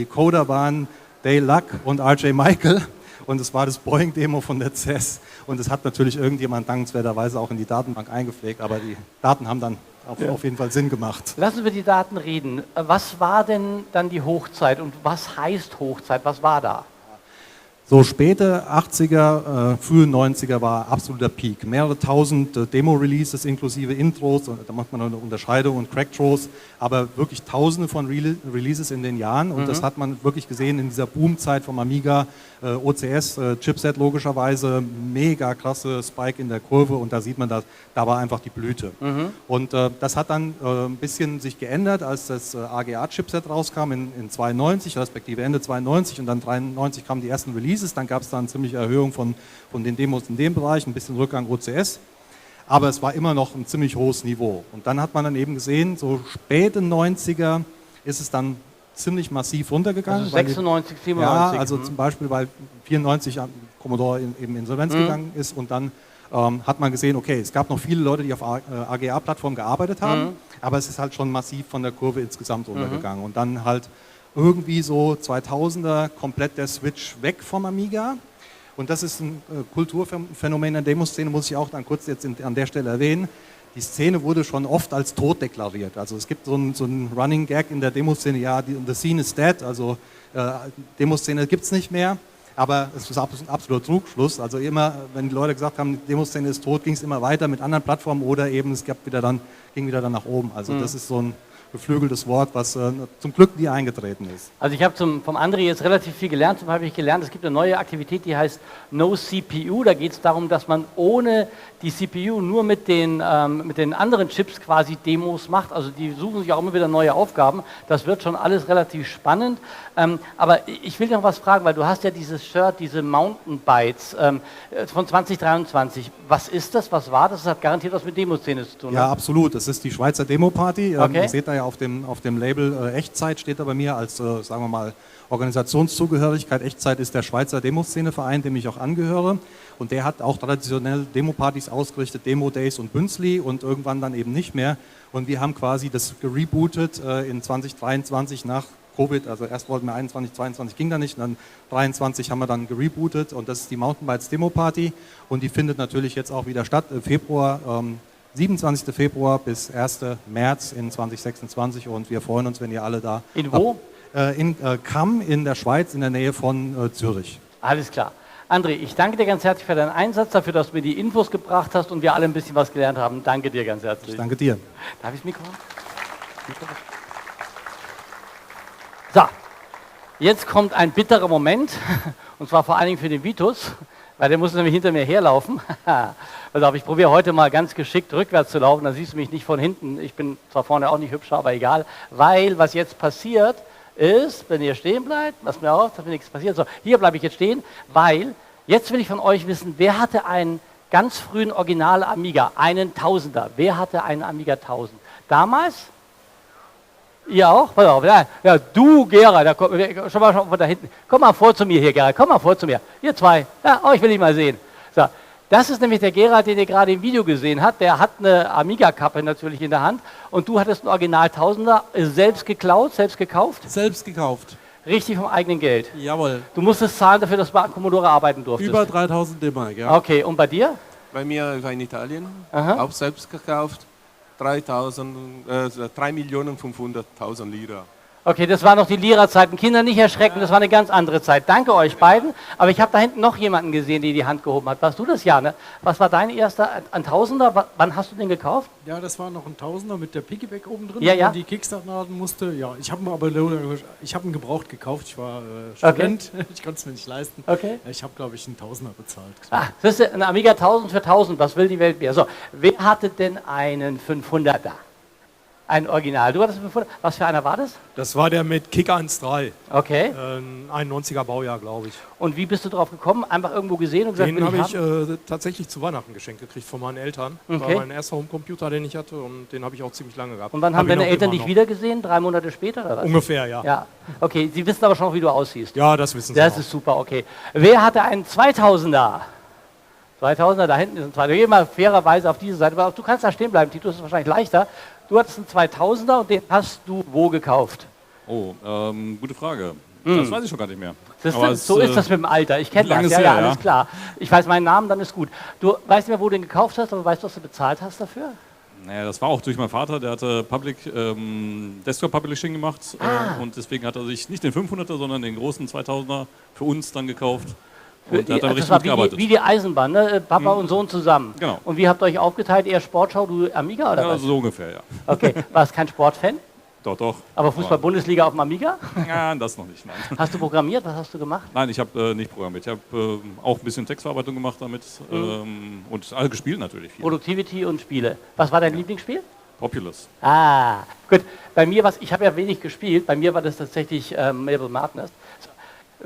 Coder waren Dale Luck und RJ Michael. Und es war das Boeing-Demo von der CES. Und es hat natürlich irgendjemand dankenswerterweise auch in die Datenbank eingepflegt, aber die Daten haben dann auf jeden Fall Sinn gemacht. Lass uns über die Daten reden. Was war denn dann die Hochzeit und was heißt Hochzeit? Was war da? So späte 80er, frühe 90er war absoluter Peak. Mehrere tausend Demo-Releases inklusive Intros, da macht man eine Unterscheidung und Crack-Throws, aber wirklich tausende von Releases in den Jahren und das hat man wirklich gesehen in dieser Boomzeit vom Amiga, OCS, Chipset logischerweise, mega krasse Spike in der Kurve und da sieht man, da war einfach die Blüte. Und das hat dann ein bisschen sich geändert, als das AGA-Chipset rauskam in 92, respektive Ende 92 und dann 93 kamen die ersten Releases. Dann gab es da eine ziemliche Erhöhung von den Demos in dem Bereich, ein bisschen Rückgang OCS, aber es war immer noch ein ziemlich hohes Niveau. Und dann hat man dann eben gesehen, so späte 90er ist es dann ziemlich massiv runtergegangen. Also 96, 97. Ja, also zum Beispiel, weil 94 Commodore eben Insolvenz gegangen ist und dann hat man gesehen, okay, es gab noch viele Leute, die auf AGA-Plattformen gearbeitet haben, aber es ist halt schon massiv von der Kurve insgesamt runtergegangen. Und dann halt irgendwie so 2000er komplett der Switch weg vom Amiga. Und das ist ein Kulturphänomen in der Demoszene, muss ich auch dann kurz jetzt an der Stelle erwähnen. Die Szene wurde schon oft als tot deklariert. Also es gibt so einen Running Gag in der Demoszene, ja, the scene is dead, also Demoszene gibt es nicht mehr. Aber es ist ein absoluter Trugschluss. Also immer, wenn die Leute gesagt haben, die Demoszene ist tot, ging es immer weiter mit anderen Plattformen oder eben es ging wieder dann nach oben. Also das ist so ein geflügeltes Wort, was zum Glück nie eingetreten ist. Also ich habe vom André jetzt relativ viel gelernt. Zum Beispiel habe ich gelernt, es gibt eine neue Aktivität, die heißt No CPU. Da geht es darum, dass man ohne die CPU nur mit den anderen Chips quasi Demos macht. Also die suchen sich auch immer wieder neue Aufgaben. Das wird schon alles relativ spannend. Aber ich will noch was fragen, weil du hast ja dieses Shirt, diese Mountain Bytes von 2023. Was ist das? Was war das? Das hat garantiert was mit Demoszene zu tun. Ja, absolut. Das ist die Schweizer Demo-Party. Okay. Ihr seht da ja auf dem Label Echtzeit steht da bei mir als, sagen wir mal, Organisationszugehörigkeit. Echtzeit ist der Schweizer Demoszeneverein, dem ich auch angehöre. Und der hat auch traditionell Demo-Partys ausgerichtet, Demo-Days und Bünzli und irgendwann dann eben nicht mehr. Und wir haben quasi das gerebootet in 2023 nach Covid. Also erst wollten wir 21, 22 ging da nicht. Und dann 23 haben wir dann gerebootet und das ist die Mountainbikes Demo-Party. Und die findet natürlich jetzt auch wieder statt. Februar 27. Februar bis 1. März in 2026 und wir freuen uns, wenn ihr alle da... In wo? In Cham in der Schweiz, in der Nähe von Zürich. Alles klar. André, ich danke dir ganz herzlich für deinen Einsatz, dafür, dass du mir die Infos gebracht hast und wir alle ein bisschen was gelernt haben. Danke dir ganz herzlich. Ich danke dir. Darf ich das Mikro haben? So, jetzt kommt ein bitterer Moment und zwar vor allen Dingen für den Vitus. Weil der muss nämlich hinter mir herlaufen. Also ich probiere heute mal ganz geschickt rückwärts zu laufen, dann siehst du mich nicht von hinten. Ich bin zwar vorne auch nicht hübscher, aber egal. Weil was jetzt passiert ist, wenn ihr stehen bleibt, lasst mir auf, dass mir nichts passiert. So, hier bleibe ich jetzt stehen, weil jetzt will ich von euch wissen, wer hatte einen ganz frühen Original Amiga, einen Tausender? Wer hatte einen Amiga 1000? Damals? Ihr auch? Pass auf, ja, du, Gerhard, schon mal von da hinten. Komm mal vor zu mir hier, Gerhard, komm mal vor zu mir. Ihr zwei, ja, euch will ich mal sehen. So, das ist nämlich der Gerhard, den ihr gerade im Video gesehen habt. Der hat eine Amiga-Kappe natürlich in der Hand. Und du hattest einen Original 1000er, selbst geklaut, selbst gekauft? Selbst gekauft. Richtig vom eigenen Geld? Jawohl. Du musstest zahlen dafür, dass du bei Commodore arbeiten durftest? Über 3000 D-Mark, ja. Okay, und bei dir? Bei mir war in Italien, auch selbst gekauft. 3.500.000 Lira. Okay, das war noch die Lehrer-Zeiten. Kinder, nicht erschrecken, das war eine ganz andere Zeit. Danke euch beiden. Aber ich habe da hinten noch jemanden gesehen, der die Hand gehoben hat. Warst du das, Jan? Ne? Was war dein erster? Ein Tausender? Wann hast du den gekauft? Ja, das war noch ein Tausender mit der Piggyback oben drin, Ja, wenn ja. man die Kickstarten laden musste. Ja, ich habe ihn gebraucht gekauft. Ich war Student, ich konnte es mir nicht leisten. Okay. Ich habe, glaube ich, einen Tausender bezahlt. Ah, das ist ein Amiga 1000 für 1000. Was will die Welt mehr? So, wer hatte denn einen 500er? Ein Original. Du hattest 500. Was für einer war das? Das war der mit Kick 1.3. Okay. 91er Baujahr, glaube ich. Und wie bist du drauf gekommen? Einfach irgendwo gesehen und gesagt, Den will habe haben? ich tatsächlich zu Weihnachten geschenkt gekriegt von meinen Eltern. Okay. War mein erster Homecomputer, den ich hatte, und den habe ich auch ziemlich lange gehabt. Und wann haben Hab ihn deine auch Eltern immer dich noch. wieder gesehen? 3 Monate später oder was? Ungefähr, ja. Ja. Okay, sie wissen aber schon noch, wie du aussiehst. Ja, das wissen sie Das auch. ist super, okay. Wer hatte einen 2000er? 2000er, da hinten ist ein 2000er. Geh mal fairerweise auf diese Seite. Aber du kannst da stehen bleiben, Tito, das ist wahrscheinlich leichter. Du hattest einen 2000er und den hast du wo gekauft? Oh, gute Frage. Hm. Das weiß ich schon gar nicht mehr. So ist das mit dem Alter. Ich kenne das. Ja, her, alles klar. Ich weiß meinen Namen, dann ist gut. Du weißt nicht mehr, wo du den gekauft hast, aber weißt du, was du bezahlt hast dafür? Naja, das war auch durch meinen Vater, der hatte Desktop Publishing gemacht und deswegen hat er sich nicht den 500er, sondern den großen 2000er für uns dann gekauft. Und der hat dann das richtig war mitgearbeitet. wie die Eisenbahn, ne? Papa und Sohn zusammen. Genau. Und wie habt ihr euch aufgeteilt? Eher Sportschau, du Amiga oder Ja, was? so ungefähr, ja. Okay, warst kein Sportfan? Doch, doch. Aber Fußball-Bundesliga auf dem Amiga? Ja, das noch nicht, nein. Hast du programmiert? Was hast du gemacht? Nein, ich habe nicht programmiert. Ich habe auch ein bisschen Textverarbeitung gemacht damit und alle gespielt natürlich. Viel. Productivity und Spiele. Was war dein Lieblingsspiel? Populous. Ah, gut. Bei mir ich habe ja wenig gespielt, bei mir war das tatsächlich Mabel Madness. So.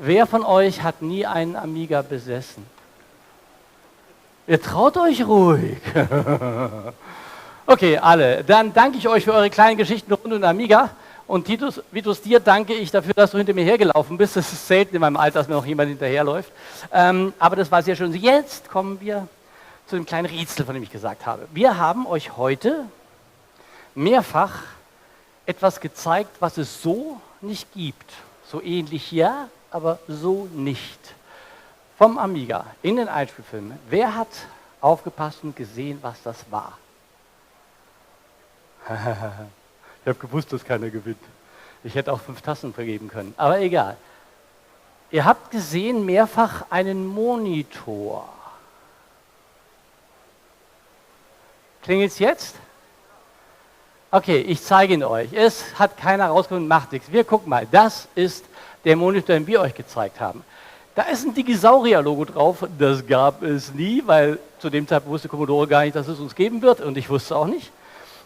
Wer von euch hat nie einen Amiga besessen? Ihr traut euch ruhig. Okay, alle. Dann danke ich euch für eure kleinen Geschichten rund um den Amiga. Und Vitus, dir danke ich dafür, dass du hinter mir hergelaufen bist. Das ist selten in meinem Alter, dass mir noch jemand hinterherläuft. Aber das war sehr schön. Jetzt kommen wir zu dem kleinen Rätsel, von dem ich gesagt habe. Wir haben euch heute mehrfach etwas gezeigt, was es so nicht gibt. So ähnlich ja, aber so nicht. Vom Amiga in den Einspielfilmen. Wer hat aufgepasst und gesehen, was das war? Ich habe gewusst, dass keiner gewinnt. Ich hätte auch 5 Tassen vergeben können, aber egal. Ihr habt gesehen mehrfach einen Monitor. Klingelt's jetzt? Okay, ich zeige ihn euch. Es hat keiner rausgefunden, macht nichts. Wir gucken mal. Das ist der Monitor, den wir euch gezeigt haben. Da ist ein Dinosaurier-Logo drauf. Das gab es nie, weil zu dem Zeitpunkt wusste Commodore gar nicht, dass es uns geben wird. Und ich wusste auch nicht.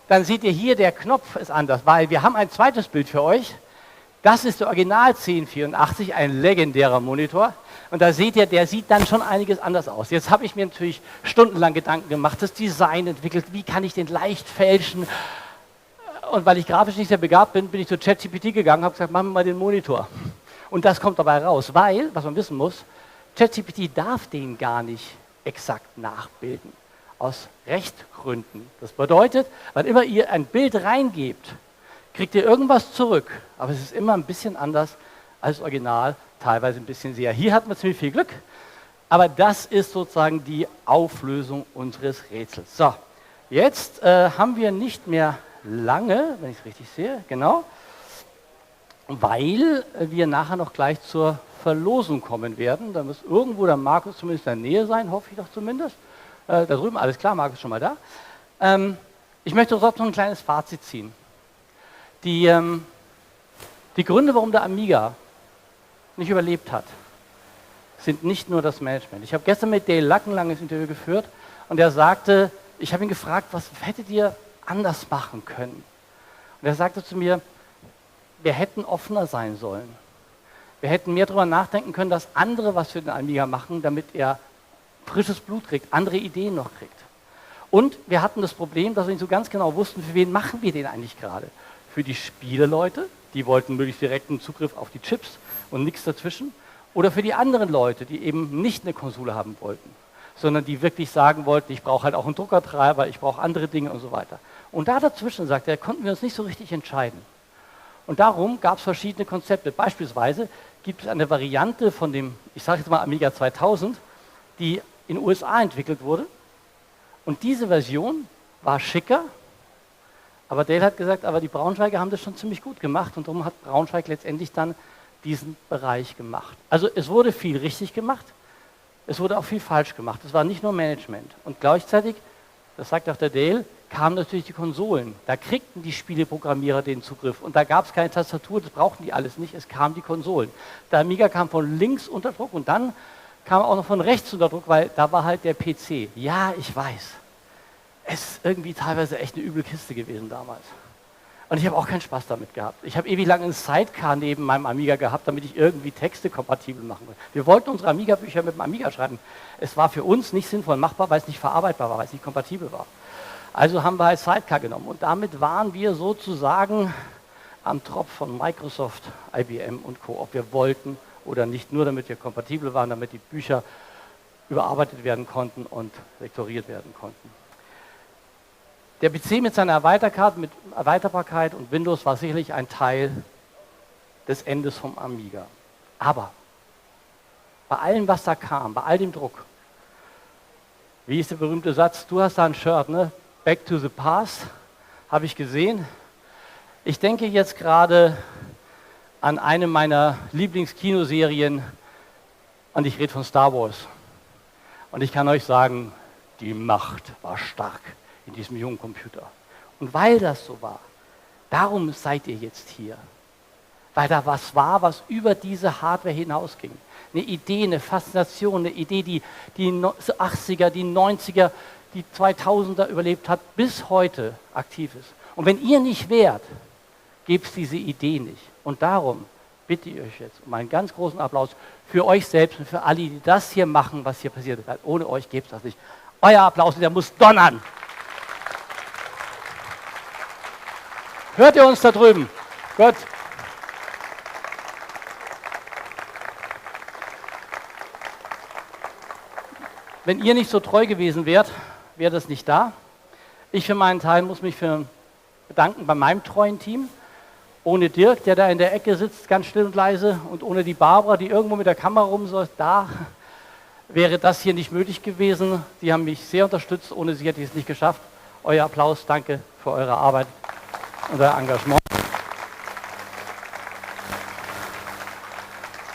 Dann seht ihr hier, der Knopf ist anders, weil wir haben ein zweites Bild für euch. Das ist der Original 1084, ein legendärer Monitor. Und da seht ihr, der sieht dann schon einiges anders aus. Jetzt habe ich mir natürlich stundenlang Gedanken gemacht, das Design entwickelt, wie kann ich den leicht fälschen. Und weil ich grafisch nicht sehr begabt bin, bin ich zu ChatGPT gegangen und habe gesagt, machen wir mal den Monitor. Und das kommt dabei raus, weil, was man wissen muss, ChatGPT darf den gar nicht exakt nachbilden. Aus Rechtgründen. Das bedeutet, wann immer ihr ein Bild reingebt, kriegt ihr irgendwas zurück. Aber es ist immer ein bisschen anders als Original, teilweise ein bisschen sehr. Hier hatten wir ziemlich viel Glück, aber das ist sozusagen die Auflösung unseres Rätsels. So, jetzt haben wir nicht mehr lange, wenn ich es richtig sehe, genau, weil wir nachher noch gleich zur Verlosung kommen werden. Da muss irgendwo der Markus zumindest in der Nähe sein, hoffe ich doch zumindest. Da drüben, alles klar, Markus ist schon mal da. Ich möchte trotzdem noch ein kleines Fazit ziehen. Die Gründe, warum der Amiga nicht überlebt hat, sind nicht nur das Management. Ich habe gestern mit Dale Luck ein langes Interview geführt und er sagte, ich habe ihn gefragt, was hättet ihr anders machen können? Und er sagte zu mir, wir hätten offener sein sollen. Wir hätten mehr darüber nachdenken können, dass andere was für den Amiga machen, damit er frisches Blut kriegt, andere Ideen noch kriegt. Und wir hatten das Problem, dass wir nicht so ganz genau wussten, für wen machen wir den eigentlich gerade. Für die Spieleleute, die wollten möglichst direkten Zugriff auf die Chips und nichts dazwischen. Oder für die anderen Leute, die eben nicht eine Konsole haben wollten, sondern die wirklich sagen wollten, ich brauche halt auch einen Druckertreiber, ich brauche andere Dinge und so weiter. Und da dazwischen, sagt er, konnten wir uns nicht so richtig entscheiden. Und darum gab es verschiedene Konzepte. Beispielsweise gibt es eine Variante von dem, ich sage jetzt mal Amiga 2000, die in den USA entwickelt wurde. Und diese Version war schicker, Aber Dale hat gesagt, aber die Braunschweiger haben das schon ziemlich gut gemacht und darum hat Braunschweig letztendlich dann diesen Bereich gemacht. Also es wurde viel richtig gemacht, es wurde auch viel falsch gemacht. Es war nicht nur Management. Und gleichzeitig, das sagt auch der Dale, kamen natürlich die Konsolen. Da kriegten die Spieleprogrammierer den Zugriff und da gab es keine Tastatur, das brauchten die alles nicht, es kamen die Konsolen. Der Amiga kam von links unter Druck und dann kam auch noch von rechts unter Druck, weil da war halt der PC. Ja, ich weiß. Es ist irgendwie teilweise echt eine üble Kiste gewesen damals. Und ich habe auch keinen Spaß damit gehabt. Ich habe ewig lang einen Sidecar neben meinem Amiga gehabt, damit ich irgendwie Texte kompatibel machen will. Wir wollten unsere Amiga-Bücher mit dem Amiga schreiben. Es war für uns nicht sinnvoll machbar, weil es nicht verarbeitbar war, weil es nicht kompatibel war. Also haben wir halt Sidecar genommen. Und damit waren wir sozusagen am Tropf von Microsoft, IBM und Co. Ob wir wollten oder nicht, nur damit wir kompatibel waren, damit die Bücher überarbeitet werden konnten und lektoriert werden konnten. Der PC mit seiner Erweiterbarkeit und Windows war sicherlich ein Teil des Endes vom Amiga. Aber bei allem, was da kam, bei all dem Druck, wie ist der berühmte Satz, du hast da ein Shirt, ne? Back to the Past, habe ich gesehen. Ich denke jetzt gerade an eine meiner Lieblingskinoserien und ich rede von Star Wars. Und ich kann euch sagen, die Macht war stark in diesem jungen Computer. Und weil das so war, darum seid ihr jetzt hier. Weil da was war, was über diese Hardware hinausging. Eine Idee, eine Faszination, eine Idee, die 80er, die 90er, die 2000er überlebt hat, bis heute aktiv ist. Und wenn ihr nicht wärt, gäbe es diese Idee nicht. Und darum bitte ich euch jetzt um einen ganz großen Applaus für euch selbst und für alle, die das hier machen, was hier passiert ist. Ohne euch gäbe es das nicht. Euer Applaus, der muss donnern. Hört ihr uns da drüben? Gut. Wenn ihr nicht so treu gewesen wärt, wäre das nicht da. Ich für meinen Teil muss mich bedanken bei meinem treuen Team. Ohne Dirk, der da in der Ecke sitzt, ganz still und leise, und ohne die Barbara, die irgendwo mit der Kamera rumsäuft, da wäre das hier nicht möglich gewesen. Sie haben mich sehr unterstützt, ohne sie hätte ich es nicht geschafft. Euer Applaus, danke für eure Arbeit und euer Engagement.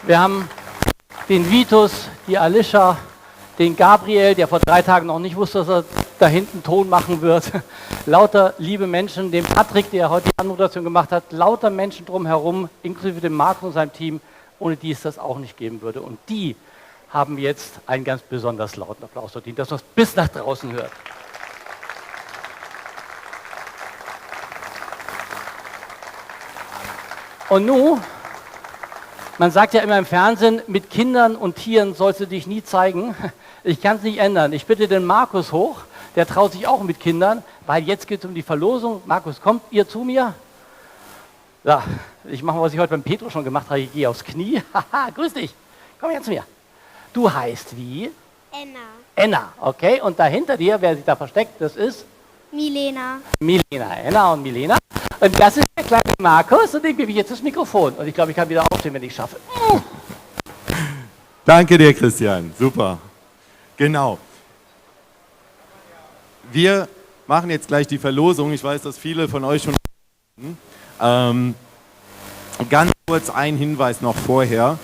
Wir haben den Vitus, die Alicia, den Gabriel, der vor 3 Tagen noch nicht wusste, dass er da hinten Ton machen wird. Lauter liebe Menschen, den Patrick, der heute die Anmoderation gemacht hat, lauter Menschen drumherum, inklusive dem Marco und seinem Team, ohne die es das auch nicht geben würde. Und die haben jetzt einen ganz besonders lauten Applaus verdient, dass man es bis nach draußen hört. Und nun, man sagt ja immer im Fernsehen, mit Kindern und Tieren sollst du dich nie zeigen. Ich kann es nicht ändern. Ich bitte den Markus hoch, der traut sich auch mit Kindern, weil jetzt geht es um die Verlosung. Markus, kommt ihr zu mir? Ja, ich mache, was ich heute beim Petro schon gemacht habe, ich gehe aufs Knie. Haha, grüß dich, komm her zu mir. Du heißt wie? Enna. Enna, okay. Und dahinter dir, wer sich da versteckt, das ist? Milena. Milena, Enna und Milena. Und das ist der kleine Markus und dem gebe ich jetzt das Mikrofon. Und ich glaube, ich kann wieder aufstehen, wenn ich schaffe. Danke dir, Christian. Super. Genau. Wir machen jetzt gleich die Verlosung. Ich weiß, dass viele von euch schon... ganz kurz ein Hinweis noch vorher.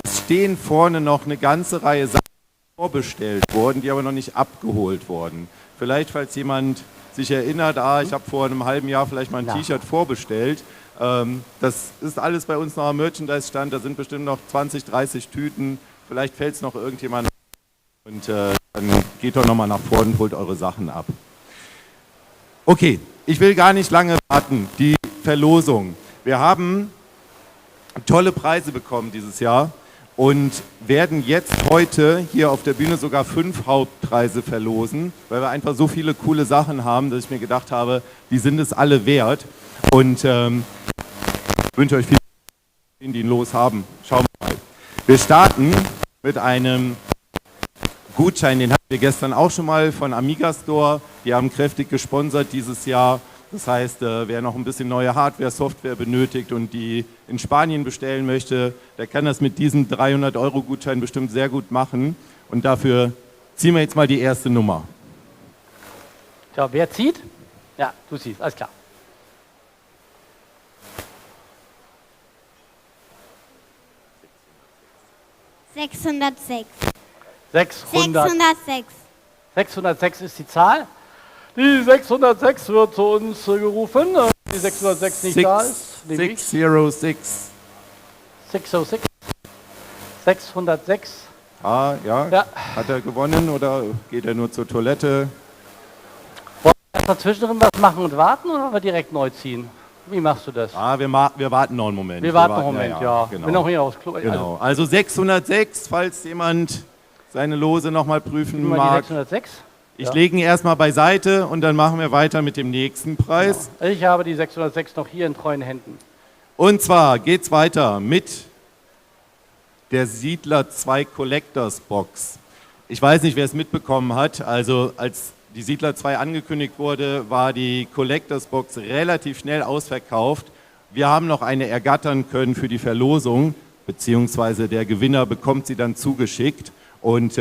Es stehen vorne noch eine ganze Reihe Sachen, die vorbestellt wurden, die aber noch nicht abgeholt wurden. Vielleicht, falls jemand sich erinnert, ich habe vor einem halben Jahr vielleicht mal ein T-Shirt vorbestellt. Das ist alles bei uns noch am Merchandise-Stand. Da sind bestimmt noch 20, 30 Tüten. Vielleicht fällt es noch irgendjemand. Und dann geht doch nochmal nach vorne und holt eure Sachen ab. Okay, ich will gar nicht lange warten. Die Verlosung. Wir haben tolle Preise bekommen dieses Jahr und werden jetzt heute hier auf der Bühne sogar 5 Hauptpreise verlosen, weil wir einfach so viele coole Sachen haben, dass ich mir gedacht habe, die sind es alle wert. Und ich wünsche euch viel Spaß, die ihn los haben. Schauen wir mal. Wir starten mit einem Gutschein, den hatten wir gestern auch schon mal von Amiga Store. Die haben kräftig gesponsert dieses Jahr. Das heißt, wer noch ein bisschen neue Hardware, Software benötigt und die in Spanien bestellen möchte, der kann das mit diesem 300-Euro-Gutschein bestimmt sehr gut machen. Und dafür ziehen wir jetzt mal die erste Nummer. So, wer zieht? Ja, du ziehst, alles klar. 606. 606. 606. 606 ist die Zahl. Die 606 wird zu uns gerufen. Die 606 nicht da ist. 606. 606. 606. Ah, ja. Ja. Hat er gewonnen oder geht er nur zur Toilette? Wollen wir erst mal zwischendrin was machen und warten oder wollen wir direkt neu ziehen? Wie machst du das? Ah, wir warten noch einen Moment. Wir warten noch einen Moment, ja. Genau. Bin auch hier aufs Klo. Genau. Also 606, falls jemand seine Lose nochmal prüfen mal mag. die 606. Ich lege ihn erstmal beiseite und dann machen wir weiter mit dem nächsten Preis. Genau. Ich habe die 606 noch hier in treuen Händen. Und zwar geht's weiter mit der Siedler 2 Collectors Box. Ich weiß nicht, wer es mitbekommen hat. Also als die Siedler 2 angekündigt wurde, war die Collectors Box relativ schnell ausverkauft. Wir haben noch eine ergattern können für die Verlosung, beziehungsweise der Gewinner bekommt sie dann zugeschickt. Und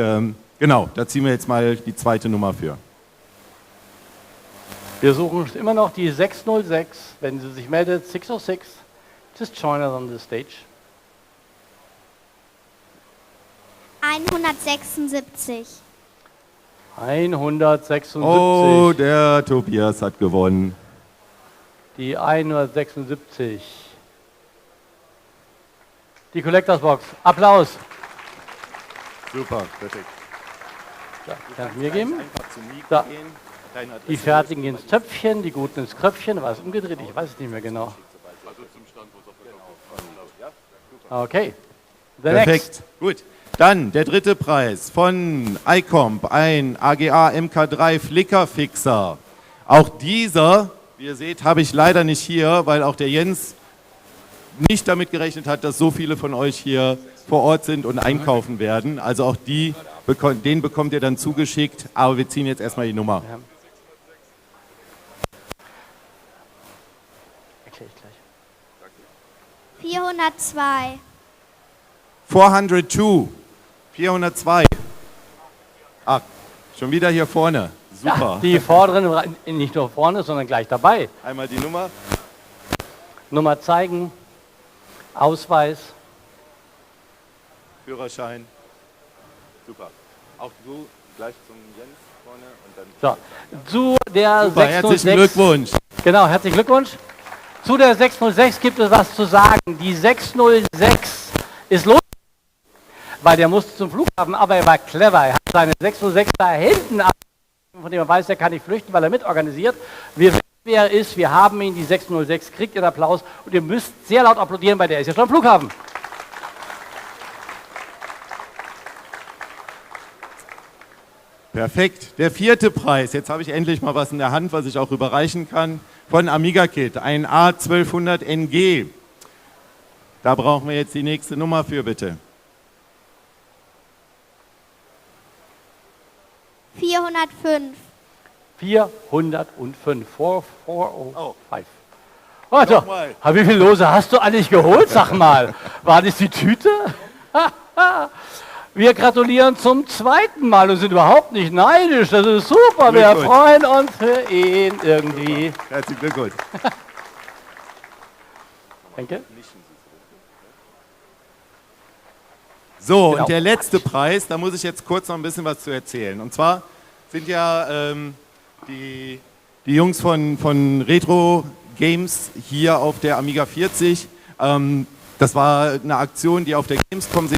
genau, da ziehen wir jetzt mal die zweite Nummer für. Wir suchen immer noch die 606. Wenn sie sich meldet, 606, just join us on the stage. 176. 176. Oh, der Tobias hat gewonnen. Die 176. Die Collectors Box. Applaus. Super, perfekt. Ja, kann ich mir geben. Da. Die Fertigen ins Töpfchen, die Guten ins Kröpfchen. War es umgedreht? Ich weiß es nicht mehr genau. Okay. The Perfekt. Next. Gut. Dann der dritte Preis von iComp, ein AGA MK3 Flickerfixer. Auch dieser, wie ihr seht, habe ich leider nicht hier, weil auch der Jens nicht damit gerechnet hat, dass so viele von euch hier vor Ort sind und einkaufen werden. Also auch den bekommt ihr dann zugeschickt, aber wir ziehen jetzt erstmal die Nummer. Ja. Erkläre ich gleich. 402. 402. 402. Ach, schon wieder hier vorne. Super. Ja, die vorderen, nicht nur vorne, sondern gleich dabei. Einmal die Nummer. Nummer zeigen. Ausweis. Führerschein. Super. Auch du gleich zum Jens vorne und dann. So, zu der Super, 606. herzlichen Glückwunsch. Genau, herzlichen Glückwunsch. Zu der 606 gibt es was zu sagen. Die 606 ist los, weil der musste zum Flughafen, aber er war clever. Er hat seine 606 da hinten, von dem man weiß, der kann nicht flüchten, weil er mitorganisiert. Wir wissen, wer er ist. Wir haben ihn, die 606, kriegt ihren Applaus und ihr müsst sehr laut applaudieren, weil der ist ja schon am Flughafen. Perfekt. Der vierte Preis. Jetzt habe ich endlich mal was in der Hand, was ich auch überreichen kann. Von Amiga Kit, ein A1200 NG. Da brauchen wir jetzt die nächste Nummer für, bitte. 405. 405. 4405. Oh. Also, Nochmal. wie viele Lose hast du eigentlich geholt? Sag mal, war das die Tüte? Wir gratulieren zum zweiten Mal und sind überhaupt nicht neidisch. Das ist super. Wir freuen uns für ihn irgendwie. Herzlichen Glückwunsch. Danke. So, Genau. und der letzte Preis, da muss ich jetzt kurz noch ein bisschen was zu erzählen. Und zwar sind ja die Jungs von Retro Games hier auf der Amiga 40. Das war eine Aktion, die auf der Gamescom sich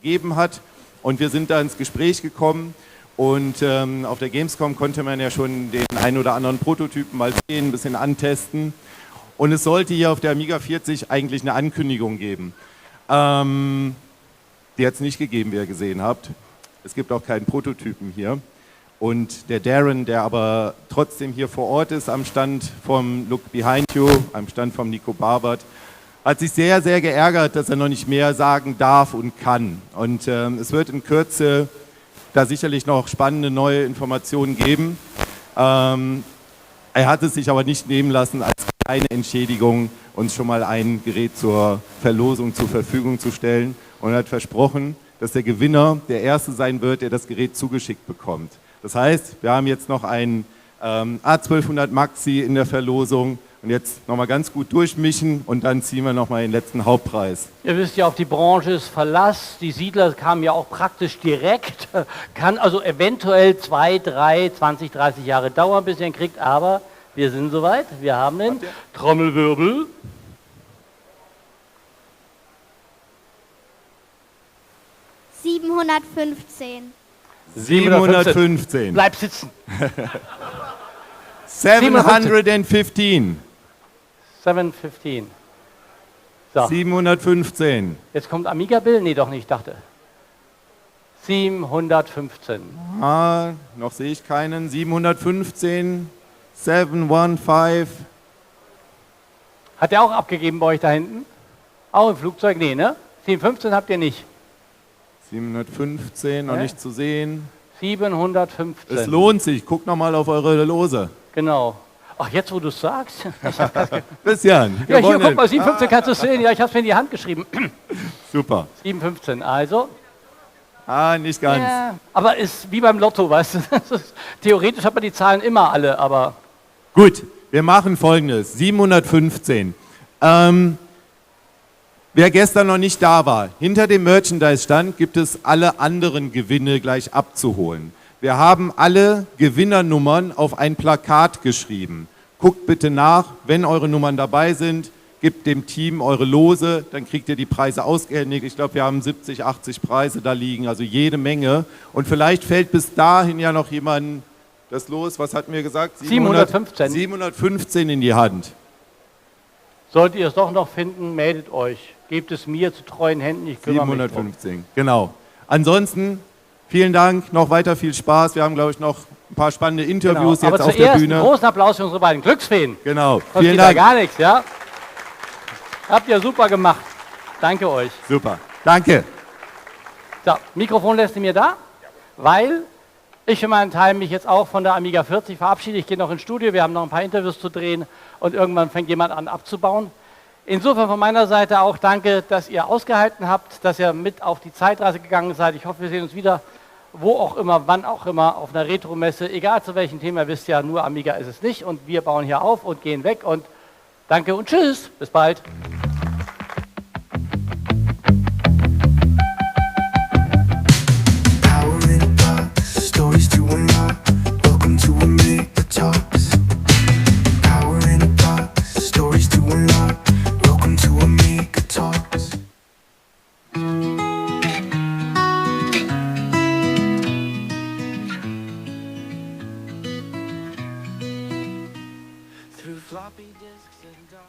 gegeben hat. Und wir sind da ins Gespräch gekommen. Und auf der Gamescom konnte man ja schon den ein oder anderen Prototypen mal sehen, ein bisschen antesten. Und es sollte hier auf der Amiga 40 eigentlich eine Ankündigung geben. Die hat es nicht gegeben, wie ihr gesehen habt. Es gibt auch keinen Prototypen hier. Und der Darren, der aber trotzdem hier vor Ort ist, am Stand vom Look Behind You, am Stand vom Nico Barbert, hat sich sehr, sehr geärgert, dass er noch nicht mehr sagen darf und kann. Und es wird in Kürze da sicherlich noch spannende neue Informationen geben. Er hat es sich aber nicht nehmen lassen, als kleine Entschädigung uns schon mal ein Gerät zur Verlosung zur Verfügung zu stellen. Und er hat versprochen, dass der Gewinner der Erste sein wird, der das Gerät zugeschickt bekommt. Das heißt, wir haben jetzt noch einen A1200 Maxi in der Verlosung Und jetzt nochmal ganz gut durchmischen und dann ziehen wir nochmal den letzten Hauptpreis. Ihr wisst ja, auf die Branche ist Verlass. Die Siedler kamen ja auch praktisch direkt. Kann also eventuell 2, 3, 20, 30 Jahre dauern, bis ihr ihn kriegt. Aber wir sind soweit. Wir haben den Trommelwirbel. $715. 715. Bleib sitzen. 715. 715. So. 715. Jetzt kommt Amiga-Bill? Nee, doch nicht, dachte. 715. Ah, noch sehe ich keinen. 715. 715. Hat der auch abgegeben bei euch da hinten? Auch im Flugzeug? Nee, ne? 715 habt ihr nicht. 715, noch nicht zu sehen. 715. Es lohnt sich. Guckt nochmal auf eure Lose. Genau. Ach, jetzt wo du es sagst. Christian. Ja, hier, guck mal, 715 kannst du sehen. Ja, ich habe es mir in die Hand geschrieben. Super. 715, also. Ah, nicht ganz. Ja, aber ist wie beim Lotto, weißt du. Theoretisch hat man die Zahlen immer alle, aber... Gut, wir machen Folgendes. 715. Wer gestern noch nicht da war, hinter dem Merchandise-Stand gibt es alle anderen Gewinne gleich abzuholen. Wir haben alle Gewinnernummern auf ein Plakat geschrieben. Guckt bitte nach, wenn eure Nummern dabei sind, gebt dem Team eure Lose, dann kriegt ihr die Preise ausgehändigt. Ich glaube, wir haben 70, 80 Preise da liegen, also jede Menge. Und vielleicht fällt bis dahin ja noch jemand das Los, was hatten wir gesagt? 715. 715 in die Hand. Solltet ihr es doch noch finden, meldet euch. Gebt es mir zu treuen Händen, ich kümmere mich drum. 715, genau. Ansonsten, vielen Dank, noch weiter viel Spaß. Wir haben, glaube ich, noch ein paar spannende Interviews Genau. jetzt Aber auf der Bühne. Einen großen Applaus für unsere beiden Glücksfeen. Genau, vielen Dank. Gar nichts, ja? Habt ihr super gemacht. Danke euch. Super, danke. So, Mikrofon lässt ihr mir da, weil ich für meinen Teil mich jetzt auch von der Amiga 40 verabschiede. Ich gehe noch ins Studio, wir haben noch ein paar Interviews zu drehen und irgendwann fängt jemand an abzubauen. Insofern von meiner Seite auch danke, dass ihr ausgehalten habt, dass ihr mit auf die Zeitreise gegangen seid. Ich hoffe, wir sehen uns wieder, wo auch immer, wann auch immer, auf einer Retro-Messe. Egal zu welchem Thema, wisst ja, nur Amiga ist es nicht. Und wir bauen hier auf und gehen weg. Und danke und tschüss. Bis bald. Stories to unlock. Welcome to Amiga Talks. Power in a box. Stories to unlock. Welcome to Amiga Talks. Through floppy disks and dark.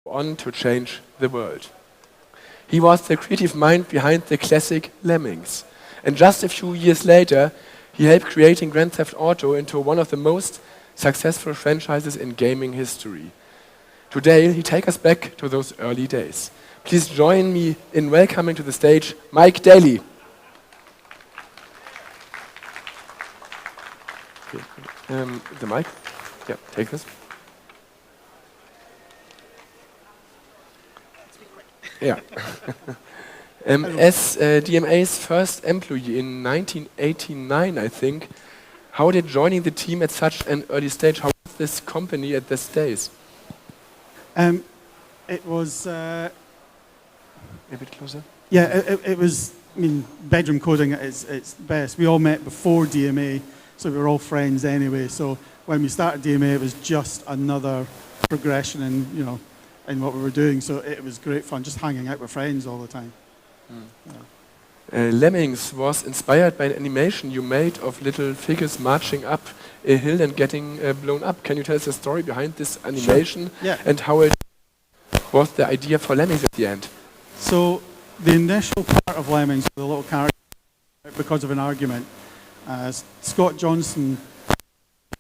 On to change the world. He was the creative mind behind the classic Lemmings. And just a few years later, he helped creating Grand Theft Auto into one of the most successful franchises in gaming history. Today, he takes us back to those early days. Please join me in welcoming to the stage Mike Daly. The mic? Yeah, take this. Yeah. As DMA's first employee in 1989, I think, how did joining the team at such an early stage, how was this company at this stage? It was... A bit closer? Yeah, it was, I mean, bedroom coding at its best. We all met before DMA, so we were all friends anyway. So when we started DMA, it was just another progression in, you know, in what we were doing. So it was great fun, just hanging out with friends all the time. Lemmings was inspired by an animation you made of little figures marching up a hill and getting blown up. Can you tell us the story behind this animation? Sure. Yeah. And how it was the idea for Lemmings at the end? So the initial part of Lemmings, the little character, because of an argument, Scott Johnson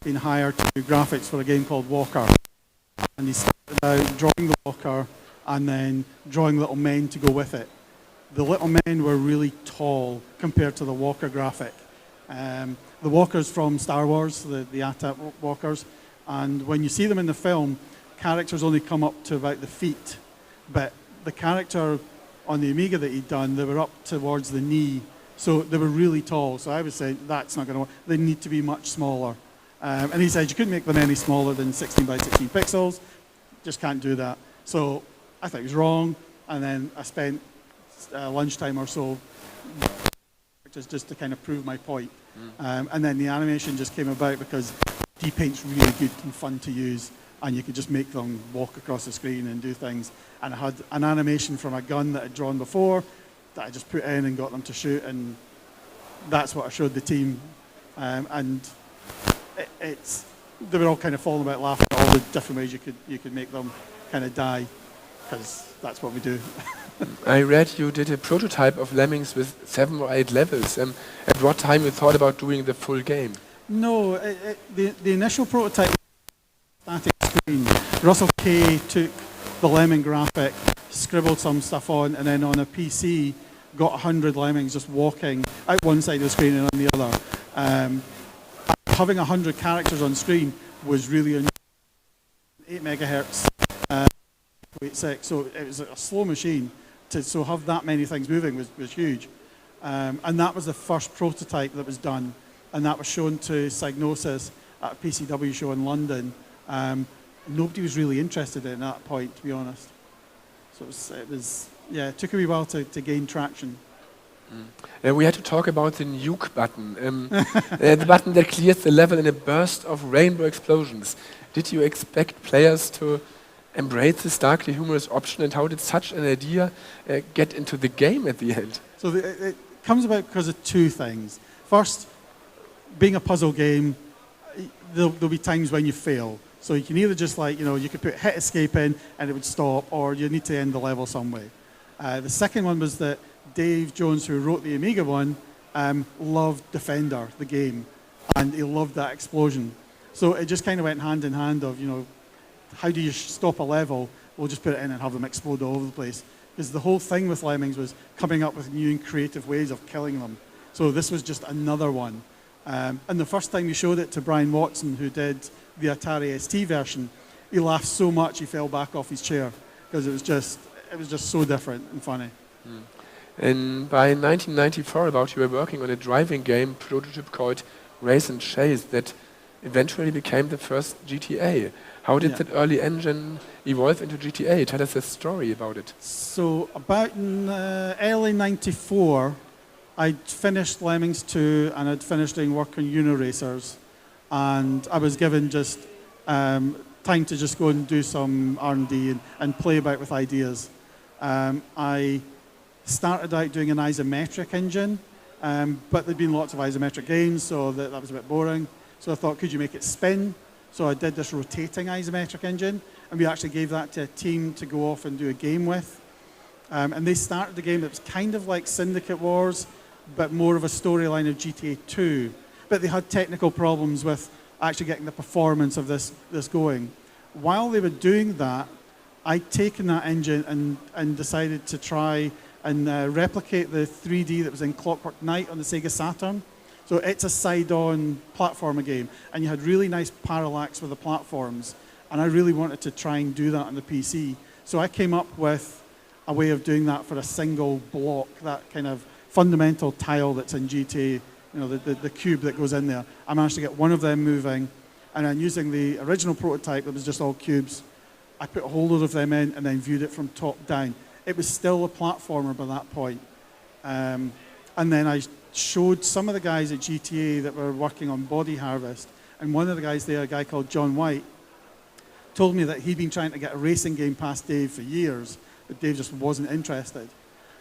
been hired to do graphics for a game called Walkaround, and he started out drawing the walker and then drawing little men to go with it. The little men were really tall compared to the walker graphic, the walkers from Star Wars, the AT-AT walkers, and when you see them in the film, characters only come up to about the feet, but the character on the Amiga that he'd done, they were up towards the knee, so they were really tall. So I was saying, that's not going to work. They need to be much smaller. And he said, you couldn't make them any smaller than 16 by 16 pixels. Just can't do that. So I thought he was wrong, and then I spent lunchtime or so just to kind of prove my point. And then the animation just came about because D-Paint's really good and fun to use, and you could just make them walk across the screen and do things. And I had an animation from a gun that I'd drawn before that I just put in and got them to shoot, and that's what I showed the team. And they were all kind of falling about laughing at all the different ways you could make them kind of die, because that's what we do. I read you did a prototype of Lemmings with 7 or 8 levels. At what time you thought about doing the full game? No, the initial prototype was static screen. Russell Kay took the Lemming graphic, scribbled some stuff on, and then on a PC got 100 lemmings just walking out one side of the screen and on the other. Having 100 characters on screen was really unusual. 8 megahertz, 86, so it was a slow machine. So have that many things moving was huge. And that was the first prototype that was done, and that was shown to Psygnosis at a PCW show in London. Nobody was really interested in it at that point, to be honest. So it took a wee while to gain traction. We had to talk about the nuke button, the button that clears the level in a burst of rainbow explosions. Did you expect players to embrace this darkly humorous option, and how did such an idea get into the game at the end? So it comes about because of two things. First, being a puzzle game, there'll be times when you fail. So you can either just you could put hit escape in and it would stop, or you need to end the level some way. The second one was that Dave Jones, who wrote the Amiga one, loved Defender, the game, and he loved that explosion. So it just kind of went hand in hand of, how do you stop a level? We'll just put it in and have them explode all over the place. Because the whole thing with Lemmings was coming up with new and creative ways of killing them. So this was just another one. And the first time we showed it to Brian Watson, who did the Atari ST version, he laughed so much he fell back off his chair, because it was just so different and funny. And by 1994, you were working on a driving game prototype called Race and Chase that eventually became the first GTA. How did that early engine evolve into GTA? Tell us a story about it. So about early 94, I'd finished Lemmings 2 and I'd finished doing work on Uniracers, and I was given just time to just go and do some R&D and play about with ideas. I started out doing an isometric engine, but there'd been lots of isometric games, so that was a bit boring. So I thought, could you make it spin? So I did this rotating isometric engine, and we actually gave that to a team to go off and do a game with. And they started the game that was kind of like Syndicate Wars, but more of a storyline of GTA 2. But they had technical problems with actually getting the performance of this going. While they were doing that, I'd taken that engine and decided to try and replicate the 3D that was in Clockwork Knight on the Sega Saturn. So it's a side-on platformer game, and you had really nice parallax with the platforms, and I really wanted to try and do that on the PC. So I came up with a way of doing that for a single block, that kind of fundamental tile that's in GTA, the cube that goes in there. I managed to get one of them moving, and then using the original prototype that was just all cubes, I put a whole load of them in and then viewed it from top down. It was still a platformer by that point. And then I showed some of the guys at GTA that were working on Body Harvest, and one of the guys there, a guy called John White, told me that he'd been trying to get a racing game past Dave for years, but Dave just wasn't interested.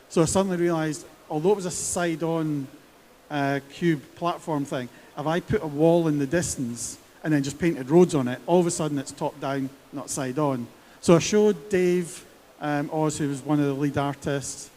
So I suddenly realized, although it was a side-on cube platform thing, if I put a wall in the distance and then just painted roads on it, all of a sudden it's top-down, not side-on. So I showed Dave Oz, who was one of the lead artists,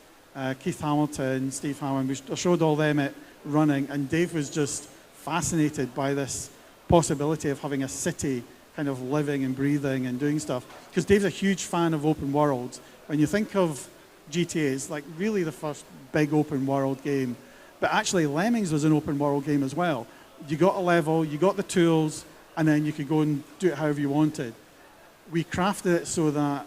Keith Hamilton, Steve Hammond. I showed all them it running, and Dave was just fascinated by this possibility of having a city kind of living and breathing and doing stuff. Because Dave's a huge fan of open worlds. When you think of GTA, it's like really the first big open world game. But actually, Lemmings was an open world game as well. you got a level, you got the tools, and then you could go and do it however you wanted. We crafted it so that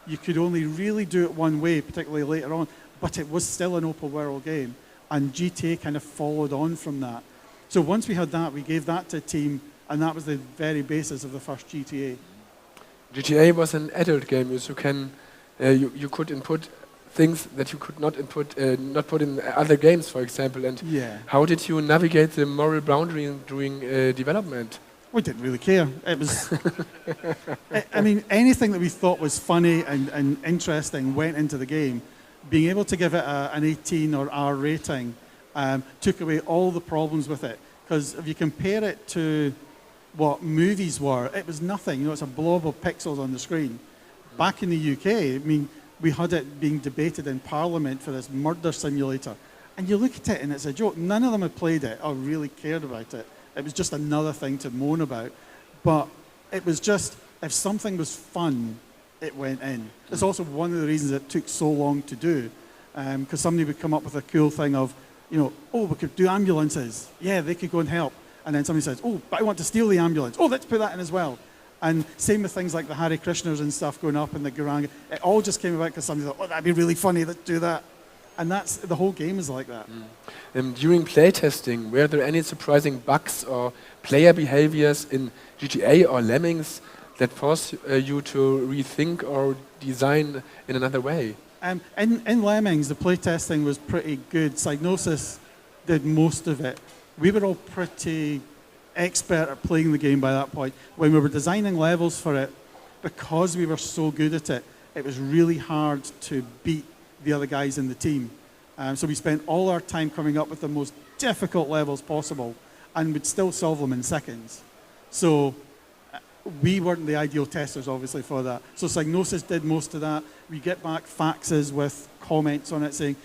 you could only really do it one way, particularly later on, but it was still an open world game, and GTA kind of followed on from that. So once we had that, we gave that to a team, and that was the very basis of the first GTA. GTA was an adult game, so you could input things that you could not input, not put in other games, for example. And how did you navigate the moral boundary during development? We didn't really care. It was, I mean, anything that we thought was funny and interesting went into the game. Being able to give it an 18 or R rating took away all the problems with it. Because if you compare it to what movies were, it was nothing. You know, it's a blob of pixels on the screen. Back in the UK, I mean, we had it being debated in Parliament for this murder simulator. And you look at it and it's a joke. None of them had played it or really cared about it. It was just another thing to moan about. But it was just, if something was fun, it went in. It's also one of the reasons it took so long to do. Because somebody would come up with a cool thing of, you know, oh, we could do ambulances. Yeah, they could go and help. And then somebody says, oh, but I want to steal the ambulance. Oh, let's put that in as well. And same with things like the Hare Krishners and stuff going up in the Garang. It all just came about because somebody thought, oh, that'd be really funny, let's do that. And that's, the whole game is like that. During playtesting, were there any surprising bugs or player behaviors in GTA or Lemmings that forced you to rethink or design in another way? In Lemmings, the playtesting was pretty good. Psygnosis did most of it. We were all pretty expert at playing the game by that point. When we were designing levels for it, because we were so good at it, it was really hard to beat the other guys in the team. So we spent all our time coming up with the most difficult levels possible, and we'd still solve them in seconds. So we weren't the ideal testers, obviously, for that. So Psygnosis did most of that. We get back faxes with comments on it saying,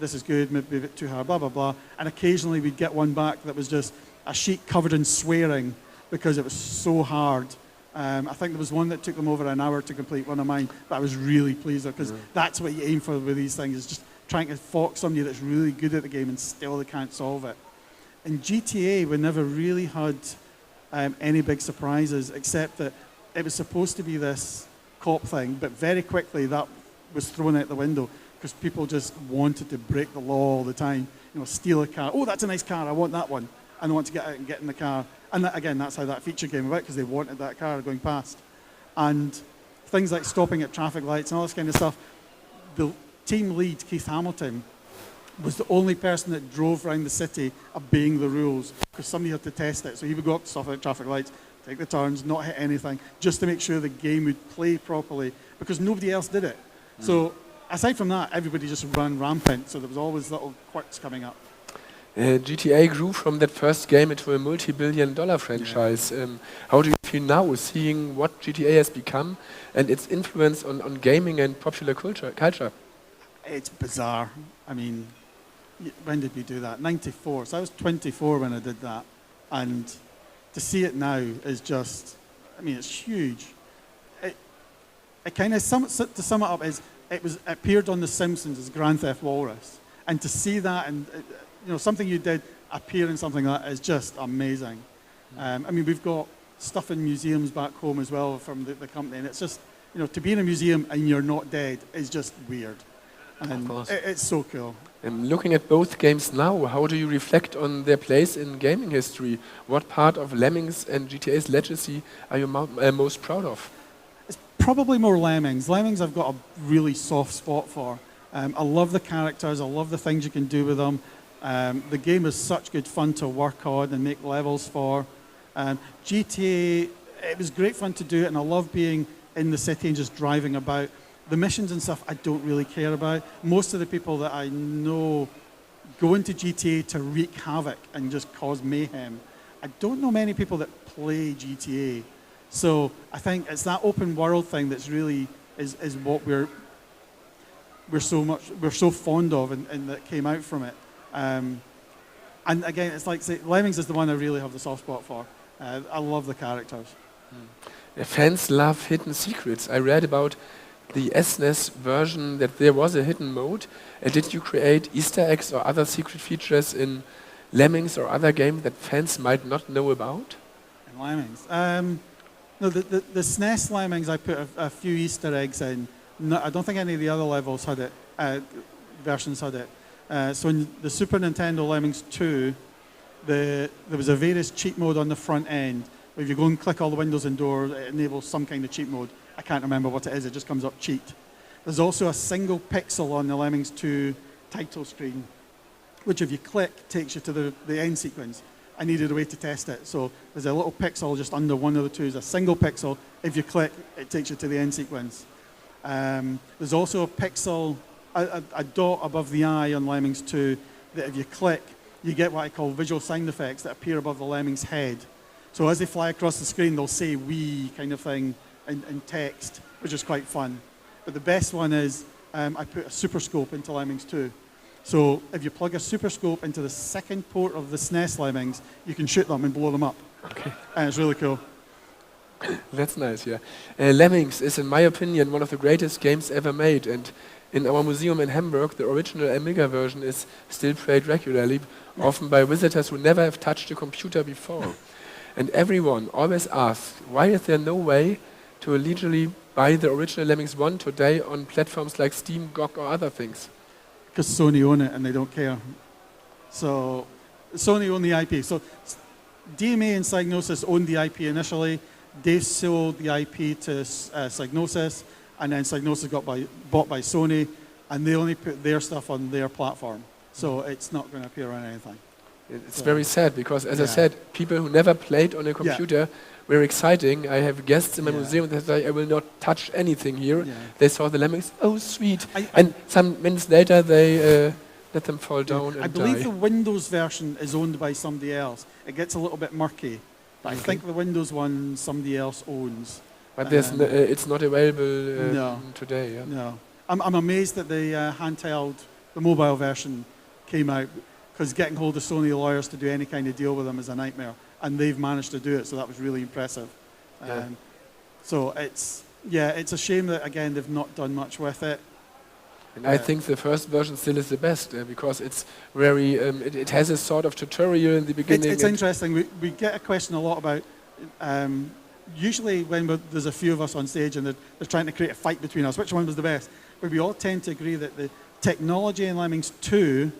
this is good, maybe a bit too hard, blah, blah, blah. And occasionally we'd get one back that was just a sheet covered in swearing because it was so hard. I think there was one that took them over an hour to complete, one of mine, but I was really pleased with, because that's what you aim for with these things, is just trying to fox somebody that's really good at the game and still they can't solve it. In GTA, we never really had any big surprises, except that it was supposed to be this cop thing, but very quickly that was thrown out the window because people just wanted to break the law all the time. You know, steal a car. Oh, that's a nice car, I want that one. And they want to get out and get in the car. And that, again, that's how that feature came about, because they wanted that car going past. And things like stopping at traffic lights and all this kind of stuff, the team lead, Keith Hamilton, was the only person that drove around the city obeying the rules, because somebody had to test it. So he would go up, stop at traffic lights, take the turns, not hit anything, just to make sure the game would play properly, because nobody else did it. So aside from that, everybody just ran rampant, so there was always little quirks coming up. GTA grew from that first game into a multi-billion-dollar franchise. How do you feel now, seeing what GTA has become and its influence on gaming and popular culture? It's bizarre. I mean, when did we do that? 94. So I was 24 when I did that. And to see it now is just, I mean, it's huge. It kind of, to sum it up, is it appeared on The Simpsons as Grand Theft Walrus. And to see that, and you know, something you did appear in something like that is just amazing. I mean, we've got stuff in museums back home as well from the company, and it's just, you know, to be in a museum and you're not dead is just weird. And it's so cool. Looking at both games now, how do you reflect on their place in gaming history? What part of Lemmings and GTA's legacy are you most proud of? It's probably more Lemmings. Lemmings I've got a really soft spot for. I love the characters, I love the things you can do with them. The game is such good fun to work on and make levels for. GTA, it was great fun to do it, and I love being in the city and just driving about. The missions and stuff I don't really care about. Most of the people that I know go into GTA to wreak havoc and just cause mayhem. I don't know many people that play GTA. So I think it's that open world thing that's really is what we're so fond of and that came out from it. And again, it's like, say, Lemmings is the one I really have the soft spot for. I love the characters. Fans love hidden secrets. I read about the SNES version that there was a hidden mode. Did you create Easter eggs or other secret features in Lemmings or other games that fans might not know about? And Lemmings. No, the SNES Lemmings, I put a few Easter eggs in. No, I don't think any of the other levels had it, versions had it. So in the Super Nintendo Lemmings 2, there was a various cheat mode on the front end. If you go and click all the windows and doors, it enables some kind of cheat mode. I can't remember what it is, it just comes up cheat. There's also a single pixel on the Lemmings 2 title screen, which if you click, takes you to the end sequence. I needed a way to test it. So there's a little pixel just under one of the two, a single pixel. If you click, it takes you to the end sequence. There's also a pixel, a dot above the eye on Lemmings 2, that if you click, you get what I call visual sound effects that appear above the Lemmings' head. So as they fly across the screen, they'll say "wee" kind of thing in text, which is quite fun. But the best one is I put a super scope into Lemmings 2. So if you plug a super scope into the second port of the SNES Lemmings, you can shoot them and blow them up. Okay. And it's really cool. That's nice, yeah. Lemmings is, in my opinion, one of the greatest games ever made. And in our museum in Hamburg, the original Amiga version is still played regularly, often by visitors who never have touched a computer before. And everyone always asks, why is there no way to legally buy the original Lemmings 1 today on platforms like Steam, GOG or other things? Because Sony own it and they don't care. So Sony own the IP. So DMA and Psygnosis owned the IP initially. They sold the IP to Psygnosis, and then Psygnosis got bought by Sony, and they only put their stuff on their platform. So it's not going to appear on anything. It's very sad because, as I said, people who never played on a computer were exciting. I have guests in my museum that say, I will not touch anything here. They saw the Lemmings, oh sweet. And some minutes later they let them fall down and I believe die. the Windows version is owned by somebody else. It gets a little bit murky. But I think the Windows one somebody else owns. But there's it's not available today. Yeah? No. I'm amazed that the handheld, the mobile version came out, because getting hold of Sony lawyers to do any kind of deal with them is a nightmare. And they've managed to do it, so that was really impressive. So it's a shame that, again, they've not done much with it. And I think the first version still is the best because it's very, it has a sort of tutorial in the beginning. It's interesting. We get a question a lot about, usually when there's a few of us on stage and they're trying to create a fight between us, which one was the best? But we all tend to agree that the technology in Lemmings 2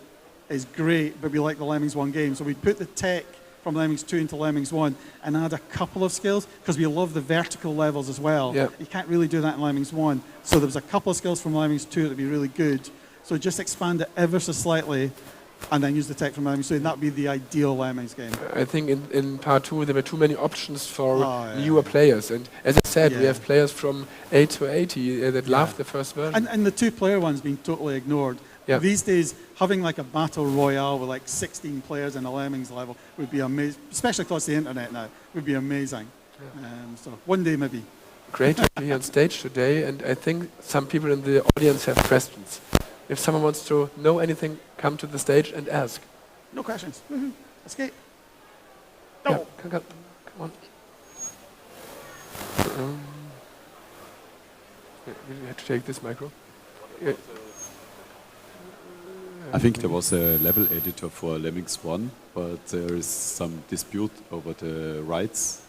is great, but we like the Lemmings 1 game. So we put the tech from Lemmings 2 into Lemmings 1 and add a couple of skills, because we love the vertical levels as well. Yep. You can't really do that in Lemmings 1. So there was a couple of skills from Lemmings 2 that would be really good. So just expand it ever so slightly and then use the tech from Lemmings 2, and that would be the ideal Lemmings game. I think in part 2 there were too many options for newer players. And as I said, we have players from 8 to 80 that love the first version. And the two-player one's been totally ignored. Yeah. These days, having like a battle royale with like 16 players in a Lemmings level would be amazing, especially across the internet now, would be amazing. So one day maybe. Great to be on stage today, and I think some people in the audience have questions. If someone wants to know anything, come to the stage and ask. No questions. Escape. Yeah, come on. We have to take this micro. I think there was a level editor for Lemmings 1, but there is some dispute over the rights.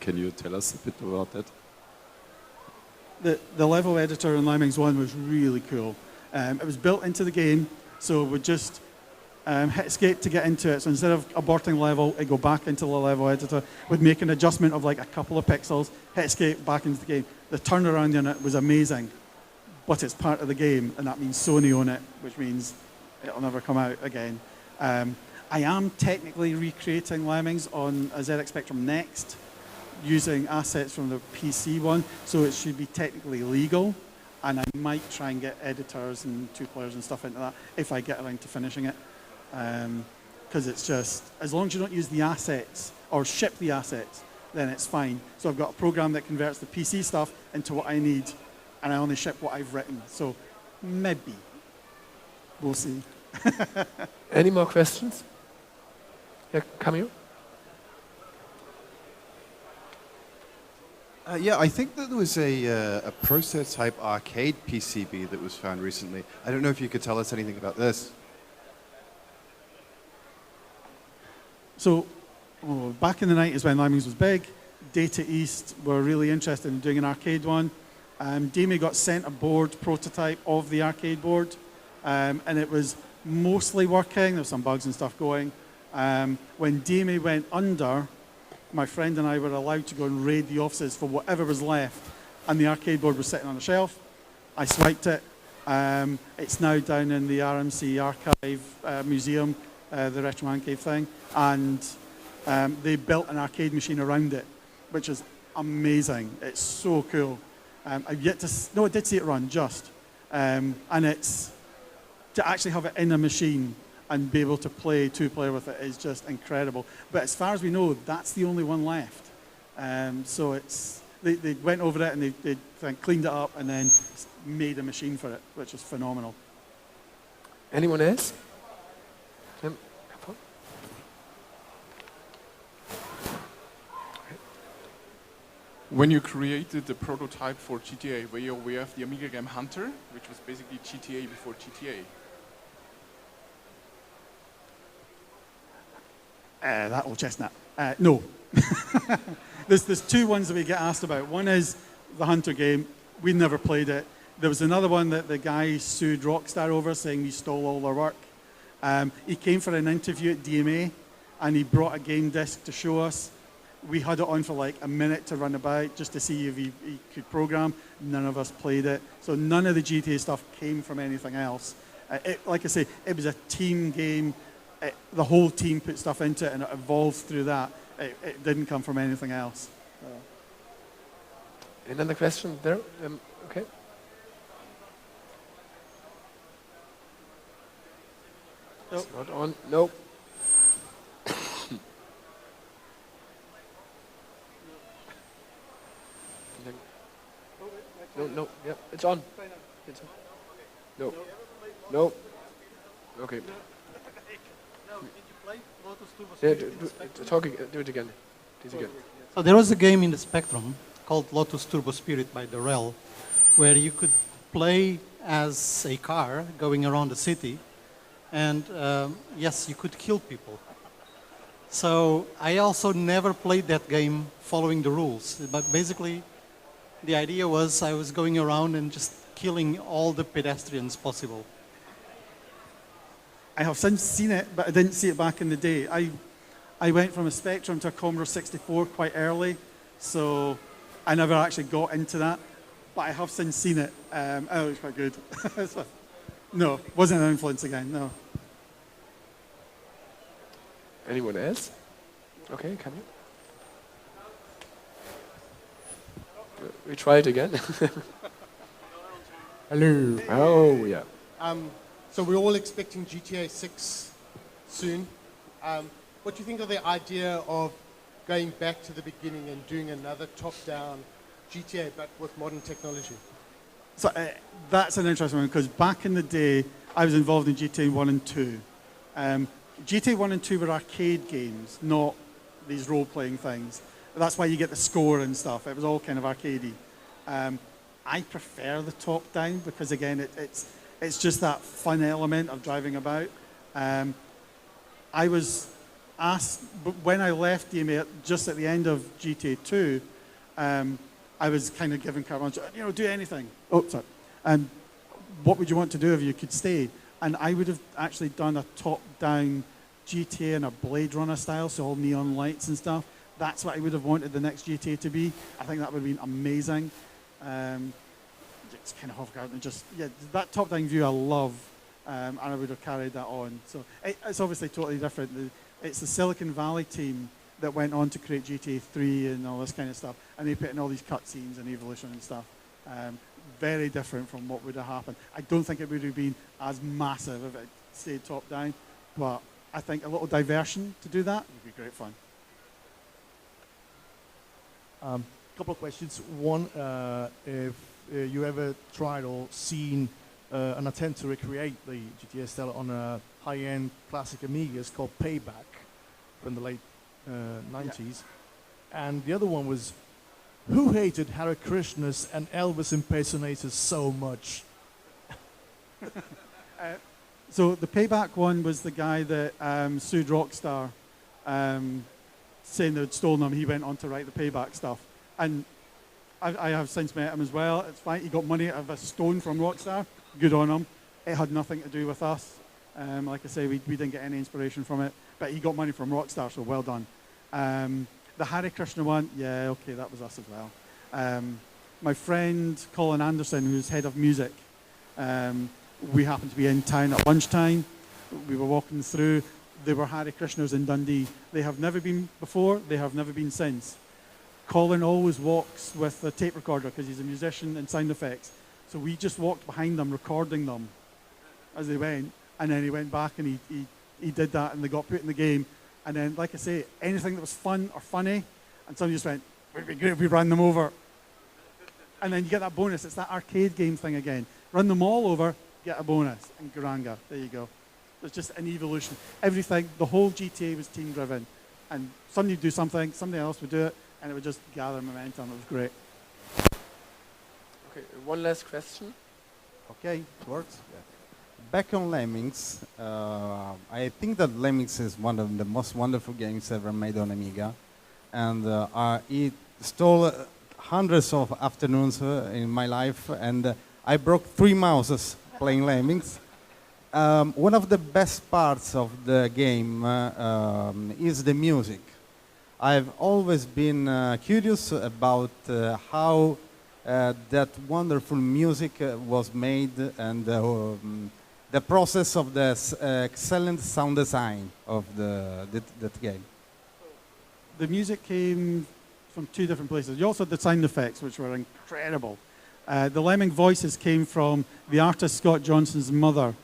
Can you tell us a bit about that? The level editor in Lemmings 1 was really cool. It was built into the game, so it would just hit escape to get into it. So instead of aborting level, it'd go back into the level editor, would make an adjustment of like a couple of pixels, hit escape, back into the game. The turnaround in it was amazing, but it's part of the game, and that means Sony own it, which means it'll never come out again. I am technically recreating Lemmings on a ZX Spectrum Next using assets from the PC one, so it should be technically legal, and I might try and get editors and two-players and stuff into that if I get around to finishing it. Because it's just, as long as you don't use the assets or ship the assets, then it's fine. So I've got a program that converts the PC stuff into what I need, and I only ship what I've written. So maybe. We'll see. Any more questions? Yeah, come here. Yeah, I think that there was a prototype arcade PCB that was found recently. I don't know if you could tell us anything about this. Back in the 90s when Lemmings was big, Data East were really interested in doing an arcade one. Damie got sent a board prototype of the arcade board, and it was mostly working. There were some bugs and stuff going. When Damie went under, my friend and I were allowed to go and raid the offices for whatever was left, and the arcade board was sitting on a shelf. I swiped it. It's now down in the RMC Archive Museum, the Retro Man Cave thing, and they built an arcade machine around it, which is amazing. It's so cool. I've yet to, no, I did see it run, just. And it's, to actually have it in a machine and be able to play two-player with it is just incredible. But as far as we know, that's the only one left. So it's, they went over it and they cleaned it up and then made a machine for it, which is phenomenal. Anyone else? When you created the prototype for GTA, were you aware of the Amiga game Hunter, which was basically GTA before GTA? That old chestnut. No. There's two ones that we get asked about. One is the Hunter game. We never played it. There was another one that the guy sued Rockstar over, saying we stole all their work. He came for an interview at DMA, and he brought a game disc to show us. We had it on for like a minute to run about just to see if he could program. None of us played it. So none of the GTA stuff came from anything else. Like I say, it was a team game. The whole team put stuff into it and it evolved through that. It didn't come from anything else. Another question there? Okay. Nope. It's not on. Nope. No, yeah, it's on. It's on. No. No. Okay. Yeah, do it again. Do it again. So there was a game in the Spectrum called Lotus Turbo Spirit by Darrell, where you could play as a car going around the city, and yes, you could kill people. So I also never played that game following the rules, but basically the idea was I was going around and just killing all the pedestrians possible. I have since seen it, but I didn't see it back in the day. I went from a Spectrum to a Commodore 64 quite early, so I never actually got into that. But I have since seen it. It was quite good. So, no, wasn't an influence again, no. Anyone else? Okay, can you? We try it again. Hello. Oh, yeah. So we're all expecting GTA 6 soon. What do you think of the idea of going back to the beginning and doing another top-down GTA, but with modern technology? So that's an interesting one, because back in the day, I was involved in GTA 1 and 2. GTA 1 and 2 were arcade games, not these role-playing things. That's why you get the score and stuff. It was all kind of arcadey. I prefer the top-down because, again, it's just that fun element of driving about. I was asked, when I left DMA, just at the end of GTA 2, I was kind of given carte blanche, do anything. Oh, sorry. What would you want to do if you could stay? And I would have actually done a top-down GTA in a Blade Runner style, so all neon lights and stuff. That's what I would have wanted the next GTA to be. I think that would have been amazing. It's kind of off-guard and just, yeah, that top-down view I love, and I would have carried that on. So it's obviously totally different. It's the Silicon Valley team that went on to create GTA 3 and all this kind of stuff, and they put in all these cutscenes and evolution and stuff. Very different from what would have happened. I don't think it would have been as massive if it stayed top-down, but I think a little diversion to do that would be great fun. Couple of questions. One, if you ever tried or seen an attempt to recreate the GTA style on a high-end classic Amigas called Payback from the late 90s. Yeah. And the other one was, who hated Hare Krishnas and Elvis impersonators so much? So the Payback one was the guy that sued Rockstar saying they'd stolen them. He went on to write the payback stuff. And I have since met him as well. It's fine. He got money out of a stone from Rockstar. Good on him. It had nothing to do with us. Like I say, we didn't get any inspiration from it. But he got money from Rockstar, so well done. The Hare Krishna one, yeah, okay, that was us as well. My friend Colin Anderson, who's head of music, we happened to be in town at lunchtime. We were walking through. There were Hare Krishnas in Dundee. They have never been before. They have never been since. Colin always walks with a tape recorder because he's a musician and sound effects. So we just walked behind them, recording them as they went. And then he went back and he did that, and they got put in the game. And then, like I say, anything that was fun or funny, and somebody just went, would it be great if we ran them over? And then you get that bonus. It's that arcade game thing again. Run them all over, get a bonus. And Garanga, there you go. It's just an evolution. Everything, the whole GTA was team driven. And somebody would do something, somebody else would do it, and it would just gather momentum. It was great. Okay, one last question. Okay, it works. Yeah. Back on Lemmings, I think that Lemmings is one of the most wonderful games ever made on Amiga. And it stole hundreds of afternoons in my life, and I broke 3 mouses playing Lemmings. One of the best parts of the game is the music. I've always been curious about how that wonderful music was made, and the process of the excellent sound design of that game. The music came from 2 different places. You also had the sound effects, which were incredible. The Lemming voices came from the artist Scott Johnson's mother.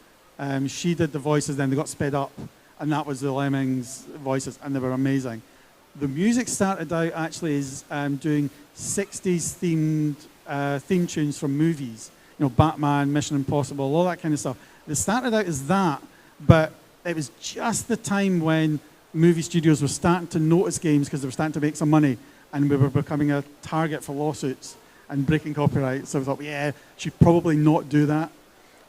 She did the voices, then they got sped up, and that was the Lemmings voices, and they were amazing. The music started out actually as doing 60s themed theme tunes from movies. You know, Batman, Mission Impossible, all that kind of stuff. They started out as that, but it was just the time when movie studios were starting to notice games because they were starting to make some money, and we were becoming a target for lawsuits and breaking copyright. So we thought, yeah, should probably not do that.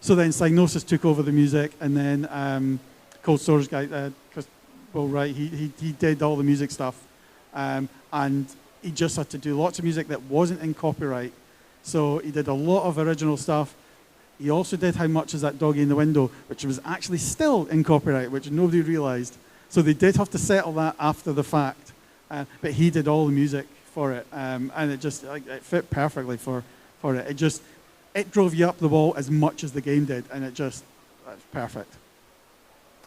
So then Psygnosis took over the music, and then Cold Storage guy, Chris, well, right, he did all the music stuff, and he just had to do lots of music that wasn't in copyright. So he did a lot of original stuff. He also did How Much Is That Doggy in the Window, which was actually still in copyright, which nobody realized. So they did have to settle that after the fact. But he did all the music for it, and it just it fit perfectly for it. It drove you up the wall as much as the game did, and it's perfect.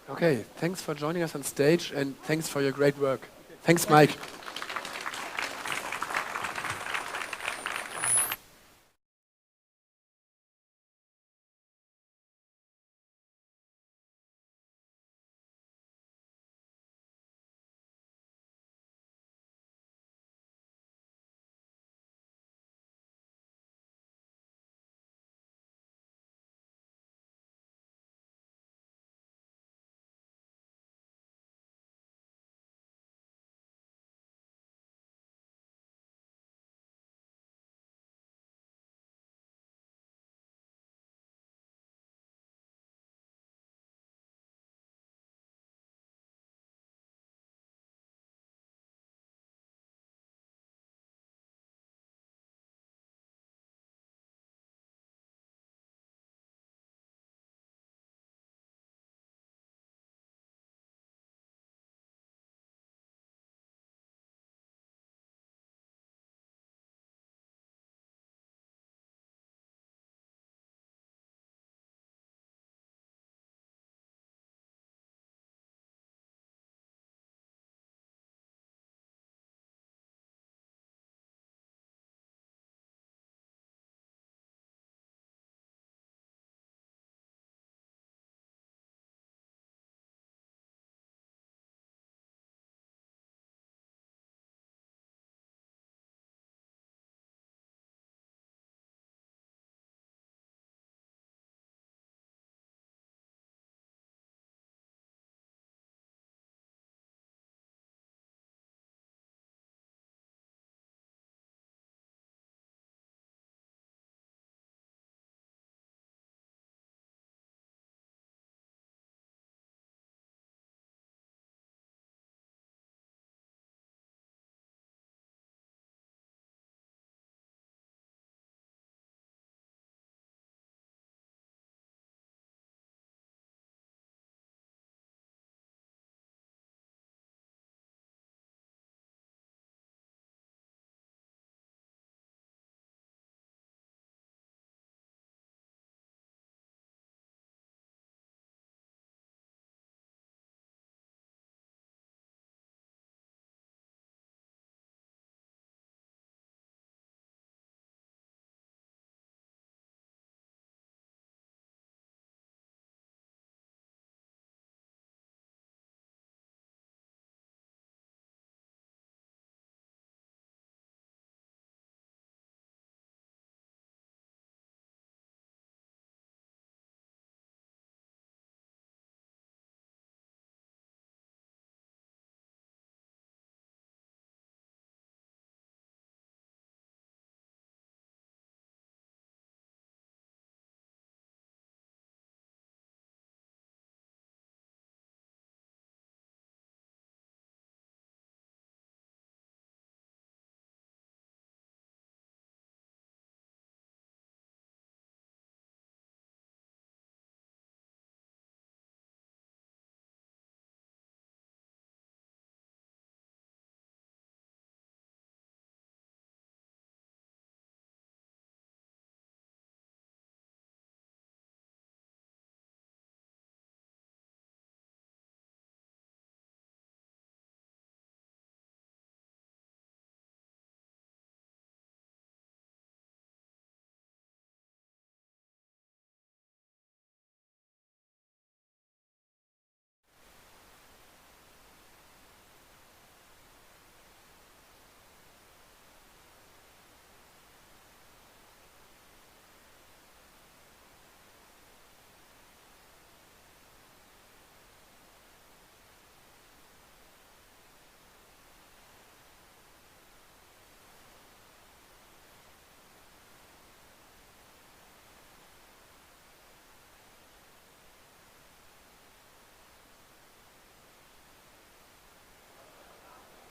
Okay, thanks for joining us on stage, and thanks for your great work. Thanks, Mike.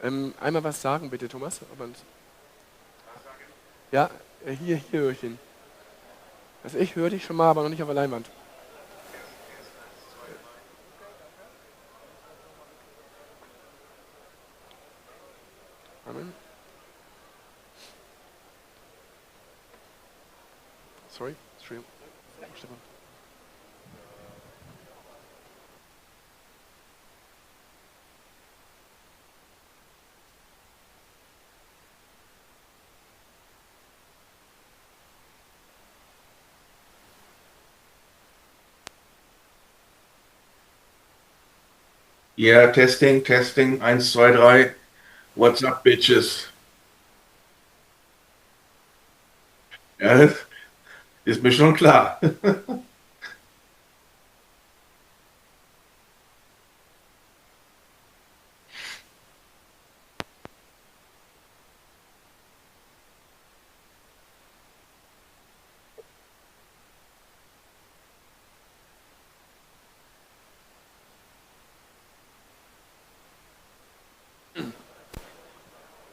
Einmal was sagen, bitte, Thomas. Ja, hier höre ich ihn. Also ich höre dich schon mal, aber noch nicht auf der Leinwand. Amen. Sorry, Stefan. Ja, Testing, Testing, 1, 2, 3. What's up, Bitches? Ja, das ist mir schon klar.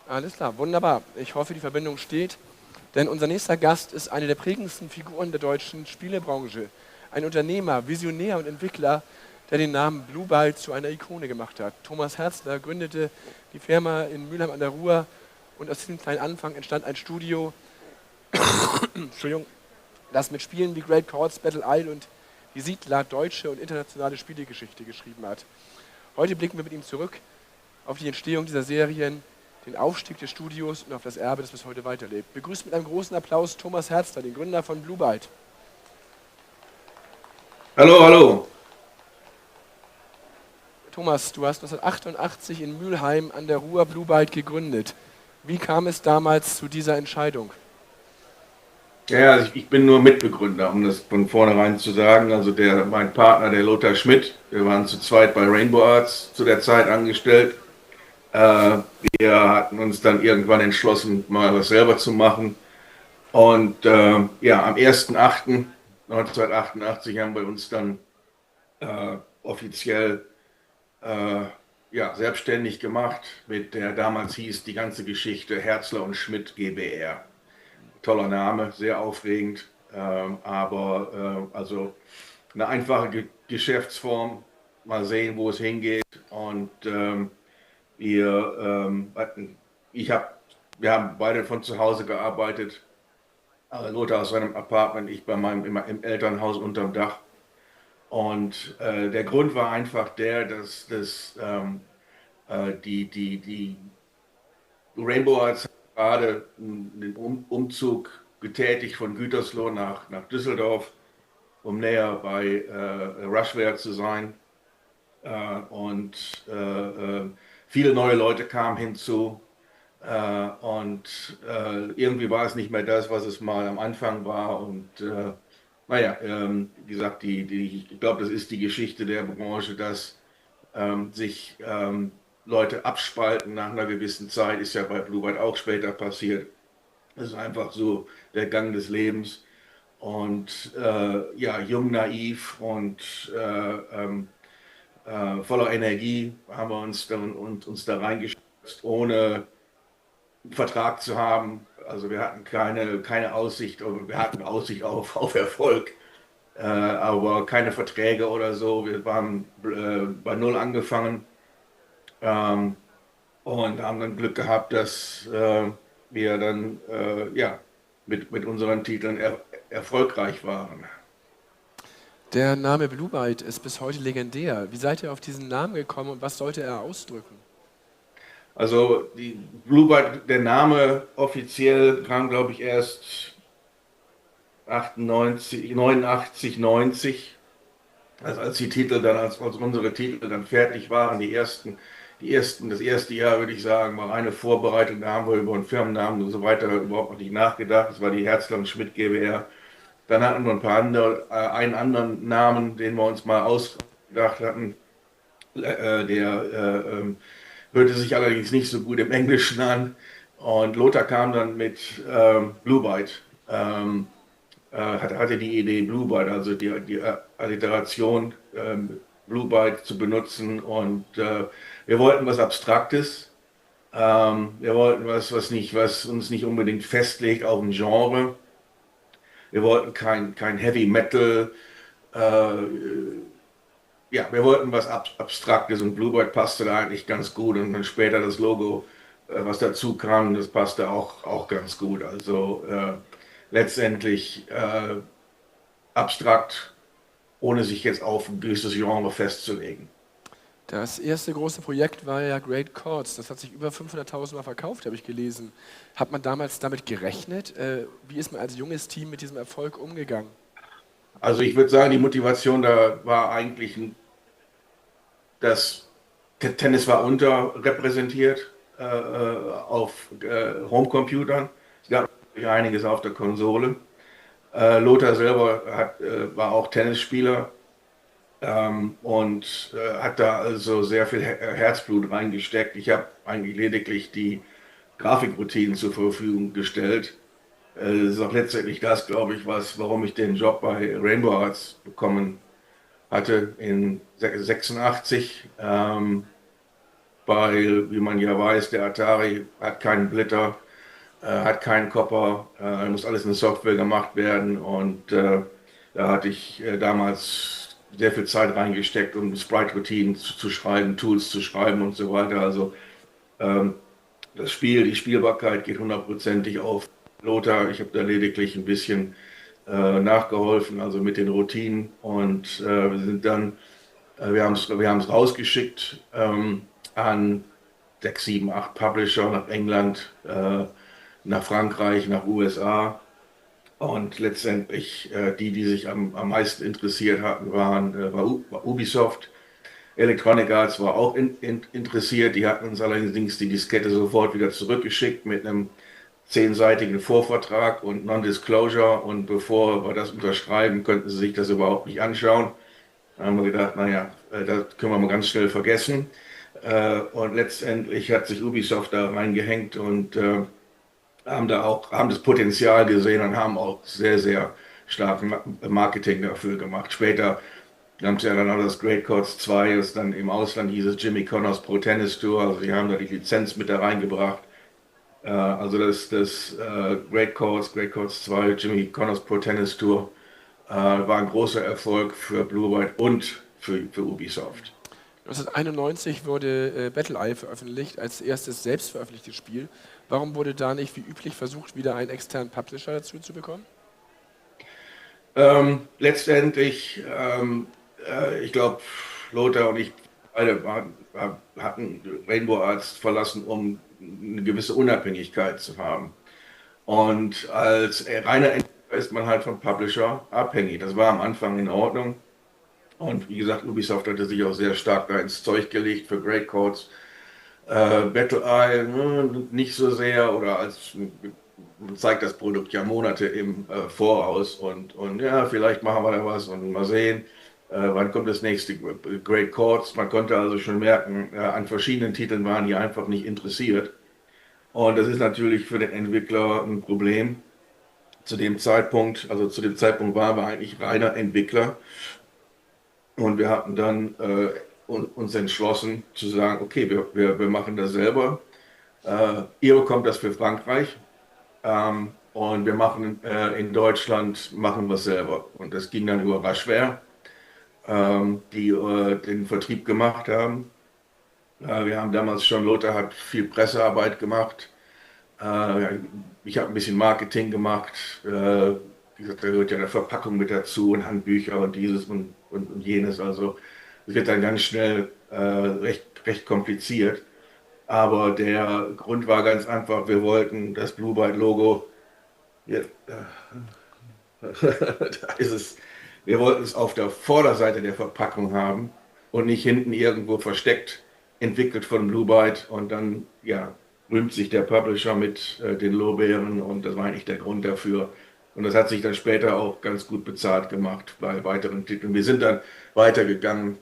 Alles klar, wunderbar. Ich hoffe, die Verbindung steht, denn unser nächster Gast ist eine der prägendsten Figuren der deutschen Spielebranche. Ein Unternehmer, Visionär und Entwickler, der den Namen Blue Byte zu einer Ikone gemacht hat. Thomas Herzler gründete die Firma in Mülheim an der Ruhr und aus diesem kleinen Anfang entstand ein Studio, Entschuldigung, das mit Spielen wie Great Chords, Battle Isle und Die Siedler deutsche und internationale Spielegeschichte geschrieben hat. Heute blicken wir mit ihm zurück auf die Entstehung dieser Serien, den Aufstieg des Studios und auf das Erbe, das bis heute weiterlebt. Begrüßt mit einem großen Applaus Thomas Herzler, den Gründer von Blue Byte. Hallo, hallo. Thomas, du hast 1988 in Mülheim an der Ruhr Blue Byte gegründet. Wie kam es damals zu dieser Entscheidung? Ja, also ich bin nur Mitbegründer, um das von vornherein zu sagen. Also mein Partner, der Lothar Schmidt, wir waren zu zweit bei Rainbow Arts zu der Zeit angestellt. Wir hatten uns dann irgendwann entschlossen, mal was selber zu machen. Und ja, am 1.8.1988 haben wir uns dann offiziell ja, selbstständig gemacht mit der, damals hieß die ganze Geschichte Herzler und Schmidt GbR. Toller Name, sehr aufregend, aber also eine einfache Geschäftsform. Mal sehen, wo es hingeht. Und wir haben beide von zu Hause gearbeitet. Lothar aus seinem Apartment, ich bei meinem im Elternhaus unterm Dach. Und der Grund war einfach der, dass die Rainbow Arts gerade den Umzug getätigt von Gütersloh nach Düsseldorf, um näher bei Rushware zu sein. Und viele neue Leute kamen hinzu. Und irgendwie war es nicht mehr das, was es mal am Anfang war. Und naja, wie gesagt, ich glaube, das ist die Geschichte der Branche, dass sich Leute abspalten nach einer gewissen Zeit. Ist ja bei Blue Byte auch später passiert. Das ist einfach so der Gang des Lebens. Und ja, jung, naiv und voller Energie haben wir uns da reingestürzt, ohne einen Vertrag zu haben. Also wir hatten keine Aussicht, wir hatten Aussicht auf Erfolg, aber keine Verträge oder so. Wir waren bei Null angefangen und haben dann Glück gehabt, dass wir dann ja, mit unseren Titeln erfolgreich waren. Der Name Blue Byte ist bis heute legendär. Wie seid ihr auf diesen Namen gekommen und was sollte er ausdrücken? Also die Blue Byte, der Name offiziell kam, glaube ich, erst 89, 90. Also als die Titel dann, als unsere Titel dann fertig waren, das erste Jahr, würde ich sagen, war eine Vorbereitung, da haben wir über einen Firmennamen und so weiter überhaupt noch nicht nachgedacht. Das war die Herzler und Schmidt GbR. Dann hatten wir einen anderen Namen, den wir uns mal ausgedacht hatten. Der hörte sich allerdings nicht so gut im Englischen an. Und Lothar kam dann mit Blue Byte. Hatte die Idee, Blue Byte, also die Alliteration Blue Byte zu benutzen. Und wir wollten was Abstraktes. Wir wollten was uns nicht unbedingt festlegt auf ein Genre. Wir wollten kein Heavy Metal. Ja, wir wollten was Abstraktes und Bluebird passte da eigentlich ganz gut und dann später das Logo, was dazu kam, das passte auch ganz gut. Also letztendlich abstrakt, ohne sich jetzt auf ein gewisses Genre festzulegen. Das erste große Projekt war ja Great Chords. Das hat sich über 500.000 Mal verkauft, habe ich gelesen. Hat man damals damit gerechnet? Wie ist man als junges Team mit diesem Erfolg umgegangen? Also ich würde sagen, die Motivation da war eigentlich, dass Tennis war unterrepräsentiert auf Homecomputern. Es gab einiges auf der Konsole. Lothar selber war auch Tennisspieler und hat da also sehr viel Herzblut reingesteckt. Ich habe eigentlich lediglich die Grafikroutinen zur Verfügung gestellt. Das ist auch letztendlich das, glaube ich, warum ich den Job bei Rainbow Arts bekommen hatte in 86, weil, wie man ja weiß, der Atari hat keinen Splitter, hat keinen Copper, muss alles in Software gemacht werden und da hatte ich damals sehr viel Zeit reingesteckt, um Sprite-Routinen zu schreiben, Tools zu schreiben und so weiter. Also die Spielbarkeit geht hundertprozentig auf Lothar. Ich habe da lediglich ein bisschen nachgeholfen, also mit den Routinen und wir haben es rausgeschickt an 6, 7, 8 Publisher nach England, nach Frankreich, nach USA und letztendlich die sich am meisten interessiert hatten, war Ubisoft. Electronic Arts war auch interessiert, die hatten uns allerdings die Diskette sofort wieder zurückgeschickt mit einem 10-seitigen Vorvertrag und Non-Disclosure und bevor wir das unterschreiben, könnten sie sich das überhaupt nicht anschauen. Da haben wir gedacht, naja, das können wir mal ganz schnell vergessen. Und letztendlich hat sich Ubisoft da reingehängt und haben das Potenzial gesehen und haben auch sehr, sehr stark Marketing dafür gemacht. Später haben sie ja dann auch das Great Chords 2, das dann im Ausland hieß es Jimmy Connors Pro Tennis Tour, also die haben da die Lizenz mit da reingebracht. Also das Great Chords 2, Jimmy Connors Pro Tennis Tour, war ein großer Erfolg für Blue White und für Ubisoft. 1991 wurde Battle Isle veröffentlicht, als erstes selbst veröffentlichtes Spiel. Warum wurde da nicht wie üblich versucht, wieder einen externen Publisher dazu zu bekommen? Letztendlich, ich glaube, Lothar und ich beide hatten Rainbow Arts verlassen, um eine gewisse Unabhängigkeit zu haben. Und als reiner Entwickler ist man halt vom Publisher abhängig. Das war am Anfang in Ordnung. Und wie gesagt, Ubisoft hatte sich auch sehr stark da ins Zeug gelegt für Great Chords. Battle Isle nicht so sehr oder zeigt das Produkt ja Monate im Voraus und ja, vielleicht machen wir da was und mal sehen, wann kommt das nächste Great Chords. Man konnte also schon merken, an verschiedenen Titeln waren die einfach nicht interessiert. Und das ist natürlich für den Entwickler ein Problem. Zu dem Zeitpunkt waren wir eigentlich reiner Entwickler. Und wir hatten dann uns entschlossen zu sagen, okay, wir machen das selber. Ihr bekommt das für Frankreich und wir machen in Deutschland machen wir es selber. Und das ging dann über Raschware, die den Vertrieb gemacht haben. Wir haben damals schon, Lothar hat viel Pressearbeit gemacht. Ich habe ein bisschen Marketing gemacht. Wie gesagt, da gehört ja eine Verpackung mit dazu und Handbücher und dieses und jenes. Also es wird dann ganz schnell recht kompliziert. Aber der Grund war ganz einfach, wir wollten das Blue Byte Logo, da ist es, wir wollten es auf der Vorderseite der Verpackung haben und nicht hinten irgendwo versteckt, entwickelt von Blue Byte und dann ja, rühmt sich der Publisher mit den Lorbeeren und das war eigentlich der Grund dafür. Und das hat sich dann später auch ganz gut bezahlt gemacht bei weiteren Titeln. Wir sind dann weitergegangen,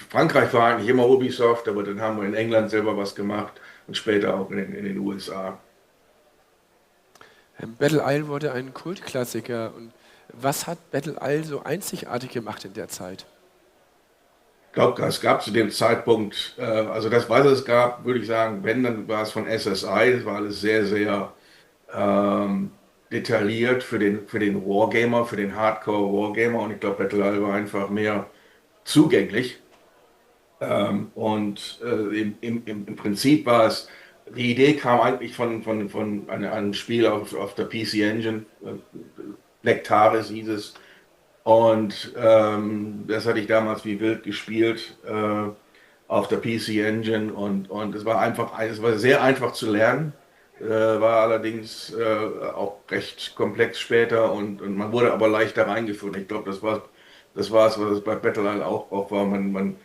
Frankreich war eigentlich immer Ubisoft, aber dann haben wir in England selber was gemacht und später auch in den USA. Battle Isle wurde ein Kultklassiker. Und was hat Battle Isle so einzigartig gemacht in der Zeit? glaube, es gab zu dem Zeitpunkt, also das, was es gab, würde ich sagen, wenn, dann war es von SSI, das war alles sehr, sehr detailliert für den Wargamer, für den Hardcore-Wargamer und ich glaube, Battle Isle war einfach mehr zugänglich. Im Prinzip war es, die Idee kam eigentlich von einem Spiel auf der PC Engine, Nectaris hieß es. Und das hatte ich damals wie wild gespielt auf der PC Engine und es war sehr einfach zu lernen, war allerdings auch recht komplex später und man wurde aber leichter reingeführt. Ich glaube, das war es, was es bei Battle Isle auch war. Man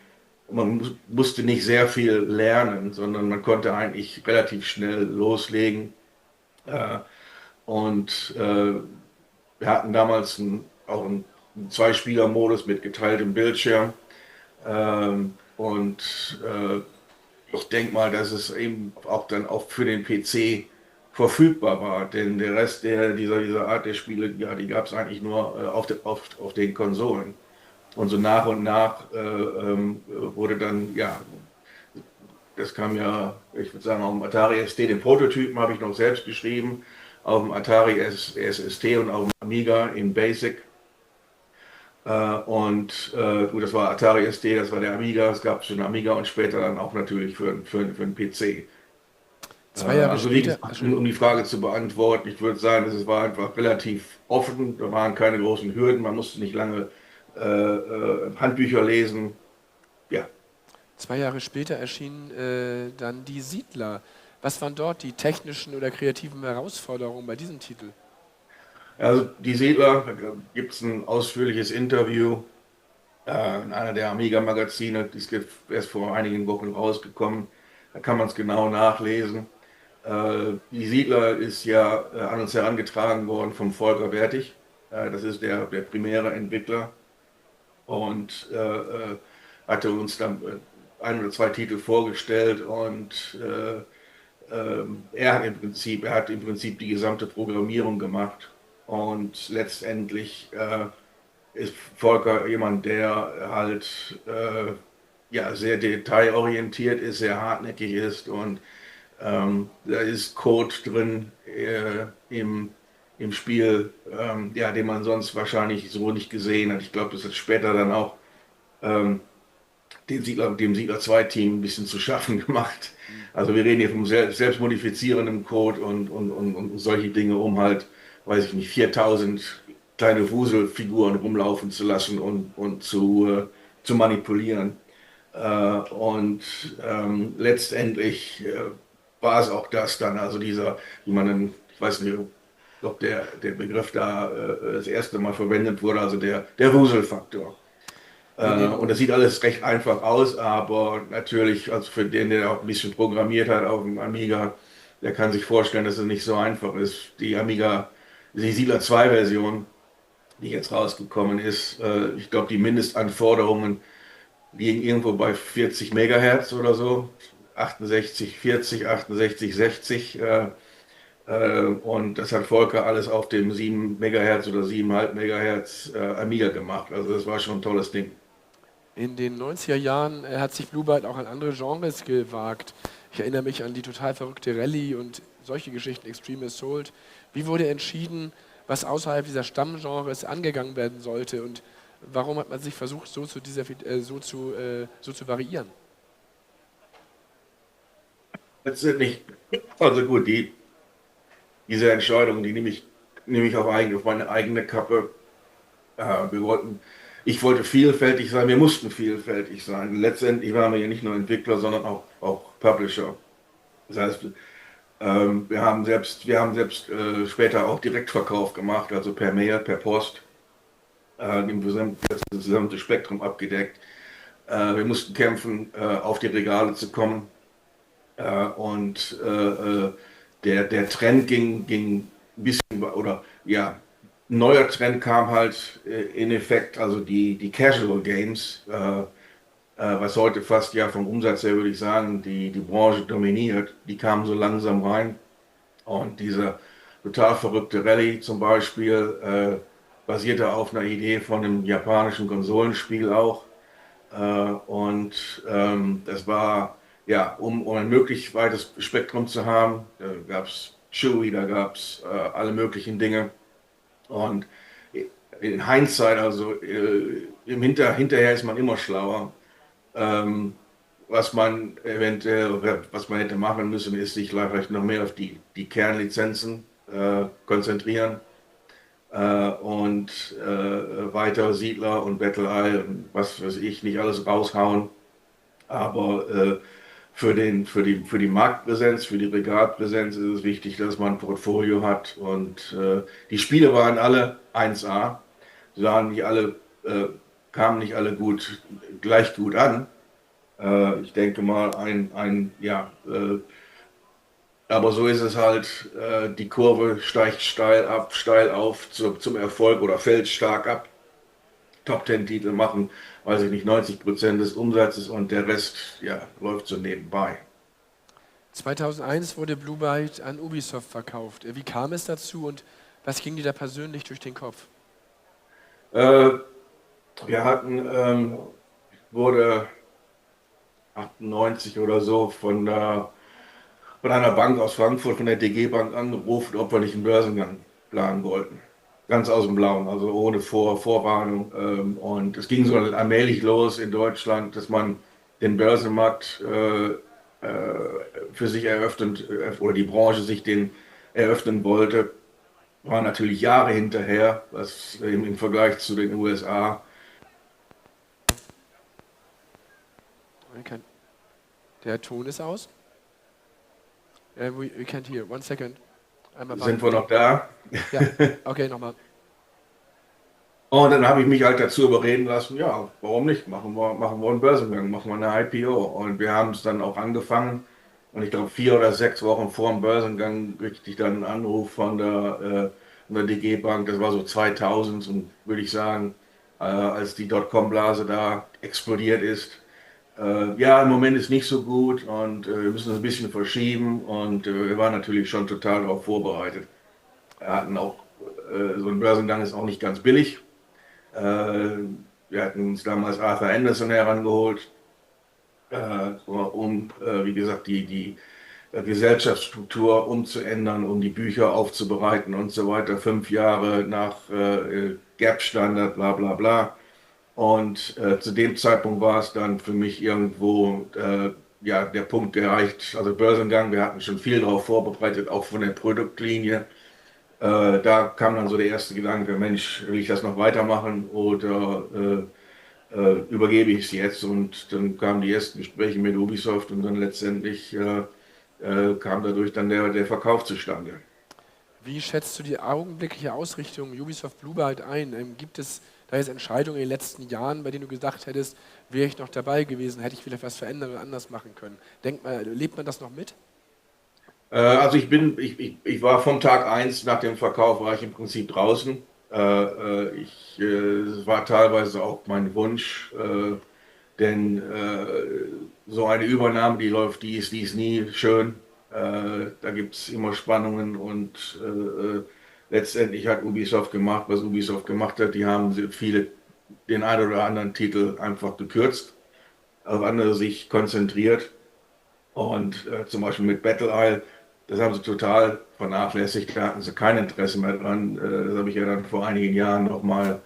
musste nicht sehr viel lernen, sondern man konnte eigentlich relativ schnell loslegen. Äh, wir hatten damals auch einen Zwei-Spieler-Modus mit geteiltem Bildschirm. Ich denke mal, dass es eben auch dann auch für den PC verfügbar war, denn der Rest dieser Art der Spiele, ja, die gab es eigentlich nur auf den Konsolen. Und so nach und nach wurde dann, ja, das kam ja, ich würde sagen, auf dem Atari ST, den Prototypen habe ich noch selbst geschrieben, auf dem Atari SST und auf dem Amiga in Basic. Gut, das war Atari ST, das war der Amiga, es gab schon Amiga und später dann auch natürlich für den PC. 2 Jahre Also später, um die Frage zu beantworten, ich würde sagen, es war einfach relativ offen, da waren keine großen Hürden, man musste nicht lange Handbücher lesen. Ja. 2 Jahre später erschienen dann die Siedler. Was waren dort die technischen oder kreativen Herausforderungen bei diesem Titel? Also die Siedler, da gibt es ein ausführliches Interview in einer der Amiga-Magazine, die ist erst vor einigen Wochen rausgekommen, da kann man es genau nachlesen. Die Siedler ist ja an uns herangetragen worden vom Volker Wertig, das ist der primäre Entwickler und hatte uns dann 1 oder 2 Titel vorgestellt und er hat im Prinzip die gesamte Programmierung gemacht. Und letztendlich ist Volker jemand, der halt ja, sehr detailorientiert ist, sehr hartnäckig ist und da ist Code drin im Spiel, ja, den man sonst wahrscheinlich so nicht gesehen hat. Ich glaube, das hat später dann auch dem Siedler 2 Team ein bisschen zu schaffen gemacht. Also wir reden hier vom selbstmodifizierenden Code und solche Dinge, um halt, weiß ich nicht, 4000 kleine Wuselfiguren rumlaufen zu lassen und zu manipulieren. Letztendlich war es auch das dann, also dieser, wie man dann, ich weiß nicht, ob der Begriff da das erste Mal verwendet wurde, also der Wuselfaktor. Und das sieht alles recht einfach aus, aber natürlich, also für den, der auch ein bisschen programmiert hat auf dem Amiga, der kann sich vorstellen, dass es nicht so einfach ist. Die Siedler 2 Version, die jetzt rausgekommen ist, ich glaube, die Mindestanforderungen liegen irgendwo bei 40 Megahertz oder so, 68, 40, 68, 60. Und das hat Volker alles auf dem 7 Megahertz oder 7,5 Megahertz Amiga gemacht. Also das war schon ein tolles Ding. In den 90er Jahren hat sich Blue Byte auch an andere Genres gewagt. Ich erinnere mich an die total verrückte Rallye und solche Geschichten, Extreme Assault. Wie wurde entschieden, was außerhalb dieser Stammgenres angegangen werden sollte und warum hat man sich versucht, so zu variieren? Letztendlich, also gut, diese Entscheidung, die nehme ich auf meine eigene Kappe. Ich wollte vielfältig sein, wir mussten vielfältig sein. Letztendlich waren wir ja nicht nur Entwickler, sondern auch Publisher. Das heißt, wir haben selbst später auch Direktverkauf gemacht, also per Mail, per Post, das gesamte Spektrum abgedeckt. Wir mussten kämpfen, auf die Regale zu kommen. Der Trend ging ein bisschen, oder ja, ein neuer Trend kam halt in Effekt, also die Casual Games, was heute fast ja vom Umsatz her, würde ich sagen, die Branche dominiert, die kamen so langsam rein. Und diese total verrückte Rallye zum Beispiel basierte auf einer Idee von einem japanischen Konsolenspiel auch. Das war, ja, um ein möglichst weites Spektrum zu haben. Da gab es Chewy, da gab es alle möglichen Dinge. Und in Hindsight, also hinterher ist man immer schlauer. Was man hätte machen müssen, ist sich vielleicht noch mehr auf die Kernlizenzen konzentrieren und weiter Siedler und Battle Isle und was weiß ich, nicht alles raushauen. Aber für die Marktpräsenz, für die Regalpräsenz ist es wichtig, dass man ein Portfolio hat. Und die Spiele waren alle 1A, kamen nicht alle gleich gut an. Ich denke mal, aber so ist es halt, die Kurve steigt steil auf zum Erfolg oder fällt stark ab. Top-10-Titel machen, weiß ich nicht, 90% des Umsatzes und der Rest, ja, läuft so nebenbei. 2001 wurde Blue Byte an Ubisoft verkauft. Wie kam es dazu und was ging dir da persönlich durch den Kopf? Wurde 98 oder so von einer Bank aus Frankfurt, von der DG Bank angerufen, ob wir nicht einen Börsengang planen wollten. Ganz aus dem Blauen, also ohne Vorwarnung. Und es ging so allmählich los in Deutschland, dass man den Börsenmarkt für sich oder die Branche sich den eröffnen wollte. War natürlich Jahre hinterher, was im Vergleich zu den USA. Der Ton ist aus. We can't hear. 1 second. Sind wir noch da? Ja, okay, nochmal. Und dann habe ich mich halt dazu überreden lassen, ja, warum nicht? Machen wir einen Börsengang, machen wir eine IPO. Und wir haben es dann auch angefangen. Und ich glaube, 4 oder 6 Wochen vor dem Börsengang kriegte ich dann einen Anruf von der DG Bank. Das war so 2000 und würde ich sagen, als die Dotcom-Blase da explodiert ist. Ja, im Moment ist nicht so gut und wir müssen das ein bisschen verschieben und wir waren natürlich schon total darauf vorbereitet. Wir hatten auch, so ein Börsengang ist auch nicht ganz billig. Wir hatten uns damals Arthur Anderson herangeholt, wie gesagt, die Gesellschaftsstruktur umzuändern, um die Bücher aufzubereiten und so weiter. 5 Jahre nach GAP-Standard, bla bla bla. Und zu dem Zeitpunkt war es dann für mich irgendwo der Punkt erreicht, also Börsengang, wir hatten schon viel darauf vorbereitet, auch von der Produktlinie. Da kam dann so der erste Gedanke, Mensch, will ich das noch weitermachen oder übergebe ich es jetzt? Und dann kamen die ersten Gespräche mit Ubisoft und dann letztendlich kam dadurch dann der Verkauf zustande. Wie schätzt du die augenblickliche Ausrichtung Ubisoft Blue Byte ein? Gibt es da jetzt Entscheidungen in den letzten Jahren, bei denen du gedacht hättest, wäre ich noch dabei gewesen, hätte ich vielleicht was verändern oder anders machen können? Lebt man das noch mit? Also ich war vom Tag 1 nach dem Verkauf war ich im Prinzip draußen. Es war teilweise auch mein Wunsch, denn so eine Übernahme, die ist nie schön. Da gibt es immer Spannungen und letztendlich hat Ubisoft gemacht, was Ubisoft gemacht hat. Die haben den einen oder anderen Titel einfach gekürzt, auf andere sich konzentriert. Und zum Beispiel mit Battle Isle, das haben sie total vernachlässigt, da hatten sie kein Interesse mehr dran. Das habe ich ja dann vor einigen Jahren nochmal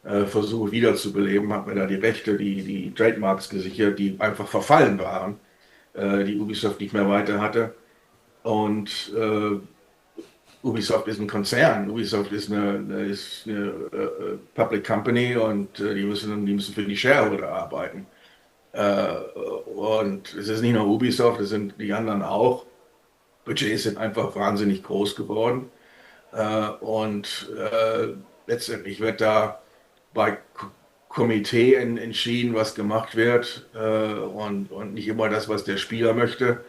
versucht wiederzubeleben, habe mir da die Rechte, die Trademarks gesichert, die einfach verfallen waren, die Ubisoft nicht mehr weiter hatte. Und Ubisoft ist ein Konzern, Ubisoft ist eine Public Company und die müssen für die Shareholder arbeiten. Und es ist nicht nur Ubisoft, es sind die anderen auch. Budgets sind einfach wahnsinnig groß geworden. Letztendlich wird da bei Komitee entschieden, was gemacht wird und nicht immer das, was der Spieler möchte.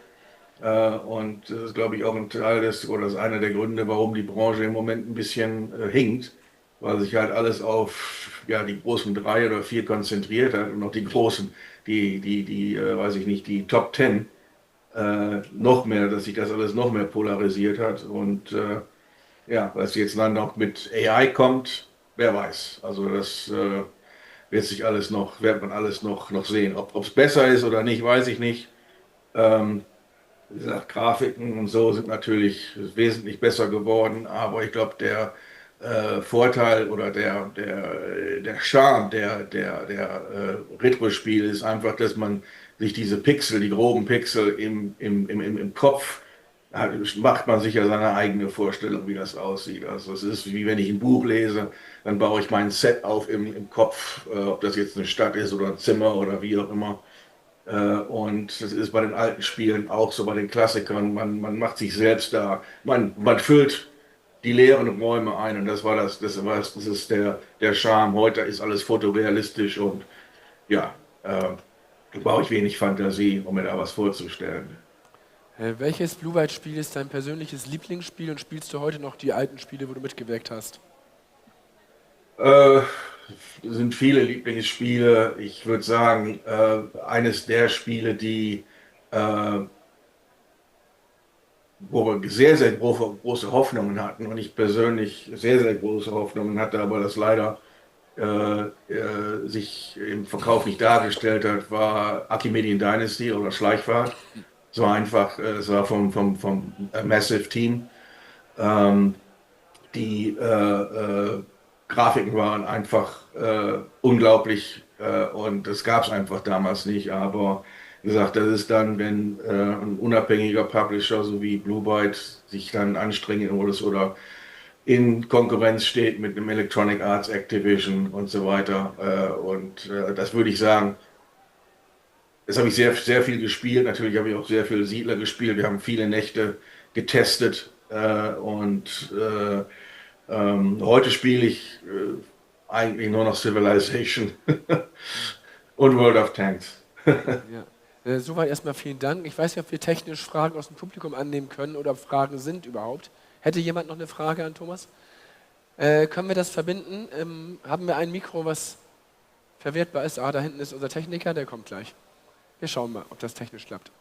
Und das ist, glaube ich, auch ein Teil oder ist einer der Gründe, warum die Branche im Moment ein bisschen hinkt, weil sich halt alles auf die großen 3 oder 4 konzentriert hat und noch die großen, weiß ich nicht, die Top 10 noch mehr, dass sich das alles noch mehr polarisiert hat. Und was jetzt dann noch mit AI kommt, wer weiß. Also wird man alles noch sehen. Ob es besser ist oder nicht, weiß ich nicht. Wie gesagt, Grafiken und so sind natürlich wesentlich besser geworden, aber ich glaube, der Vorteil oder der Charme der Retro-Spiele ist einfach, dass man sich diese Pixel, die groben Pixel im Kopf, macht man sich ja seine eigene Vorstellung, wie das aussieht. Also es ist wie wenn ich ein Buch lese, dann baue ich mein Set auf im Kopf, ob das jetzt eine Stadt ist oder ein Zimmer oder wie auch immer. Und das ist bei den alten Spielen auch so, bei den Klassikern. Man macht sich selbst da, man füllt die leeren Räume ein und das ist der Charme. Heute ist alles fotorealistisch und ja, da brauche ich wenig Fantasie, um mir da was vorzustellen. Welches Blue Byte Spiel ist dein persönliches Lieblingsspiel und spielst du heute noch die alten Spiele, wo du mitgewirkt hast? Sind viele Lieblingsspiele. Ich würde sagen, eines der Spiele, wo wir sehr große Hoffnungen hatten und ich persönlich sehr große Hoffnungen hatte, aber das leider sich im Verkauf nicht dargestellt hat, war Archimedean Dynasty oder Schleichfahrt. Es war einfach, es war vom Massive Team. Die Grafiken waren einfach unglaublich und das gab es einfach damals nicht. Aber wie gesagt, das ist dann, wenn ein unabhängiger Publisher so wie Blue Byte sich dann anstrengen muss oder in Konkurrenz steht mit einem Electronic Arts, Activision und so weiter. Das würde ich sagen, das habe ich sehr viel gespielt. Natürlich habe ich auch sehr viel Siedler gespielt. Wir haben viele Nächte getestet heute spiele ich eigentlich nur noch Civilization und World of Tanks. Ja. Soweit erstmal vielen Dank. Ich weiß nicht, ob wir technisch Fragen aus dem Publikum annehmen können oder Fragen sind überhaupt. Hätte jemand noch eine Frage an Thomas? Können wir das verbinden? Haben wir ein Mikro, was verwertbar ist? Da hinten ist unser Techniker, der kommt gleich. Wir schauen mal, ob das technisch klappt.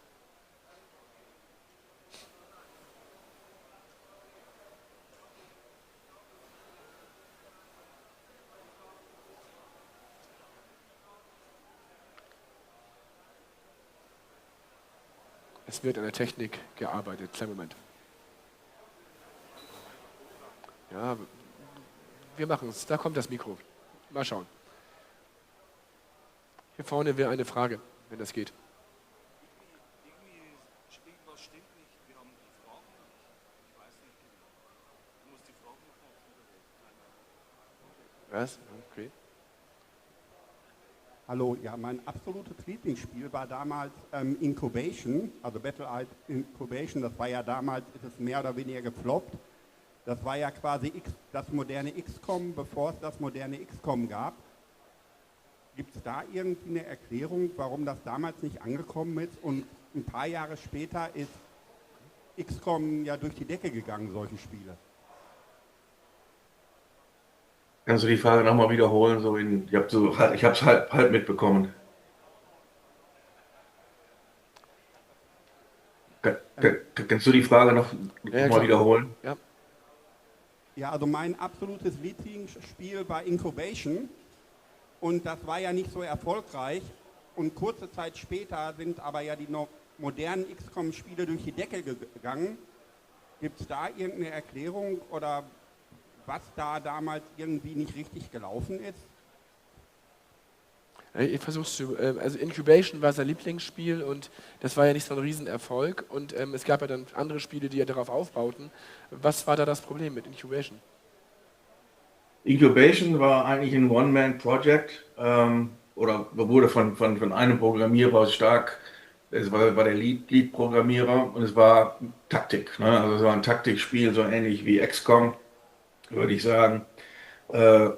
Es wird an der Technik gearbeitet. Kleinen Moment. Ja, wir machen es. Da kommt das Mikro. Mal schauen. Hier vorne wäre eine Frage, wenn das geht. Was? Okay. Hallo, ja, mein absolutes Lieblingsspiel war damals Incubation, also Battle Incubation. Das war ja damals, ist es mehr oder weniger gefloppt. Das war ja quasi das moderne XCOM, bevor es das moderne XCOM gab. Gibt es da irgendwie eine Erklärung, warum das damals nicht angekommen ist? Und ein paar Jahre später ist XCOM ja durch die Decke gegangen, solche Spiele. Kannst du die Frage nochmal wiederholen? Ich habe es halb mitbekommen. Kannst du die Frage noch mal wiederholen? Ja. Ja, also mein absolutes Lieblingsspiel war Incubation und das war ja nicht so erfolgreich und kurze Zeit später sind aber ja die modernen XCOM-Spiele durch die Decke gegangen. Gibt es da irgendeine Erklärung oder was da damals irgendwie nicht richtig gelaufen ist? Ich versuch's also Incubation war sein Lieblingsspiel und das war ja nicht so ein Riesenerfolg und es gab ja dann andere Spiele, die ja darauf aufbauten. Was war da das Problem mit Incubation? Incubation war eigentlich ein One-Man-Project oder wurde von einem Programmierer stark, es war der Lead-Programmierer und es war Taktik. Ne? Also es war ein Taktikspiel, so ähnlich wie XCOM, würde ich sagen.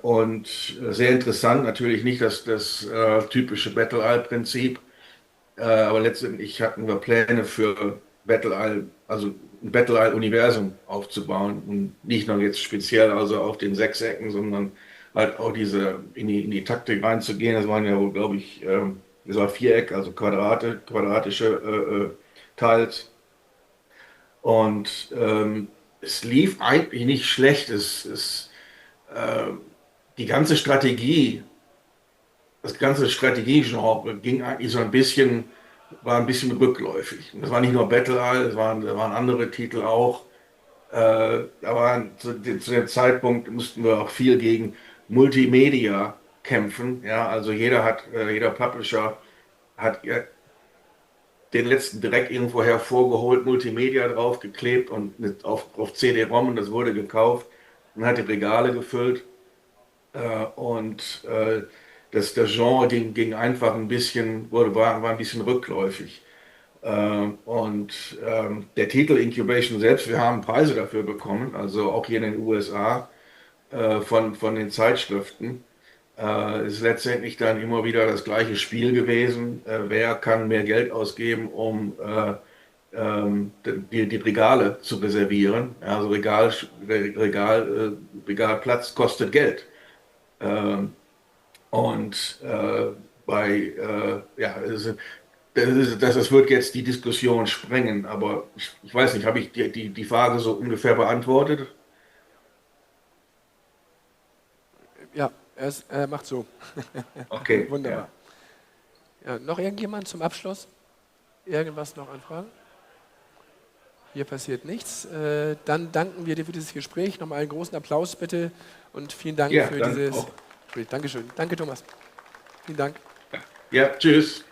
Und sehr interessant, natürlich nicht das typische Battle-All-Prinzip, aber letztendlich hatten wir Pläne für Battle-All, also ein Battle-All-Universum aufzubauen und nicht nur jetzt speziell also auf den Sechsecken, sondern halt auch in die Taktik reinzugehen. Das waren ja wohl, glaube ich, das war Viereck, also quadratische Teils. Und es lief eigentlich nicht schlecht. Die ganze Strategie das ganze Strategiegenre ging eigentlich so ein bisschen, war ein bisschen rückläufig. Das war nicht nur Battle Isle, da waren andere Titel auch. Aber zu dem Zeitpunkt mussten wir auch viel gegen Multimedia kämpfen. Ja, also jeder Publisher hat den letzten Dreck irgendwo hervorgeholt, Multimedia draufgeklebt und auf CD-ROM und das wurde gekauft und hat die Regale gefüllt. Und das Genre ging einfach ein bisschen, war ein bisschen rückläufig. Der Titel Incubation selbst, wir haben Preise dafür bekommen, also auch hier in den USA von den Zeitschriften. Ist letztendlich dann immer wieder das gleiche Spiel gewesen. Wer kann mehr Geld ausgeben, um die Regale zu reservieren? Also Regalplatz kostet Geld. Ähm, und ja, das wird jetzt die Diskussion sprengen, aber ich weiß nicht, habe ich die Frage so ungefähr beantwortet? Ja, er macht so. Okay. Wunderbar. Ja, noch irgendjemand zum Abschluss? Irgendwas noch an Fragen? Hier passiert nichts. Dann danken wir dir für dieses Gespräch. Nochmal einen großen Applaus bitte und vielen Dank für dieses Gespräch. Dankeschön. Danke, Thomas. Vielen Dank. Ja, tschüss.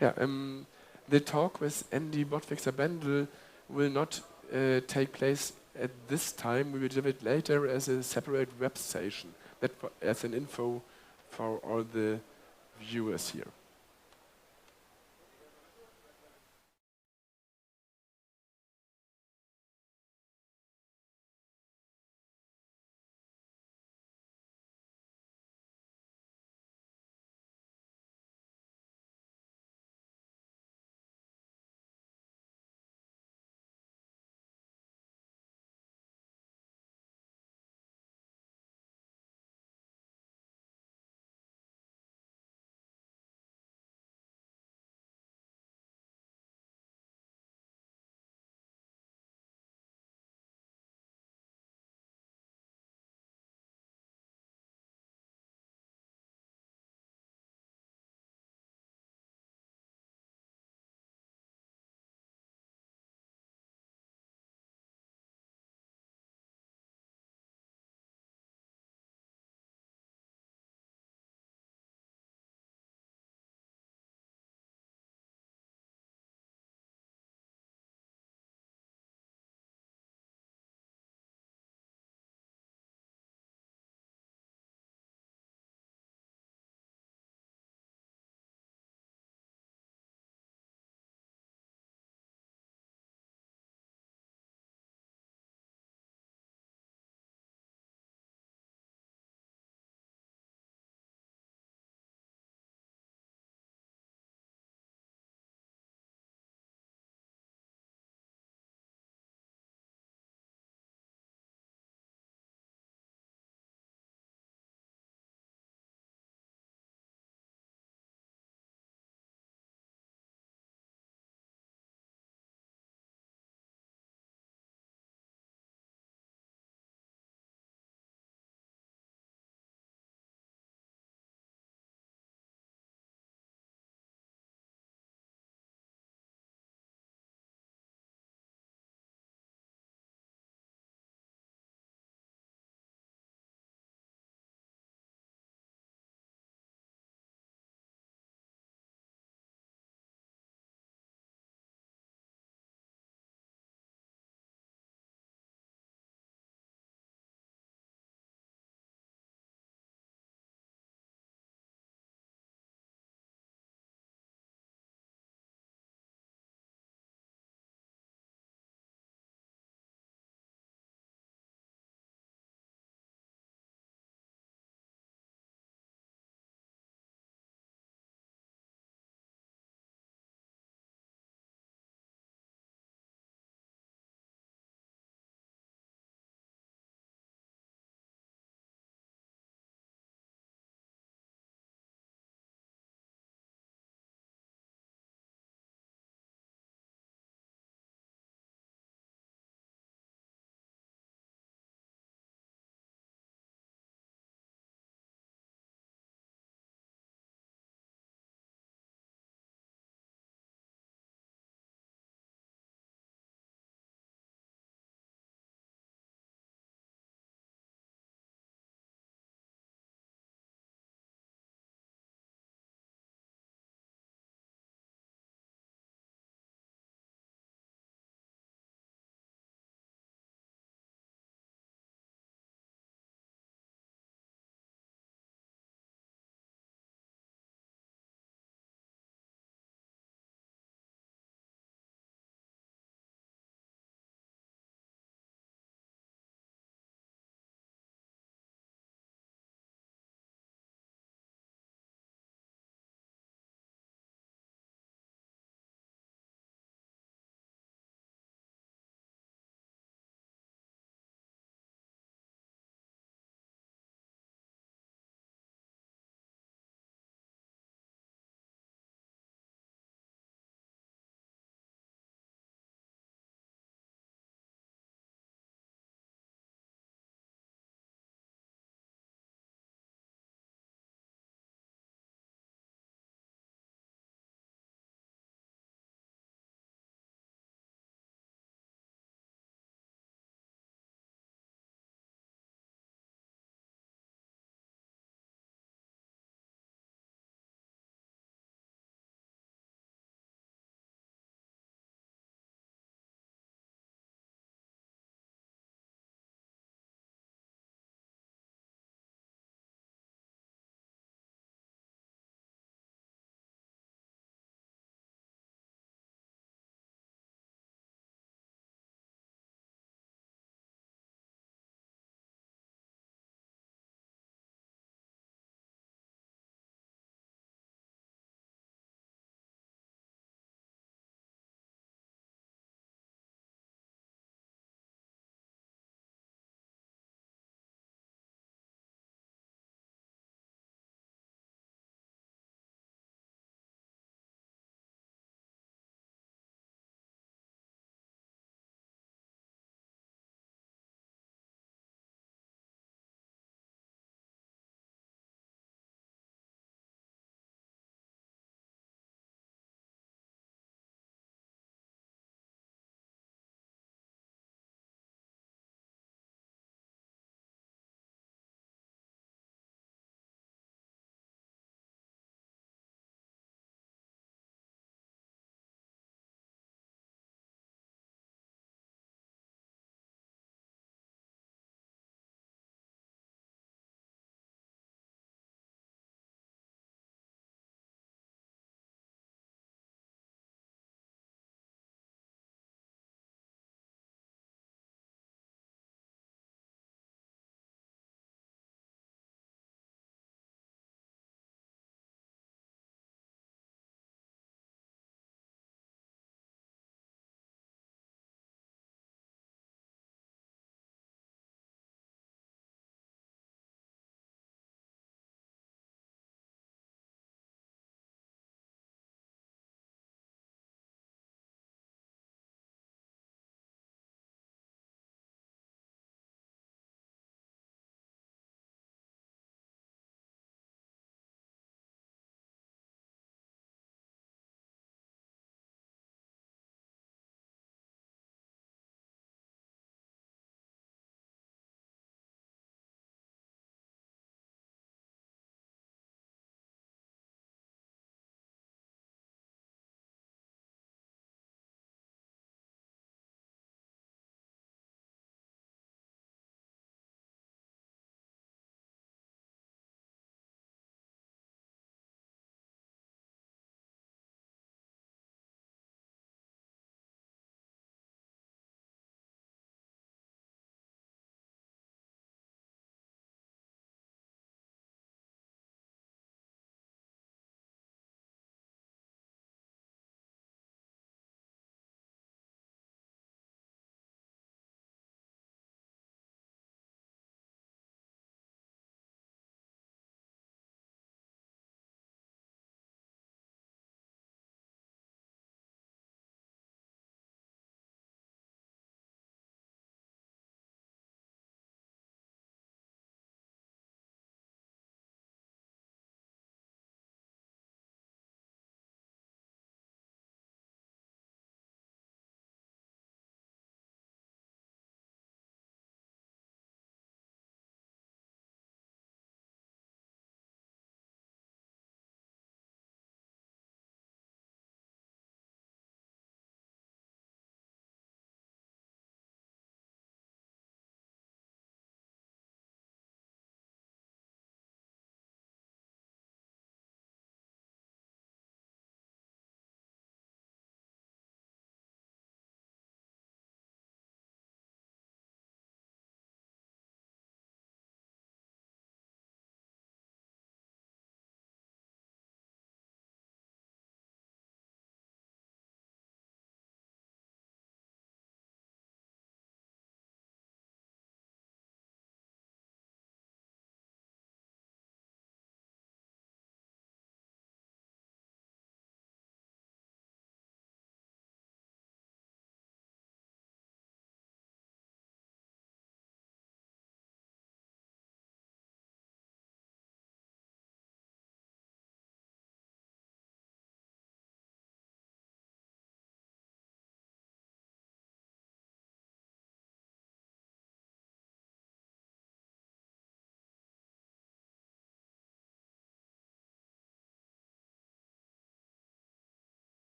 Yeah, the talk with Andy Botfixer Bendel will not take place at this time. We will do it later as a separate web station. That as an info for all the viewers here.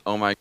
Oh my.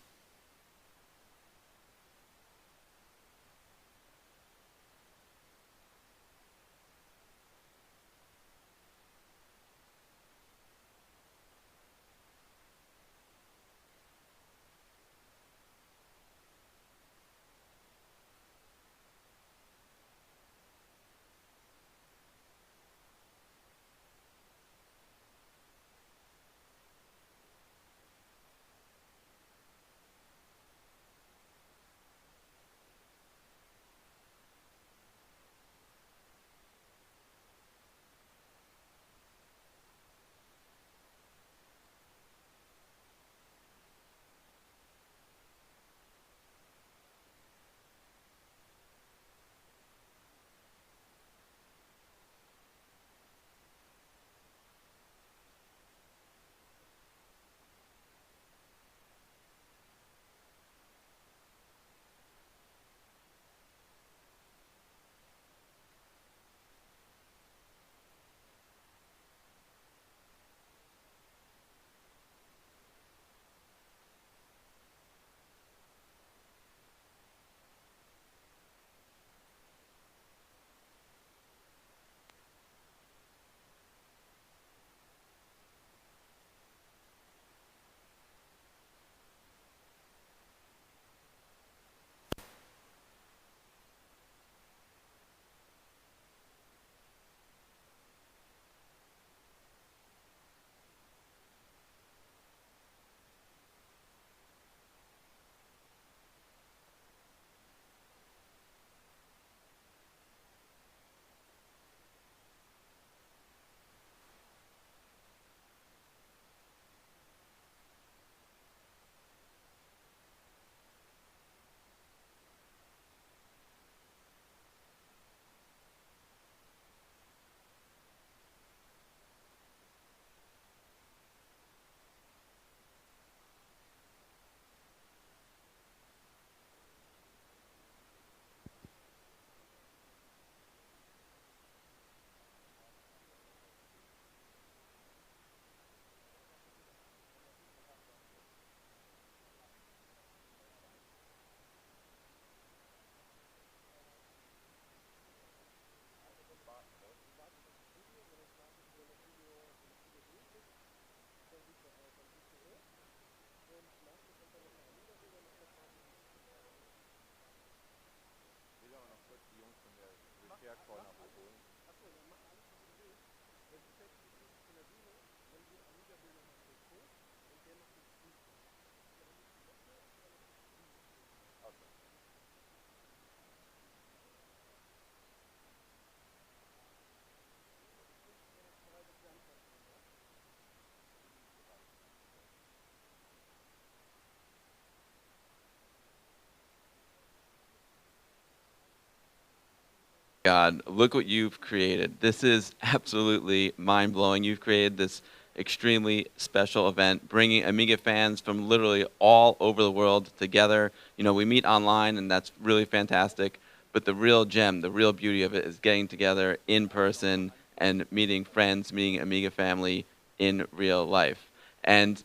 God, look what you've created. This is absolutely mind-blowing. You've created this extremely special event, bringing Amiga fans from literally all over the world together. You know, we meet online, and that's really fantastic. But the real gem, the real beauty of it is getting together in person and meeting friends, meeting Amiga family in real life. And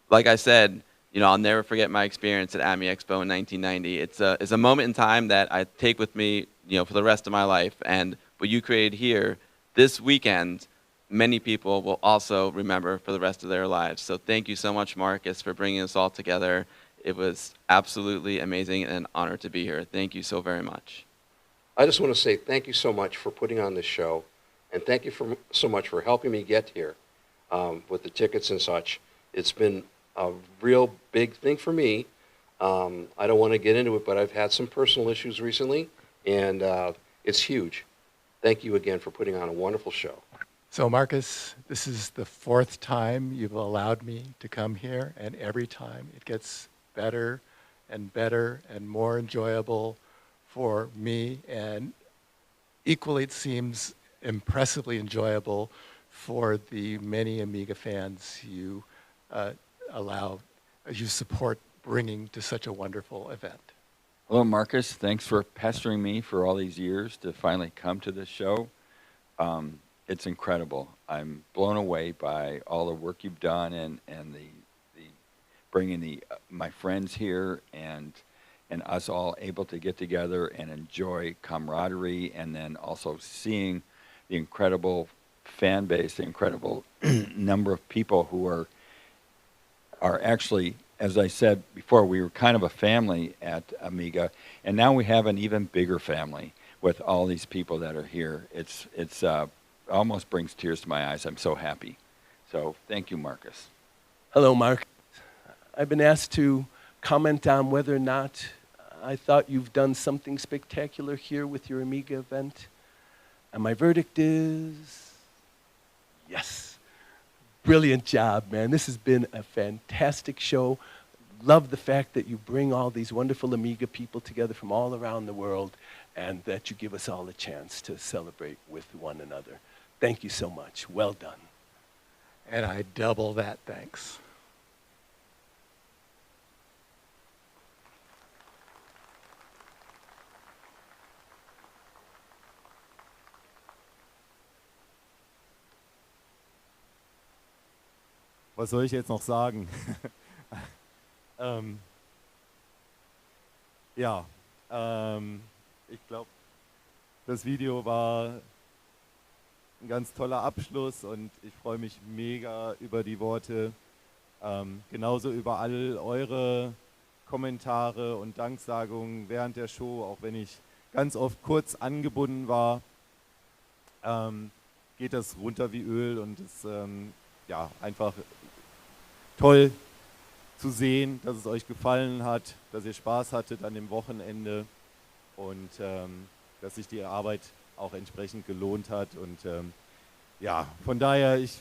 like I said, you know, I'll never forget my experience at AMI Expo in 1990. It's a moment in time that I take with me, you know, for the rest of my life. And what you created here this weekend, many people will also remember for the rest of their lives. So thank you so much, Marcus, for bringing us all together. It was absolutely amazing and an honor to be here. Thank you so very much. I just want to say thank you so much for putting on this show, and thank you so much for helping me get here with the tickets and such. It's been a real big thing for me. I don't want to get into it, but I've had some personal issues recently, and it's huge. Thank you again for putting on a wonderful show. So Marcus, this is the 4th time you've allowed me to come here, and every time it gets better and better and more enjoyable for me, and equally it seems impressively enjoyable for the many Amiga fans you you support bringing to such a wonderful event. Hello, Marcus. Thanks for pestering me for all these years to finally come to this show. It's incredible. I'm blown away by all the work you've done and the bringing my friends here and us all able to get together and enjoy camaraderie, and then also seeing the incredible fan base, the incredible number of people who are actually, as I said before, we were kind of a family at Amiga, and now we have an even bigger family with all these people that are here. It's almost brings tears to my eyes. I'm so happy. So thank you, Marcus. Hello, Mark. I've been asked to comment on whether or not I thought you've done something spectacular here with your Amiga event. And my verdict is yes. Brilliant job, man. This has been a fantastic show. Love the fact that you bring all these wonderful Amiga people together from all around the world, and that you give us all a chance to celebrate with one another. Thank you so much. Well done. And I double that thanks. Was soll ich jetzt noch sagen? Ich glaube, das Video war ein ganz toller Abschluss und ich freue mich mega über die Worte. Genauso über all eure Kommentare und Danksagungen während der Show, auch wenn ich ganz oft kurz angebunden war, geht das runter wie Öl und ist einfach toll zu sehen, dass es euch gefallen hat, dass ihr Spaß hattet an dem Wochenende und dass sich die Arbeit auch entsprechend gelohnt hat. Und von daher, ich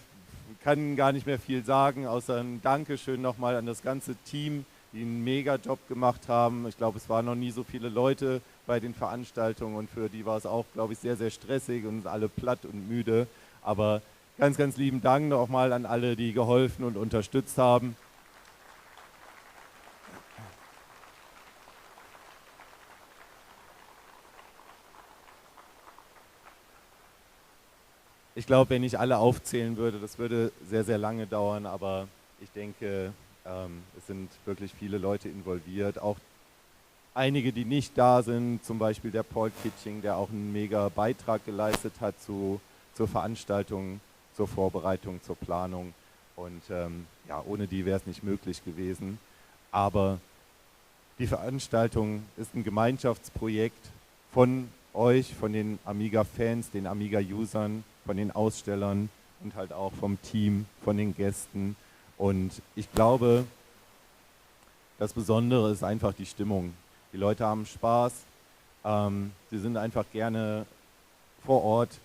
kann gar nicht mehr viel sagen, außer ein Dankeschön nochmal an das ganze Team, die einen Mega-Job gemacht haben. Ich glaube, es waren noch nie so viele Leute bei den Veranstaltungen und für die war es auch, glaube ich, sehr, sehr stressig und sind alle platt und müde. Aber ganz, ganz lieben Dank nochmal an alle, die geholfen und unterstützt haben. Ich glaube, wenn ich alle aufzählen würde, das würde sehr, sehr lange dauern, aber ich denke, es sind wirklich viele Leute involviert. Auch einige, die nicht da sind, zum Beispiel der Paul Kitching, der auch einen mega Beitrag geleistet hat zur Veranstaltung, zur Vorbereitung, zur Planung. Und ohne die wäre es nicht möglich gewesen. Aber die Veranstaltung ist ein Gemeinschaftsprojekt von euch, von den Amiga-Fans, den Amiga-Usern, von den Ausstellern und halt auch vom Team, von den Gästen. Und ich glaube, das Besondere ist einfach die Stimmung. Die Leute haben Spaß, sie sind einfach gerne vor Ort,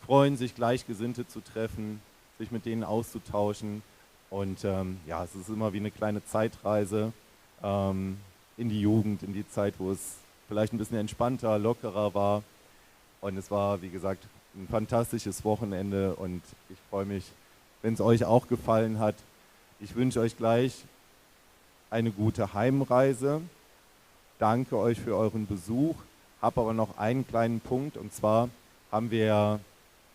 freuen sich, Gleichgesinnte zu treffen, sich mit denen auszutauschen. Und es ist immer wie eine kleine Zeitreise in die Jugend, in die Zeit, wo es vielleicht ein bisschen entspannter, lockerer war. Und es war, wie gesagt, ein fantastisches Wochenende und ich freue mich, wenn es euch auch gefallen hat. Ich wünsche euch gleich eine gute Heimreise. Danke euch für euren Besuch. Habe aber noch einen kleinen Punkt, und zwar haben wir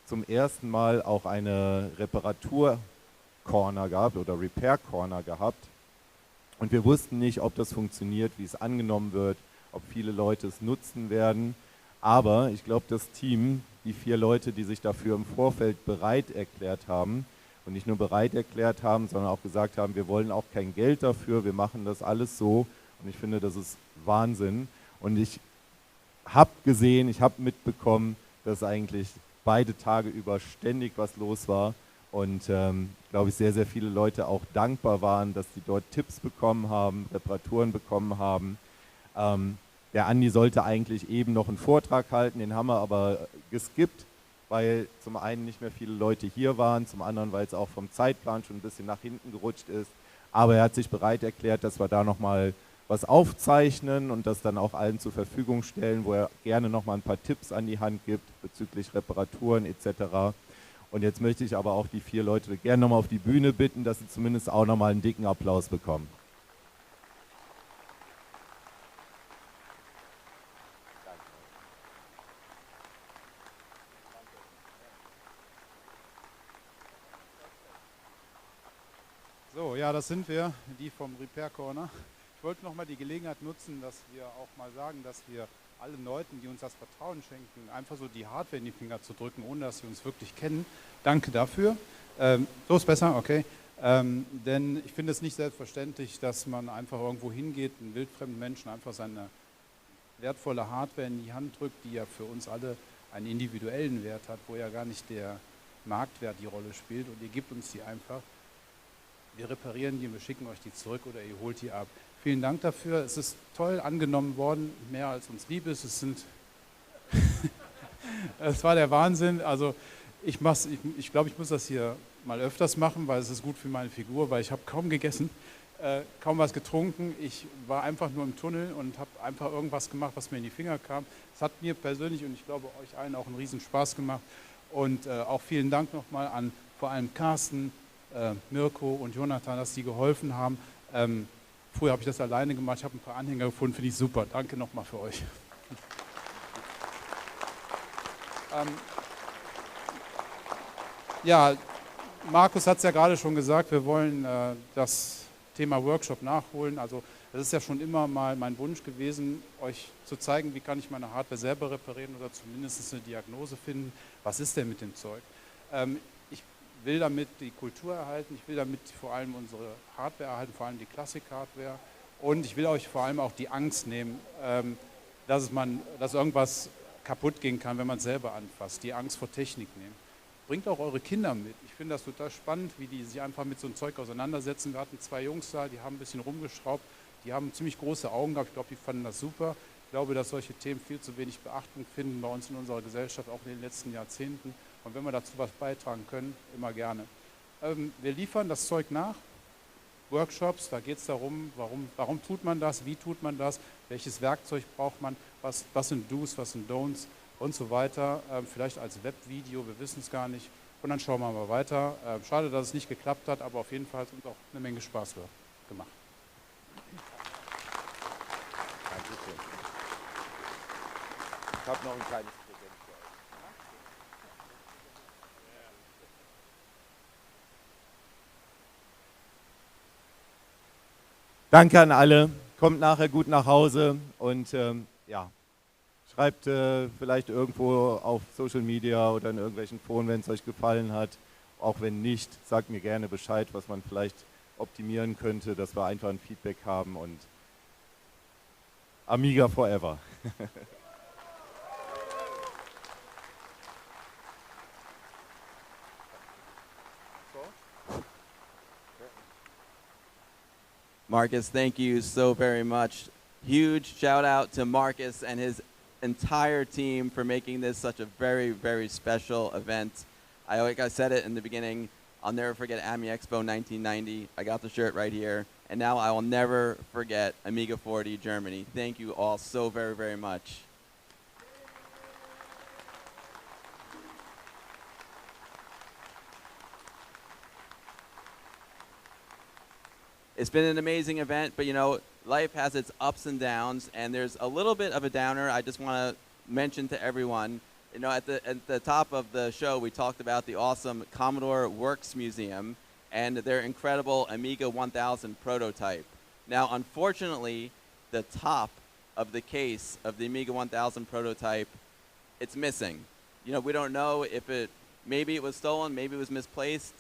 zum ersten Mal auch eine Reparatur-Corner gehabt oder Repair-Corner gehabt. Und wir wussten nicht, ob das funktioniert, wie es angenommen wird, ob viele Leute es nutzen werden. Aber ich glaube, das Team, die 4 Leute, die sich dafür im Vorfeld bereit erklärt haben und nicht nur bereit erklärt haben, sondern auch gesagt haben, wir wollen auch kein Geld dafür, wir machen das alles so. Und ich finde, das ist Wahnsinn. Und ich habe gesehen, ich habe mitbekommen, dass eigentlich beide Tage über ständig was los war. Und glaube ich, sehr, sehr viele Leute auch dankbar waren, dass sie dort Tipps bekommen haben, Reparaturen bekommen haben. Der Andi sollte eigentlich eben noch einen Vortrag halten, den haben wir aber geskippt, weil zum einen nicht mehr viele Leute hier waren, zum anderen, weil es auch vom Zeitplan schon ein bisschen nach hinten gerutscht ist. Aber er hat sich bereit erklärt, dass wir da nochmal was aufzeichnen und das dann auch allen zur Verfügung stellen, wo er gerne nochmal ein paar Tipps an die Hand gibt bezüglich Reparaturen etc. Und jetzt möchte ich aber auch die 4 Leute gerne nochmal auf die Bühne bitten, dass sie zumindest auch nochmal einen dicken Applaus bekommen. So, ja, das sind wir, die vom Repair Corner. Ich wollte nochmal die Gelegenheit nutzen, dass wir auch mal sagen, dass wir allen Leuten, die uns das Vertrauen schenken, einfach so die Hardware in die Finger zu drücken, ohne dass sie uns wirklich kennen. Danke dafür. So ist besser, okay. Denn ich finde es nicht selbstverständlich, dass man einfach irgendwo hingeht, einen wildfremden Menschen einfach seine wertvolle Hardware in die Hand drückt, die ja für uns alle einen individuellen Wert hat, wo ja gar nicht der Marktwert die Rolle spielt. Und ihr gebt uns die einfach. Wir reparieren die und wir schicken euch die zurück oder ihr holt die ab. Vielen Dank dafür. Es ist toll angenommen worden, mehr als uns lieb ist. Es war der Wahnsinn. Also ich glaube, ich muss das hier mal öfters machen, weil es ist gut für meine Figur, weil ich habe kaum gegessen, kaum was getrunken. Ich war einfach nur im Tunnel und habe einfach irgendwas gemacht, was mir in die Finger kam. Es hat mir persönlich und ich glaube euch allen auch einen riesen Spaß gemacht. Und auch vielen Dank nochmal an vor allem Carsten, Mirko und Jonathan, dass die geholfen haben. Früher habe ich das alleine gemacht, ich habe ein paar Anhänger gefunden, finde ich super. Danke nochmal für euch. Ja, Markus hat es ja gerade schon gesagt, wir wollen das Thema Workshop nachholen. Also das ist ja schon immer mal mein Wunsch gewesen, euch zu zeigen, wie kann ich meine Hardware selber reparieren oder zumindest eine Diagnose finden. Was ist denn mit dem Zeug? Ich will damit die Kultur erhalten, ich will damit vor allem unsere Hardware erhalten, vor allem die Classic-Hardware. Und ich will euch vor allem auch die Angst nehmen, dass irgendwas kaputt gehen kann, wenn man es selber anfasst. Die Angst vor Technik nehmen. Bringt auch eure Kinder mit. Ich finde das total spannend, wie die sich einfach mit so einem Zeug auseinandersetzen. Wir hatten 2 Jungs da, die haben ein bisschen rumgeschraubt. Die haben ziemlich große Augen gehabt. Ich glaube, die fanden das super. Ich glaube, dass solche Themen viel zu wenig Beachtung finden bei uns in unserer Gesellschaft, auch in den letzten Jahrzehnten. Und wenn wir dazu was beitragen können, immer gerne. Wir liefern das Zeug nach. Workshops, da geht es darum, warum tut man das, wie tut man das, welches Werkzeug braucht man, was sind Do's, was sind Don'ts und so weiter. Vielleicht als Webvideo, wir wissen es gar nicht. Und dann schauen wir mal weiter. Schade, dass es nicht geklappt hat, aber auf jeden Fall hat es uns auch eine Menge Spaß gemacht. Ich habe noch ein kleines Präsent für euch. Danke an alle. Kommt nachher gut nach Hause und ja, schreibt vielleicht irgendwo auf Social Media oder in irgendwelchen Foren, wenn es euch gefallen hat. Auch wenn nicht, sagt mir gerne Bescheid, was man vielleicht optimieren könnte, dass wir einfach ein Feedback haben und Amiga forever. Marcus, thank you so very much. Huge shout out to Marcus and his entire team for making this such a very, very special event. Like I said it in the beginning, I'll never forget AMI Expo 1990. I got the shirt right here. And now I will never forget Amiga 40 Germany. Thank you all so very, very much. It's been an amazing event, but you know, life has its ups and downs, and there's a little bit of a downer I just want to mention to everyone. You know, at the top of the show, we talked about the awesome Commodore Works Museum and their incredible Amiga 1000 prototype. Now, unfortunately, the top of the case of the Amiga 1000 prototype, it's missing. You know, we don't know if maybe it was stolen, maybe it was misplaced.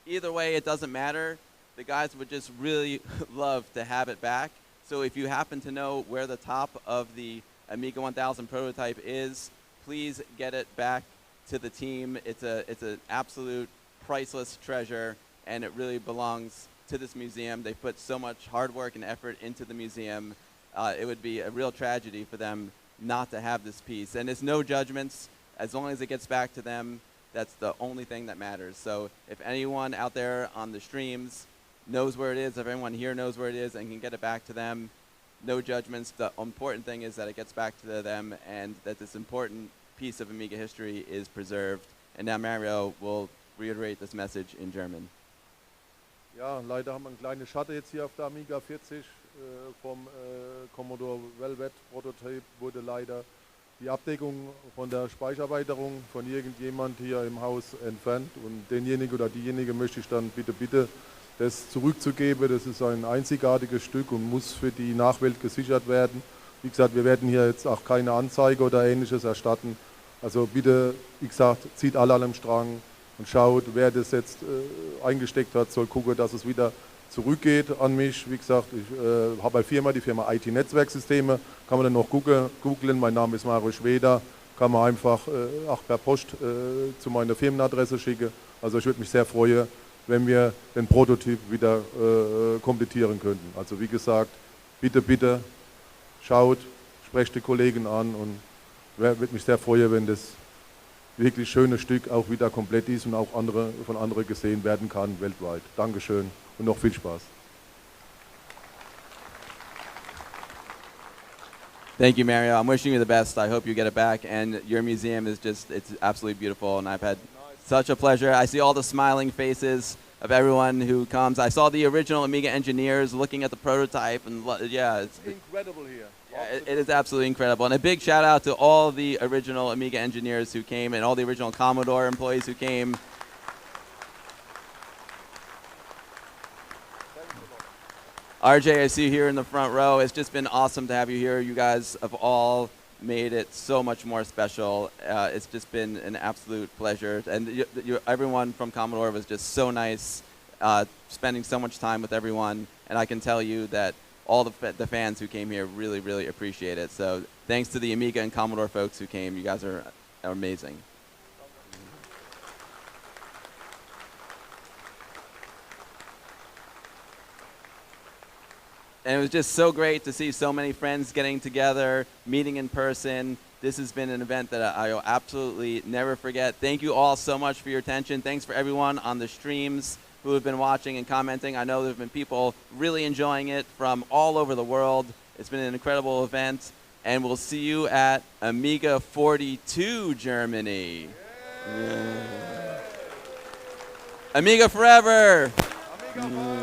Either way, it doesn't matter. The guys would just really love to have it back. So if you happen to know where the top of the Amiga 1000 prototype is, please get it back to the team. It's an absolute priceless treasure, and it really belongs to this museum. They put so much hard work and effort into the museum. It would be a real tragedy for them not to have this piece. And it's no judgments. As long as it gets back to them, that's the only thing that matters. So if anyone out there on the streams knows where it is, if everyone here knows where it is and can get it back to them, no judgments. The important thing is that it gets back to them and that this important piece of Amiga history is preserved. And now Mario will reiterate this message in German. Ja, leider haben wir eine kleine Schatte jetzt hier auf der Amiga 40 vom Commodore Velvet Prototyp wurde leider die Abdeckung von der Speichererweiterung von irgendjemand hier im Haus entfernt und denjenigen oder diejenige möchte ich dann bitte das zurückzugeben. Das ist ein einzigartiges Stück und muss für die Nachwelt gesichert werden. Wie gesagt, wir werden hier jetzt auch keine Anzeige oder Ähnliches erstatten. Also bitte, wie gesagt, zieht alle an einem Strang und schaut, wer das jetzt eingesteckt hat, soll gucken, dass es wieder zurückgeht an mich. Wie gesagt, ich habe eine Firma, die Firma IT-Netzwerksysteme, kann man dann noch googlen. Mein Name ist Marari Schweder, kann man einfach auch per Post zu meiner Firmenadresse schicken. Also ich würde mich sehr freuen, wenn wir den Prototyp wieder komplettieren könnten. Also wie gesagt, bitte, bitte schaut, sprecht die Kollegen an und würde mich sehr freuen, wenn das wirklich schöne Stück auch wieder komplett ist und auch von anderen gesehen werden kann weltweit. Dankeschön und noch viel Spaß. Thank you, Mario. I'm wishing you the best. I hope you get it back. And your museum is just, it's absolutely beautiful. And I've had such a pleasure. I see all the smiling faces of everyone who comes. I saw the original Amiga engineers looking at the prototype. And yeah, it's incredible here. Yeah, it is absolutely incredible. And a big shout out to all the original Amiga engineers who came and all the original Commodore employees who came. RJ, I see you here in the front row. It's just been awesome to have you here. You guys have all made it so much more special. It's just been an absolute pleasure. And everyone from Commodore was just so nice, spending so much time with everyone. And I can tell you that all the fans who came here really, really appreciate it. So thanks to the Amiga and Commodore folks who came. You guys are amazing. And it was just so great to see so many friends getting together, meeting in person. This has been an event that I will absolutely never forget. Thank you all so much for your attention. Thanks for everyone on the streams who have been watching and commenting. I know there have been people really enjoying it from all over the world. It's been an incredible event. And we'll see you at Amiga 42 Germany. Yeah. Amiga forever! Amiga forever!